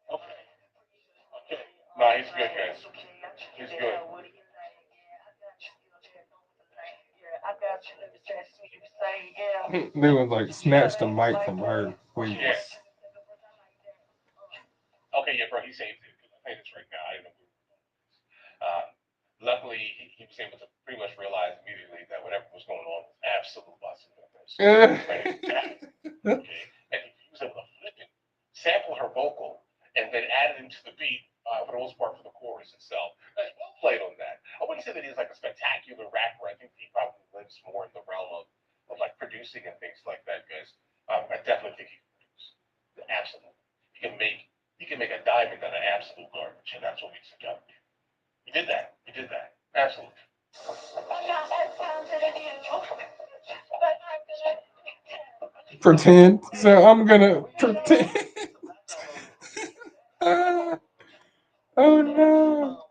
Okay. Nah, he's good, guys. He's good. They was like, snatch the mic from her, please. Yeah. Okay, yeah, bro, he saved it. I played this right now. I didn't know. Luckily, he was able to pretty much realize immediately that whatever was going on was absolute busting. Right? Okay. And he was able to flip it, sample her vocal, and then add it into the beat for the most part for the chorus itself. Well played on that. I wouldn't say that he's like a spectacular rapper. I think he probably lives more in the realm of like producing and things like that, guys. I definitely think he can produce. Absolutely. He can make a diamond out of absolute garbage, and that's what we got to do. He did that. He did that. Absolutely. Pretend. So I'm gonna pretend. Oh no.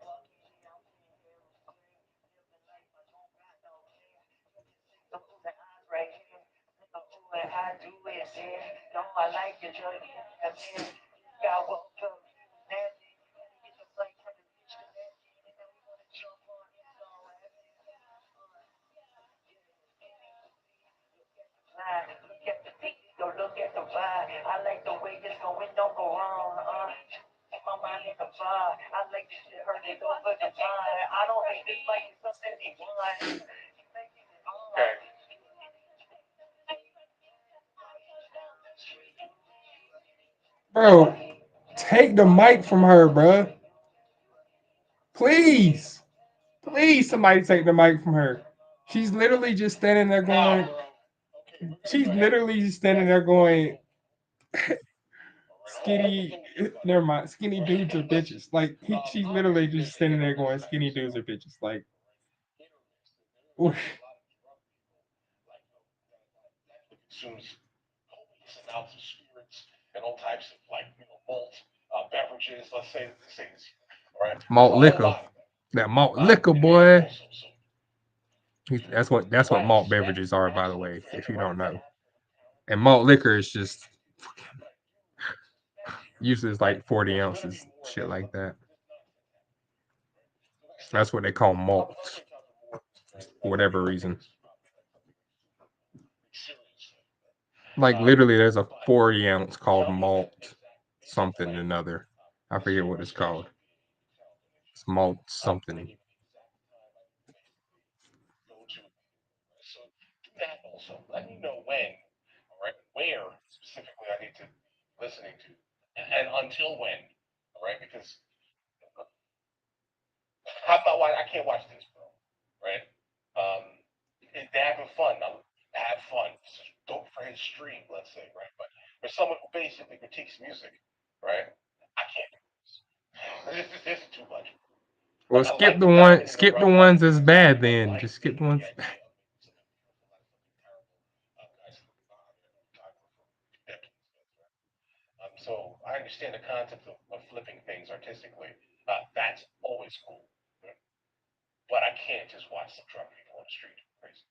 Okay. Bro, take the mic from her, bro. Please. Please, somebody take the mic from her. She's literally just standing there going. She's literally just standing there going. Skinny, never mind. Skinny dudes are bitches. Like she's literally just standing there going, "Skinny dudes are bitches." Like, oof. Consumes copious amounts of spirits and all types of like malt beverages. Let's say this. All right. Malt liquor. That malt liquor, boy. That's what malt beverages are, by the way, if you don't know. And malt liquor is just usually it's like 40 ounces, shit like that. That's what they call malt, for whatever reason. Like literally, there's a 40-ounce called malt something another. I forget what it's called. It's malt something. So do that also. Let me know when, all right, where specifically I need to be listening to, and until when, all right, because I'm not I can't watch this, bro, right? They're having fun. Have fun. Don't for his stream, let's say, right? But for someone who basically critiques music, right? I can't do this. This is too much. Well, skip the ones that's bad then. Just skip the ones. So I understand the concept of flipping things artistically. That's always cool. But I can't just watch some drunk people on the street. Crazy.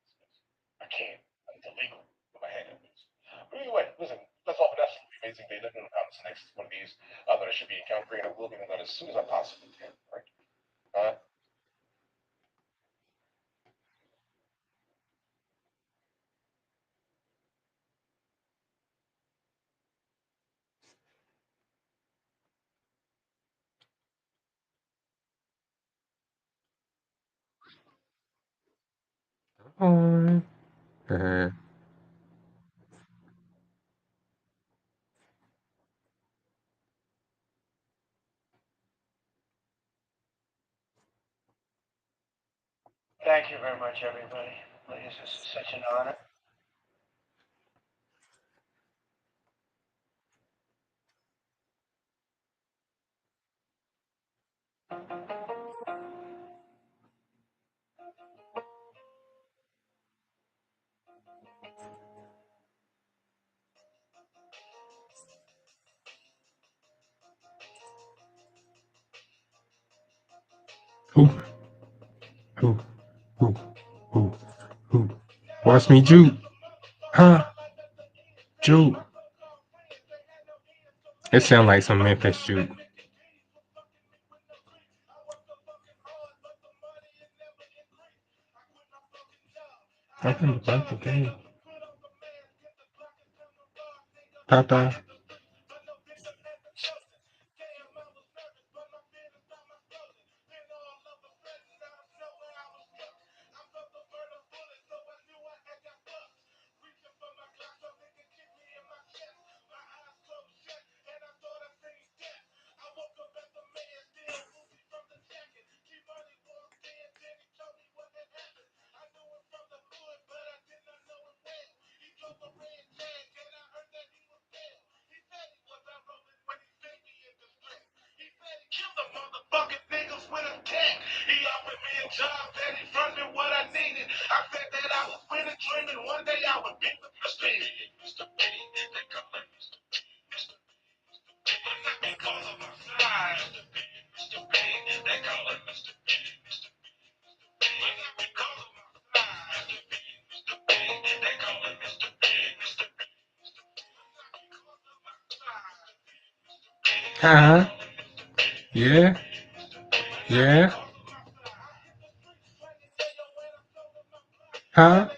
I can't. It's illegal with my handguns. But anyway, listen, that's all for that amazing day. Let me know in the comments next one of these that I should be encountering, and I will get it done as soon as I possibly can. Right? On. Thank you very much, everybody. Please, this is such an honor. Who? Who? Who? Who? Who? Watch me juke. Huh? Juke. It sound like some Memphis juke. I think about the game. Papa. Kill the motherfucking niggas with a tech. He offered me a job that he from me what I needed. I said that I was winning, dreaming one day I would be Mr. Big. Mr. Big, they call him Mr. Big. Mr. Big, not because of my size. Mr. Big, Mr. Big, they call him Mr. Big. Mr. Big, not because of my size. Mr. Big, Mr. Big, they call him Mr. Big. Mr. Big, Mr. Big, not because of my size. Huh? Yeah. Yeah. Huh?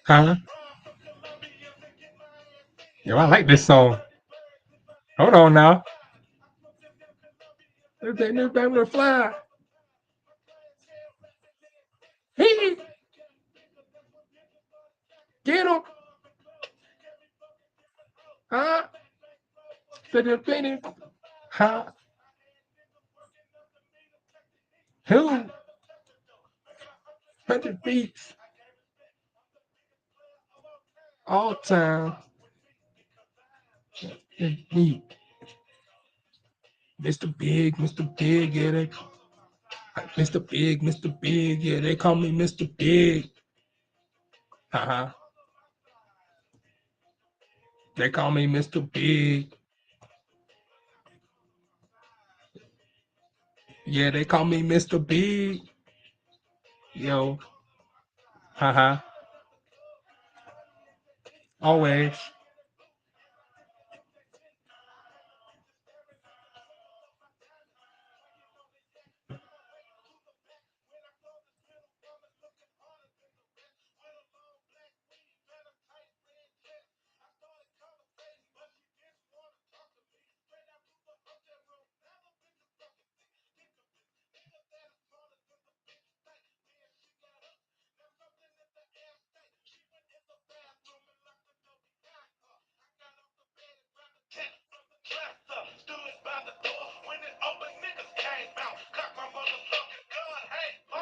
Huh? Yo, I like this song. Hold on now. There's that new baby to fly. Hey, get him. Huh? To the finish. Huh? Who? 100 beats. All time. Beat. Mr. Big, Mr. Big, yeah, they Mr. Big, yeah, they call me Mr. Big. Uh-huh. They call me Mr. Big. Yeah, they call me Mr. Big. Yo. Uh-huh. Always.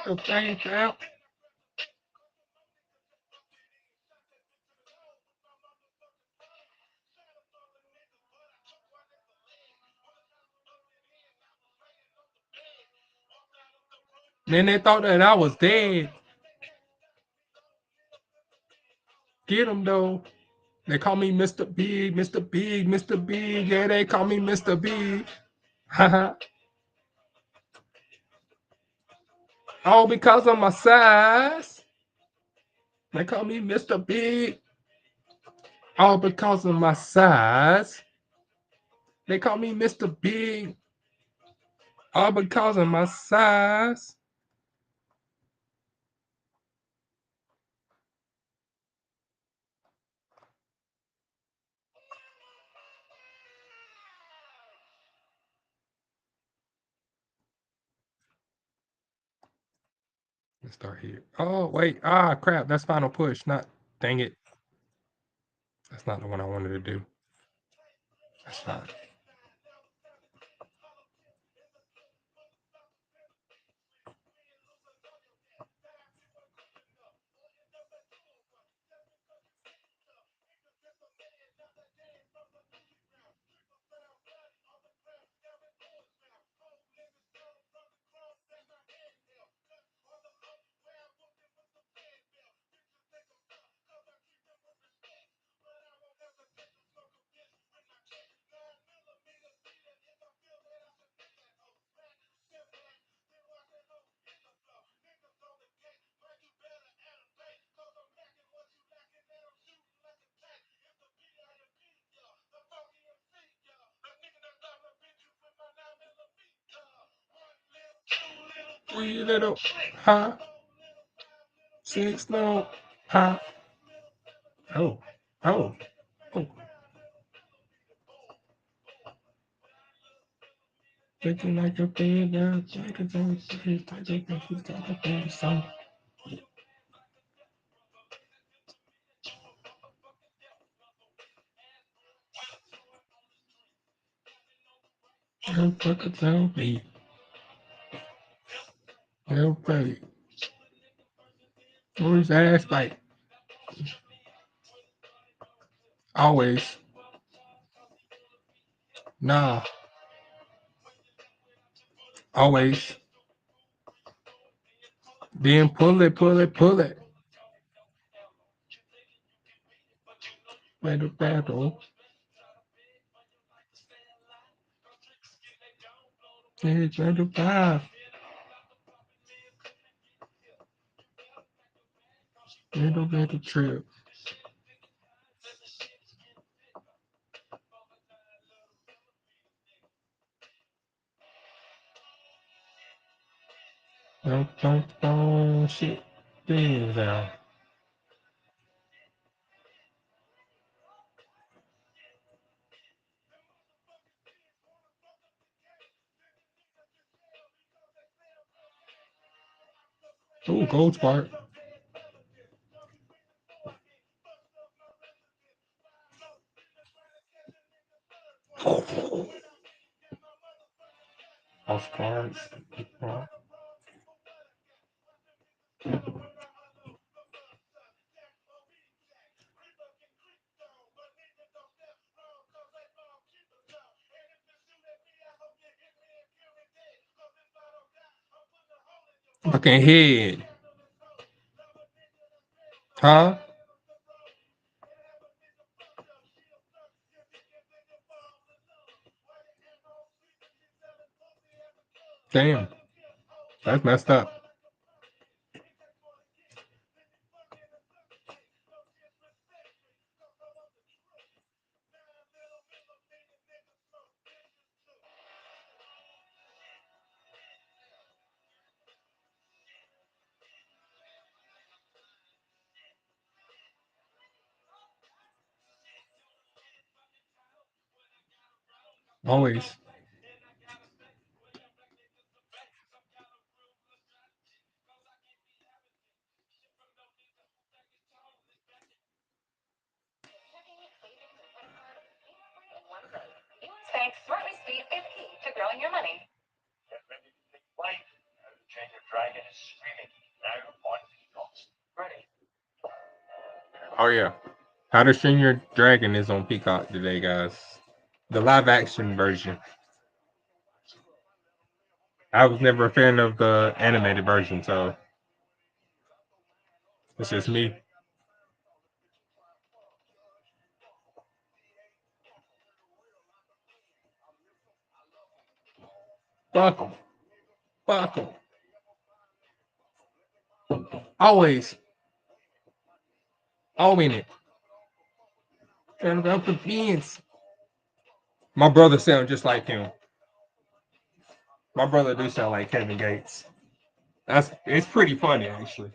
Okay, out. Then they thought that I was dead. Get him though. They call me Mr. Big, Mr. Big, Mr. Big. Yeah, they call me Mr. Big. Haha. All because of my size. They call me Mr. Big. All because of my size. They call me Mr. Big. All because of my size. Let's start here. Oh, wait. Ah, crap. That's final push. Not, dang it. That's not the one I wanted to do. That's fine. Three little, huh? Six no, huh? Oh, oh, oh. Thinking like a big girl, song. Don't fucking tell me. Everybody. Always ask like, always. Nah. Always. Then pull it, pull it, pull it. Battle, battle. It's battle five. Battle trip. Don't shit. Things down. Ooh, gold spark. Off cards. Fucking head. Huh? Damn. That's messed up. Always. Bank Smartly Speed is key to growing your money. Get ready to take flight. The Train Your Dragon is streaming now on Peacock. Ready. Oh yeah. How to Train Your Dragon is on Peacock today, guys. The live action version. I was never a fan of the animated version, so it's just me. Fuck them. Fuck them. Always. All in it. And up the beans. My brother sound just like him. My brother do sound like Kevin Gates. It's pretty funny actually.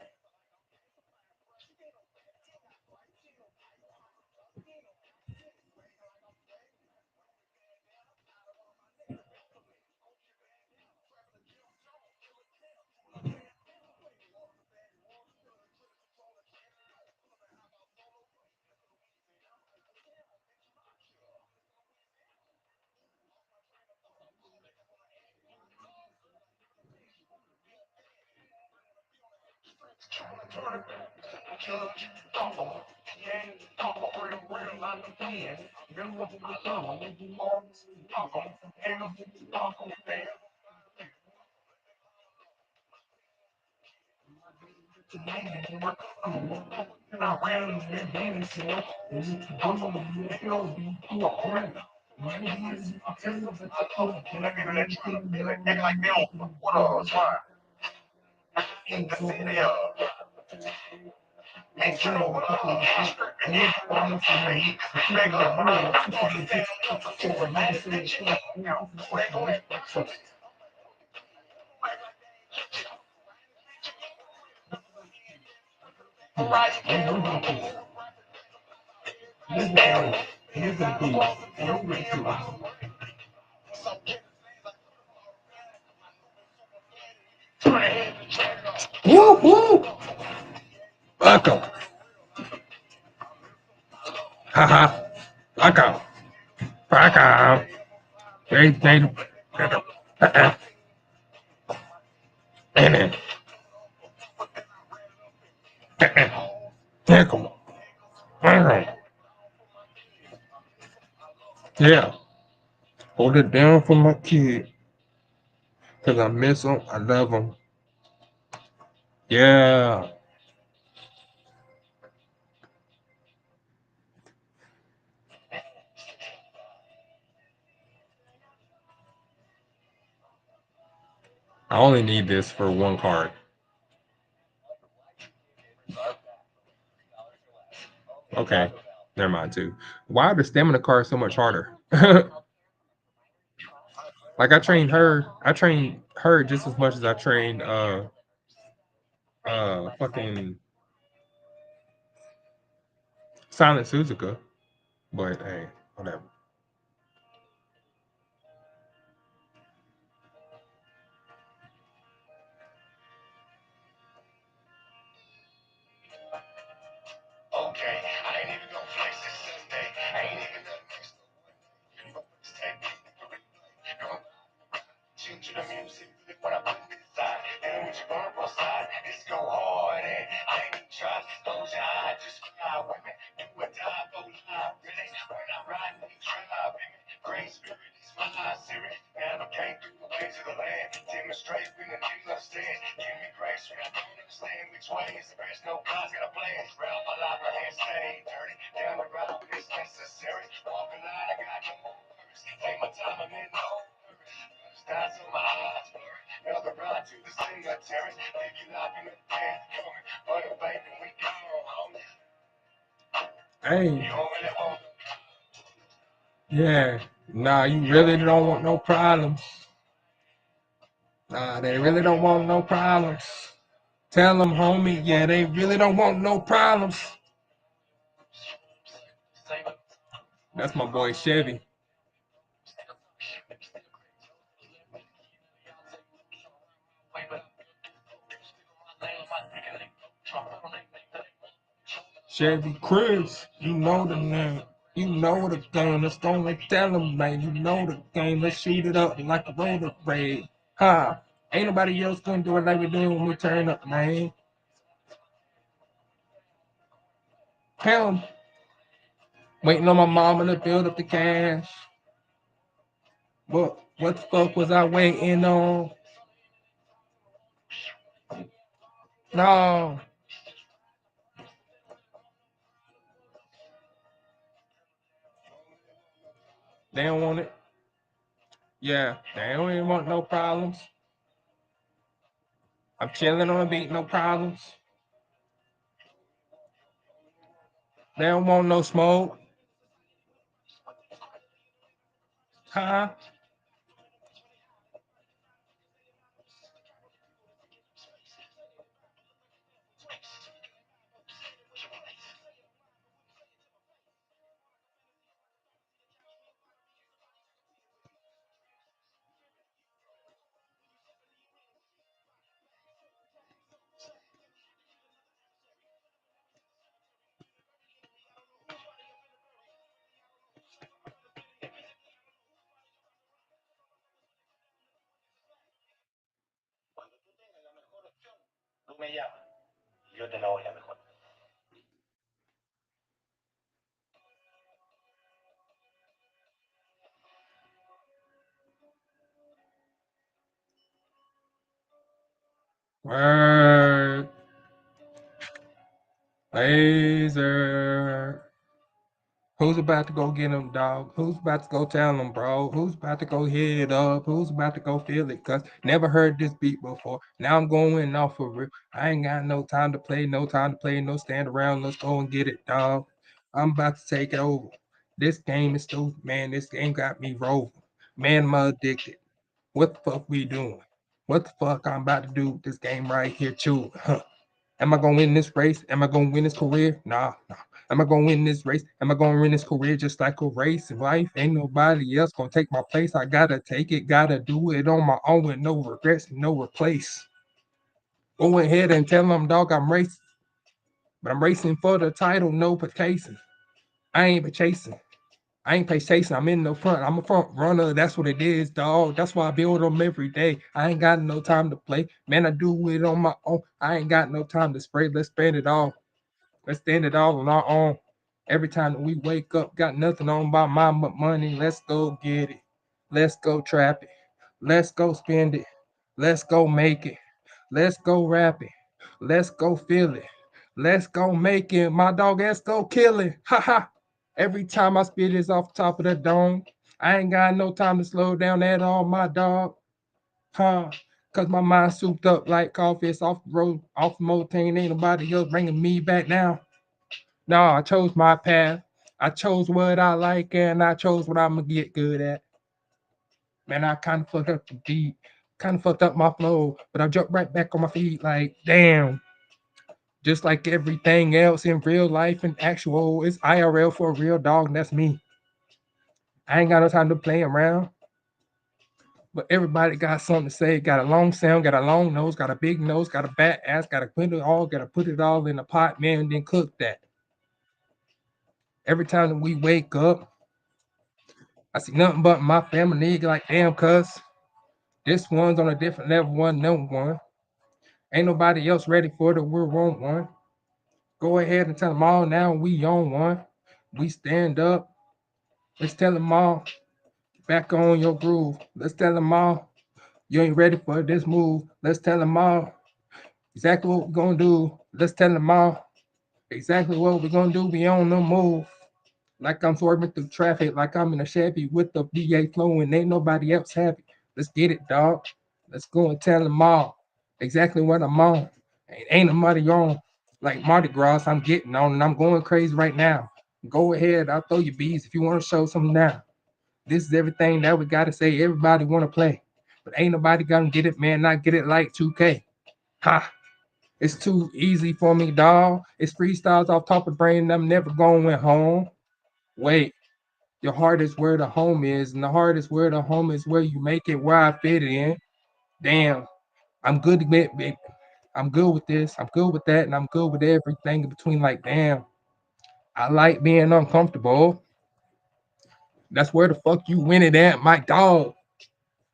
Woo woo. Fuck 'em. Haha. Fuck 'em. Fuck 'em. They and Heck 'em. Yeah. Hold it down for my kid. Cause I miss them. I love them. Yeah. I only need this for one card. Okay. Never mind too. Why are the stamina cards so much harder? Like I trained her just as much as I trained fucking Silent Suzuka. But hey, whatever. Okay, I ain't even gonna flex this Sunday. I ain't even gonna change the music when I put it inside. And when you burn both sides, it's go hard. And I ain't even try. Close your eyes, just cry with me. Do or die, both live. Really, when I ride, you try, baby. Great spirit, it's my series. Navigate through the ways of the land. Demonstrate when the niggas understand. Give me grace when I don't understand which way is the best. No God's got a plan. Round my life, my hands stay dirty. Down the road, it's necessary. Walk a line, I got no more words. Take my time, I'm in no hurry. Stars on my eyes, blurry. Another ride to the cemetery. Leave you locked in the dead corner. But baby, we gone, homie. Hey. You don't really want Yeah. Nah, you really don't want no problems. Nah, they really don't want no problems. Tell them, homie, yeah, they really don't want no problems. That's my boy Chevy. Chevy Chris, you know the name. You know the game. Let's go and tell them, man. You know the game. Let's shoot it up like a roller blade. Ha! Ain't nobody else gonna do it like we do when we turn up, man. Tell 'em. Waiting on my mama to build up the cash. What the fuck was I waiting on? No. They don't want it. Yeah, they don't even want no problems. I'm chilling on the beat, no problems. They don't want no smoke. Huh? Cuando tú tengas la mejor opción, tú me llamas. Yo te la voy a mejorar. Word. Laser. Who's about to go get him, dog? Who's about to go tell him, bro? Who's about to go hit it up? Who's about to go feel it? Cause never heard this beat before. Now I'm going off for real. I ain't got no time to play, no time to play, no stand around. Let's go and get it, dog. I'm about to take it over. This game is stupid, man. This game got me rolling. Man, I'm addicted. What the fuck we doing? What the fuck I'm about to do with this game right here, too? Huh. Am I gonna win this race? Am I gonna win this career? Nah. Am I gonna win this race? Am I gonna win this career just like a race in life? Ain't nobody else gonna take my place. I gotta take it, gotta do it on my own with no regrets, no replace. Go ahead and tell them, dog, I'm racing. But I'm racing for the title, no chasing. I ain't been chasing. I ain't play chasing. I'm in the front. I'm a front runner. That's what it is, dog. That's why I build them every day. I ain't got no time to play. Man, I do it on my own. I ain't got no time to spray. Let's spend it all. Let's spend it all on our own. Every time that we wake up, got nothing on by my money. Let's go get it. Let's go trap it. Let's go spend it. Let's go make it. Let's go rap it. Let's go feel it. Let's go make it. My dog, let's go kill it. Ha ha. Every time I spit is off top of the dome. I ain't got no time to slow down at all, my dog. Huh? Cause my mind souped up like coffee. It's off the road, off Motain. Ain't nobody else bringing me back now. No, I chose my path. I chose what I like and I chose what I'm gonna get good at. Man, I kind of fucked up the beat, kind of fucked up my flow, but I jumped right back on my feet like, damn. Just like everything else in real life and actual, it's IRL for a real dog, and that's me. I ain't got no time to play around. But everybody got something to say. Got a long sound, got a long nose, got a big nose, got a fat ass, gotta put it all in a pot, man, and then cook that. Every time that we wake up, I see nothing but my family like, damn, cuz this one's on a different level, one. Ain't nobody else ready for the we're on one. Go ahead and tell them all now we on one. We stand up. Let's tell them all back on your groove. Let's tell them all you ain't ready for this move. Let's tell them all exactly what we're gonna do. Let's tell them all exactly what we're gonna do. We on the move. Like I'm swerving through traffic, like I'm in a Chevy with the VA flowing. Ain't nobody else happy. Let's get it, dog. Let's go and tell them all exactly what I'm on. Ain't nobody on. Like Mardi Gras, I'm getting on and I'm going crazy right now. Go ahead, I'll throw you bees if you want to show something now. This is everything that we gotta say. Everybody wanna play, but ain't nobody gonna get it, man. Not get it like 2K. Ha! It's too easy for me, dog. It's freestyles off top of the brain. I'm never going home. Wait, your heart is where the home is, and the heart is where the home is where you make it where I fit in. Damn, I'm good to get I'm good with this, I'm good with that, and I'm good with everything in between. Like, damn, I like being uncomfortable. That's where the fuck you win it at, my dog.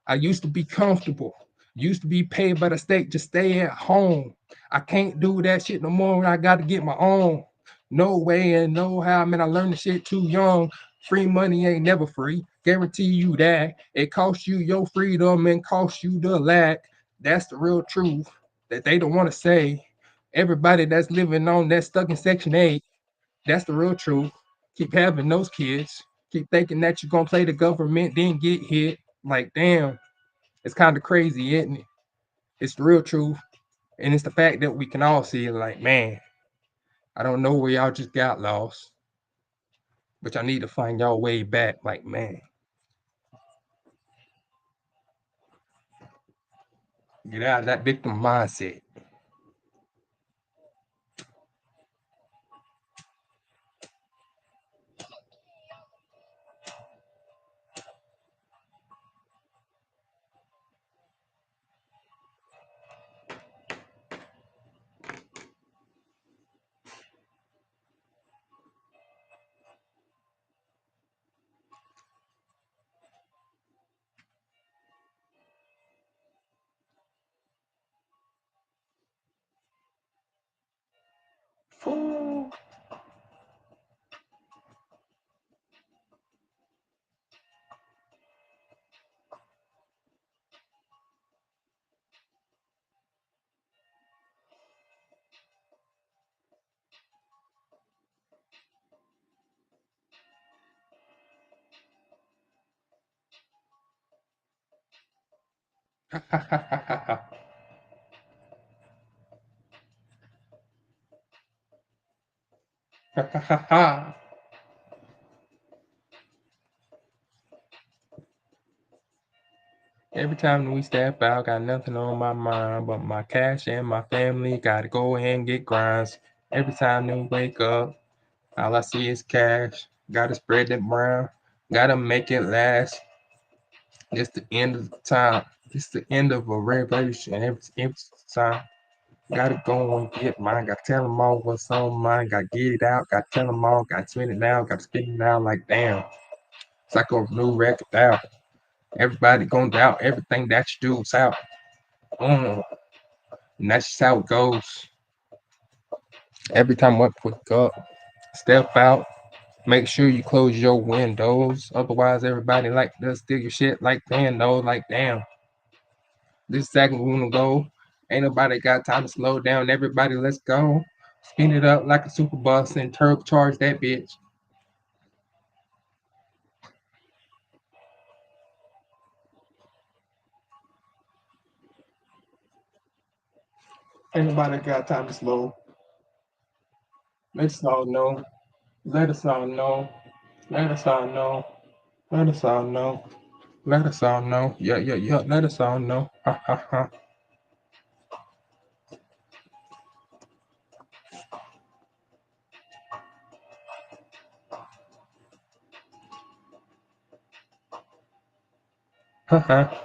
I used to be comfortable. Used to be paid by the state to stay at home. I can't do that shit no more. I got to get my own. No way and no how. Man, I learned the shit too young. Free money ain't never free. Guarantee you that. It costs you your freedom and costs you the lack. That's the real truth that they don't want to say. Everybody that's living on that's stuck in Section 8, that's the real truth. Keep having those kids. Keep thinking that you're gonna play the government, then get hit. Like, damn, it's kind of crazy, isn't it? It's the real truth. And it's the fact that we can all see it like, man, I don't know where y'all just got lost, but y'all need to find y'all way back. Like, man, get out of that victim mindset. Fool. Every time we step out, got nothing on my mind but my cash and my family. Gotta go ahead and get grinds. Every time we wake up, all I see is cash. Gotta spread it brown. Gotta make it last. It's the end of the time. It's the end of a revolution. Every time. Gotta go and get mine. Gotta tell them all what's on mine. Gotta get it out. Gotta tell them all. Gotta spin it now. Gotta spin it out like damn. It's like a new record out. Everybody gonna doubt everything that you do is out. And that's just how it goes. Every time I wake up, step out, make sure you close your windows. Otherwise, everybody like to steal your shit like Pando. Like, damn, this second we wanna go. Ain't nobody got time to slow down. Everybody, let's go. Spin it up like a super bus and turbocharge that bitch. Ain't nobody got time to slow. Let us all know. Let us all know. Let us all know. Let us all know. Let us all know. Yeah, yeah, yeah. Let us all know. Ha ha ha. Ha ha.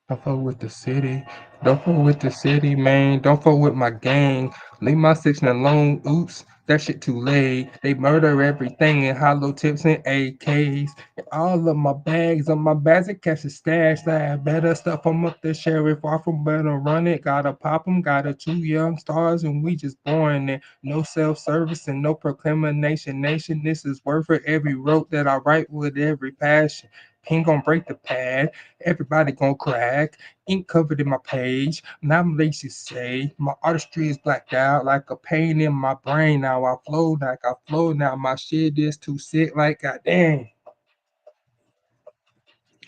Don't fuck with the city. Don't fuck with the city, man. Don't fuck with my gang. Leave my section alone. Oops, that shit too late. They murder everything in hollow tips and AKs. And all of my bags on my bags and catch a stash. That better stuff. I'm up the sheriff. Far from better run it. Gotta pop 'em. Got a 2 young stars and we just born it. No self-service and no proclamation. Nation, this is worth it. Every rope that I write with every passion. Ain't gonna break the pad. Everybody gonna crack. Ink covered in my page. Now I'm lazy say. My artistry is blacked out like a pain in my brain. Now I flow like I flow. Now my shit is too sick like goddamn.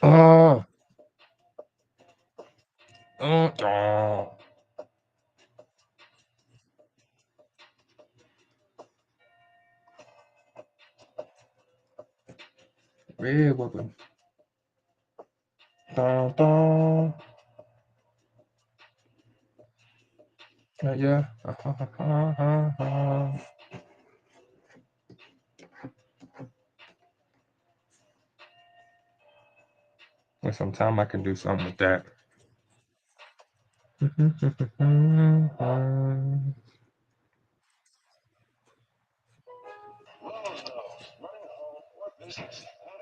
Uh, uh. Red weapon. Dun, dun. Yeah. With some time I can do something with that. Lowe's knows. Running a home or business, not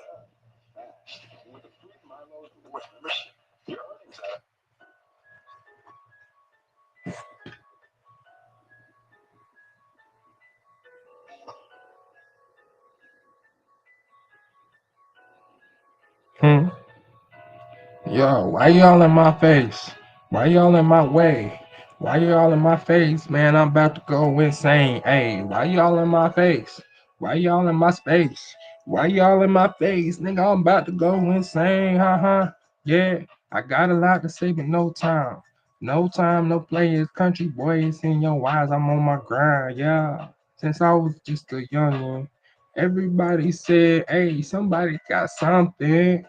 fast. With the free MyLowe's Rewards membership, your earnings add up. Hmm. Yo, why y'all in my face? Why y'all in my way? Why y'all in my face? Man, I'm about to go insane. Hey, why y'all in my face? Why y'all in my space? Why y'all in my face? Nigga, I'm about to go insane. Haha. Yeah, I got a lot to say, but no time. No time, no players. Country boys in your eyes. I'm on my grind. Yeah. Since I was just a youngin', everybody said, hey, somebody got something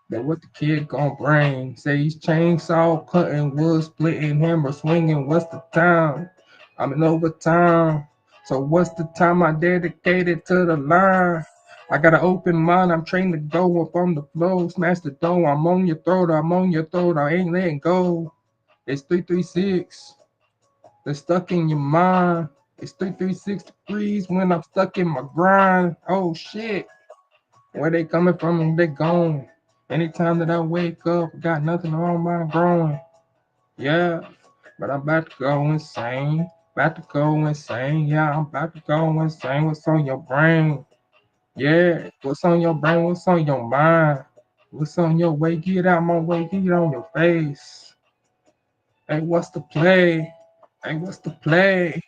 that what the kid gonna bring. Say he's chainsaw cutting wood, splitting hammer swinging. What's the time? I'm in overtime. So what's the time I dedicated to the line? I got an open mind. I'm trained to go up on the floor, smash the door. I'm on your throat. I'm on your throat. I ain't letting go. It's 336. They're stuck in your mind. It's 336 degrees when I'm stuck in my grind. Oh shit. Where they coming from and they gone. Anytime that I wake up, got nothing on my growing. Yeah, but I'm about to go insane. About to go insane. Yeah, I'm about to go insane. What's on your brain? Yeah, what's on your brain? What's on your mind? What's on your way? Get out my way. Get on your face. Hey, what's the play? Hey, what's the play?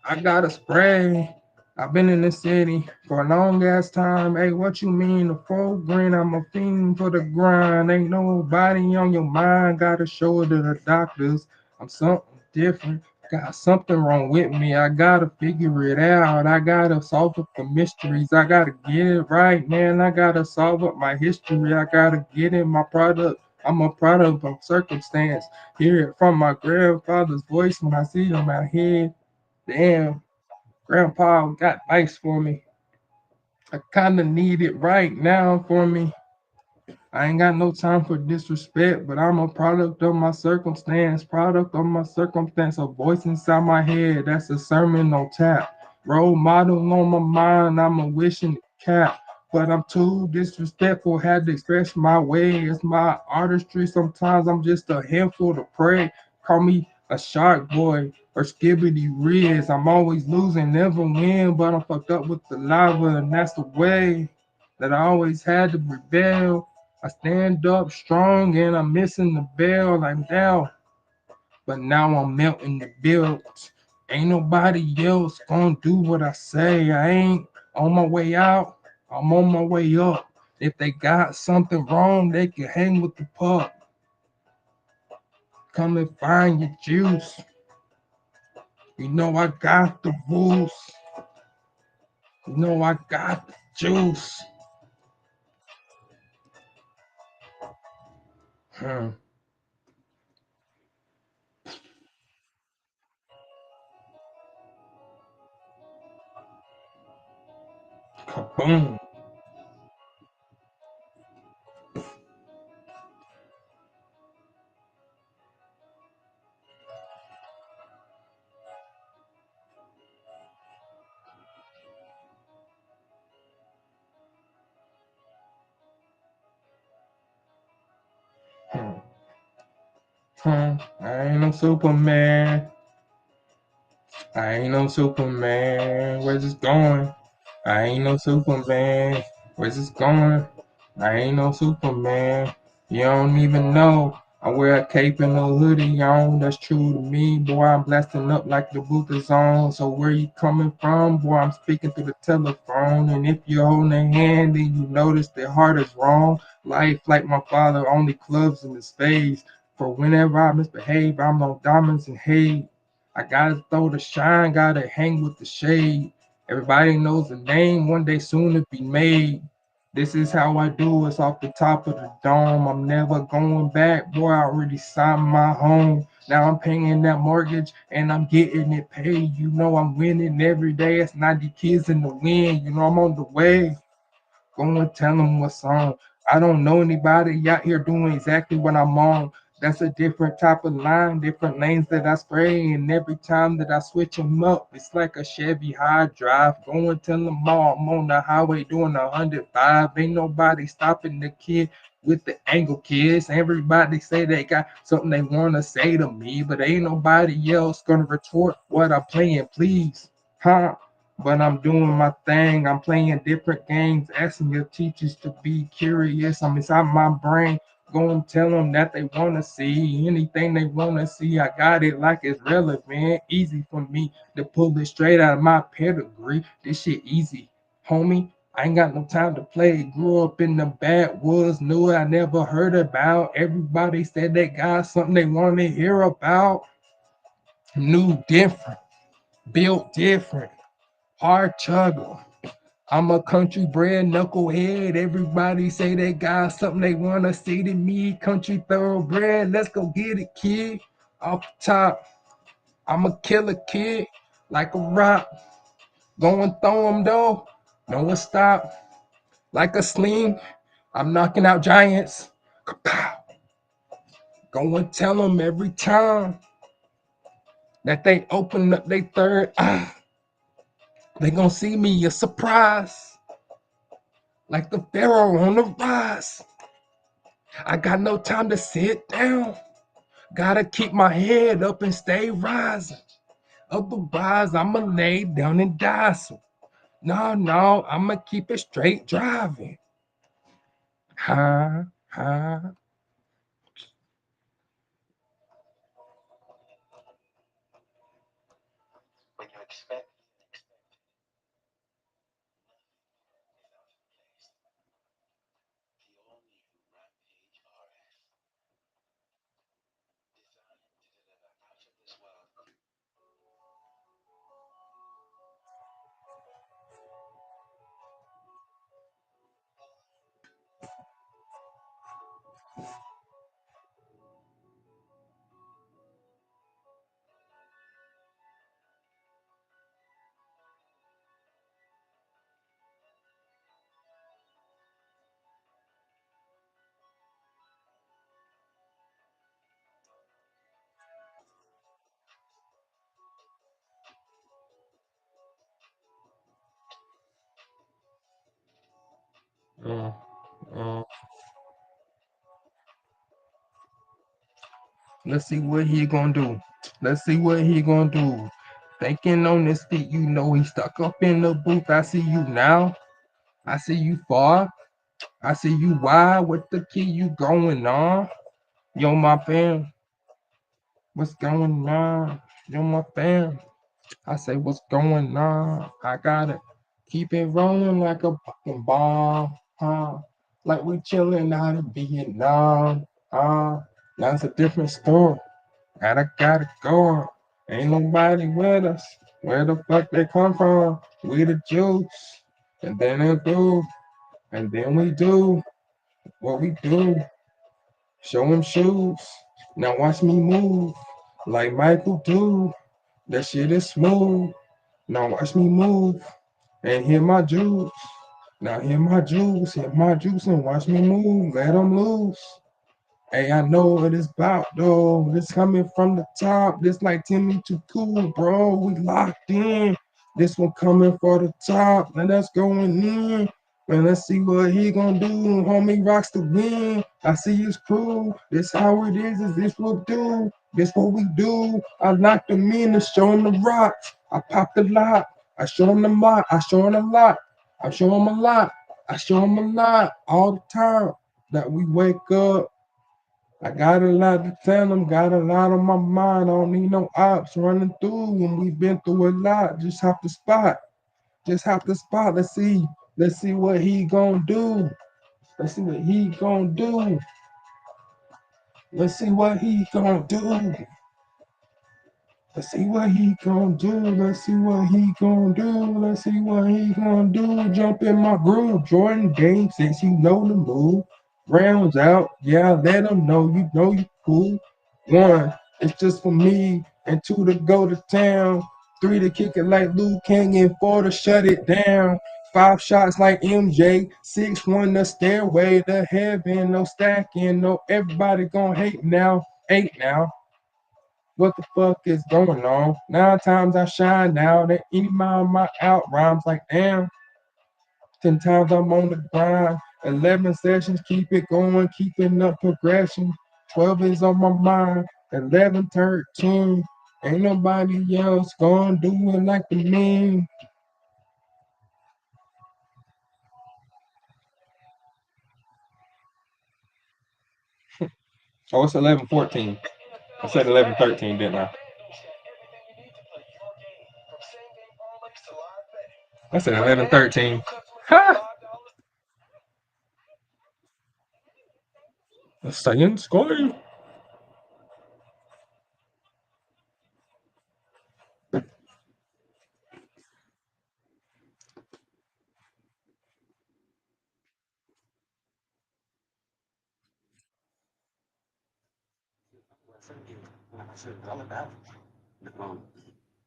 I got a spray. I've been in the city for a long ass time. Hey, what you mean? The full green, I'm a fiend for the grind. Ain't nobody on your mind. Gotta show it to the doctors. I'm something different. Got something wrong with me. I gotta figure it out. I gotta solve up the mysteries. I gotta get it right, man. I gotta solve up my history. I gotta get in my product. I'm a product of circumstance. Hear it from my grandfather's voice when I see him out here. Damn, grandpa got ice for me. I kinda need it right now for me. I ain't got no time for disrespect, but I'm a product of my circumstance. Product of my circumstance. A voice inside my head. That's a sermon on tap. Role model on my mind. I'm a wishing cap. But I'm too disrespectful. Had to express my way. It's my artistry. Sometimes I'm just a handful to pray. Call me a shark boy or skibbity riz. I'm always losing, never win. But I'm fucked up with the lava, and that's the way that I always had to rebel. I stand up strong and I'm missing the bell. I'm down, but now I'm melting the build. Ain't nobody else gonna do what I say. I ain't on my way out. I'm on my way up. If they got something wrong, they can hang with the pup. Come and find your juice. You know I got the rules. You know I got the juice. Hmm. Kaboom. I ain't no Superman. I ain't no Superman. Where's this going? I ain't no Superman. Where's this going? I ain't no Superman. You don't even know. I wear a cape and a hoodie on. That's true to me. Boy, I'm blasting up like the booth is on. So where you coming from? Boy, I'm speaking through the telephone. And if you're holding a hand, then you notice their heart is wrong. Life like my father, only clubs in his face. For whenever I misbehave, I'm no diamonds and hate. I gotta throw the shine, gotta hang with the shade. Everybody knows the name, one day soon to be made. This is how I do, it's off the top of the dome. I'm never going back, boy, I already signed my home. Now I'm paying that mortgage and I'm getting it paid. You know I'm winning every day, it's 90 kids in the wind. You know I'm on the way. Go and tell them what's on. I don't know anybody out here doing exactly what I'm on. That's a different type of line, different lanes that I spray, and every time that I switch them up, it's like a Chevy high drive. Go and tell them all I'm on the highway doing 105. Ain't nobody stopping the kid with the angle kids. Everybody say they got something they want to say to me, but ain't nobody else gonna retort what I'm playing, please. Huh? But I'm doing my thing. I'm playing different games, asking your teachers to be curious. I'm inside my brain. Go and tell them that they want to see anything they want to see. I got it like it's relevant. Easy for me to pull it straight out of my pedigree. This shit easy, homie. I ain't got no time to play. Grew up in the backwoods, knew I never heard about. Everybody said they got something they want to hear about. New different, built different. Hard chugger. I'm a country bred knucklehead. Everybody say they got something they wanna see to me. Country thoroughbred. Let's go get it, kid. Off the top, I'm a killer kid, like a rock. Going throw 'em though. No one stop. Like a sling, I'm knocking out giants. Kapow. Go and tell them every time that they open up their third eye. They gonna see me a surprise. Like the pharaoh on the rise. I got no time to sit down. Gotta keep my head up and stay rising. Otherwise, I'ma lay down and die. So, no, I'ma keep it straight driving. Ha, ha. When you expect the unexpected, the all-new Rampage RS, designed to deliver out-of-this-world. Uh, uh, let's see what he gonna do. Let's see what he gonna do. Thinking on his feet, you know he stuck up in the booth. I see you now. I see you far. I see you wide. What the key you going on? Yo, my fam. What's going on? Yo, my fam. I say, what's going on? I gotta keep it rolling like a fucking bomb, huh? Like we chilling out in Vietnam, huh? Now it's a different story. Gotta go. Ain't nobody with us. Where the fuck they come from? We the Jews. And then they do. And then we do what we do. Show them shoes. Now watch me move. Like Michael do. That shit is smooth. Now watch me move and hit my juice. Now hit my juice and watch me move. Let them loose. Hey, I know what it's about though. This coming from the top. This like Timmy too cool, bro. We locked in. This one coming for the top. And that's going in. Man, let's see what he gonna do. Homie rocks the win. I see his crew. This how it is this what do. This what we do. I knock them in and show him the rocks. I pop the lock. I show him the lot. I show him a lot. I show him a lot. I show him a lot all the time that we wake up. I got a lot to tell them, got a lot on my mind. I don't need no ops running through when we've been through a lot. Just have to spot. Just have to spot. Let's see. Let's see what he gonna do. Let's see what he gonna do. Let's see what he gonna do. Let's see what he gonna do. Let's see what he gonna do. Let's see what he gonna do. Jump in my groove. Jordan game since you know the move. Rounds out. Yeah, let them know you cool. One, it's just for me. And two to go to town. Three to kick it like Luke King. And four to shut it down. 5 shots like MJ. 6-1 the stairway to heaven. No stacking. No everybody gonna hate now. 8 now. What the fuck is going on? 9 times I shine now. That any mind my out rhymes like damn. 10 times I'm on the grind. 11 sessions, keep it going, keeping up progression. 12 is on my mind. 11, 13. Ain't nobody else gonna do it like the me. Oh, it's 11, 14. I said 11, 13, didn't I? I said 11, 13. Ha! The Saiyan score.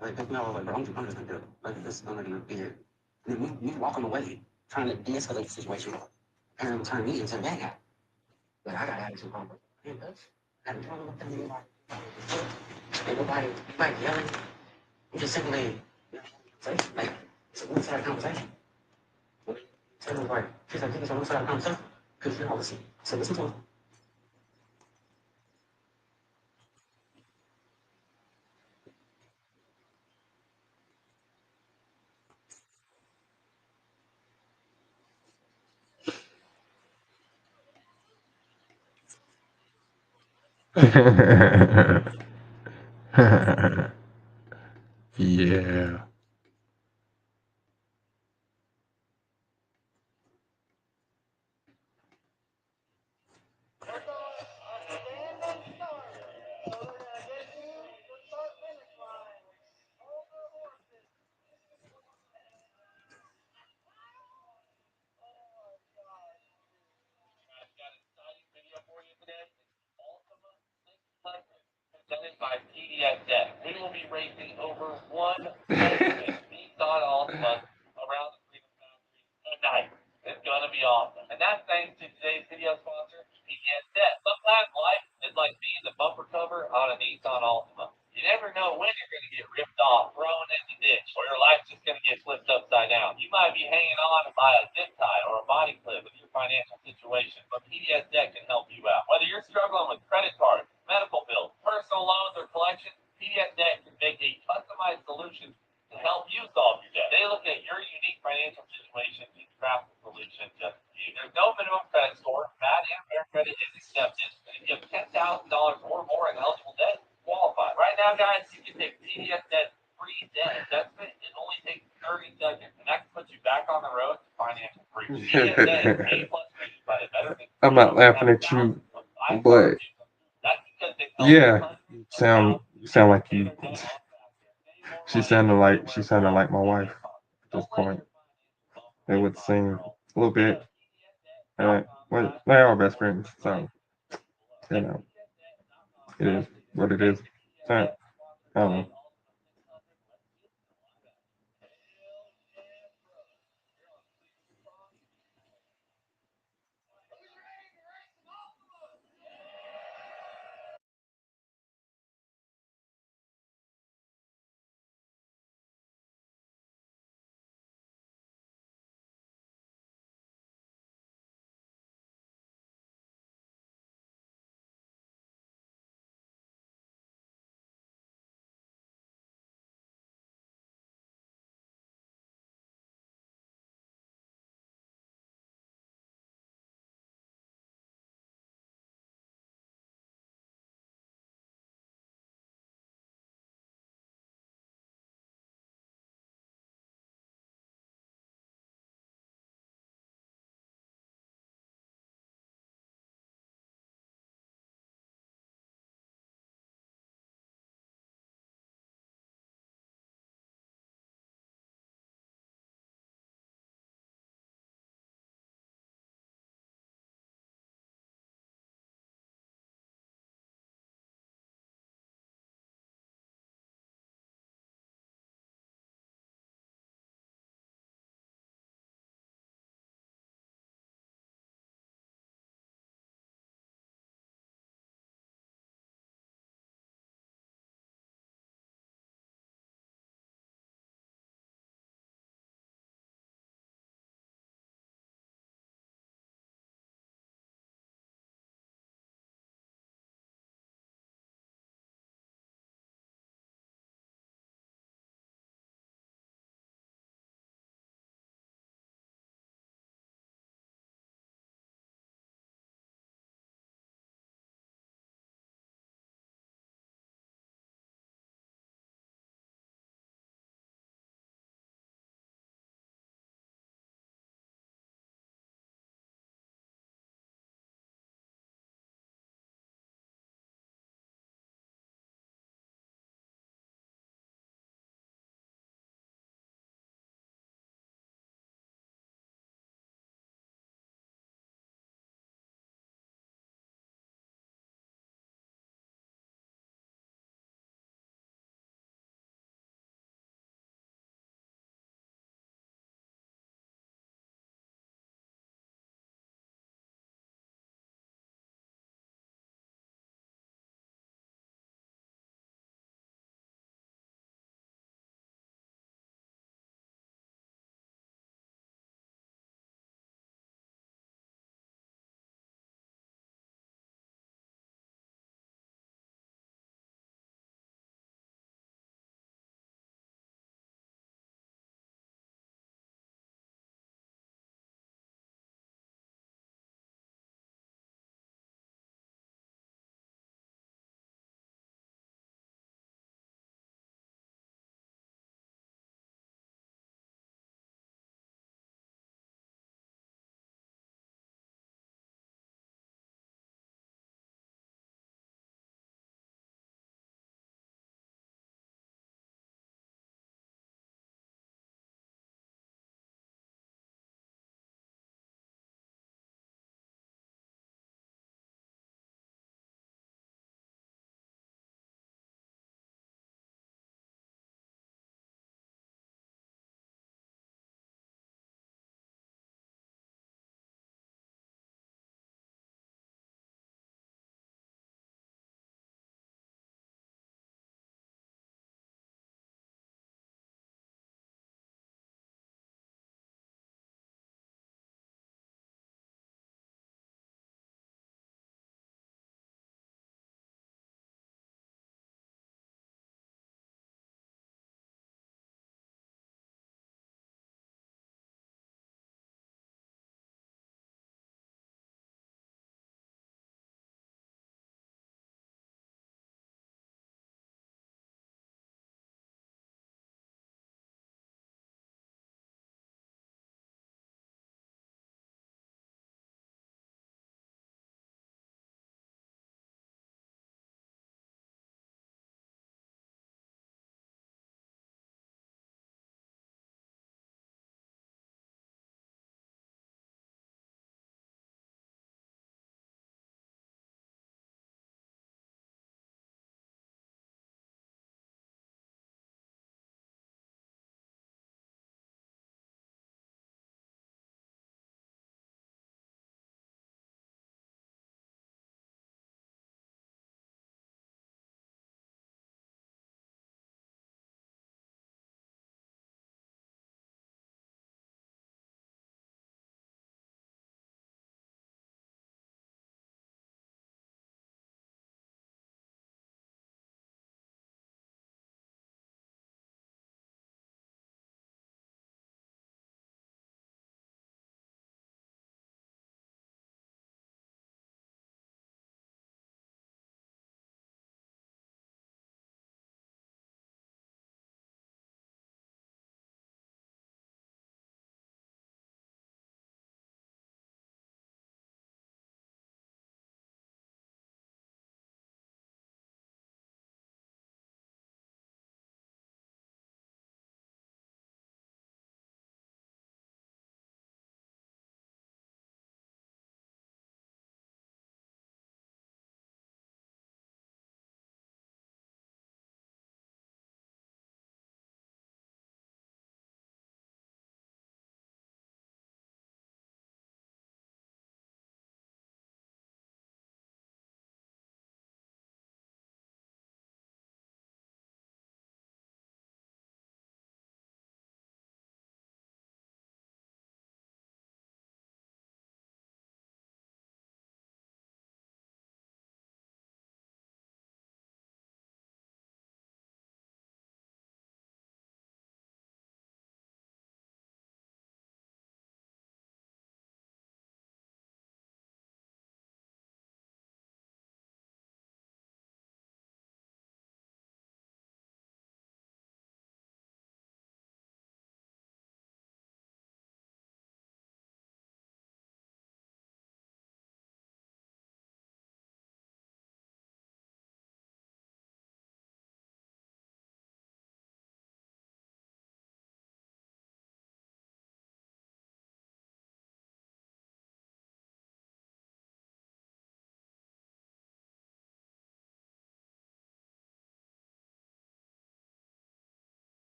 Like, no, like, bro, I'm just gonna do it. Like, this is gonna be it. And then me walking away, trying to de-escalate the situation, and then turn me into a bad guy. But I got attitude problem. Yeah, that's attitude problem. Ain't nobody yelling. I'm just simply, say, like, it's a one-sided conversation. Tell them, like, she's like, it's a one-sided conversation. Because you know, listen. So listen to him. Yeah. Presented by TDS Deck. We will be racing over 100 Nissan Altima around the Freedom Foundry tonight. It's going to be awesome. And that's thanks to today's video sponsor, TDS Deck. Sometimes life is like being the bumper cover on a Nissan Altima. You never know when you're going to get ripped off, thrown in the ditch, or your life's just going to get flipped upside down. You might be hanging on by a zip tie or a body clip with your financial situation, but PDS Deck can help you out. Whether you're struggling with credit cards, medical bills, personal loans, or collections, PDS Deck can make a customized solution to help you solve your debt. They look at your unique financial situation and craft a solution just for you. There's no minimum credit score. Bad and fair credit is accepted. And if you have $10,000 or more in eligible debt, qualify. Right now, guys, you can take PDS Debt free debt assessment. It only takes 30 seconds, and that can put you back on the road to financial freedom. PDS Debt is A+ rated by the Better Business I'm not Bureau. laughing at you, Five-star but reviews. That's because they help yeah, hundreds you of sound like you. thousands of debt on fast. She sounded like my wife at this point. They would sing a little bit. Well, they are best friends, so you know it is what it is. So, I don't know.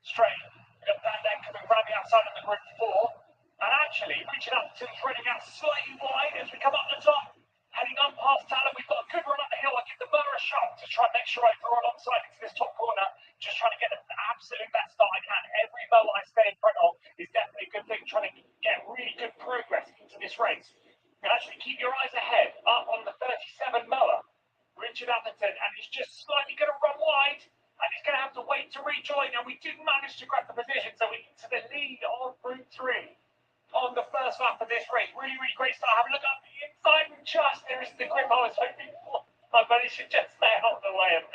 straight. We've got Van Den coming round the outside of the group 4. And actually, Richard Atherton's running out slightly wide as we come up the top. Heading on past Talon, we've got a good run up the hill. I give the Mur a shot to try and make sure I draw alongside into this top corner. Just trying to get the absolute best start I can. Every Mur I stay in front of is definitely a good thing. Trying to get really good progress into this race. And actually keep your eyes ahead, up on the 37 Mur. Richard Atherton, and he's just slightly going to run wide. And he's going to have to wait to rejoin. And we did manage to grab the position, so we're into the lead of Group 3. On the first lap of this race. Really, really great start. Have a look up the inside and just there is the grip I was hoping for. My buddy should just stay out of the way of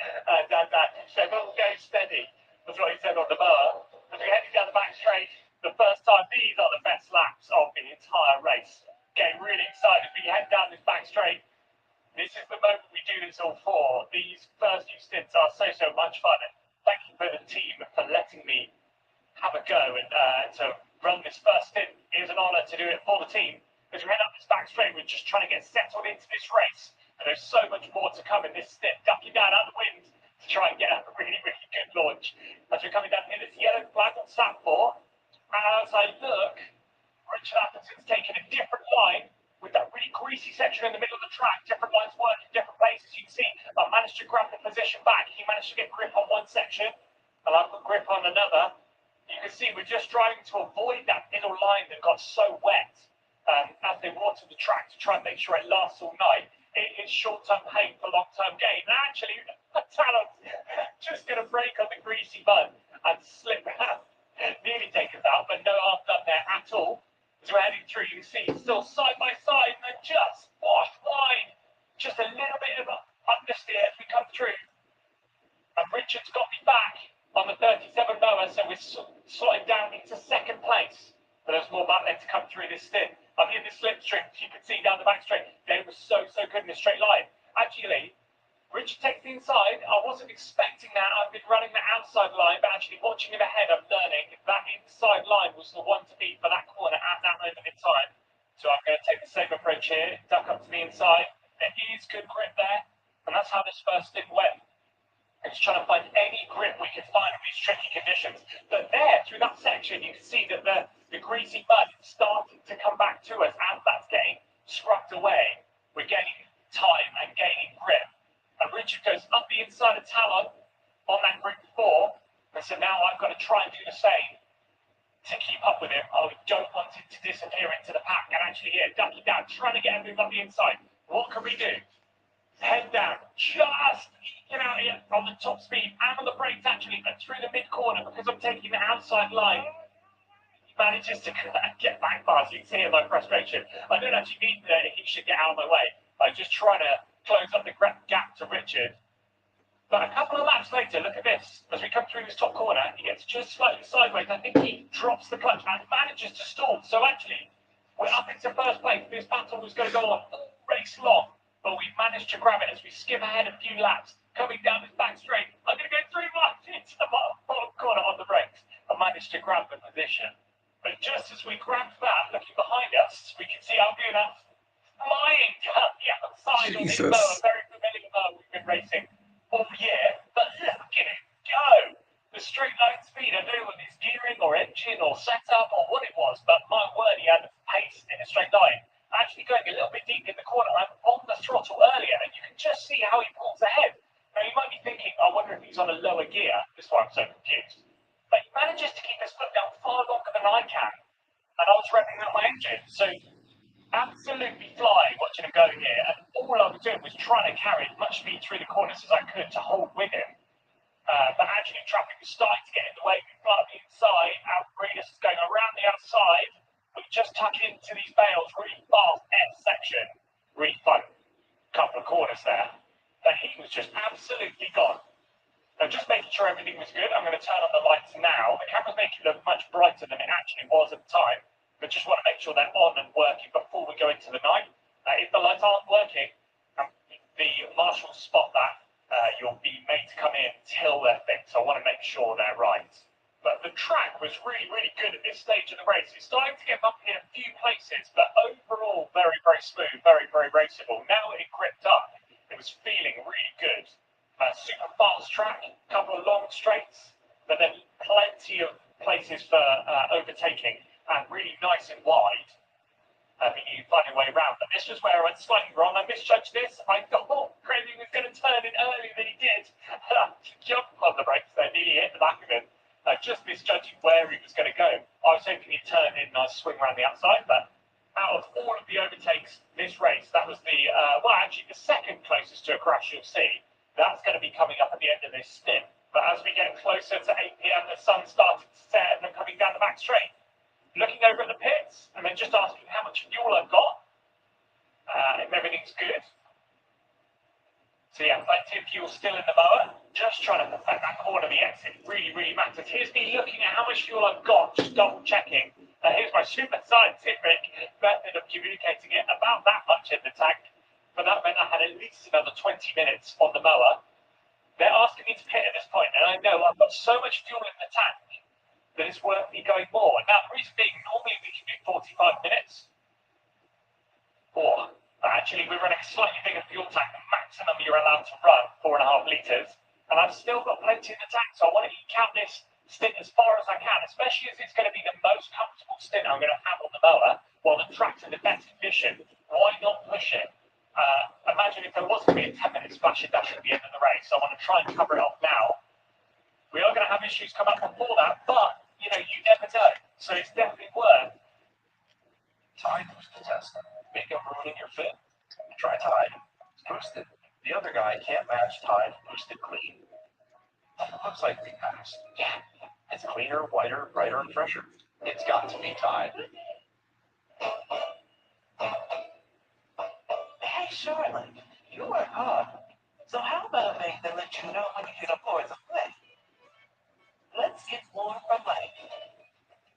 Dan. So we'll go steady. That's what he said on the bar. As we're heading down the back straight, the first time, these are the best laps of the entire race. Getting really excited as we head down this back straight. This is the moment we do this all for. These first few stints are so much fun. And thank you for the team for letting me have a go and to run this first stint. It is an honour to do it for the team. As we head up this back straight, we're just trying to get settled into this race. And there's so much more to come in this stint. Ducking down out the wind to try and get a really, really good launch. As we're coming down here, this yellow flag on Sat 4. And as I look, Richard Atherton's taking a different line with that really greasy section in the middle of the track. Different lines work in different places. You can see I managed to grab the position back. He managed to get grip on one section, and I've got grip on another. You can see we're just trying to avoid that middle line that got so wet as they watered the track to try and make sure it lasts all night. It is short-term pain for long-term gain. And actually, Talon's just going to break on the greasy mud and slip out. Nearly taken out, but no harm done there at all. As we're heading through, you can see still side by side, and they're just washed wide. Just a little bit of understeer as we come through. And Richard's got me back on the 37 Mur, so we're slotting down into second place. But there's more back there to come through this stint. I'm in the slipstream, you can see down the back straight. They were so good in a straight line. Actually, Richard takes the inside. I wasn't expecting that. I've been running the outside line, but actually watching him ahead, I'm learning that inside line was the one to beat for that corner at that moment in time. So I'm going to take the same approach here, duck up to the inside. There is good grip there, and that's how this first stint went. It's trying to find any grip we can find in these tricky conditions. But there, through that section, you can see that the greasy mud is starting to come back to us as that's getting scrubbed away. We're gaining time and gaining grip. And Richard goes up the inside of Talon on that group 4. And so now I've got to try and do the same to keep up with him. I don't want him to disappear into the pack. And actually here, ducking down, trying to get him up the inside. What can we do? Head down, just eking out here on the top speed and on the brakes actually, but through the mid corner because I'm taking the outside line. He manages to get back fast. You can see here my frustration. I don't actually mean that he should get out of my way. I'm just trying to close up the gap to Richard. But a couple of laps later, look at this. As we come through this top corner, he gets just slightly sideways. I think he drops the clutch and manages to stall. So actually, we're up into first place. This battle was going to go on all race long. But we managed to grab it as we skim ahead a few laps. Coming down this back straight, I'm going to go 3 miles into the bottom corner on the brakes. I managed to grab the position. But just as we grabbed that, looking behind us, we can see Alguna flying down the outside on this Mur, a very familiar Mur we've been racing all year. But look at it go! The straight line speed, I don't know whether it's gearing or engine or setup or what it was, but my word, he had pace in a straight line. Actually going a little bit deep in the corner. I'm on the throttle earlier, and you can just see how he pulls ahead. Now, you might be thinking, I wonder if he's on a lower gear. This is why I'm so confused. But he manages to keep his foot down far longer than I can. And I was revving up my engine. So, absolutely flying watching him go here. And all I was doing was trying to carry as much speed through the corners as I could to hold with him. But actually, traffic was starting to get in the way. We fly up the inside. Outrageous is going around the outside. We just tuck into these bales, really fast S section, really fun. Couple of corners there. But he was just absolutely gone. Now, just making sure everything was good, I'm going to turn on the lights now. The camera's making it look much brighter than it actually was at the time. But just want to make sure they're on and working before we go into the night. If the lights aren't working, the marshals spot that, you'll be made to come in till they're fixed. So I want to make sure they're right. But the track was really, really good at this stage of the race. It's starting to get bumpy in a few places, but overall very, very smooth, very, very raceable. Now it gripped up. It was feeling really good. Super fast track, couple of long straights, but then plenty of places for overtaking and really nice and wide. You find your way around. But this was where I went slightly wrong. I misjudged this. I thought Crazy was going to turn in earlier than he did. Jumped on the brakes there, nearly hit the back of him. Just misjudging where he was going to go. I was hoping he'd turn in and I'd swing around the outside, but out of all of the overtakes this race, that was the, well, actually the second closest to a crash you'll see. That's going to be coming up at the end of this stint. But as we get closer to 8 p.m, the sun started to set and I'm coming down the back straight. Looking over at the pits and then just asking how much fuel I've got, if everything's good. So yeah, plenty of fuel still in the mower. Just trying to perfect that corner, the exit really, really matters. Here's me looking at how much fuel I've got, just double checking. Here's my super scientific method of communicating it, about that much in the tank. But that meant I had at least another 20 minutes on the mower. They're asking me to pit at this point, and I know I've got so much fuel in the tank that it's worth me going more. Now, the reason being, normally we can do 45 minutes. Or, actually, we're running a slightly bigger fuel tank. The maximum you're allowed to run, 4.5 litres. And I've still got plenty in the tank, so I want to eke out this stint as far as I can, especially as it's going to be the most comfortable stint I'm going to have on the mower, while the track's in the best condition. Why not push it? Imagine if there was going to be a 10-minute splash and dash at the end of the race. I want to try and cover it off now. We are going to have issues come up before that, but you know, you never know. So it's definitely worth. Tide booster test. Make a ruin in your fit. Try Tide. It's boosted. The other guy can't match Tide boosted clean. Looks like we passed. Yeah. It's cleaner, whiter, brighter, and fresher. It's got to be Tide. Hey, Charlotte, you work hard. So how about a bank that lets you know when you get aboard the plane? Let's get more from life.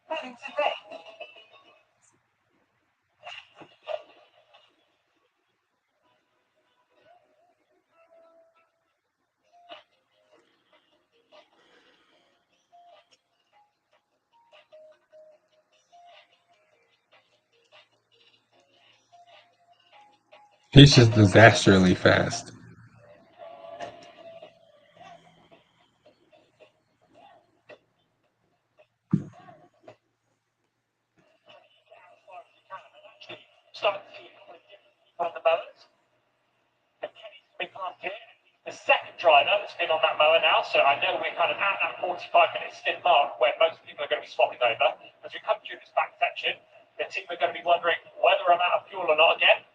Paddington Bank. He's just disastrously fast. Starting to see a couple of different people on the mowers. And Kenny's coming past here. The second driver that's been on that mower now, so I know we're kind of at that 45-minute stint mark where most people are going to be swapping over. As we come through this back section, the team are going to be wondering whether I'm out of fuel or not again.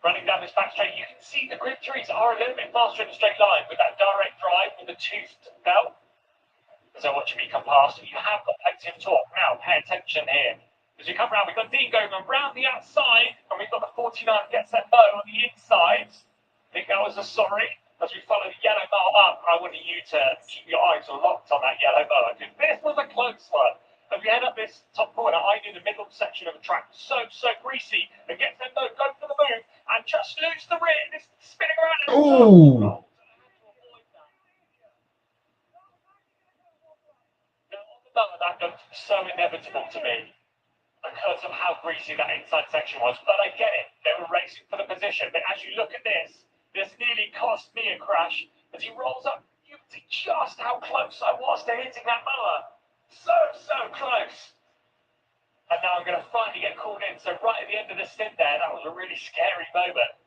Running down this back straight, you can see the grid trees are a little bit faster in a straight line with that direct drive with the toothed belt. So watching me come past, you have got plenty of torque. Now, pay attention here. As we come around, we've got Dean going around the outside, and we've got the 49 gets that bow on the inside. I think that was a sorry. As we follow the yellow bow up, I want you to keep your eyes locked on that yellow bow. Because this was a close one. As we head up this top corner, I do the middle section of the track. So greasy. It gets them both, go for the move, and just lose the rear. It's spinning around. Ooh. That looked so inevitable to me because of how greasy that inside section was. But I get it. They were racing for the position. But as you look at this nearly cost me a crash. As he rolls up, you can see just how close I was to hitting that mower. So close. And now I'm going to finally get called in. So right at the end of the stint there, that was a really scary moment.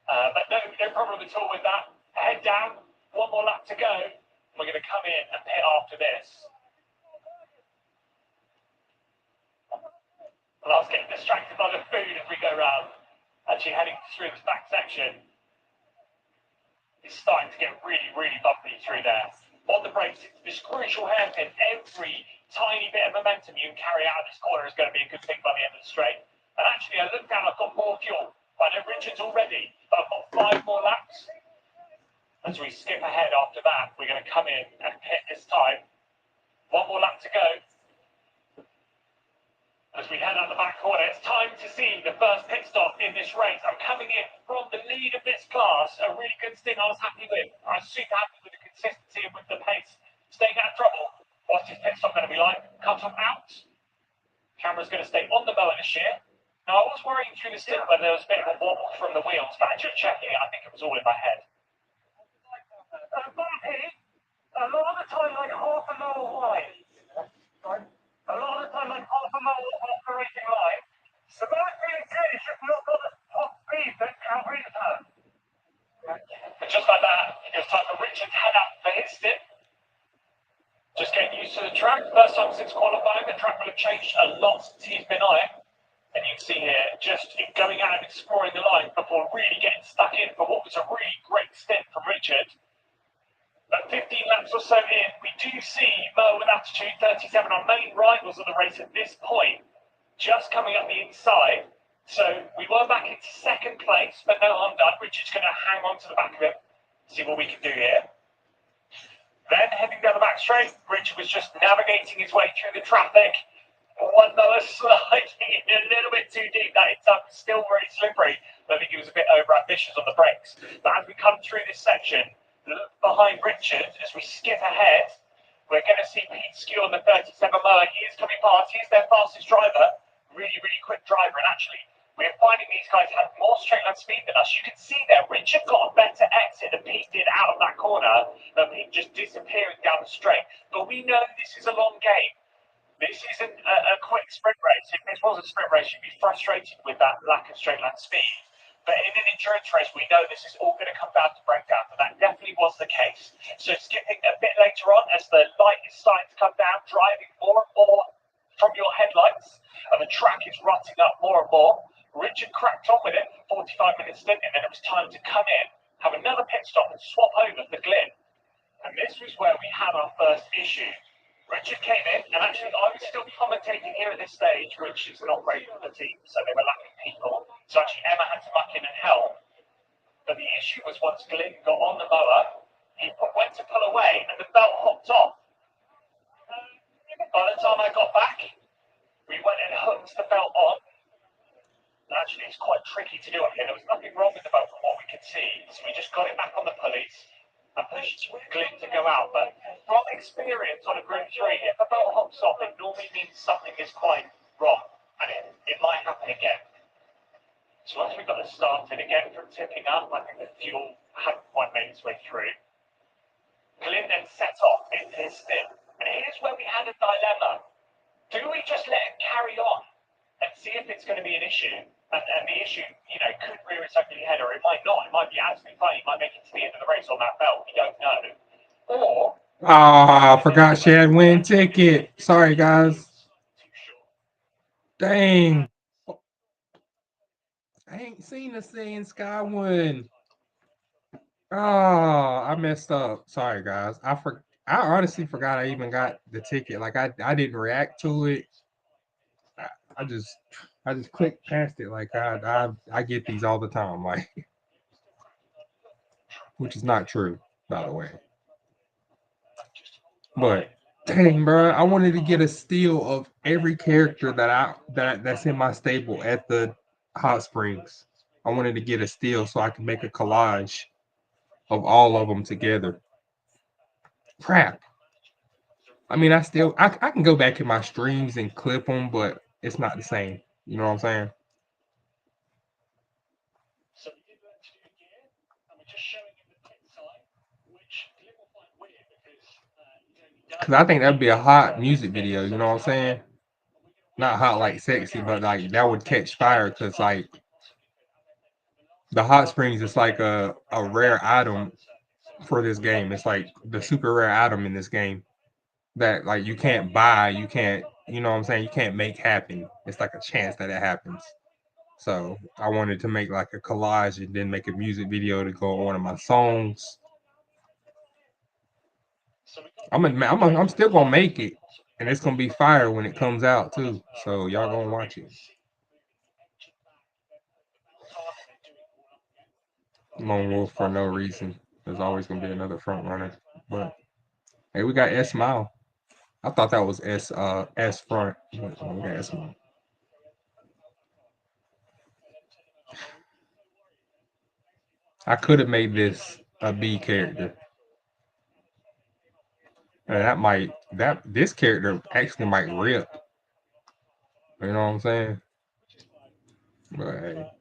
But no problem at all with that. Head down. One more lap to go. We're going to come in and pit after this. And I was getting distracted by the food as we go round. Actually heading through this back section. It's starting to get really bumpy through there. On the brakes, it's this crucial hairpin. Every tiny bit of momentum you can carry out of this corner is going to be a good thing by the end of the straight. And actually, I looked down, I've got more fuel. I know Richard's already, but I've got 5 more laps. As we skip ahead after that, we're going to come in and pit this time. 1 more lap to go. As we head out the back corner, it's time to see the first pit stop in this race. I'm coming in from the lead of this class. A really good stint I was happy with. I was super happy with the consistency and with the pace. Staying out of trouble. What's his pit stop going to be like? Cut off out. Camera's going to stay on the mower this year. Now, I was worrying through the stint whether there was a bit of a wobble from the wheels, but actually checking it, I think it was all in my head. Bumpy, A lot of the time, like half a mile wide. A lot of the time, like half a mile off the racing line. So that being said, it's just not got the top speed that Calvary has. And just like that, it was time for Richard to head out for his stint. Just getting used to the track. First time since qualifying, the track will have changed a lot since he's been on it. And you can see here, just going out and exploring the line before really getting stuck in for what was a really great stint from Richard. At 15 laps or so in, we do see Mo with Attitude 37 on main rivals of the race at this point, just coming up the inside. So we were back into second place, but no harm done. Richard's going to hang on to the back of him, see what we can do here. Then heading down the back straight, Richard was just navigating his way through the traffic. One Moa sliding in a little bit too deep. That inside was still very slippery. I think he was a bit over ambitious on the brakes. But as we come through this section, look behind Richard as we skip ahead. We're going to see Pete Skew on the 37 Moa. He is coming past. He's their fastest driver. Really, really quick driver. And actually, we're finding these guys have more straight line speed than us. You can see there, Richard got a better exit than Pete did out of that corner. But Pete just disappearing down the straight. But we know this is a long game. This isn't a quick sprint race. If this was a sprint race, you'd be frustrated with that lack of straight line speed. But in an endurance race, we know this is all going to come down to breakdowns, and that definitely was the case. So skipping a bit later on, as the light is starting to come down, driving more and more from your headlights, and the track is rutting up more and more. Richard cracked on with it for 45 minutes stint, and then it was time to come in, have another pit stop, and swap over for Glyn. And this was where we had our first issue. Richard came in, and actually I was still commentating here at this stage, which is not great for the team, so they were lacking people. So actually Emma had to muck in and help. But the issue was once Glyn got on the mower, he went to pull away, and the belt hopped off. By the time I got back, we went and hooked the belt on. And actually, it's quite tricky to do it here. There was nothing wrong with the belt from what we could see, so we just got it back on the pulleys. I pushed Glyn to go out, but from experience on a Group 3, if a belt hops off, it normally means something is quite wrong, and it might happen again. So once we got it started again from tipping up, I think the fuel hadn't quite made its way through. Glyn then set off into his stint, and here's where we had a dilemma. Do we just let him carry on and see if it's going to be an issue? And the issue, could rear its ugly head, or it might not. It might be absolutely fine. It might make it to the end of the race on that belt. We don't know. Or... I forgot she had win ticket. Sorry, guys. Dang. I ain't seen the saying Sky win. Oh, I messed up. Sorry, guys. I honestly forgot I even got the ticket. Like I didn't react to it. I just clicked past it. Like I get these all the time, like, which is not true, by the way. But dang, bro, I wanted to get a steal of every character that's in my stable at the hot springs. I wanted to get a steal so I could make a collage of all of them together. Crap. I mean, I can go back in my streams and clip them, but it's not the same. You know what I'm saying? Because I think that'd be a hot music video. You know what I'm saying? Not hot like sexy, but like that would catch fire. Because like the hot springs is like a rare item for this game. It's like the super rare item in this game that like you can't buy, you can't, you know what I'm saying, you can't make happen. It's like a chance that it happens. So I wanted to make like a collage and then make a music video to go on one of my songs. I'm still gonna make it, and it's gonna be fire when it comes out too. So y'all gonna watch it. Lone Wolf for no reason. There's always gonna be another front runner. But hey, we got S Mile. I thought that was S front. But we got S Mile. I could have made this a B character. And this character actually might rip. You know what I'm saying? But hey.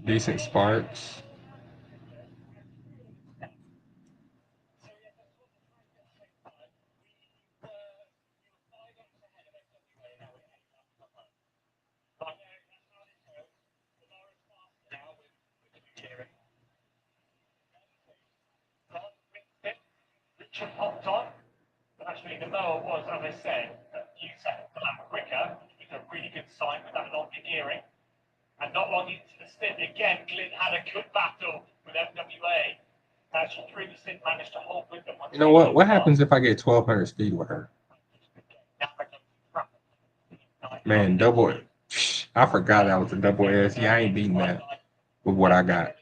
Decent sparks. Richard popped on. But actually, the lower was, as I said, a few seconds quicker, which was a really good sign with that longer gearing. And not long into the stint, again, Glyn had a good battle with FWA. Actually, through the stint, managed to hold with them. You know what? What happens if I get 1200 speed with her? Man, double. I forgot that was a double S. Yeah, I ain't beating that with what I got.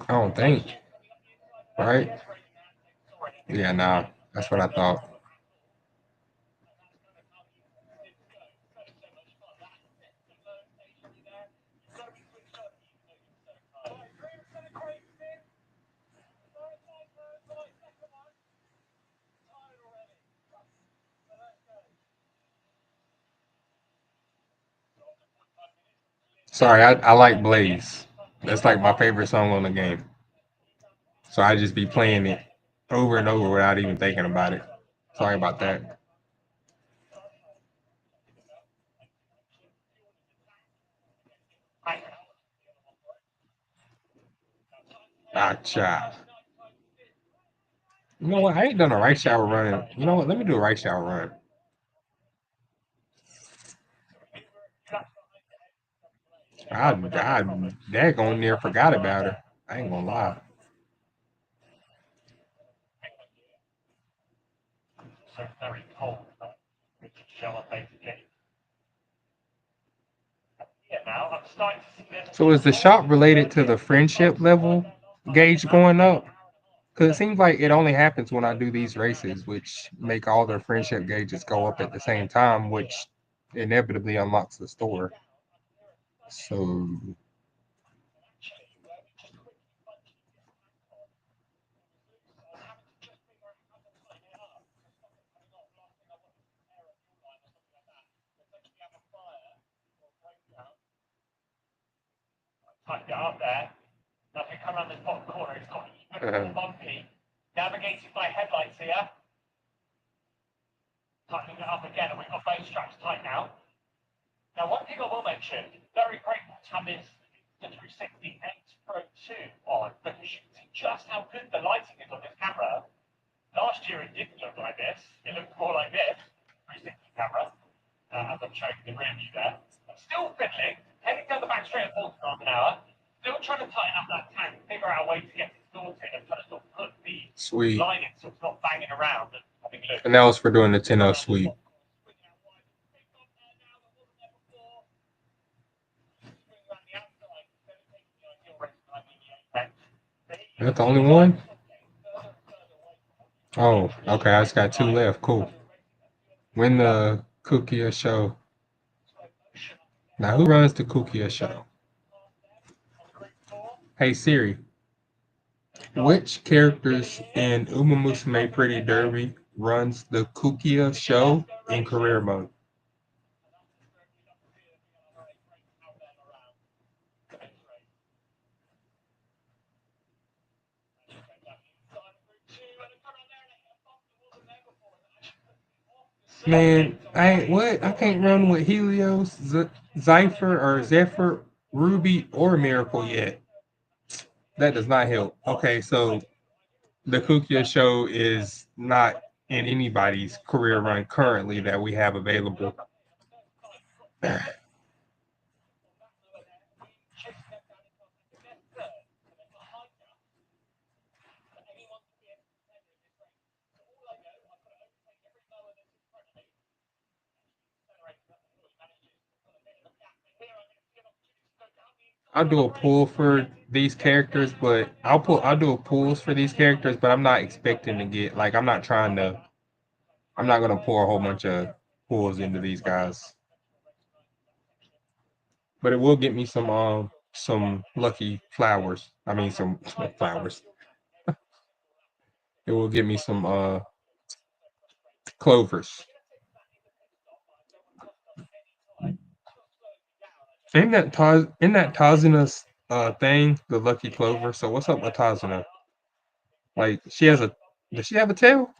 I don't think. Right? Yeah, nah. That's what I thought. Sorry, I like Blaze. That's like my favorite song on the game. So I just be playing it over and over without even thinking about it. Sorry about that. Gotcha. You know what? I ain't done a right shower run. You know what? Let me do a right shower run. I daggone near forgot about her. I ain't gonna lie. So very cold, which shall I basically. Yeah, now I'm starting to see this. So is the shot related to the friendship level gauge going up? Because it seems like it only happens when I do these races, which make all their friendship gauges go up at the same time, which inevitably unlocks the store. So Type it up there. Now if you come around this bottom corner, it's got even more bumpy. Navigated by headlights here. Tightening it up again, and we've got both straps tight now. Now, one thing I will mention, very grateful to have this 360 X Pro 2 on, because you can see just how good the lighting is on this camera. Last year it didn't look like this. It looked more like this, 360 camera, as I'm showing the rear view there. I'm still fiddling, heading down the back straight at 40 miles an hour, still trying to tighten up that tank, figure out a way to get it sorted, and trying to sort of put the sweet. line in so it's not banging around and having look. And that was for doing the 10-0 sweep. Is that the only one? Oh, okay. I just got 2 left. Cool. Win the Kukia show. Now, who runs the Kukia show? Hey Siri, which characters in Uma Musume Pretty Derby runs the Kukia show in career mode? Man, I can't run with Helios, Zypher, or Zephyr, Ruby, or Miracle yet. That does not help. Okay, so the Kukia show is not in anybody's career run currently that we have available. I'll do a pull for these characters, but I'll do a pulls for these characters, but I'm not expecting to get like I'm not gonna pour a whole bunch of pulls into these guys. But it will get me some lucky flowers. I mean some flowers. It will give me some clovers. Isn't that Tazuna's thing, the Lucky Clover? So what's up with Tazuna? Like does she have a tail?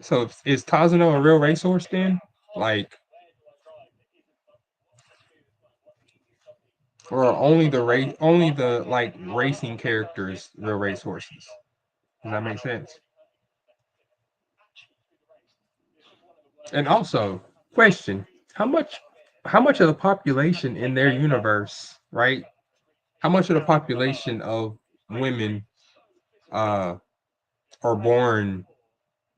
So is Tazuna a real racehorse then? Like, or only the like racing characters real racehorses? Does that make sense? And also, question: how much of the population in their universe, right? How much of the population of women uh are born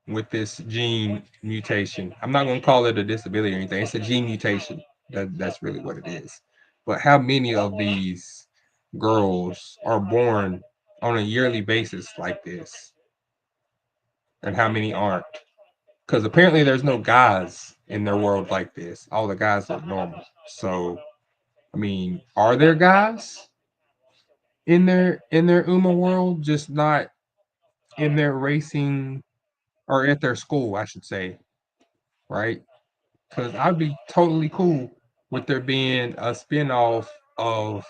with this gene mutation? I'm not going to call it a disability or anything. It's a gene mutation. That's really what it is. But how many of these girls are born on a yearly basis like this, and how many aren't? Because apparently there's no guys in their world like this. All the guys are normal. So, I mean, are there guys in their Uma world, just not in their racing or at their school, I should say, right? Because I'd be totally cool with there being a spin-off of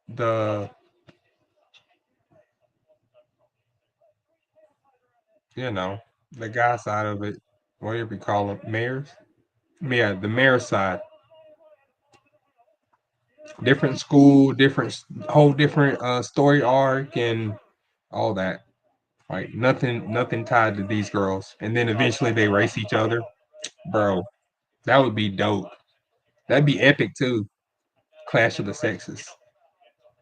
the, you know, the guy side of it, whatever you call them, mayors. Yeah, the mayor side. Different school, whole different story arc and all that. Like nothing tied to these girls. And then eventually they race each other. Bro, that would be dope. That'd be epic too. Clash of the sexes.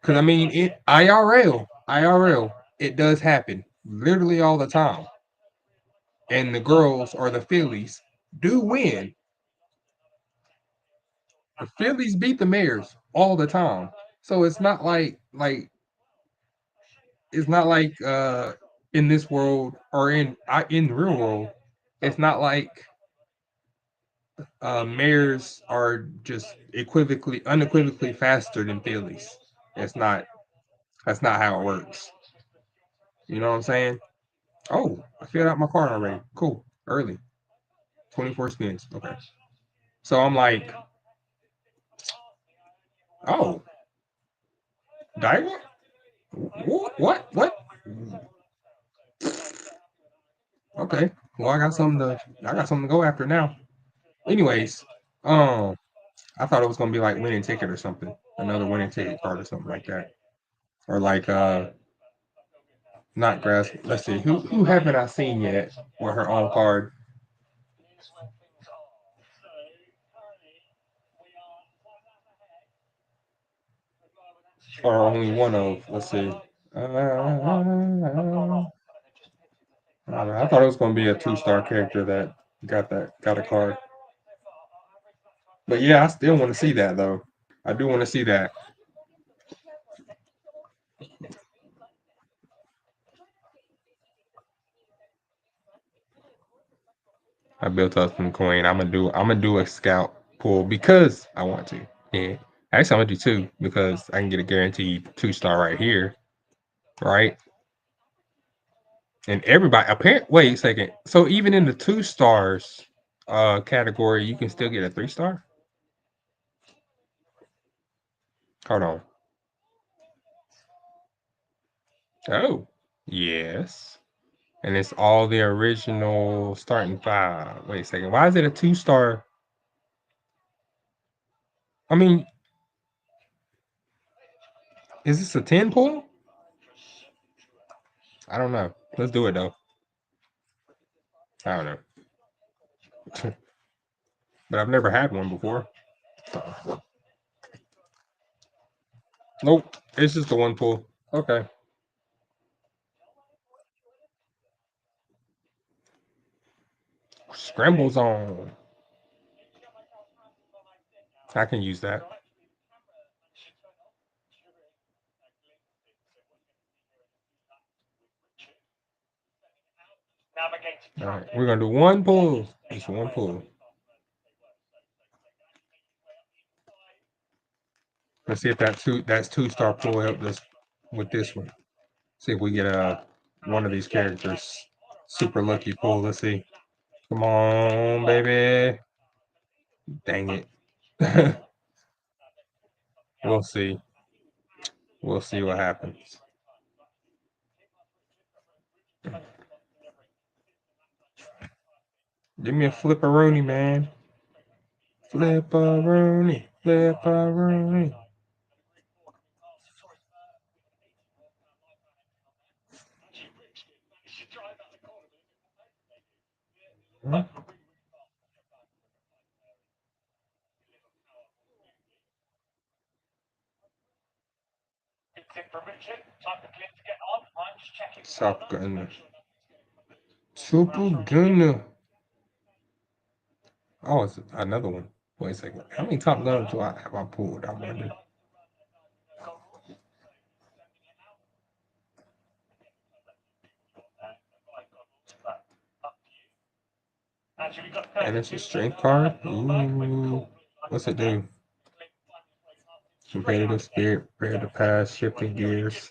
Cause I mean it IRL, it does happen literally all the time. And the girls or the fillies do win. The fillies beat the mares all the time. So it's not like in this world or in the real world, it's not like mares are just unequivocally faster than fillies. It's not that's not how it works. You know what I'm saying? Oh, I filled out my card already. Cool. Early. 24 spins. Okay. So I'm like, oh, Daiwa? What? Okay. Well, I got something to go after now. Anyways, um, I thought it was gonna be like winning ticket or something. Another winning ticket card or something like that. Or like not grass. Let's see. Who haven't I seen yet with her own card? Or only one of. Let's see. I thought it was going to be a 2-star character that got a card. But yeah, I still want to see that though. I do want to see that. I built up some coin. I'm gonna do a scout pull because I want to. Yeah. Actually, I'm gonna do two because I can get a guaranteed 2-star right here. Right? And everybody apparent wait a second. So even in the 2 stars category, you can still get a 3-star? Hold on. Oh, yes. And it's all the original starting 5. Wait a second. Why is it a 2-star? I mean, is this a 10 pull? I don't know. Let's do it though. I don't know. But I've never had one before. Nope. It's just the one pull. Okay. Scrambles on. I can use that. All right, we're gonna do one pull. Just one pull. Let's see if that's 2-star pull helped us with this one. See if we get one of these characters. Super lucky pull. Let's see. Come on, baby. Dang it. We'll see. We'll see what happens. Give me a flipperoonie, man. Flipperoonie, flipperoonie. Huh? Top Gunner. Super Gunner. Oh, it's another one. Wait a second. How many Top Gunners do I have I pulled? I wonder. And it's a strength card? Ooh. What's it do? Competitive spirit, prepare to pass, shifting gears.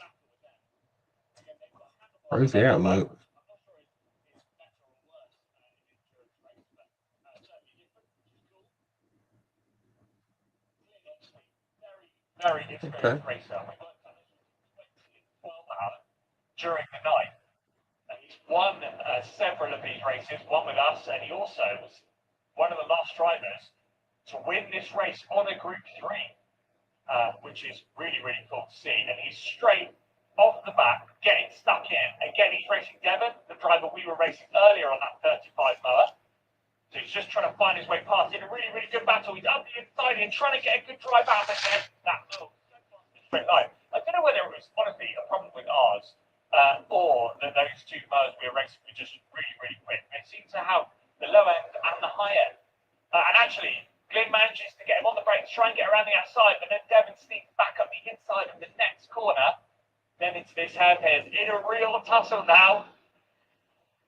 Where's the outlook? Very experienced racer. During the night. And he's won several of these races, one with us, and he also was one of the last drivers to win this race on a Group 3, which is really, really cool to see. And he's straight off the back, getting stuck in. Again, he's racing Devon, the driver we were racing earlier on that 35 mower. So he's just trying to find his way past in a really, really good battle. He's up the inside and trying to get a good drive out of it. That little straight line. I don't know whether it was honestly a problem with ours. Or that those two mowers we were racing were just really, really quick. They seem to have the low end and the high end. And actually, Glyn manages to get him on the brakes, try and get around the outside, but then Devon sneaks back up the inside of the next corner, then into this hairpin in a real tussle now.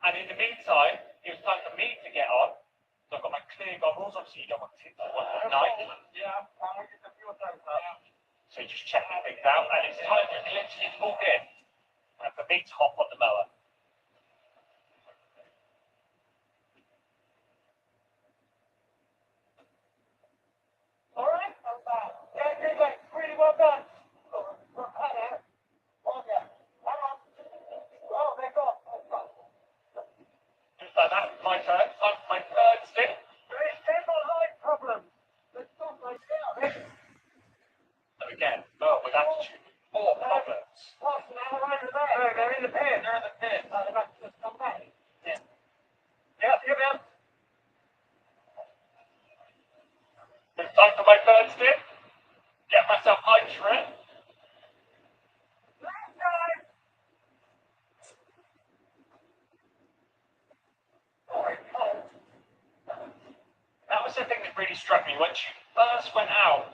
And in the meantime, it was time for me to get on. So I've got my clear goggles, obviously you don't want to tip at night. Yeah, I'm with a few times now. So just checking things out, and it's time for Glyn to get pulled in. And for me to hop on the mower. All right, I'm back. Yeah, good, mate. Really well done. Oh, yeah. Hang on. Oh, they're gone. Just like that, my turn. I'm my third stint. There is several line problems. Let's stop right there. So again, with attitude, more problems. What's the matter over there? No, they're in the pit. They're in the pit. Oh, they're about to just come back. Yeah. Yeah, here we are. It's time for my third stint. Get myself hyped for it. Last time. That was the thing that really struck me. When she first went out,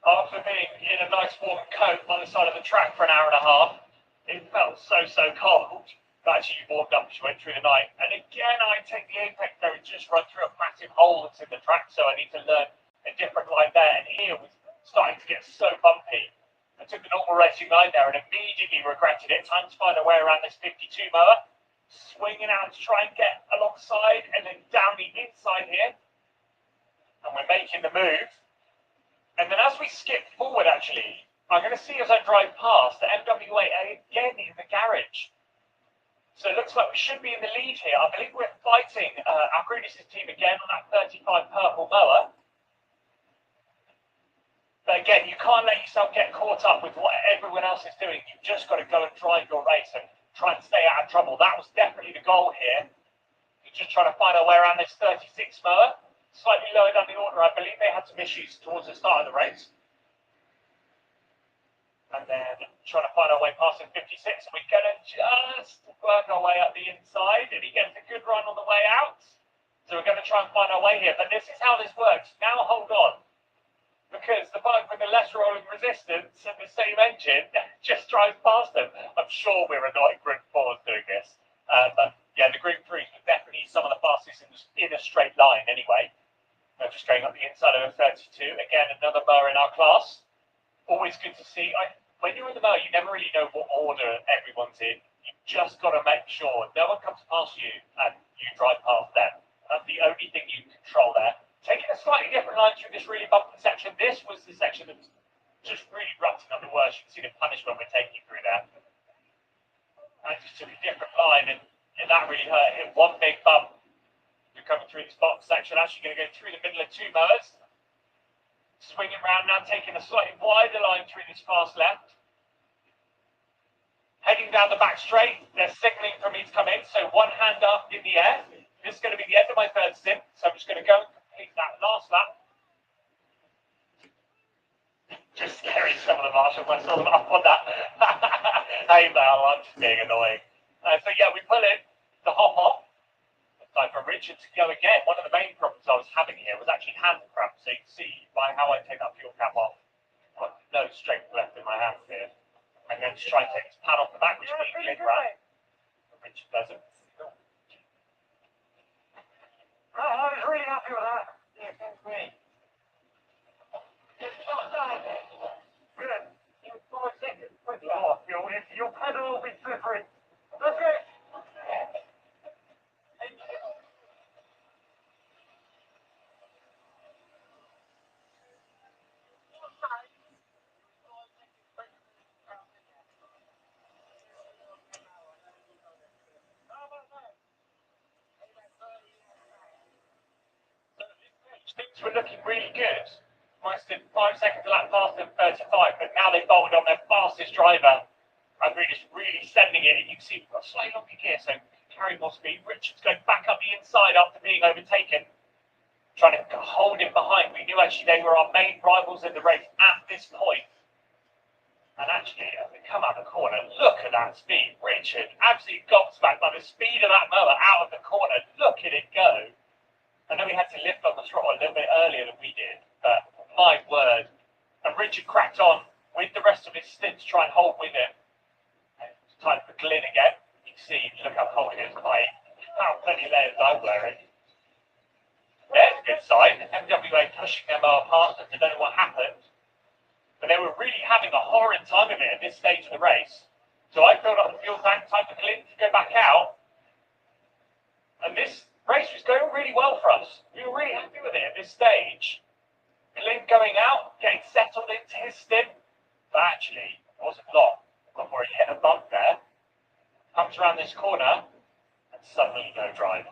after being in a nice warm coat on the side of the track for an hour and a half, it felt so cold. But actually, you warmed up as you went through the night. And again, I take the Apex there and just run through a massive hole that's in the track, so I need to learn a different line there. And here was starting to get so bumpy. I took the normal racing line there and immediately regretted it. Time to find a way around this 52 mower. Swinging out to try and get alongside and then down the inside here. And we're making the move. And then as we skip forward, actually, I'm going to see as I drive past the MWA again in the garage. So it looks like we should be in the lead here. I believe we're fighting Arcudis' team again on that 35 purple mower. But again, you can't let yourself get caught up with what everyone else is doing. You've just got to go and drive your race and try and stay out of trouble. That was definitely the goal here. You're just trying to find our way around this 36 mower. Slightly lower down the order. I believe they had some issues towards the start of the race. And then trying to find our way past him 56. We're going to just work our way up the inside. And he gets a good run on the way out. So we're going to try and find our way here. But this is how this works. Now hold on. Because the bug with the less rolling resistance and the same engine just drives past them. I'm sure we're annoying Group 4s doing this. But yeah, the Group 3s were definitely some of the fastest in a straight line anyway. Just going up the inside of a 32. Again, another mower in our class. Always good to see. When you're in the mower, you never really know what order everyone's in. You've just got to make sure no one comes past you and you drive past them. That's the only thing you control there. Taking a slightly different this really bumpy section. This was the section that was just really rutting up the worst. You can see the punishment we're taking through there. I just took a different line, and that really hurt. Hit one big bump. You're coming through this bottom section. Actually going to go through the middle of two mowers. Swinging around now, taking a slightly wider line through this fast left. Heading down the back straight. They're signalling for me to come in. So one hand up in the air. This is going to be the end of my third stint. So I'm just going to go and complete that last lap. Just scaring some of the marshals. I saw them up on that. Hey, Mel, I'm just being annoying. So yeah, we pull in the hop off. It's time for Richard to go again. One of the main problems I was having here was actually hand cramp. So you can see by how I take that fuel cap off. I've got no strength left in my hands here. I'm going to try and take this pad off the back, which means Glenn right. Richard doesn't. Oh, I was really happy with that. Yeah, thanks, mate. Good. You 5 seconds. Oh, your pedal will be slippery. That's it. Things were looking really good. Almost 5 seconds to lap faster than 35, but now they've bolted on their fastest driver. And really sending it. And you can see we've got slightly longer gear, so carry more speed. Richard's going back up the inside after being overtaken. Trying to hold him behind. We knew actually they were our main rivals in the race at this point. And actually, as they come out of the corner, look at that speed. Richard absolutely gobsmacked by the speed of that mower out of the corner. Look at it go. I know he had to lift on the throttle a little bit earlier than we did, but my word. And Richard cracked on with the rest of his stint to try and hold with him. And it's time for Glyn again. You can see, look how cold it is. How many layers I'm wearing. There's a good sign. MWA pushing their mower past us. I don't know what happened. But they were really having a horrid time of it at this stage of the race. So I filled up the fuel tank, time for Glyn to go back out. And this race was going really well for us. We were really happy with it at this stage. Glyn going out, getting settled into his stint. But actually, it wasn't long before he hit a bump there. Comes around this corner, and suddenly no drive.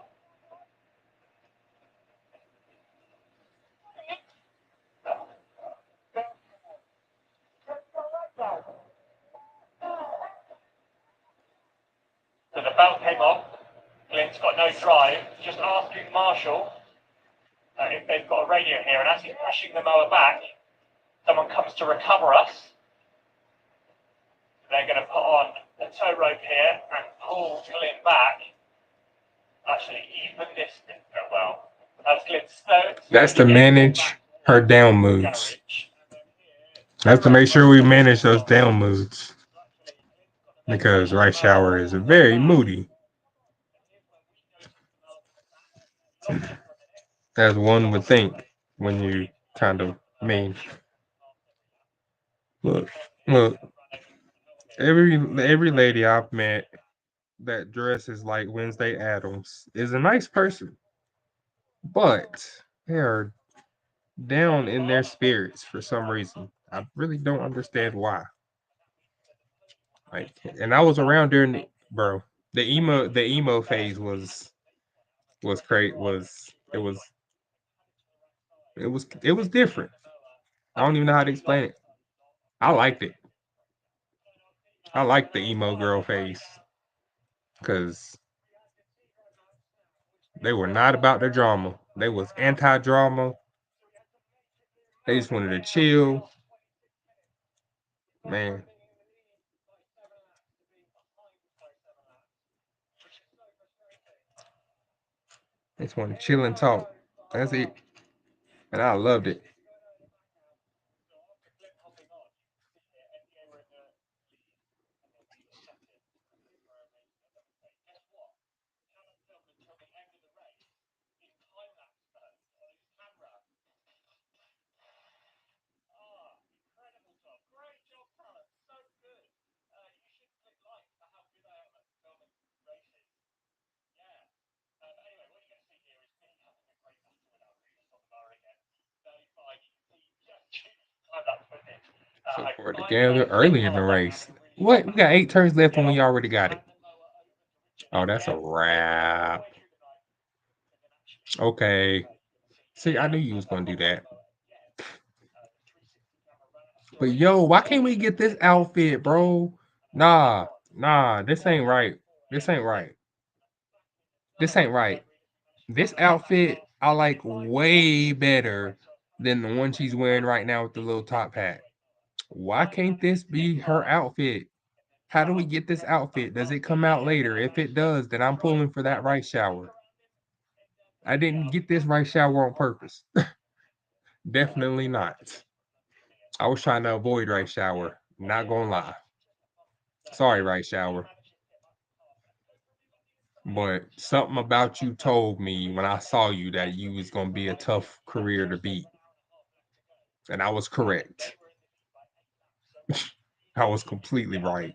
So the belt came off. Glyn's got no drive. Just asking Marshall if they've got a radio here. And as he's pushing the mower back, someone comes to recover us. They're going to put on a tow rope here and pull Glyn back. Actually, even this didn't go well. As Glyn That's to manage her down moods. That's to make sure we manage those down moods. Because Rice Shower is very moody. As one would think when you kind of mean. Look. Every lady I've met that dresses like Wednesday Addams is a nice person. But they are down in their spirits for some reason. I really don't understand why. Like, and I was around during the emo phase was great. It was different. I don't even know how to explain it. I liked it. I liked the emo girl phase because they were not about the drama. They was anti-drama. They just wanted to chill. Man. They just wanted to chill and talk. That's it. And I loved it. So far together early in the race. What? We got 8 turns left and we already got it. Oh, that's a wrap. Okay. See, I knew you was gonna do that. But yo, why can't we get this outfit, bro? Nah, this ain't right. This ain't right. This ain't right. This outfit I like way better than the one she's wearing right now with the little top hat. Why can't this be her outfit? How do we get this outfit? Does it come out later? If it does, then I'm pulling for that rice shower. I didn't get this rice shower on purpose. Definitely not. I was trying to avoid rice shower. Not gonna lie. Sorry, rice shower. But something about you told me when I saw you that you was gonna be a tough career to beat. And I was correct. I was completely right.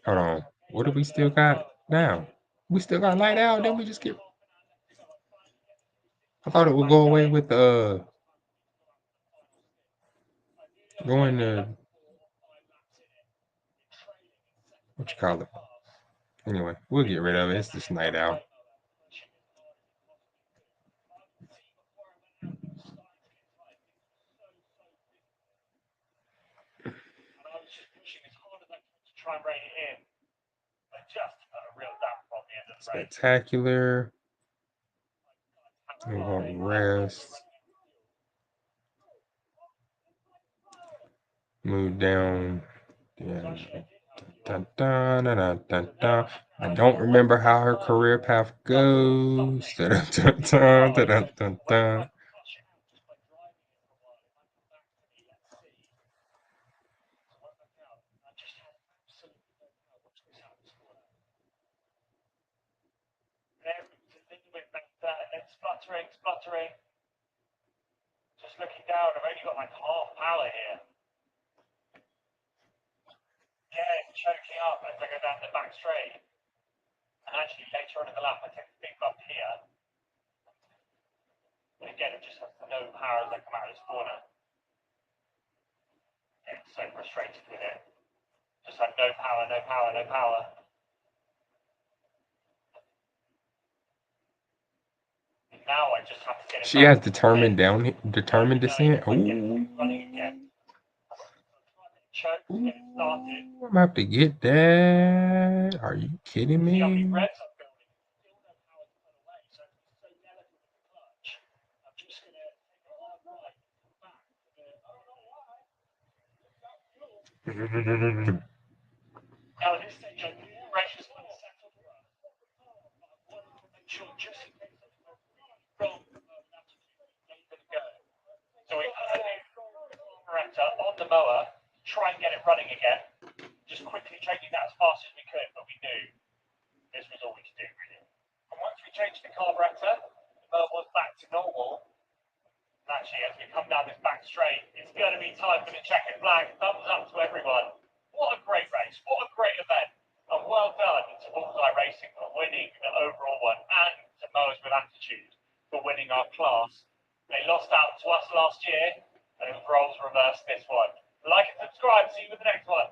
Hold on. What do we still got now? We still got light out, then we just get. I thought it would go away with going to what you call it. Anyway, we'll get rid of it. It's just night out. Try and rein it in. But just a real damp on the end of the race. Spectacular. We want rest. Move down. Yeah. Dun, dun, dun, dun, dun, dun. I don't remember how her career path goes. Dun, dun, dun, dun, dun, dun, dun. Spluttering. Just looking down, I've only got like half power here. Yeah, choking up as I go down the back straight. And actually later on in the lap, I take a big bump here. But again, it just has no power as I come out of this corner. Yeah, so frustrated with it. Just had no power. Now I just have to get it. She has determined descent. Ooh. Ooh. I'm gonna have to get that. Are you kidding me? Now at this stage, I'm more anxious for the settled run. Make sure just in case I'm wrong, that's going to go. So we put a new Beretta on the mower, try and get it running again. Just quickly changing that as fast as we could, but we knew this was all we could do, really. And once we changed the carburetor, the mower was back to normal. And actually, as we come down this back straight, it's going to be time for the checkered flag. Thumbs up to everyone. What a great race. What a great event. And well done to Bullseye Racing for winning the overall one and to Mowers with Attitude for winning our class. They lost out to us last year and it was roles reversed this one. Like and subscribe. See you with the next one.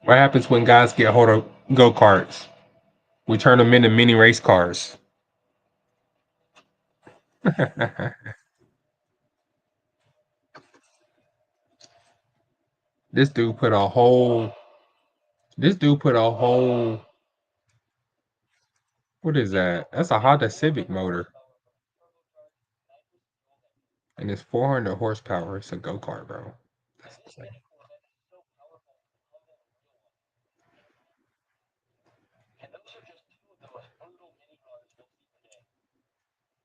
What happens when guys get hold of go-karts? We turn them into mini race cars. This dude put a whole. What is that? That's a Honda Civic motor. And it's 400 horsepower. It's a go-kart, bro. That's insane. And those are just two of the most brutal mini cars you'll see today.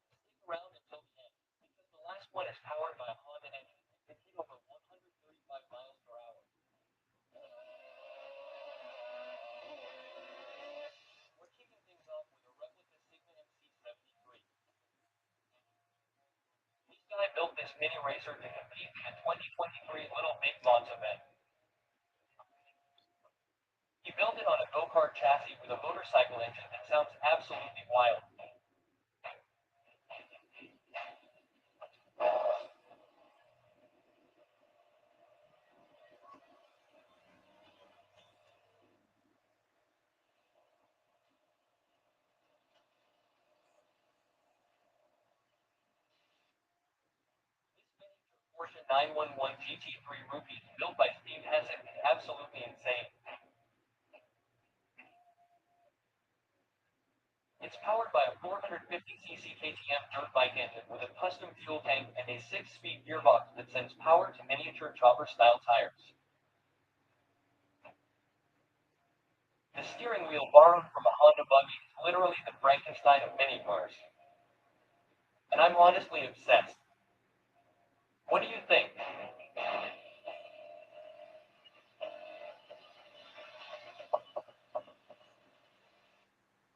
Stick around until the end, because the last one is powered by a Honda engine and can hit over 135 miles per hour. this mini racer to compete in the 2023 Little Big Lots event. He built it on a go-kart chassis with a motorcycle engine that sounds absolutely wild. Porsche 911 GT3 Rookie built by Steve Hessek is absolutely insane. It's powered by a 450cc KTM dirt bike engine with a custom fuel tank and a 6-speed gearbox that sends power to miniature chopper-style tires. The steering wheel borrowed from a Honda buggy is literally the Frankenstein of mini cars. And I'm honestly obsessed. What do you think?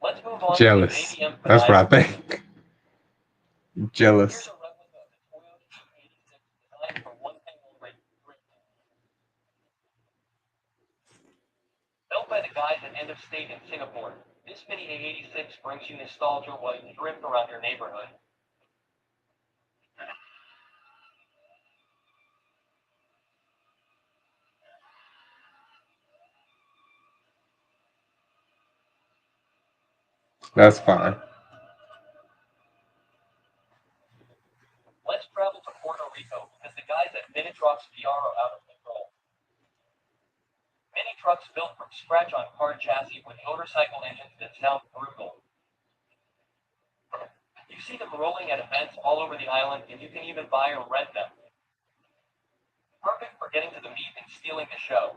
Let's move on Jealous. to the ADM That's what I Podium. think. Jealous. Here's a replica of the Toyota E86 designed for one single race. Built by the guys at End of State in Singapore, this mini A86 brings you nostalgia while you drift around your neighborhood. That's fine. Let's travel to Puerto Rico because the guys at Minitrox VR are out of control. Mini trucks built from scratch on car chassis with motorcycle engines that sound brutal. You see them rolling at events all over the island, and you can even buy or rent them. Perfect for getting to the meet and stealing the show.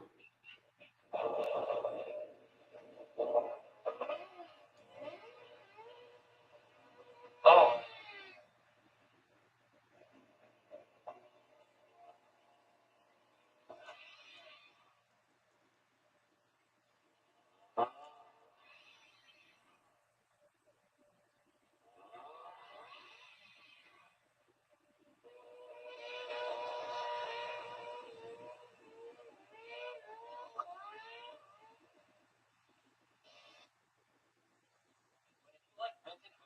Oh.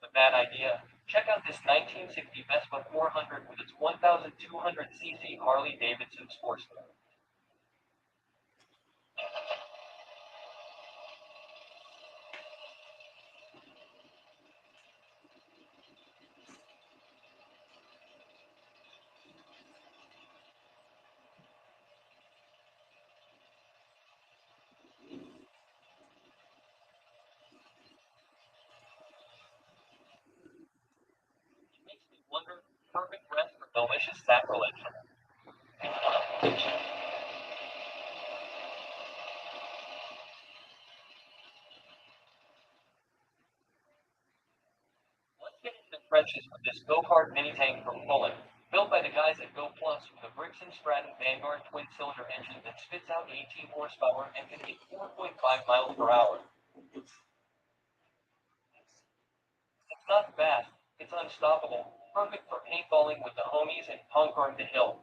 A bad idea. Check out this 1960 Vespa 400 with its 1,200cc Harley Davidson Sportsman. It makes me wonder, perfect rest for delicious sacrilege. Let's get into the trenches with this go-kart mini tank from Poland, built by the guys at Go Plus with a Briggs & Stratton Vanguard twin-cylinder engine that spits out 18 horsepower and can hit 4.5 miles per hour. It's not fast, it's unstoppable, perfect for paintballing with the homies and conquering the hill.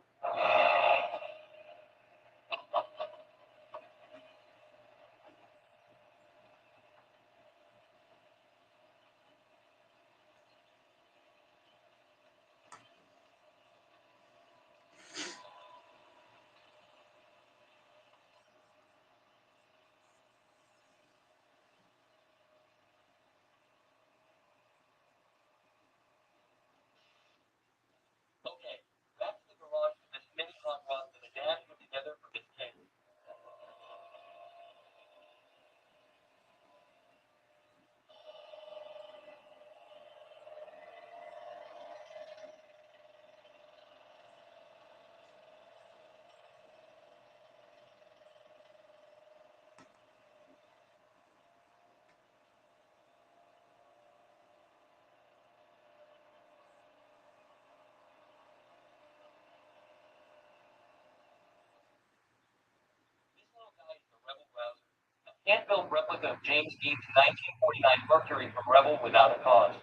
Okay, that's the garage for this mini hot rod that the dad put together for his kid. This little guy is the Rebel Rouser, a hand-built replica of James Dean's 1949 Mercury from Rebel without a cause.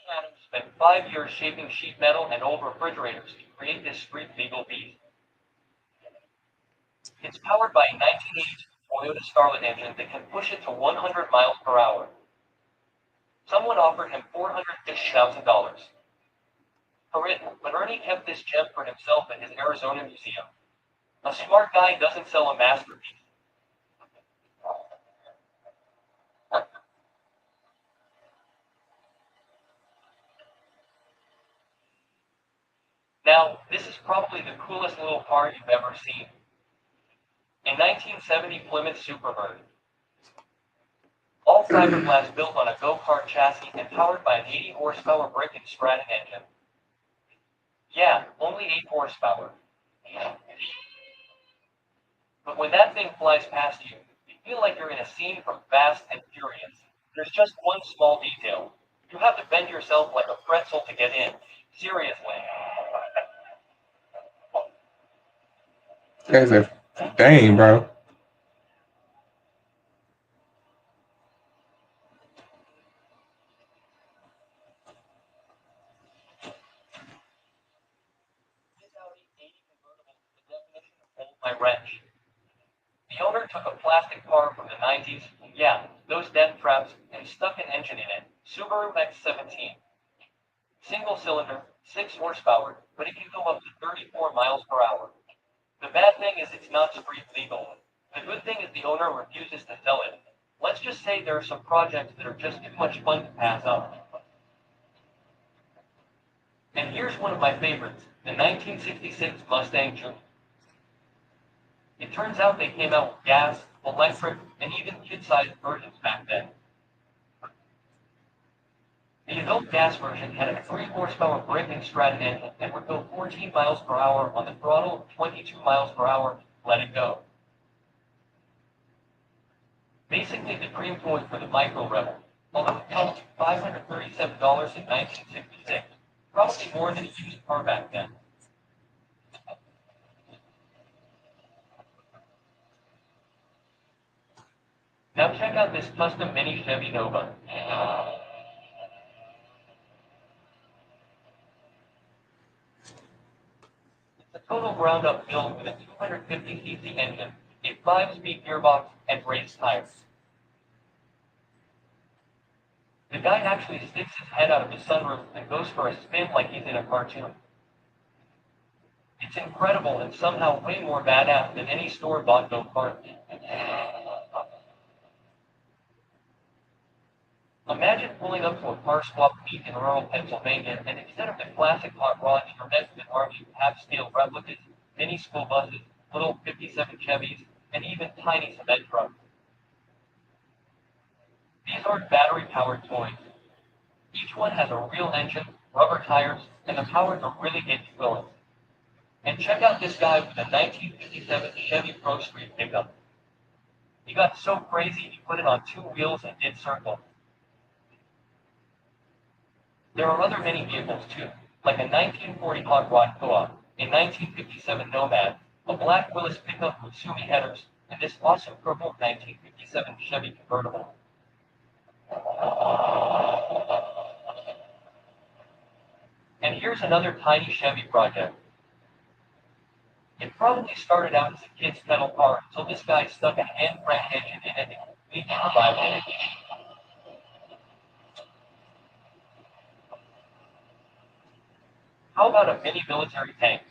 Adams spent 5 years shaping sheet metal and old refrigerators to create this street-legal beast. It's powered by a 1982 Toyota Starlet engine that can push it to 100 miles per hour. Someone offered him $450,000. But Ernie kept this gem for himself at his Arizona museum. A smart guy doesn't sell a masterpiece. Now, this is probably the coolest little car you've ever seen. A 1970 Plymouth Superbird. All fiberglass built on a go-kart chassis and powered by an 80 horsepower brick and Stratton engine. Yeah, only 8 horsepower. But when that thing flies past you, you feel like you're in a scene from Fast and Furious. There's just one small detail. You have to bend yourself like a pretzel to get in. Seriously. That's a dang, bro. My wrench. The owner took a plastic car from the 90s, yeah, those death traps, and stuck an engine in it. Subaru X17. Single cylinder, 6 horsepower, but it can go up to 34 miles per hour. The bad thing is it's not street legal. The good thing is the owner refuses to sell it. Let's just say there are some projects that are just too much fun to pass up. And here's one of my favorites, the 1966 Mustang Junior. It turns out they came out with gas, electric, and even kid-sized versions back then. The adult gas version had a 3 horsepower brick and Stratton engine that would go 14 miles per hour on the throttle, 22 miles per hour, let it go. Basically the dream toy for the Micro Rebel, although it cost $537 in 1966, probably more than a used car back then. Now check out this custom mini Chevy Nova. It's a total ground-up build with a 250cc engine, a 5-speed gearbox, and race tires. The guy actually sticks his head out of the sunroof and goes for a spin like he's in a cartoon. It's incredible and somehow way more badass than any store-bought go-kart. Imagine pulling up to a car swap meet in rural Pennsylvania, and instead of the classic hot rods you're meant to army with half-scale replicas, mini school buses, little 57 Chevys, and even tiny cement trucks. These aren't battery-powered toys. Each one has a real engine, rubber tires, and the power to really get you going. And check out this guy with a 1957 Chevy Pro Street pickup. He got so crazy he put it on 2 wheels and did circles. There are other mini vehicles too, like a 1940 Hot Rod Co-op, a 1957 Nomad, a black Willys pickup with Sumi headers, and this awesome purple 1957 Chevy convertible. And here's another tiny Chevy project. It probably started out as a kid's pedal car until this guy stuck a hand crank engine in it and completely revived it. How about a mini military tank?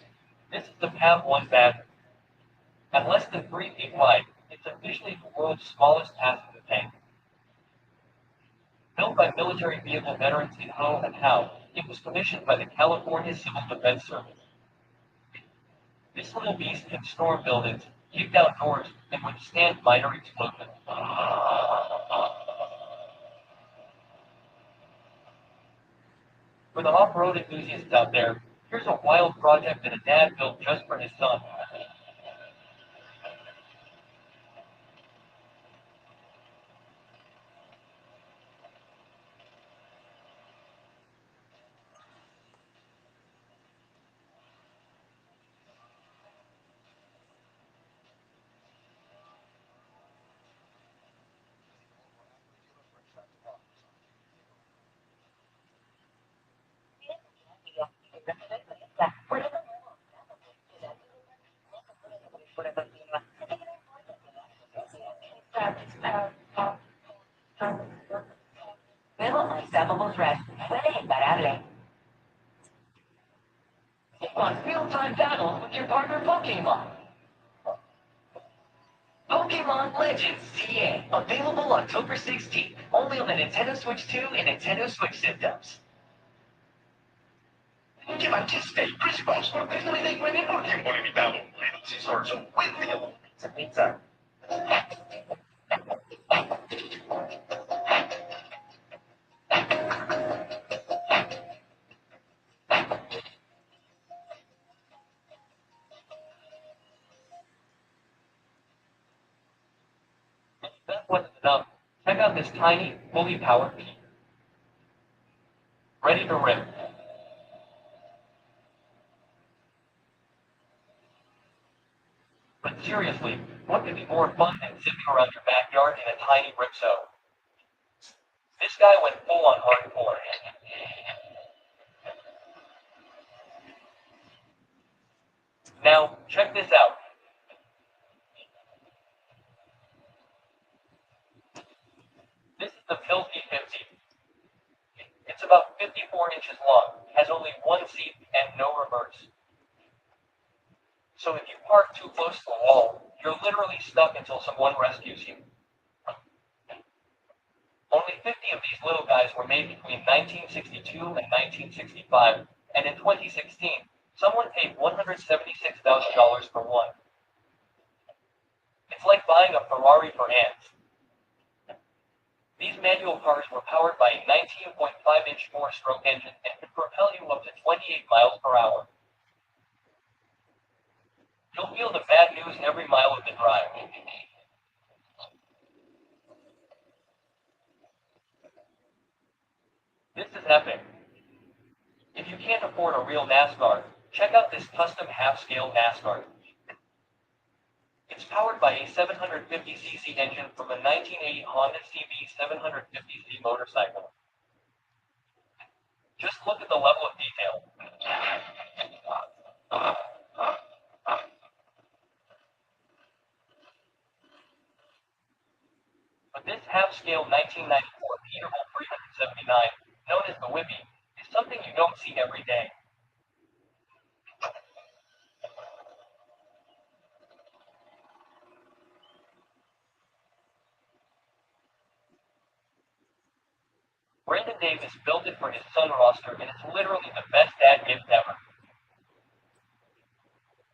This is the PAV-1 Badger. At less than 3 feet wide, it's officially the world's smallest passenger tank. Built by military vehicle veterans in Ho and Howe, it was commissioned by the California Civil Defense Service. This little beast can storm buildings, kick down doors, and withstand minor explosions. For the off-road enthusiasts out there, here's a wild project that a dad built just for his son. Pero unstoppable threat puede imparable. On real-time battle with your partner Pokemon. Pokemon Legends CA, available October 16th, only on the Nintendo Switch 2 and Nintendo Switch systems. Llevan cheesesteak, Chris Boss, ¿por qué no le da igual el tiempo limitado? Little Caesars, a buen deal. It's a pizza. If that wasn't enough, check out this tiny, fully powered heater. Ready to rip. But seriously, what could be more fun than zipping around your backyard in a tiny Ripso? This guy went full on hardcore. Now, check this out. This is the Filthy 50. It's about 54 inches long, has only one seat, and no reverse. So if you park too close to the wall, you're literally stuck until someone rescues you. Only 50 of these little guys were made between 1962 and 1965, and in 2016, someone paid $176,000 for one. It's like buying a Ferrari for ants. These manual cars were powered by a 19.5-inch four-stroke engine and could propel you up to 28 miles per hour. You'll feel the bad news every mile of the drive. This is epic. If you can't afford a real NASCAR, check out this custom half-scale NASCAR. It's powered by a 750cc engine from a 1980 Honda CB 750C motorcycle. Just look at the level of detail. But this half-scale 1994 Peterbilt 379, known as the Whippy, is something you don't see every day. Brandon Davis built it for his son Roster, and it's literally the best dad gift ever.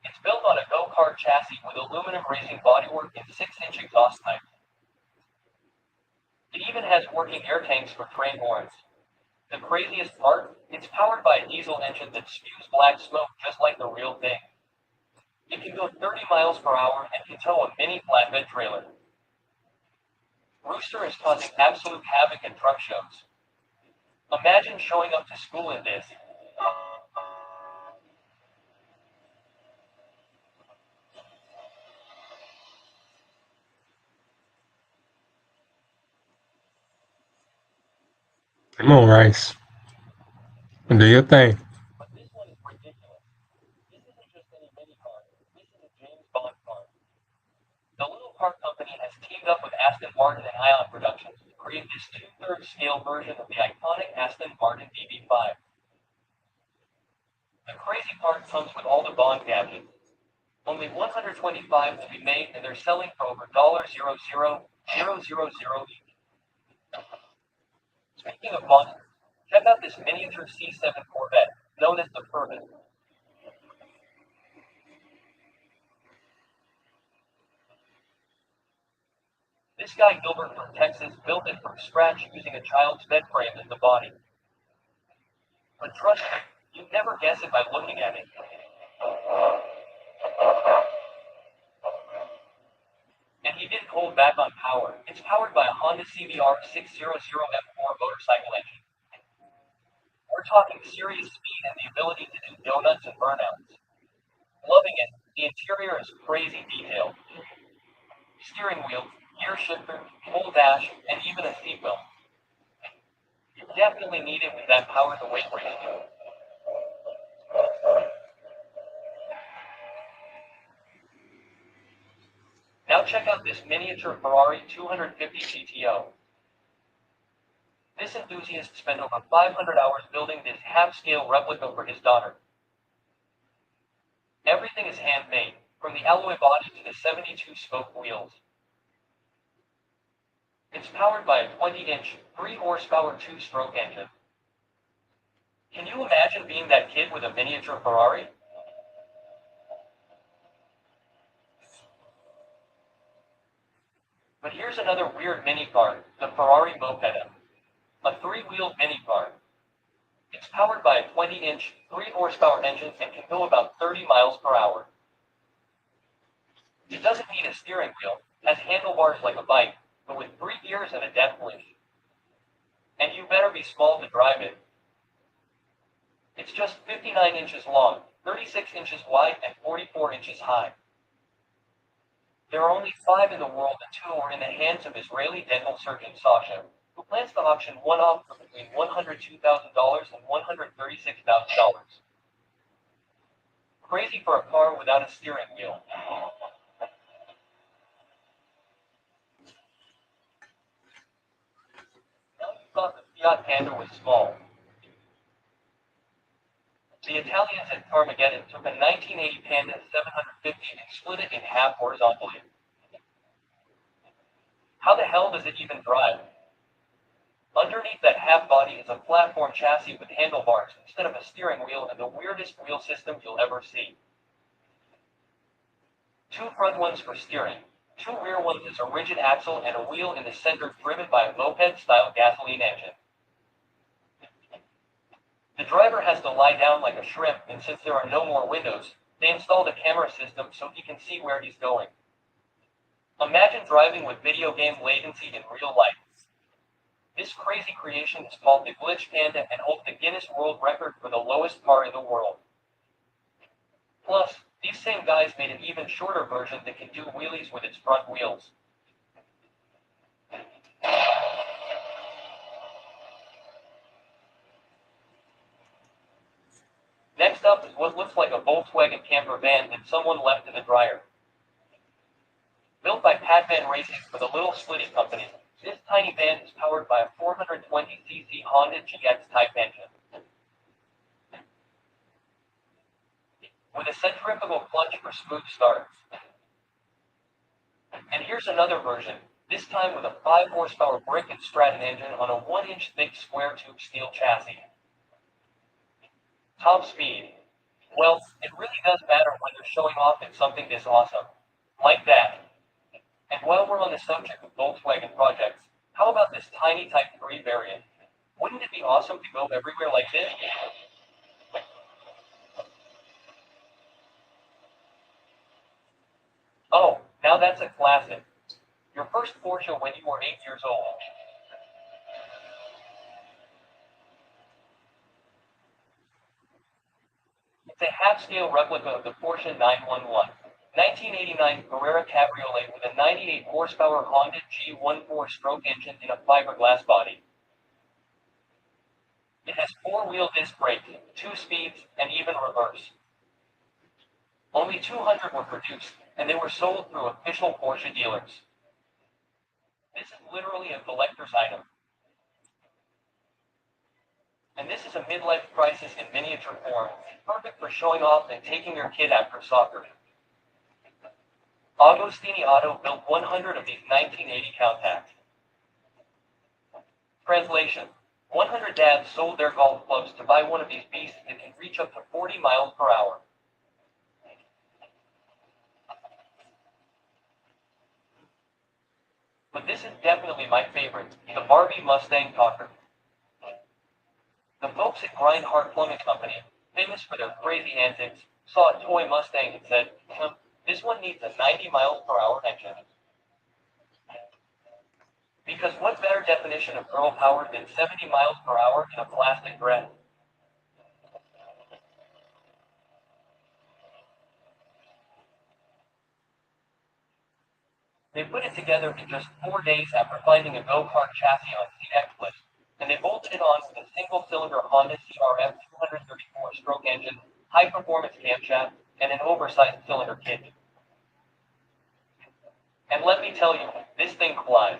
It's built on a go-kart chassis with aluminum racing bodywork and 6-inch exhaust pipe. It even has working air tanks for train horns. The craziest part, it's powered by a diesel engine that spews black smoke just like the real thing. It can go 30 miles per hour and can tow a mini flatbed trailer. Rooster is causing absolute havoc in truck shows. Imagine showing up to school in this. Come on, Rice. Do your thing. But this one is ridiculous. This isn't just any mini car. This is a James Bond car. The Little Car Company has teamed up with Aston Martin and Ion Productions to create this 2/3 scale version of the iconic Aston Martin DB5. The crazy part comes with all the Bond gadgets. Only 125 will be made, and they're selling for over $0.00000 each. Speaking of Bond, check out this miniature C7 Corvette, known as the Fervent. This guy Gilbert from Texas built it from scratch using a child's bed frame as the body. But trust me, you'd never guess it by looking at it. And he didn't hold back on power. It's powered by a Honda CBR 600 M4 motorcycle engine. We're talking serious speed and the ability to do donuts and burnouts. Loving it, the interior is crazy detailed. Steering wheel, gear shifter, full dash, and even a seat belt. You definitely need it with that power to weight ratio. Now check out this miniature Ferrari 250 GTO. This enthusiast spent over 500 hours building this half-scale replica for his daughter. Everything is handmade, from the alloy body to the 72-spoke wheels. It's powered by a 20-inch, 3-horsepower 2-stroke engine. Can you imagine being that kid with a miniature Ferrari? But here's another weird mini car, the Ferrari Mopeda. A 3-wheeled mini car. It's powered by a 20-inch, 3-horsepower engine and can go about 30 miles per hour. It doesn't need a steering wheel, has handlebars like a bike, but with 3 gears and a death leash. And you better be small to drive it. It's just 59 inches long, 36 inches wide, and 44 inches high. There are only 5 in the world and 2 are in the hands of Israeli dental surgeon Sasha, who plans to auction one off for between $102,000 and $136,000. Crazy for a car without a steering wheel. Now you thought the Fiat Panda was small. The Italians at Carmageddon took a 1980 Panda 750 and split it in half horizontally. How the hell does it even drive? Underneath that half body is a platform chassis with handlebars instead of a steering wheel and the weirdest wheel system you'll ever see. 2 front ones for steering, 2 rear ones is a rigid axle and a wheel in the center driven by a moped-style gasoline engine. The driver has to lie down like a shrimp, and since there are no more windows, they installed a camera system so he can see where he's going. Imagine driving with video game latency in real life. This crazy creation is called the Glitch Panda and holds the Guinness World Record for the lowest car in the world. Plus, these same guys made an even shorter version that can do wheelies with its front wheels. Next up is what looks like a Volkswagen camper van that someone left in the dryer. Built by Padvan Racing for the Little Splitty Company, this tiny van is powered by a 420cc Honda GX Type engine. With a centrifugal clutch for smooth starts. And here's another version, this time with a 5-horsepower Brick and Stratton engine on a 1-inch thick square tube steel chassis. Top speed. Well, it really does matter when they're showing off at something this awesome. Like that. And while we're on the subject of Volkswagen projects, how about this tiny Type 3 variant? Wouldn't it be awesome to go everywhere like this? Oh, now that's a classic. Your first Porsche when you were 8 years old. It's a half-scale replica of the Porsche 911. 1989 Carrera Cabriolet with a 98-horsepower Honda G14 stroke engine in a fiberglass body. It has 4-wheel disc brakes, 2 speeds, and even reverse. Only 200 were produced, and they were sold through official Porsche dealers. This is literally a collector's item. And this is a midlife crisis in miniature form, perfect for showing off and taking your kid after soccer. Agostini Auto built 100 of these 1980 Countach. Translation: 100 dads sold their golf clubs to buy one of these beasts that can reach up to 40 miles per hour. But this is definitely my favorite, the Barbie Mustang Talker. The folks at Grindhard Plumbing Company, famous for their crazy antics, saw a toy Mustang and said, this one needs a 90 miles per hour engine. Because what better definition of girl power than 70 miles per hour in a plastic dress? They put it together in just 4 days after finding a go-kart chassis on Craigslist, and they bolted it on with a single-cylinder Honda CRF 234 stroke engine, high-performance camshaft, and an oversized cylinder kit. And let me tell you, this thing flies.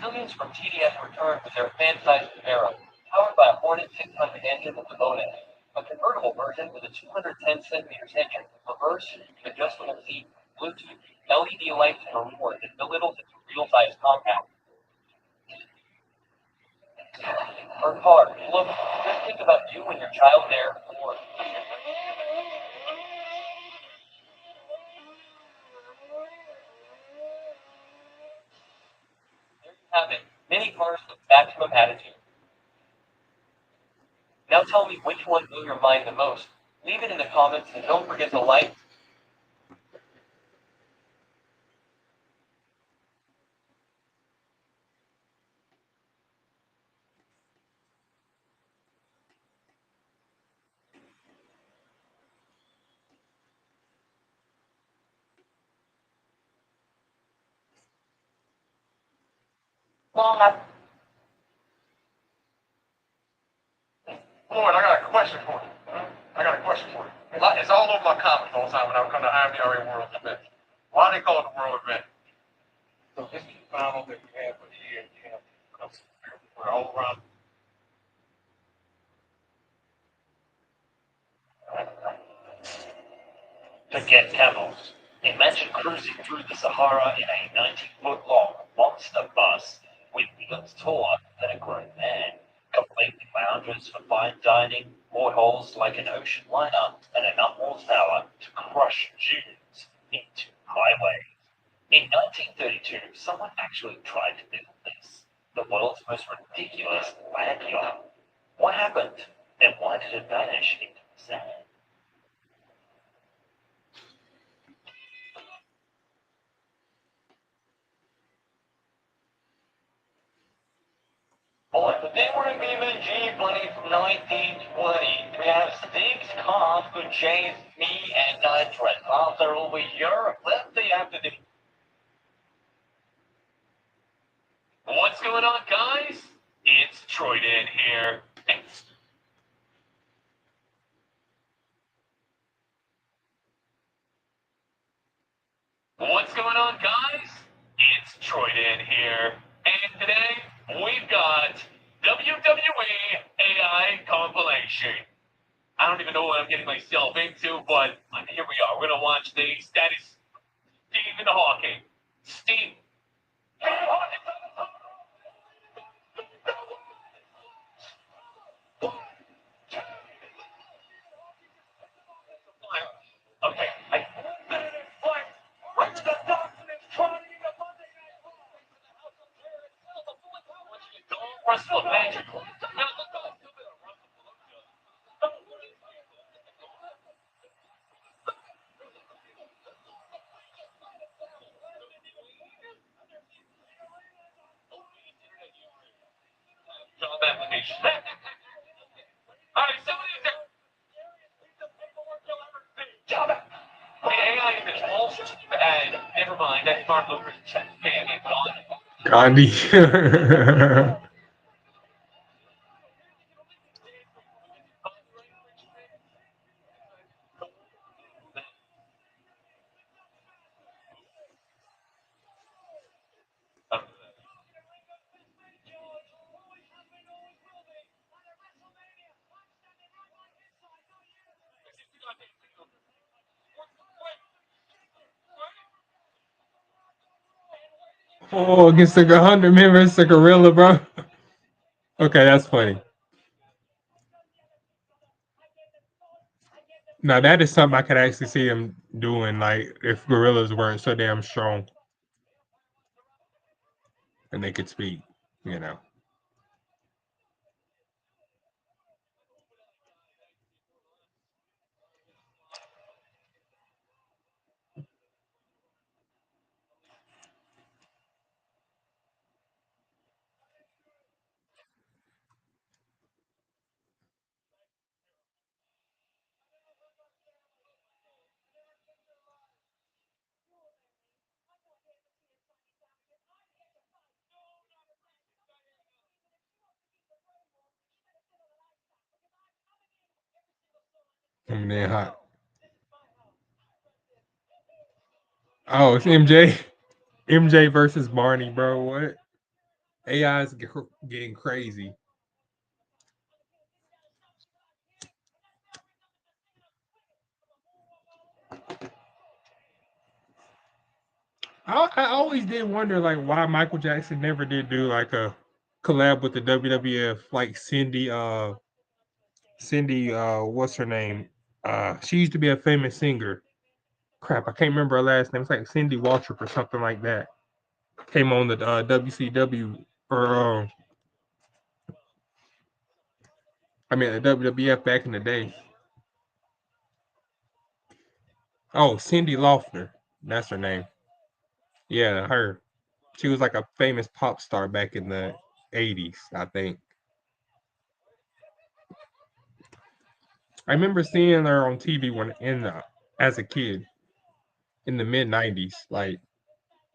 Brazilians from TDS returned with their fan-sized Camaro, powered by a Hornet 600 engine with the bonus, a convertible version with a 210 centimeters engine, reverse, adjustable seat, Bluetooth, LED lights, and more that belittles its real-size compact. Her car, look, just think about you and your child there, or there you have it. Mini cars with maximum attitude. Now tell me which one blew your mind the most. Leave it in the comments and don't forget to like. Lloyd, I got a question for you. I got a question for you. It's all over my comments all the time when I come to IMDRA World Event. Why do they call it the World Event? So this is the final that we have for the year. You know, we're all around. Forget camels. Imagine cruising through the Sahara in a 90-foot-long monster bus with wheels taller than a grown man, complete with lounges for fine dining, portholes like an ocean liner, and enough horsepower to crush dunes into highways. In 1932, someone actually tried to build this, the world's most ridiculous land yacht. What happened, and why did it vanish into the sand? Boy, but they were in BMG, buddy, from 1920. We have Stig's cars who chased me and Nitrate after over Europe. Left the after the... What's going on, guys? It's Troyden here. What's going on, guys? It's Troyden here. And today, we've got WWE AI compilation. I don't even know what I'm getting myself into, but here we are. We're going to watch these. That is Stephen Hawking. Stephen Hawking. Okay, Russell Magic. Job application. All right, somebody job. The AI is all and never mind. That's Martin Luther King. It's on. Gandhi. Oh, against the 100 men versus a gorilla, bro. Okay, that's funny. Now that is something I could actually see him doing, like if gorillas weren't so damn strong and they could speak, you know. And then hot. Oh, it's MJ. MJ versus Barney, bro. What? AI is getting crazy. I always did wonder like why Michael Jackson never did do like a collab with the WWF, like Cindy, what's her name? She used to be a famous singer. Crap, I can't remember her last name. It's like Cindy Waltrip or something like that. Came on the WCW or I mean the WWF back in the day. Oh, Cindy Lauper. That's her name. Yeah, her. She was like a famous pop star back in the 80s, I think. I remember seeing her on TV as a kid in the mid 90s, like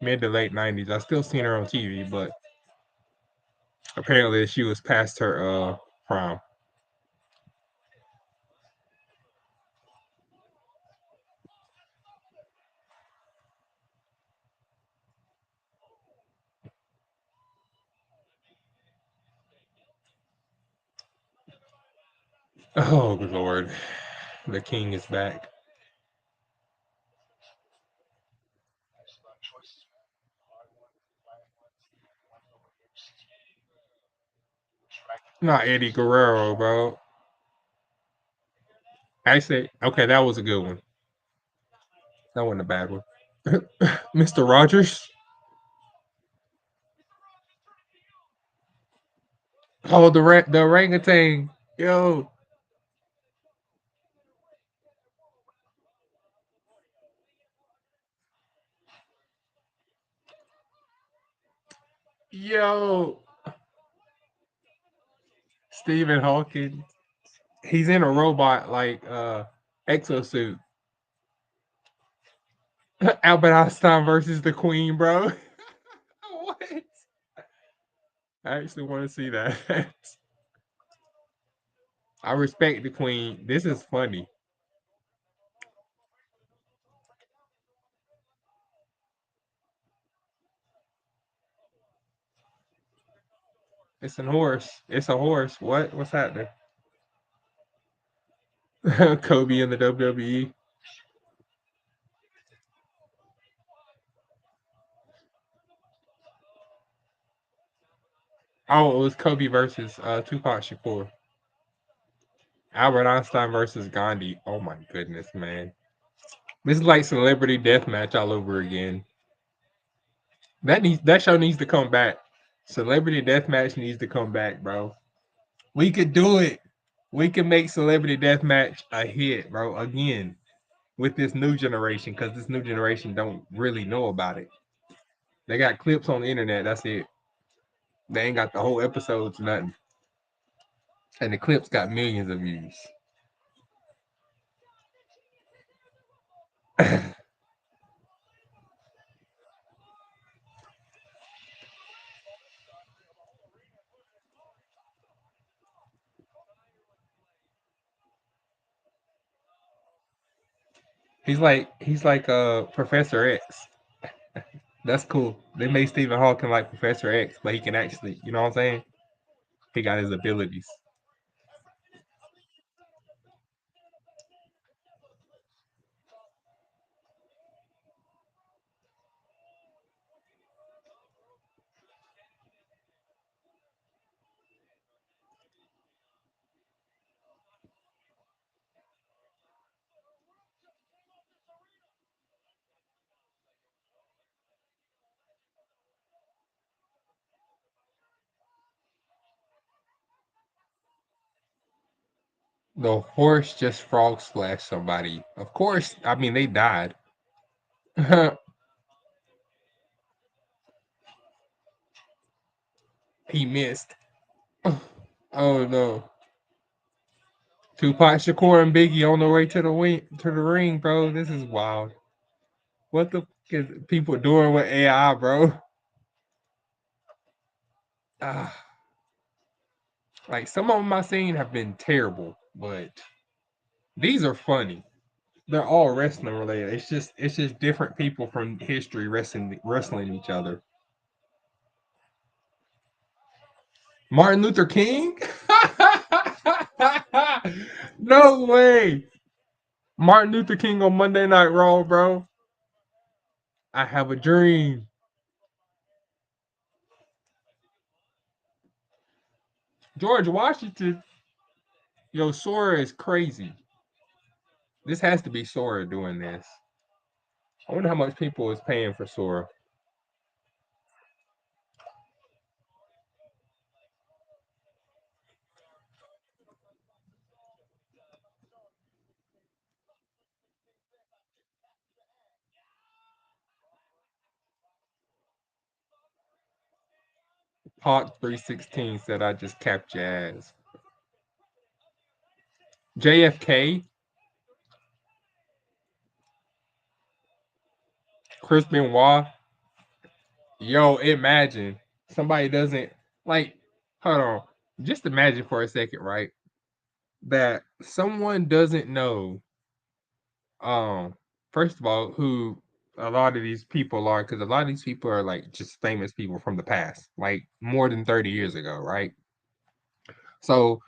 mid to late 90s. I still seen her on TV, but apparently she was past her prime. Oh, good Lord. The king is back. Not Eddie Guerrero, bro. Actually, okay, that was a good one. That wasn't a bad one. Mr. Rogers. Oh, the orangutan. Yo. Yo. Stephen Hawking. He's in a robot like exosuit. Albert Einstein versus the Queen, bro. What? I actually want to see that. I respect the Queen. This is funny. It's a horse. It's a horse. What? What's happening? Kobe in the WWE. Oh, it was Kobe versus Tupac Shakur. Albert Einstein versus Gandhi. Oh my goodness, man. This is like celebrity death match all over again. That show needs to come back. Celebrity Deathmatch needs to come back, bro. We could do it. We can make Celebrity Deathmatch a hit, bro, again with this new generation because this new generation don't really know about it. They got clips on the internet. That's it. They ain't got the whole episodes, nothing. And the clips got millions of views. He's like Professor X. That's cool. They made Stephen Hawking like Professor X, but he can actually, you know what I'm saying? He got his abilities. The horse just frog splashed somebody. Of course, I mean they died. He missed. Oh no. Tupac Shakur and Biggie on the way to the ring, bro. This is wild. What the is people doing with AI, bro? Ah, like some of them I seen have been terrible, but these are funny. They're all wrestling related. It's just different people from history wrestling each other. Martin Luther King? No way. Martin Luther King on Monday Night Raw, bro. I have a dream. George Washington. Yo, Sora is crazy. This has to be Sora doing this. I wonder how much people is paying for Sora. Hawk 316 said I just capped your ass. JFK. Chris Benoit. Yo, imagine somebody doesn't like, hold on. Just imagine for a second, right? That someone doesn't know, um, first of all, who a lot of these people are, because a lot of these people are like just famous people from the past, like more than 30 years ago, right? So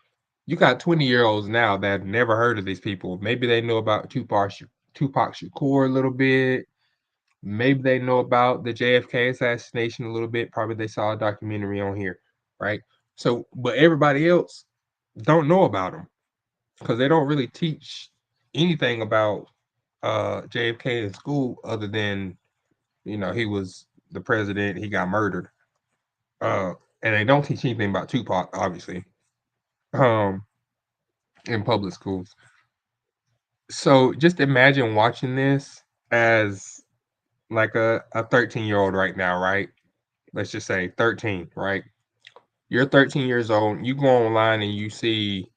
you got 20-year-olds now that have never heard of these people. Maybe they know about Tupac Shakur a little bit. Maybe they know about the JFK assassination a little bit. Probably they saw a documentary on here, right? So, but everybody else don't know about them because they don't really teach anything about JFK in school other than, he was the president, he got murdered. Uh, and they don't teach anything about Tupac, obviously, um, in public schools. So just imagine watching this as like a 13-year-old right now, right? Let's just say 13, right? You're 13 years old, you go online and you see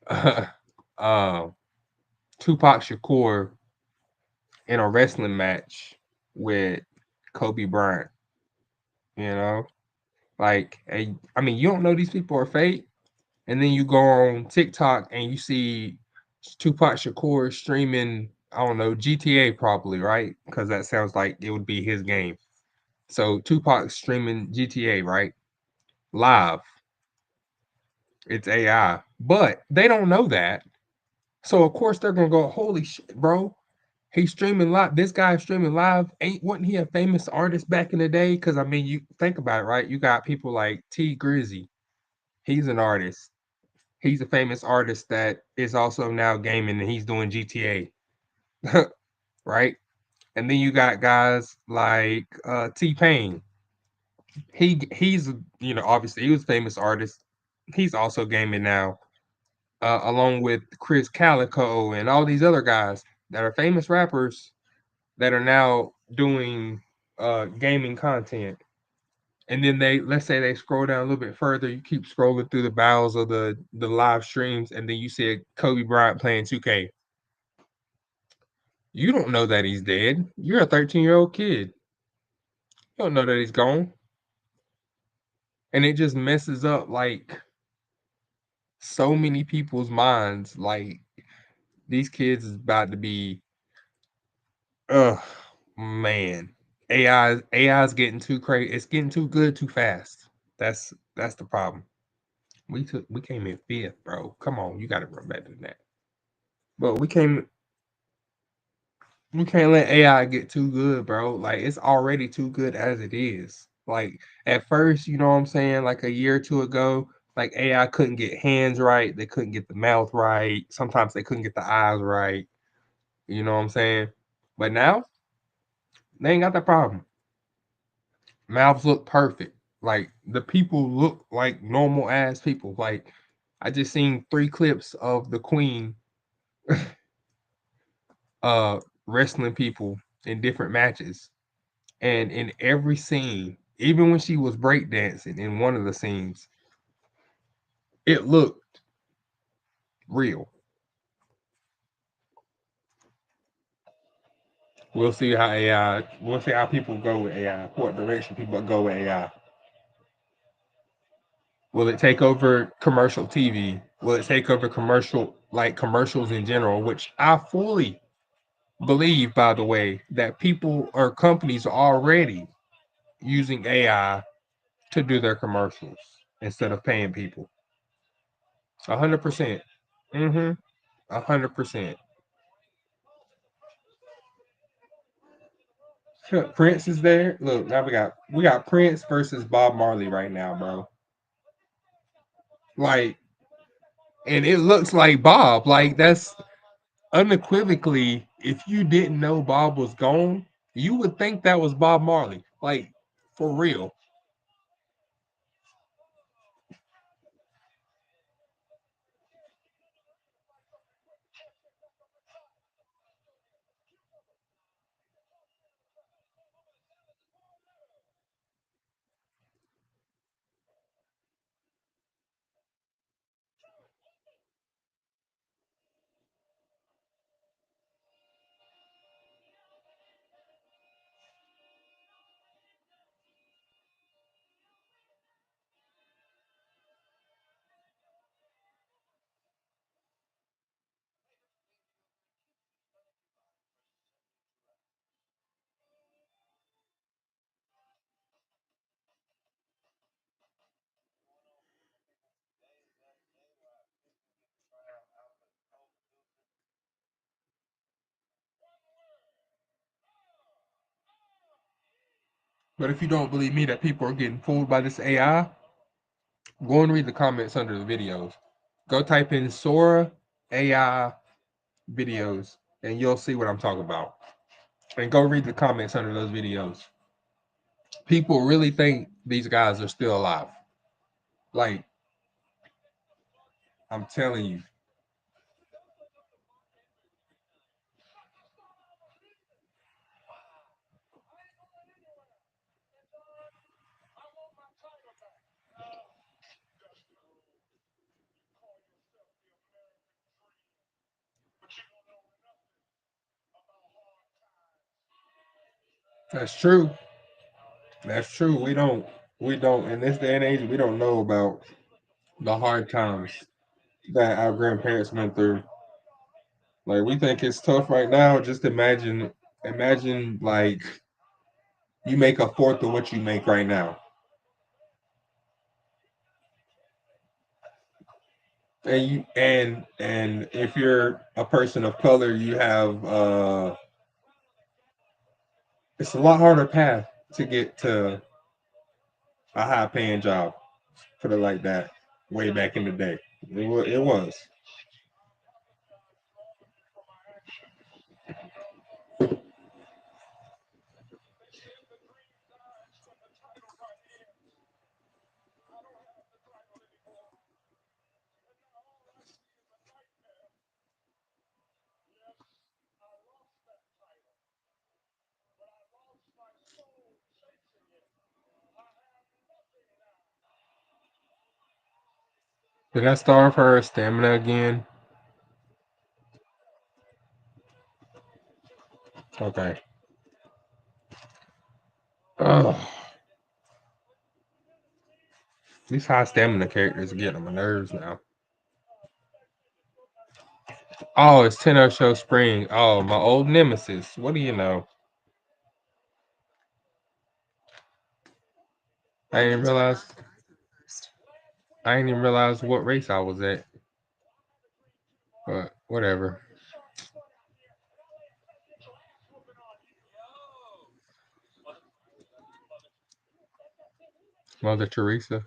uh, uh, Tupac Shakur in a wrestling match with Kobe Bryant, you know? Like, I mean, you don't know these people are fake. And then you go on TikTok and you see Tupac Shakur streaming, I don't know, GTA probably, right? Because that sounds like it would be his game. So Tupac streaming GTA, right? Live. It's AI. But they don't know that. So of course they're gonna go, holy shit, bro. He's streaming live. This guy's streaming live. Wasn't he a famous artist back in the day? Because I mean, you think about it, right? You got people like T Grizzy. He's an artist. He's a famous artist that is also now gaming and he's doing GTA. Right? And then you got guys like T-Pain. He's obviously he was a famous artist. He's also gaming now, along with Chris Calico and all these other guys that are famous rappers that are now doing gaming content. And then let's say they scroll down a little bit further, you keep scrolling through the bowels of the live streams, and then you see Kobe Bryant playing 2K. You don't know that he's dead. You're a 13-year-old kid. You don't know that he's gone. And it just messes up like so many people's minds. Like these kids is about to be, man. AI is getting too crazy. It's getting too good too fast. That's the problem. We came in fifth, bro. Come on, you gotta run better than that. But we can't let AI get too good, bro. Like it's already too good as it is. Like at first, you know what I'm saying, like a year or two ago, like AI couldn't get hands right, they couldn't get the mouth right. Sometimes they couldn't get the eyes right. You know what I'm saying? But now they ain't got that problem. Mouths look perfect. Like the people look like normal ass people. Like I just seen 3 clips of the Queen wrestling people in different matches. And in every scene, even when she was breakdancing in one of the scenes, it looked real. We'll see how AI, we'll see how people go with AI, what direction people go with AI. Will it take over commercial TV? Will it take over commercials in general, which I fully believe, by the way, that people or companies are already using AI to do their commercials. instead of paying people. 100%. 100%. Prince is there. Look, now we got Prince versus Bob Marley right now, bro. Like, and it looks like Bob. Like that's unequivocally, if you didn't know Bob was gone, you would think that was Bob Marley. Like, for real. But if you don't believe me that people are getting fooled by this AI, go and read the comments under the videos. Go type in Sora AI videos and you'll see what I'm talking about. And go read the comments under those videos. People really think these guys are still alive. Like, I'm telling you. That's true. That's true. We don't in this day and age we don't know about the hard times that our grandparents went through. Like we think it's tough right now. Just imagine like you make a fourth of what you make right now. And if you're a person of color, you have it's a lot harder path to get to a high paying job. Put it like that. Way back in the day, it was. Did I starve her stamina again? Okay. Ugh. These high stamina characters are getting on my nerves now. Oh, it's Tenno Show Spring. Oh, my old nemesis. What do you know? I didn't realize. I didn't even realize what race I was at. But whatever. Mother Teresa.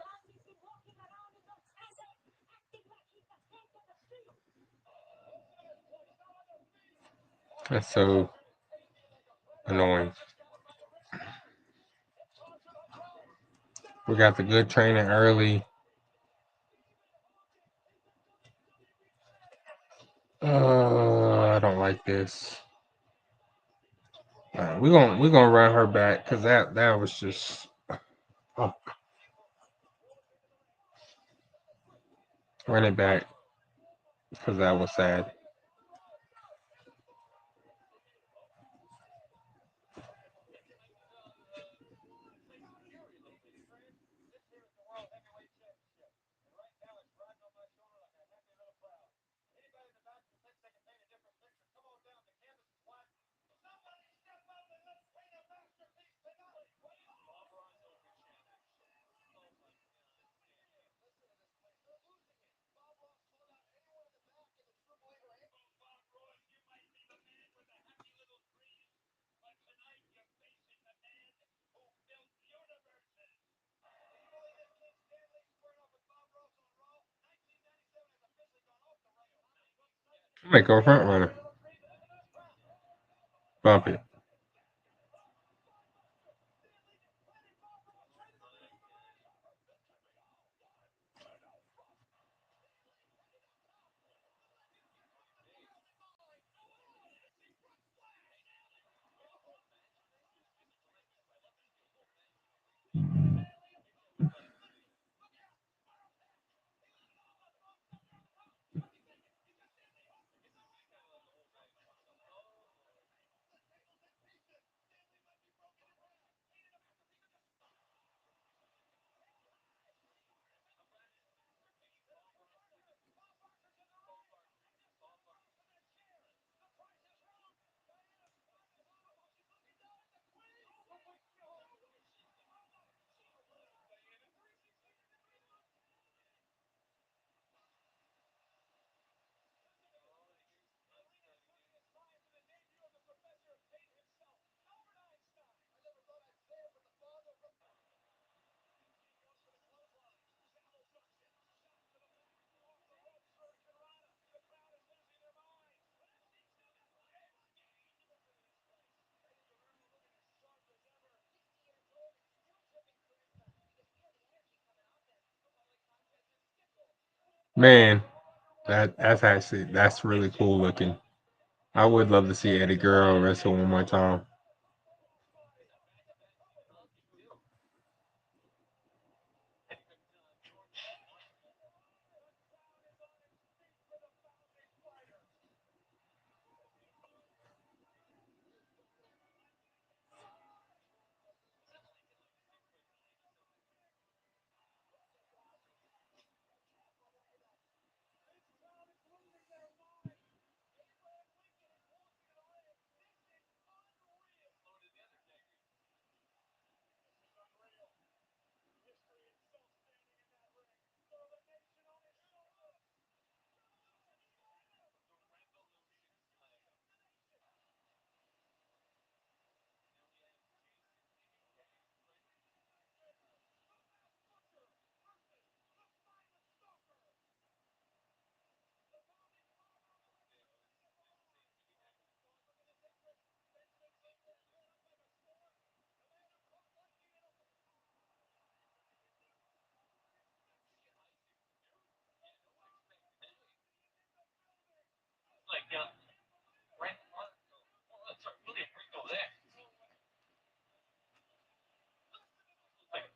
That's so annoying. We got the good training early. I don't like this. All right, we're gonna run her back because that was just oh, run it back because that was sad. Make her a front runner. Bump it. Man, that's really cool looking. I would love to see Eddie Guerrero wrestle one more time. Like, right? Sorry, William Rico there. Like,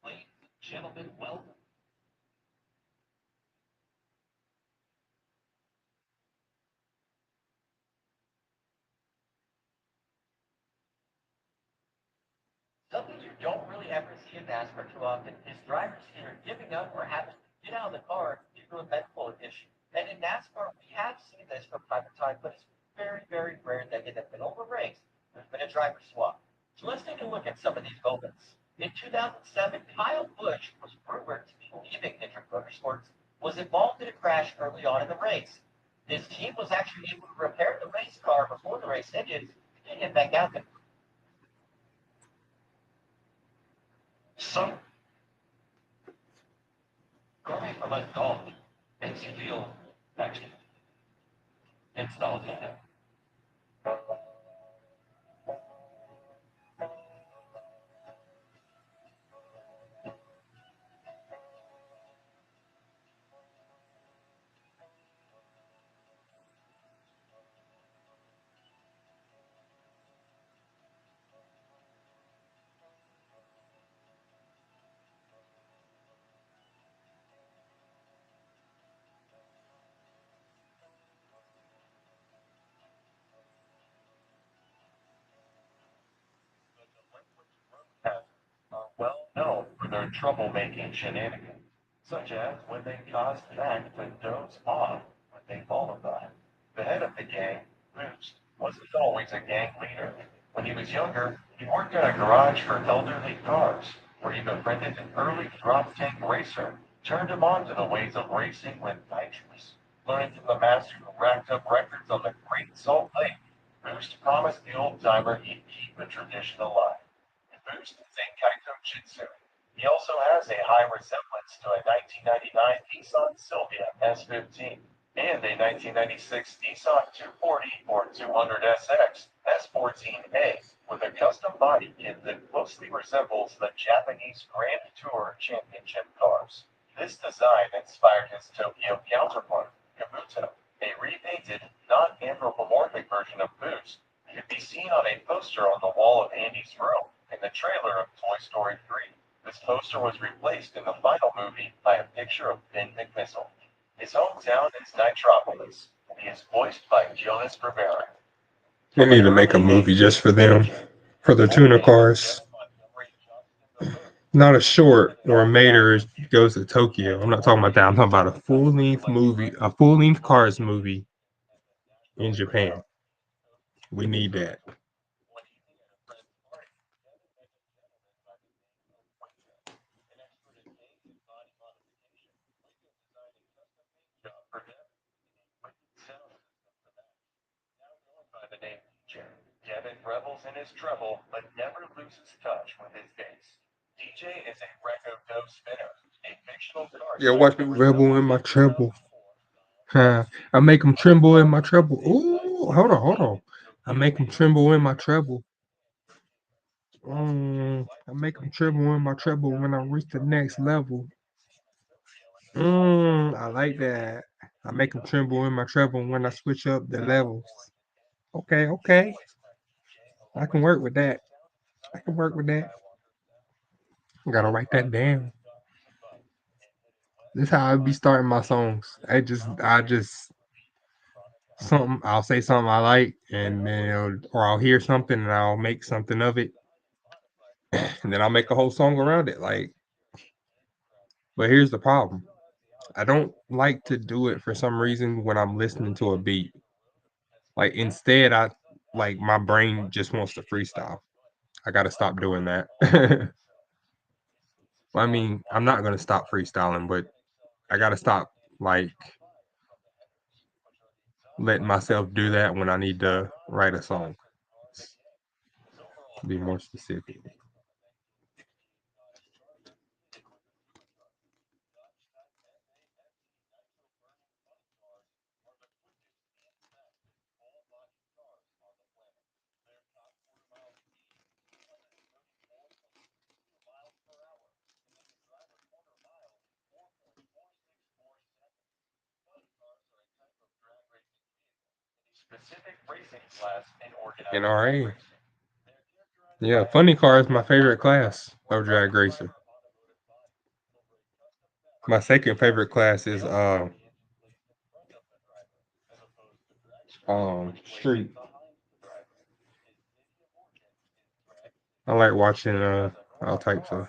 ladies and gentlemen, welcome. Something you don't really ever see in NASCAR too often is drivers either giving up or having to get out of the car due to a medical issue. And in NASCAR, we have seen this from time to time, but it's very, very rare that in the middle of a race, there's been a driver swap. So let's take a look at some of these moments. In 2007, Kyle Busch was rumored to be leaving Hendrick Motorsports, was involved in a crash early on in the race. His team was actually able to repair the race car before the race ended to get him back out there. So, Going from a dog makes you feel actually nostalgia. are well known for their troublemaking shenanigans, such as when they caused Mac to doze off when they qualified. The head of the gang, Boost, wasn't always a gang leader. When he was younger, he worked at a garage for elderly cars, where he befriended an early drop tank racer, turned him on to the ways of racing with nitrous. Learning from the master who racked up records on the Great Salt Lake, Boost promised the old timer he'd keep the tradition alive. Boost is a Kaito Jitsu. He also has a high resemblance to a 1999 Nissan Silvia S15 and a 1996 Nissan 240 or 200SX S14A with a custom body kit that closely resembles the Japanese Grand Tour Championship cars. This design inspired his Tokyo counterpart, Kabuto, a repainted, non-anthropomorphic version of Boost could be seen on a poster on the wall of Andy's room in the trailer of Toy Story 3. This poster was replaced in the final movie by a picture of Ben McMissile. His hometown is Nitropolis, and he is voiced by Jonas Rivera. They need to make a movie just for them, for the tuner cars. Not a short or a Mater goes to Tokyo. I'm not talking about that. I'm talking about a full-length movie, a full-length Cars movie in Japan. We need that. By the name DJ. Devin revels in his treble, but never loses touch with his bass. DJ is a record-dough spinner, a fictional car. Yeah, watch me rebel in my treble. I make them tremble in my treble. Ooh, hold on. I make them tremble in my treble. I make them tremble in my treble when I reach the next level. I like that. I make them tremble in my treble when I switch up the levels. Okay. I can work with that. I gotta write that down. This is how I be starting my songs. I just something. I'll say something I like, and then or I'll hear something and I'll make something of it, and then I'll make a whole song around it. But here's the problem. I don't like to do it for some reason when I'm listening to a beat. Instead, my brain just wants to freestyle. I gotta stop doing that. I mean, I'm not gonna stop freestyling, but I gotta stop letting myself do that when I need to write a song. To be more specific. Specific racing class and organized NRA. Yeah, funny car is my favorite class of drag racer. My second favorite class is street. I like watching all types of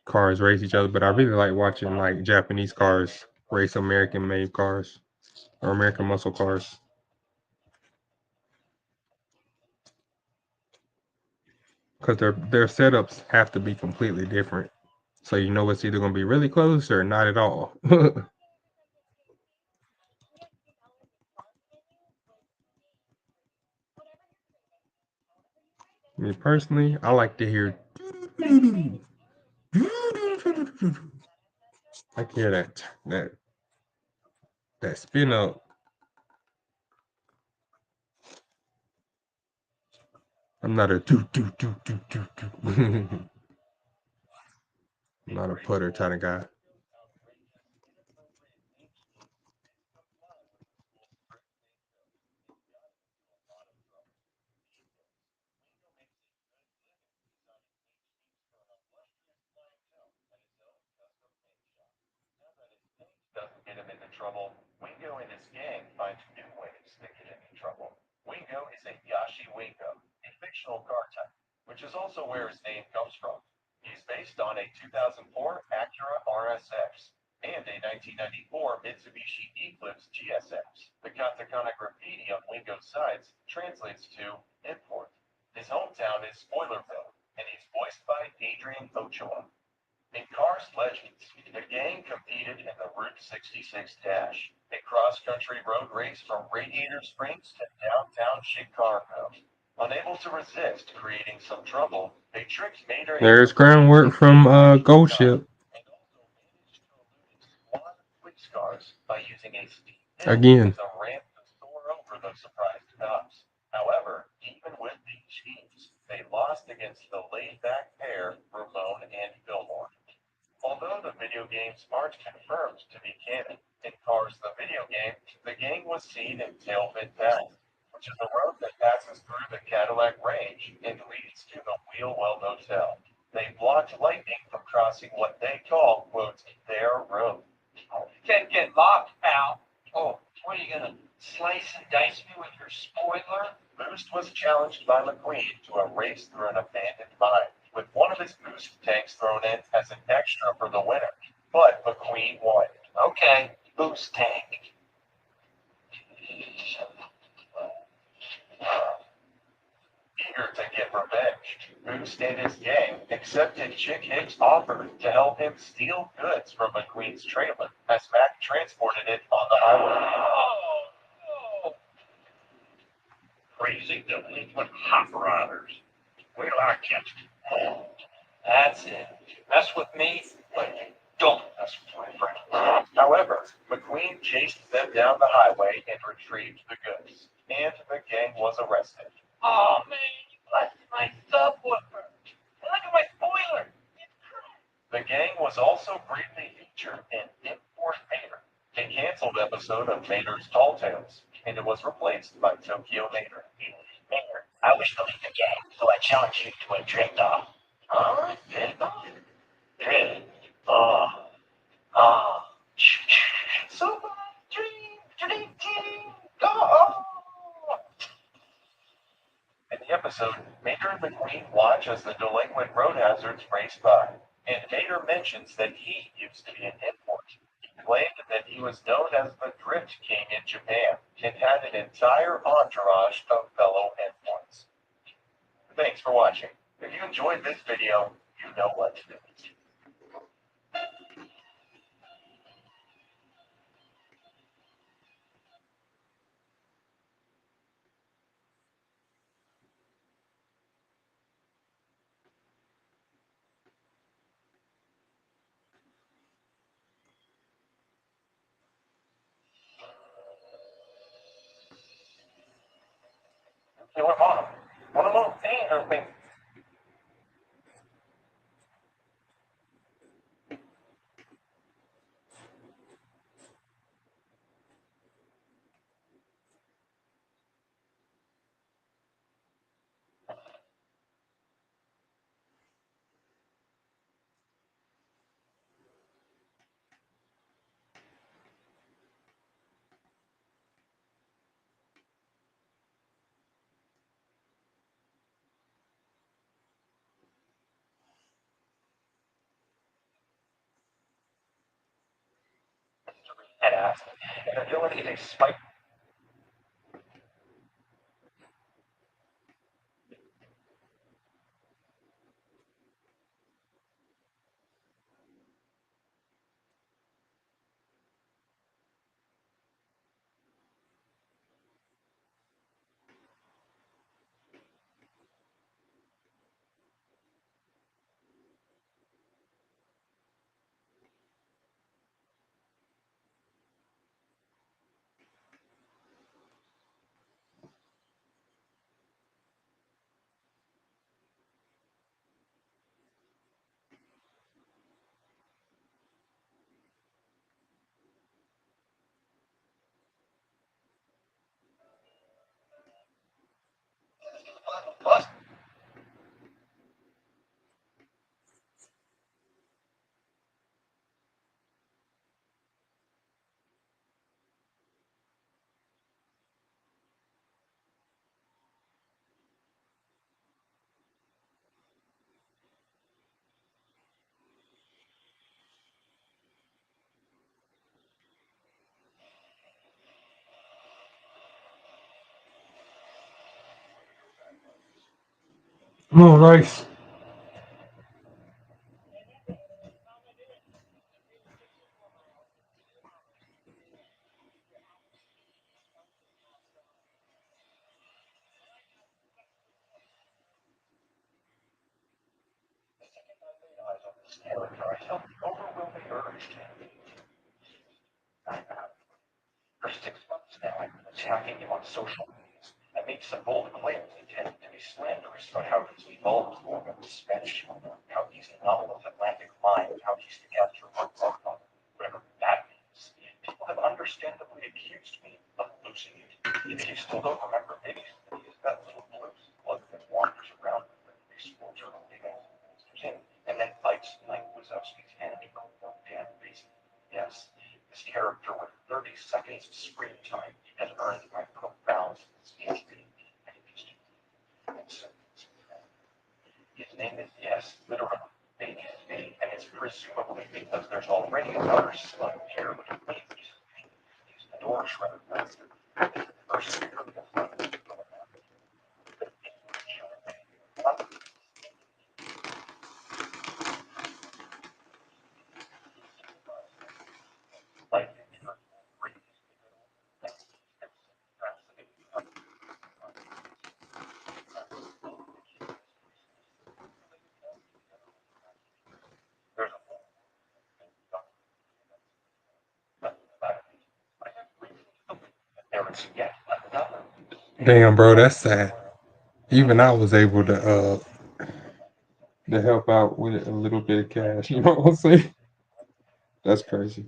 cars race each other, but I really like watching Japanese cars race American made cars. or American Muscle Cars. Because their setups have to be completely different. So you know it's either going to be really close or not at all. Me personally, I like to hear. I can hear that spin up. I'm not a I'm not a putter kind of guy. Doesn't get him into trouble, Wingo and his gang find new ways to get him in trouble. Wingo is a Yashi Wingo, a fictional car type, which is also where his name comes from. He's based on a 2004 Acura RSX and a 1994 Mitsubishi Eclipse GSX. The katakana graffiti on Wingo's sides translates to import. His hometown is Spoilerville, and he's voiced by Adrian Ochoa. In Cars Legends, the gang competed in the Route 66 Dash, a cross-country road race from Radiator Springs to downtown Chicago. Unable to resist creating some trouble, they tricked Mater. There's groundwork from Gold Ship. Police cars by using a steep Again. as a ramp to soar over the surprised cops. However, even with these schemes, they lost against the laid-back pair, Ramon and Fillmore. Although the video games aren't confirmed to be canon, in Cars the video game, the gang was seen in Tailpin Pass, which is a road that passes through the Cadillac Range and leads to the Wheelwell Hotel. They blocked lightning from crossing what they call, quote, their road. You can't get locked, pal. Oh, what are you gonna slice and dice me with your spoiler? Boost was challenged by McQueen to a race through an abandoned mine, with one of his boost tanks thrown in as an extra for the winner. But McQueen won. Okay, boost tank. Eager to get revenge, Boost and his gang accepted Chick Hicks' offer to help him steal goods from McQueen's trailer as Mac transported it on the highway. Oh, Crazy delinquent hot rodders. Wait till I catch them. that's it. Mess with me, but don't mess with my friend. However, McQueen chased them down the highway and retrieved the goods, and the gang was arrested. Oh man, you busted my subwoofer. Look at my spoiler. The gang was also briefly featured in Import Mater, a canceled episode of Mater's Tall Tales, and it was replaced by Tokyo Mater. Mayor, I wish to lead the gang, so I challenge you to a drift-off. Huh? Drift-off? Drift-off. Super dream, go! In the episode, Mater and McQueen watch as the delinquent road hazards race by, and Mater mentions that he used to be an import. He claimed that he was known as the Drift King in Japan and had an entire entourage of fellow imports. Thanks for watching. If you enjoyed this video, you know what to do. Hey, what am I? What am I? and asked, an ability is a spike. Plus, Oh, nice. character, I felt the overwhelming urge to For 6 months now, I've been attacking him on social media. I made some bold claims intended to be slanderous about how he's evolved more than the Spanish humor, how he's an anomalous Atlantic mind, how he's the capture of our whatever that means. People have understandably accused me of losing it. If you still don't remember, maybe he's got little blues blood that wanders around with explores her and then bites Mike Wazowski's hand for no damn reason. Yes, this character with 30 seconds of screen time has earned my profound speech. His name is, yes, literally, Baby, and it's presumably because there's already another slug here with a baby. He's the door shredder. First speaker of the Damn, bro, that's sad. Even I was able to help out with a little bit of cash. You know what I'm saying? That's crazy.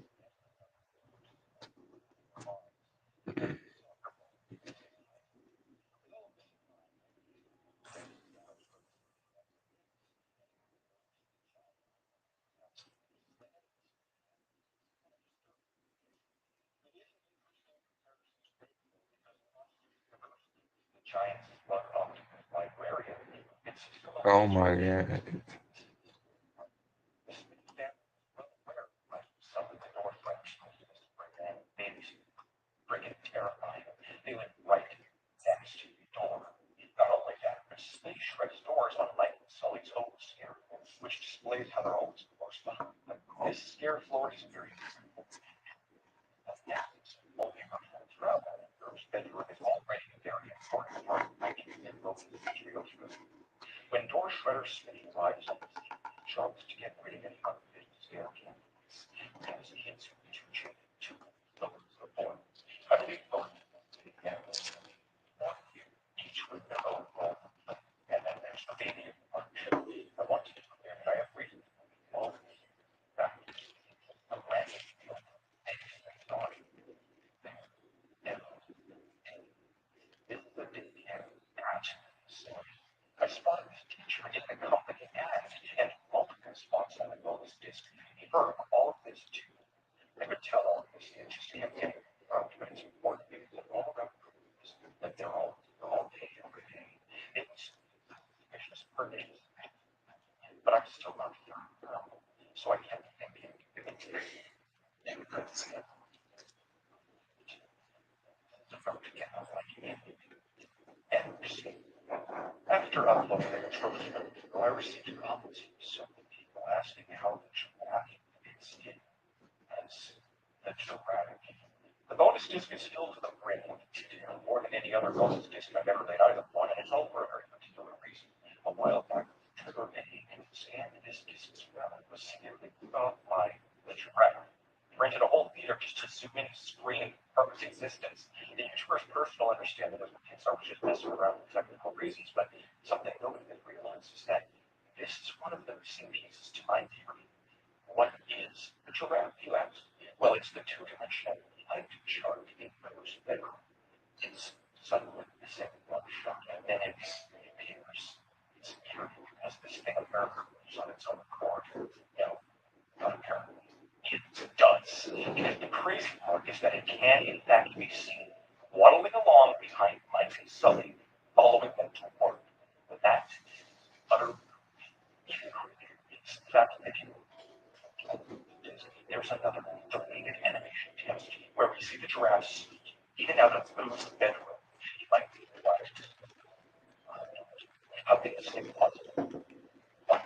giant slug octopus librarian. It's Oh my god. Friggin' terrifying. They went right next to the door. Not only that, but they shreds doors on Mike and Sully's old scare, which displays how they're always close behind. This scare floor is very yeah, only throughout that first bedroom is already a very important part of my when door shredder spinning rides on the scene, Charles to get rid of any unfit scare candidates. As kids who change to the point. I believe both each with their own role. And then there's the baby of partnership. I want to be clear that I have reason for all of this. I'm landing this is a big patch. I spotted this teacher in the company ad and multiple spots on the bonus disc. He heard all of this too. I could tell all of this interesting and getting around, but it's important because it all got proves that they're all day every day. It was suspicious per day. But I'm still not here, so I can't think of it. After uploading the controller, I received comments from so many people asking how the giraffe fits in as the giraffe. The bonus disc is filled to the brim with detail, more than any other bonus disc I've ever laid eyes upon, and it's all for a very particular reason. A while back, Trigger and scanned this disc's realm was significantly about the giraffe. Rented a whole theater just to zoom in and screen Harper's existence. The universe personal understanding of the kids I was just messing around with technical reasons, but something nobody has realized is that this is one of the missing pieces to my theory. What is the giraffe, you ask? Well, it's the two-dimensional light chart in Rose bedroom. It's suddenly missing one shot, and then it reappears. It's eerie as this thing emerges on its own accord. No, not apparently. It does. And the crazy part is that it can, in fact, be seen waddling along behind Mike and Sully, following them to work. But that is utter even creepier. It's the fact that there's another deleted animation test where we see the giraffes eating out of Boo's bedroom. He might be watched. How big is it possible? What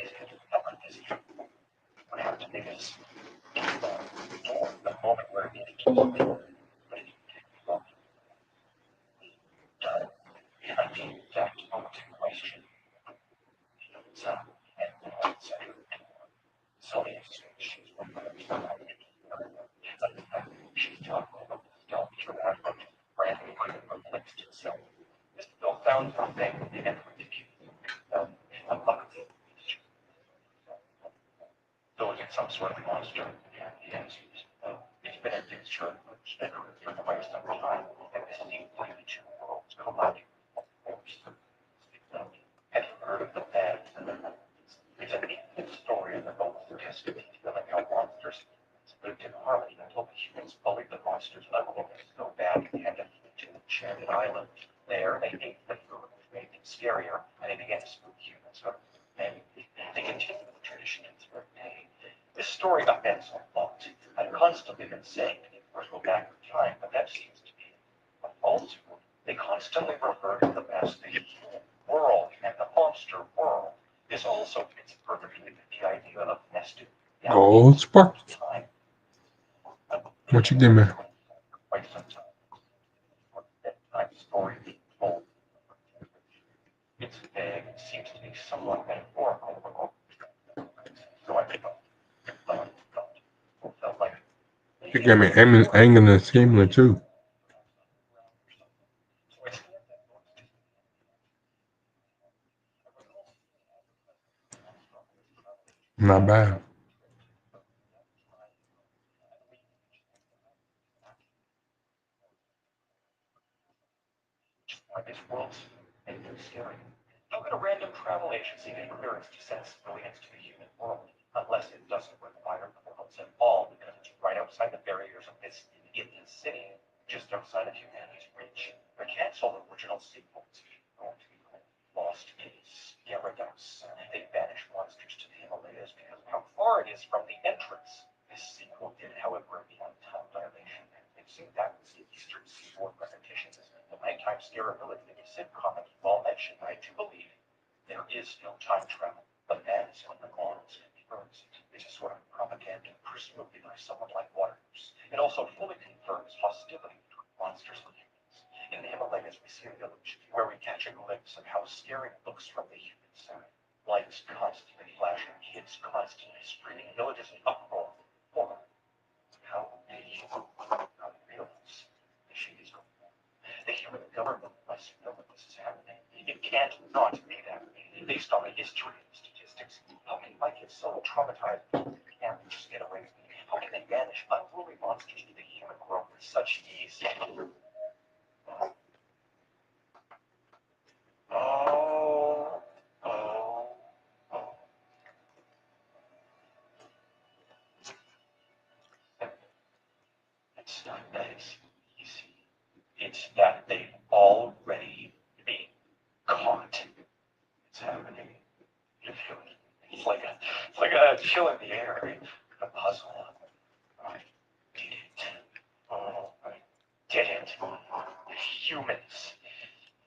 is it? What is it? What I have to think is the moment where it came, but it didn't long. I mean, that moment in question. It's so she's one of the she's talking about the dog giraffe, brand new reflects itself. Mr. Bill found something and a bucket. So it's some sort of monster. Yes. It's been a picture for quite some time, and this seems like the two worlds colliding. Have you heard of the bad? It's a neat story in the book just detailing how monsters lived in harmony until the humans bullied the monsters' ugliness so bad they had to flee to Enchanted Island. There, they ate the food, which made them scarier, and they began to spook humans. And they continued the tradition to this very day. This story upends a lot. I've constantly been saying that universe go back in time, but that seems to be a falsehood. They constantly refer to the past, the human world and the monster world. This also fits perfectly with the idea of nested Gold spark. time. What you give me? Quite some time. That time story being told. It's vague and seems to be somewhat metaphorical. So I felt like You give me Angle and Schemler too. Not bad. this world's and scary. Look at a random travel agency getting clearance to send civilians to the human world, unless it doesn't require clearance at all, because it's right outside the barriers of this Indian city, just outside of humanity's reach. They cancel the original sequels, going to be Lost in Gyarados. They banished monsters to the Himalayas because of how far it is from the entrance. This sequel did, however, beyond time dilation. It seemed that was the Eastern Seaboard repetitions. The nighttime scarability that you said comic you all mentioned, I do believe there is no time travel, but that is what the models confirms. It's a sort of propaganda, presumably by someone like Waters. It also fully confirms hostility between monsters and humans. In the Himalayas, we see a village where we catch a glimpse of how scary it looks from the human side. Lights constantly flashing, kids constantly screaming, villages in uproar. Horror. How do you not realize the shit is going on? The human government must know that this is happening. It can't not be that way. Based on the history and statistics, how can my kids so traumatized they can't just get away with it? How can they banish unruly monsters to the human world with such ease? It's not that it's easy. It's that they've already been caught. It's happening. You feel it. It's like a chill in the air. A puzzle. I did it. Oh, I did it. Humans.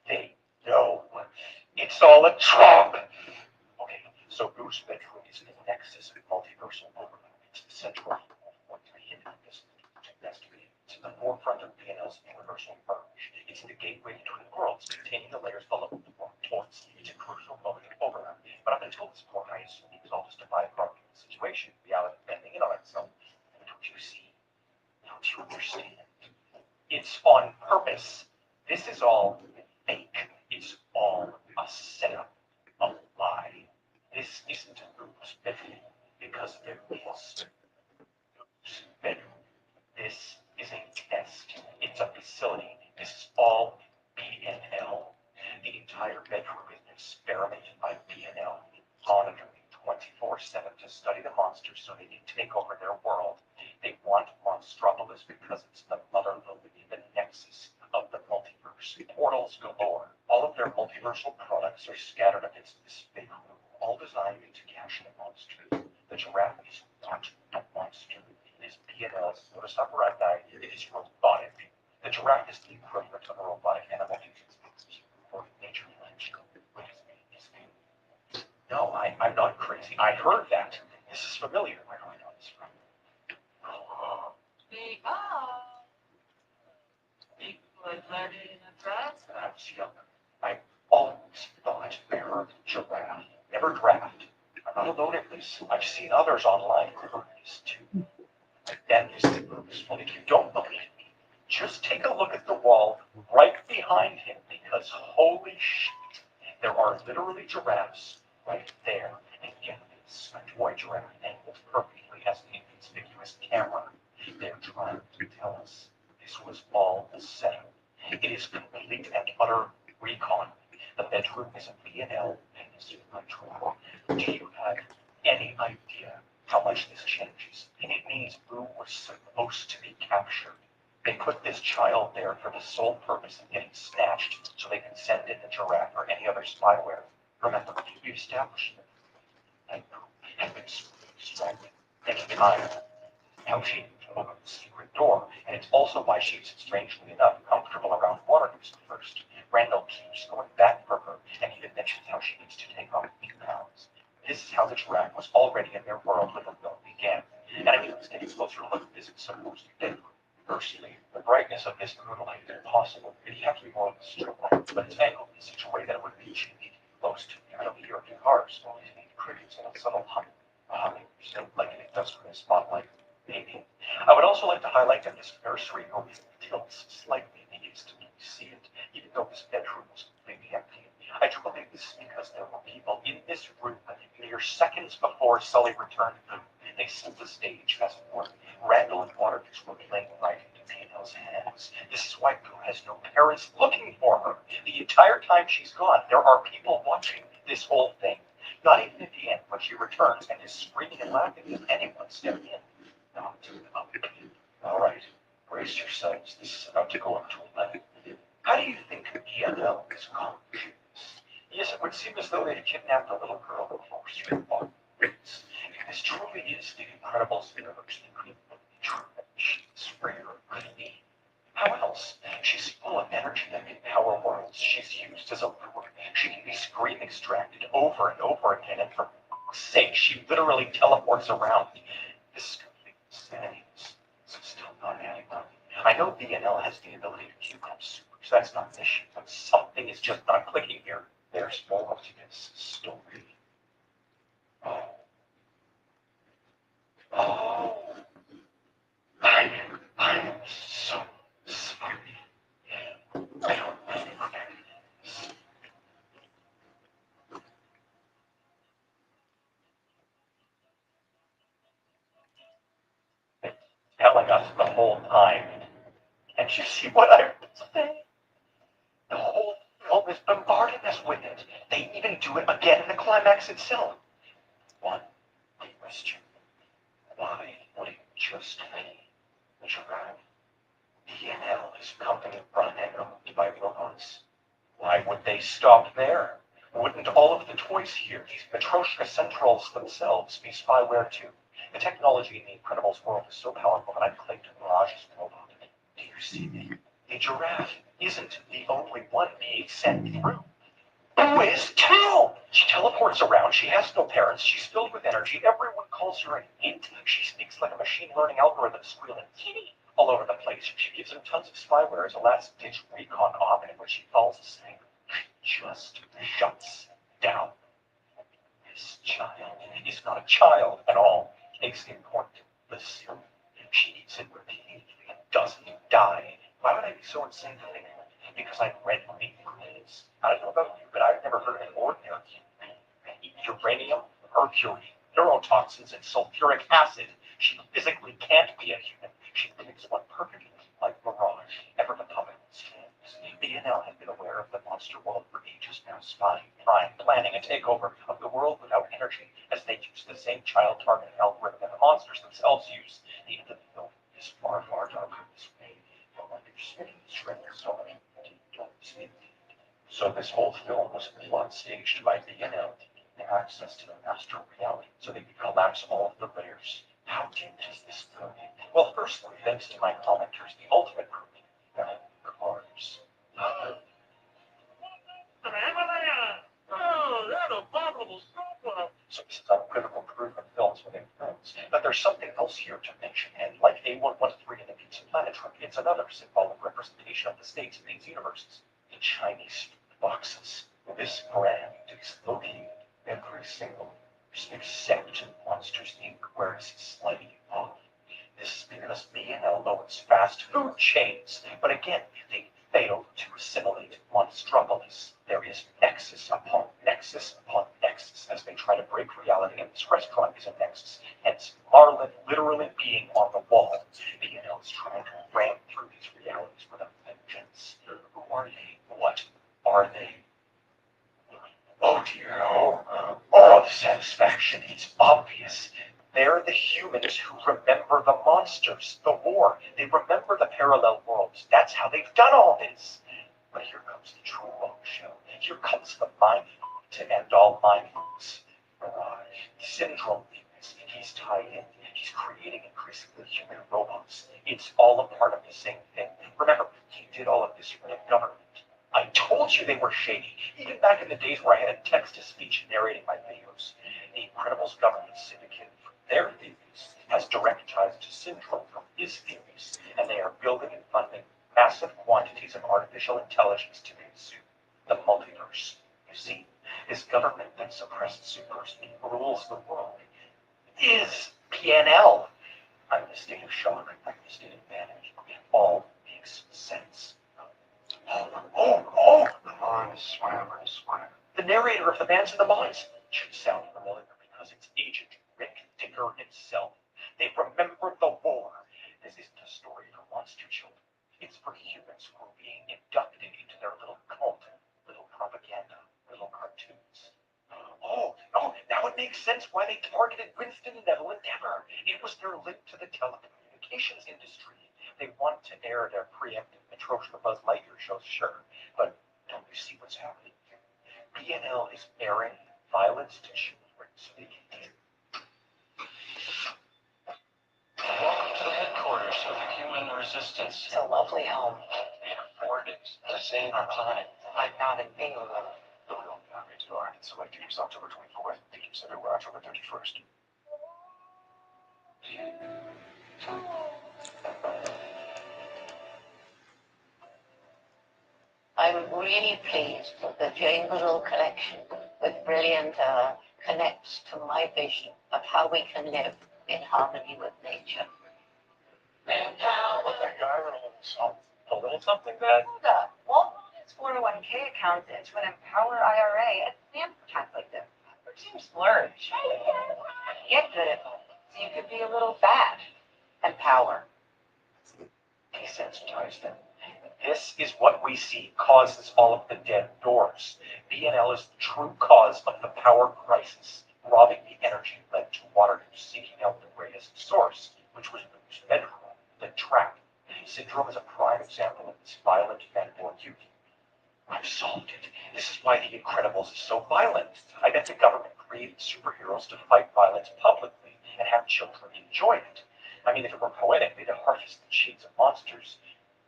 They know. It's all a trap. Okay, so Boo's bedroom is the nexus of multiversal overlap. It's the central point. I hinted at this yesterday. It's at the forefront of PNL's universal merge. It's the gateway between worlds, containing the layers below the points. It's a crucial moment of overlap. But up until this point, I assumed it was all just a byproduct of the situation, reality bending in on itself. But don't you see? Don't you understand? It's on purpose. This is all fake. It's all a setup, a lie. This isn't Boo's bedroom because there is Boo's bedroom. This is a test. It's a facility. This is all BNL. The entire bedroom is experimented by BNL, monitoring 24/7 to study the monsters so they can take over their world. They want Monstropolis because it's the mother lode, the nexus of the multiverse. Portals galore. All of their multiversal products are scattered against this big room, all designed to catch the monster. The giraffe is not a monster. It is BNL's modus operandi. It is robotic. The giraffe is the equivalent of a robotic animal for nature. No, I'm not crazy. I heard that. This is familiar. Where do I know this from? Big up. Big blood-blooded in a dress. When I was young, I always thought I heard giraffe, never draft. I'm not alone in this. I've seen others online who heard this too. That is the Bruce. Well, if you don't believe me, just take a look at the wall right behind him, because holy shit, there are literally giraffes right there. And yet it's a toy giraffe angled perfectly as an inconspicuous camera. They're trying to tell us this was all a setup. It is complete and utter recon. The bedroom is a BNL and is control. Do you have any idea how much this changes? And it means Boo was supposed to be captured. They put this child there for the sole purpose of getting snatched so they can send in the giraffe or any other spyware. Remember, we established it. And Boo had been distracted, taking time. How she opened the secret door, and it's also why she's, strangely enough, comfortable around Watergoose at first. Randall keeps going back for her, and even mentions how she needs to take off 8 pounds. This is how the giraffe was already in their world when the film began. And I mean, let's take a closer look at this supposed bedroom. Firstly, the brightness of this moonlight is impossible. It'd have to be more of a strip light, but it's angled in such a way that it would reach close to the European cars, so it need crickets and a subtle humming, like it does from the spotlight. Maybe. I would also like to highlight that this nursery home tilts slightly than it used to be. See it, even though this bedroom was completely empty. I do believe this is because there were people in this room mere seconds before Sully returned home. They set the stage, as it were. Randall and Watergoose were playing right into PNL's hands. This is why Boo has no parents looking for her. The entire time she's gone, there are people watching this whole thing. Not even at the end, when she returns and is screaming and laughing if anyone stepped in. Not to up. All right, brace yourselves. This is about to go up to 11. How do you think PNL is accomplishing this? Yes, it would seem as though they'd kidnapped a little girl and forced her on rates. If this truly is the Incredibles universe, then Green would be true that she's rare or be. How else? She's full of energy that can power worlds. She's used as a lure. She can be screen extracted over and over again, and for fuck's sake, she literally teleports around. This is complete insanity. So still not adding up. I know BNL has the ability to cube up supers. That's not an issue, but something is just not clicking here. There's more to this story. Oh. I'm so sorry. I don't really remember this. Telling us the whole time. Can't you see what I'm saying? The whole film is bombarding us with it. They even do it again in the climax itself. One question. Why would it just be the giraffe? PNL is company run and owned by robots. Why would they stop there? Wouldn't all of the toys here, these Matryoshka Centrals themselves, be spyware too? The technology in the Incredibles world is so powerful that I've claimed Mirage is a robot. Do you see me? The giraffe isn't the only one being sent through. Who is Tal? She teleports around. She has no parents. She's filled with energy. Everyone calls her an it. She speaks like a machine learning algorithm, squealing kitty all over the place. She gives him tons of spyware as a last-ditch recon op, and when she falls asleep, just shuts down. This child is not a child at all. Case in point, the serum. She eats it repeatedly and doesn't die. Why would I be so insane to think that? Because I've read many credits. I don't know about you, but I've never heard of an ordinary uranium, mercury, neurotoxins, and sulfuric acid. She physically can't be a human. She thinks one perfectly like Mirage, ever the puppet. BNL had been aware of the monster world for ages now, spying, trying, planning a takeover of the world without energy, as they use the same child targeting algorithm that the monsters themselves use. The end of the film is far, far darker this way. You'll understand so many deep. So this whole film was a plot staged by BNL to gain access to the master reality, so they could collapse all of the layers. How deep is this film? Well, firstly, thanks to my commenters, the ultimate proof that cars. So this is uncritical proof in films within films. But there's something else here to mention, and like A113 in the Pizza Planet truck, it's another symbolic representation of the stakes in these universes. The Chinese boxes. This brand is located every single except Monsters Inc., where it's slightly off. This is because B&L owns fast food chains, but again, they failed to assimilate Monstropolis. There is nexus upon nexus upon nexus as they try to break reality, and this restaurant is a nexus, hence Marlin literally being on the wall. B&L is trying to ram through these realities with a vengeance. Who are they? What are they? Oh dear, the satisfaction, it's obvious. They're the humans who remember the monsters, the war. They remember the parallel worlds. That's how they've done all this. But here comes the true bombshell. Here comes the mind to end all mind fucks. Mirage, Syndrome thinks he's tied in. He's creating increasingly human robots. It's all a part of the same thing. Remember, he did all of this for the government. I told you they were shady, even back in the days where I had a text-to-speech narrating my videos. The Incredibles government syndicate, for their theories, has direct ties to Syndrome from his theories, and they are building and funding massive quantities of artificial intelligence to consume the multiverse. You see, this government that suppressed supers and rules the world is PNL. I'm in a state of shock. I'm in a state of panic. It all makes sense. I swear. The narrator of The Man's in the Mines should sound familiar because it's Agent Rick Dicker himself. They remember the war. This isn't a story for monster children. It's for humans who are being inducted into their little cult, little propaganda, little cartoons. Now it makes sense why they targeted Winston, Neville, and Deborah. It was their link to the telecommunications industry. They want to air their preemptive Metrosia Buzz Lightyear shows, sure, but don't you see what's happening here? BNL is airing violence to children so they can get. Welcome to the headquarters of the Human Resistance. It's a lovely home. Forbix, to save our planet. I'm not in England. The real rated R. Selected use October 24th. Tickets everywhere October 31st. I'm really pleased that the Jane Goodall collection with Brilliant connects to my vision of how we can live in harmony with nature. What that guy wrote a little something that? Walmart has 401k accounts into an Empower IRA and plan for times like this. It seems splurge. Get good at it so you could be a little bad. Empower. Desensitize them. This is what we see causes all of the dead doors. BNL is the true cause of the power crisis, robbing the energy led to Watergate seeking out the greatest source, which was Boo's bedroom, the trap. Syndrome is a prime example of this violent metaphor Yuki. I've solved it. This is why The Incredibles is so violent. I bet the government created superheroes to fight violence publicly and have children enjoy it. I mean, if it were poetic, they'd harvest the shades of monsters,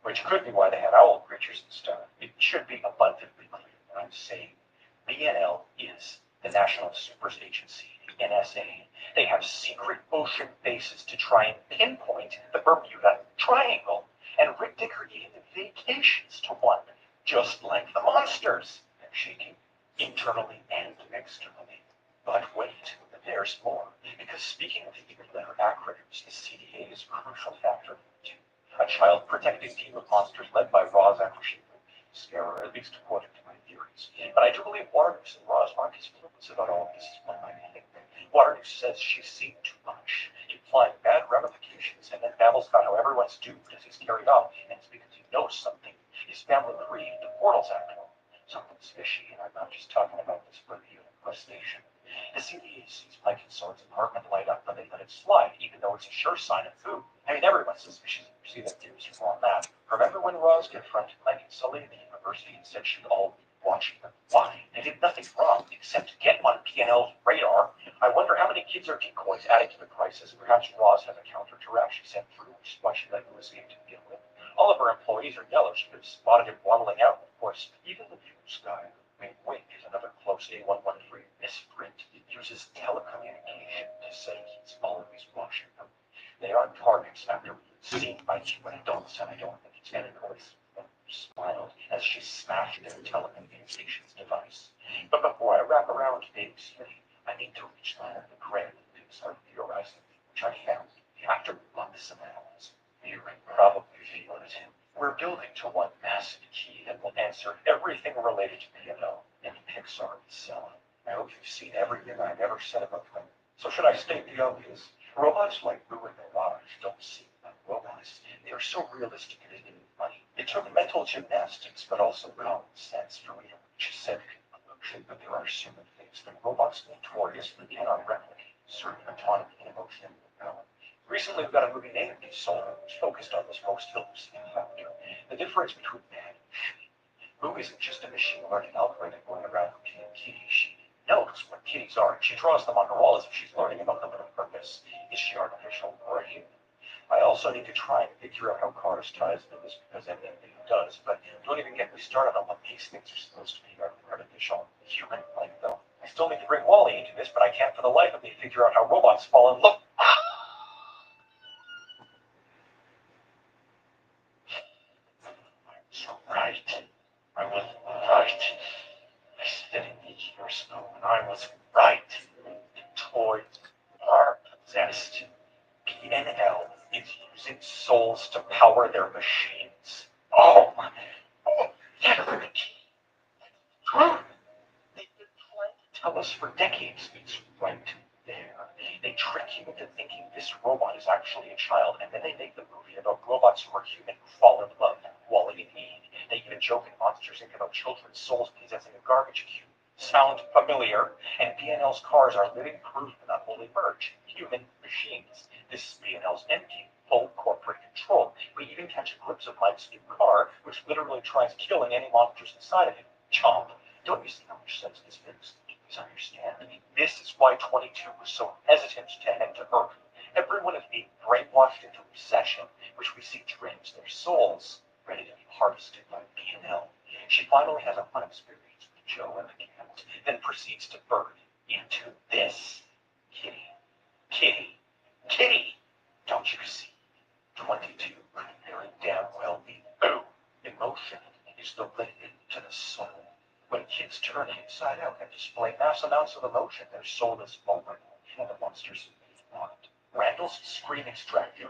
which could be why they had owl creatures and stuff. It should be abundantly clear what I'm saying. BNL is the National Supers Agency, NSA. They have secret ocean bases to try and pinpoint the Bermuda Triangle. And Rick Dicker even vacations to one, just like the monsters. They're shaking internally and externally. But wait, there's more. Because speaking of the letter acronyms, the CDA is a crucial factor too. A child protecting team of monsters led by Roz Akashima. Scarer, at least according to my theories. But I do believe Waternoose and Roz aren't as flippant about all of this as one might think. Waternoose says she's seen too much, implying bad ramifications, and then babbles about how everyone's doomed as he's carried off, and it's because he knows something. His family created the Portals Act. Something's fishy, and I'm not just talking about this review crustacean. The CDA sees Mike and Sword's apartment light up, but they let it slide, even though it's a sure sign of food. I mean, everyone's suspicious if you see that theories on that. Remember when Roz confronted Mike and Sully at the university and said she'd all be watching them? Why? They did nothing wrong except get on PNL's radar. I wonder how many kids are decoys adding to the crisis. Perhaps Roz has a counter to she sent through, which is why she let Lewis in to deal with. All of her employees are yellow. She could have spotted him waddling out. Of course, even the news guy, Wink, is another close A113 misprint. It uses telecommunication to say he's always watching them. They aren't targets after seen by human adults, and I don't think it's any voice. Smiled as she smashed their telecommunications device. But before I wrap around today's city, I need to reach the grand things are theorizing, which I found after months of analysis. You can probably feel it. We're building to one massive key that will answer everything related to PNL and Pixar itself. I hope you've seen everything I've ever said about them. So should I state the obvious? Robots like Boo and Mirage don't seem like robots. They are so realistic they need money. It took mental gymnastics, but also common sense for me to reach said conclusion that there are certain things that robots notoriously cannot replicate. Certain autonomy and emotion and power. Recently, we've got a movie named Soul, which focused on this most elusive factor. The difference between man and machine. Boo isn't just a machine learning algorithm going around routine kitty. She knows what kitties are, and she draws them on her wall as if she's learning about them with a purpose. Is she artificial or a human? I also need to try and figure out how Cars ties into this, because everything does, but don't even get me started on what these things are supposed to be artificial. Human, like though. I still need to bring Wally into this, but I can't for the life of me figure out how robots fall in love. Right. I was right. I said it years ago, and I was right. The toys are possessed. PNL is using souls to power their machines. Oh, that's the key. Truth. They've been trying to tell us for decades. It's right there. They trick you into thinking this robot is actually a child, and then they make the movie about robots who are human who fall in love. Wally and Eve. They even joke in Monsters Inc. about children's souls possessing a garbage cube. Sound familiar? And PNL's cars are living proof of that unholy merge. Human machines. This is PNL's endgame. Full corporate control. We even catch a glimpse of Mike's new car, which literally tries killing any monsters inside of it. Chomp. Don't you see how much sense this makes? Please understand. This is why 22 was so hesitant to head to Earth. Everyone is being brainwashed into obsession, which we see drains their souls, ready to be harvested by PNL. She finally has a fun experience with Joe and the cat, then proceeds to burn into this. Kitty. Kitty. Kitty! Don't you see? 22 could very damn well be Boo. Emotion is the liquid to the soul. When kids turn inside out and display mass amounts of emotion, their soul is vulnerable, and the monsters want. Randall's scream extractor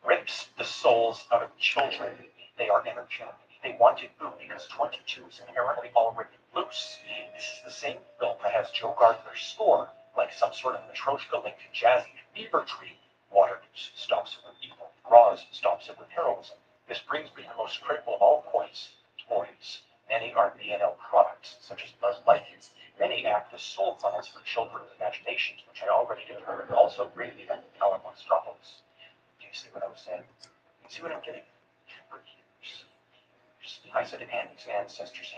rips the souls out of children. They are energetic. They wanted Boo because 22 is inherently already loose. This is the same film that has Joe Gardner's score, like some sort of Matryoshka linked to jazzy fever dream. Waternoose stops it with evil. Roz stops it with heroism. This brings me to the most critical of all points: toys. Many are BNL products, such as Buzz Lightyear. Many act as soul funnels for children's imaginations, which I already did, and also greatly affect Power Monstropolis. Do you see what I was saying? Do you see what I'm getting? For years. I said Andy's ancestors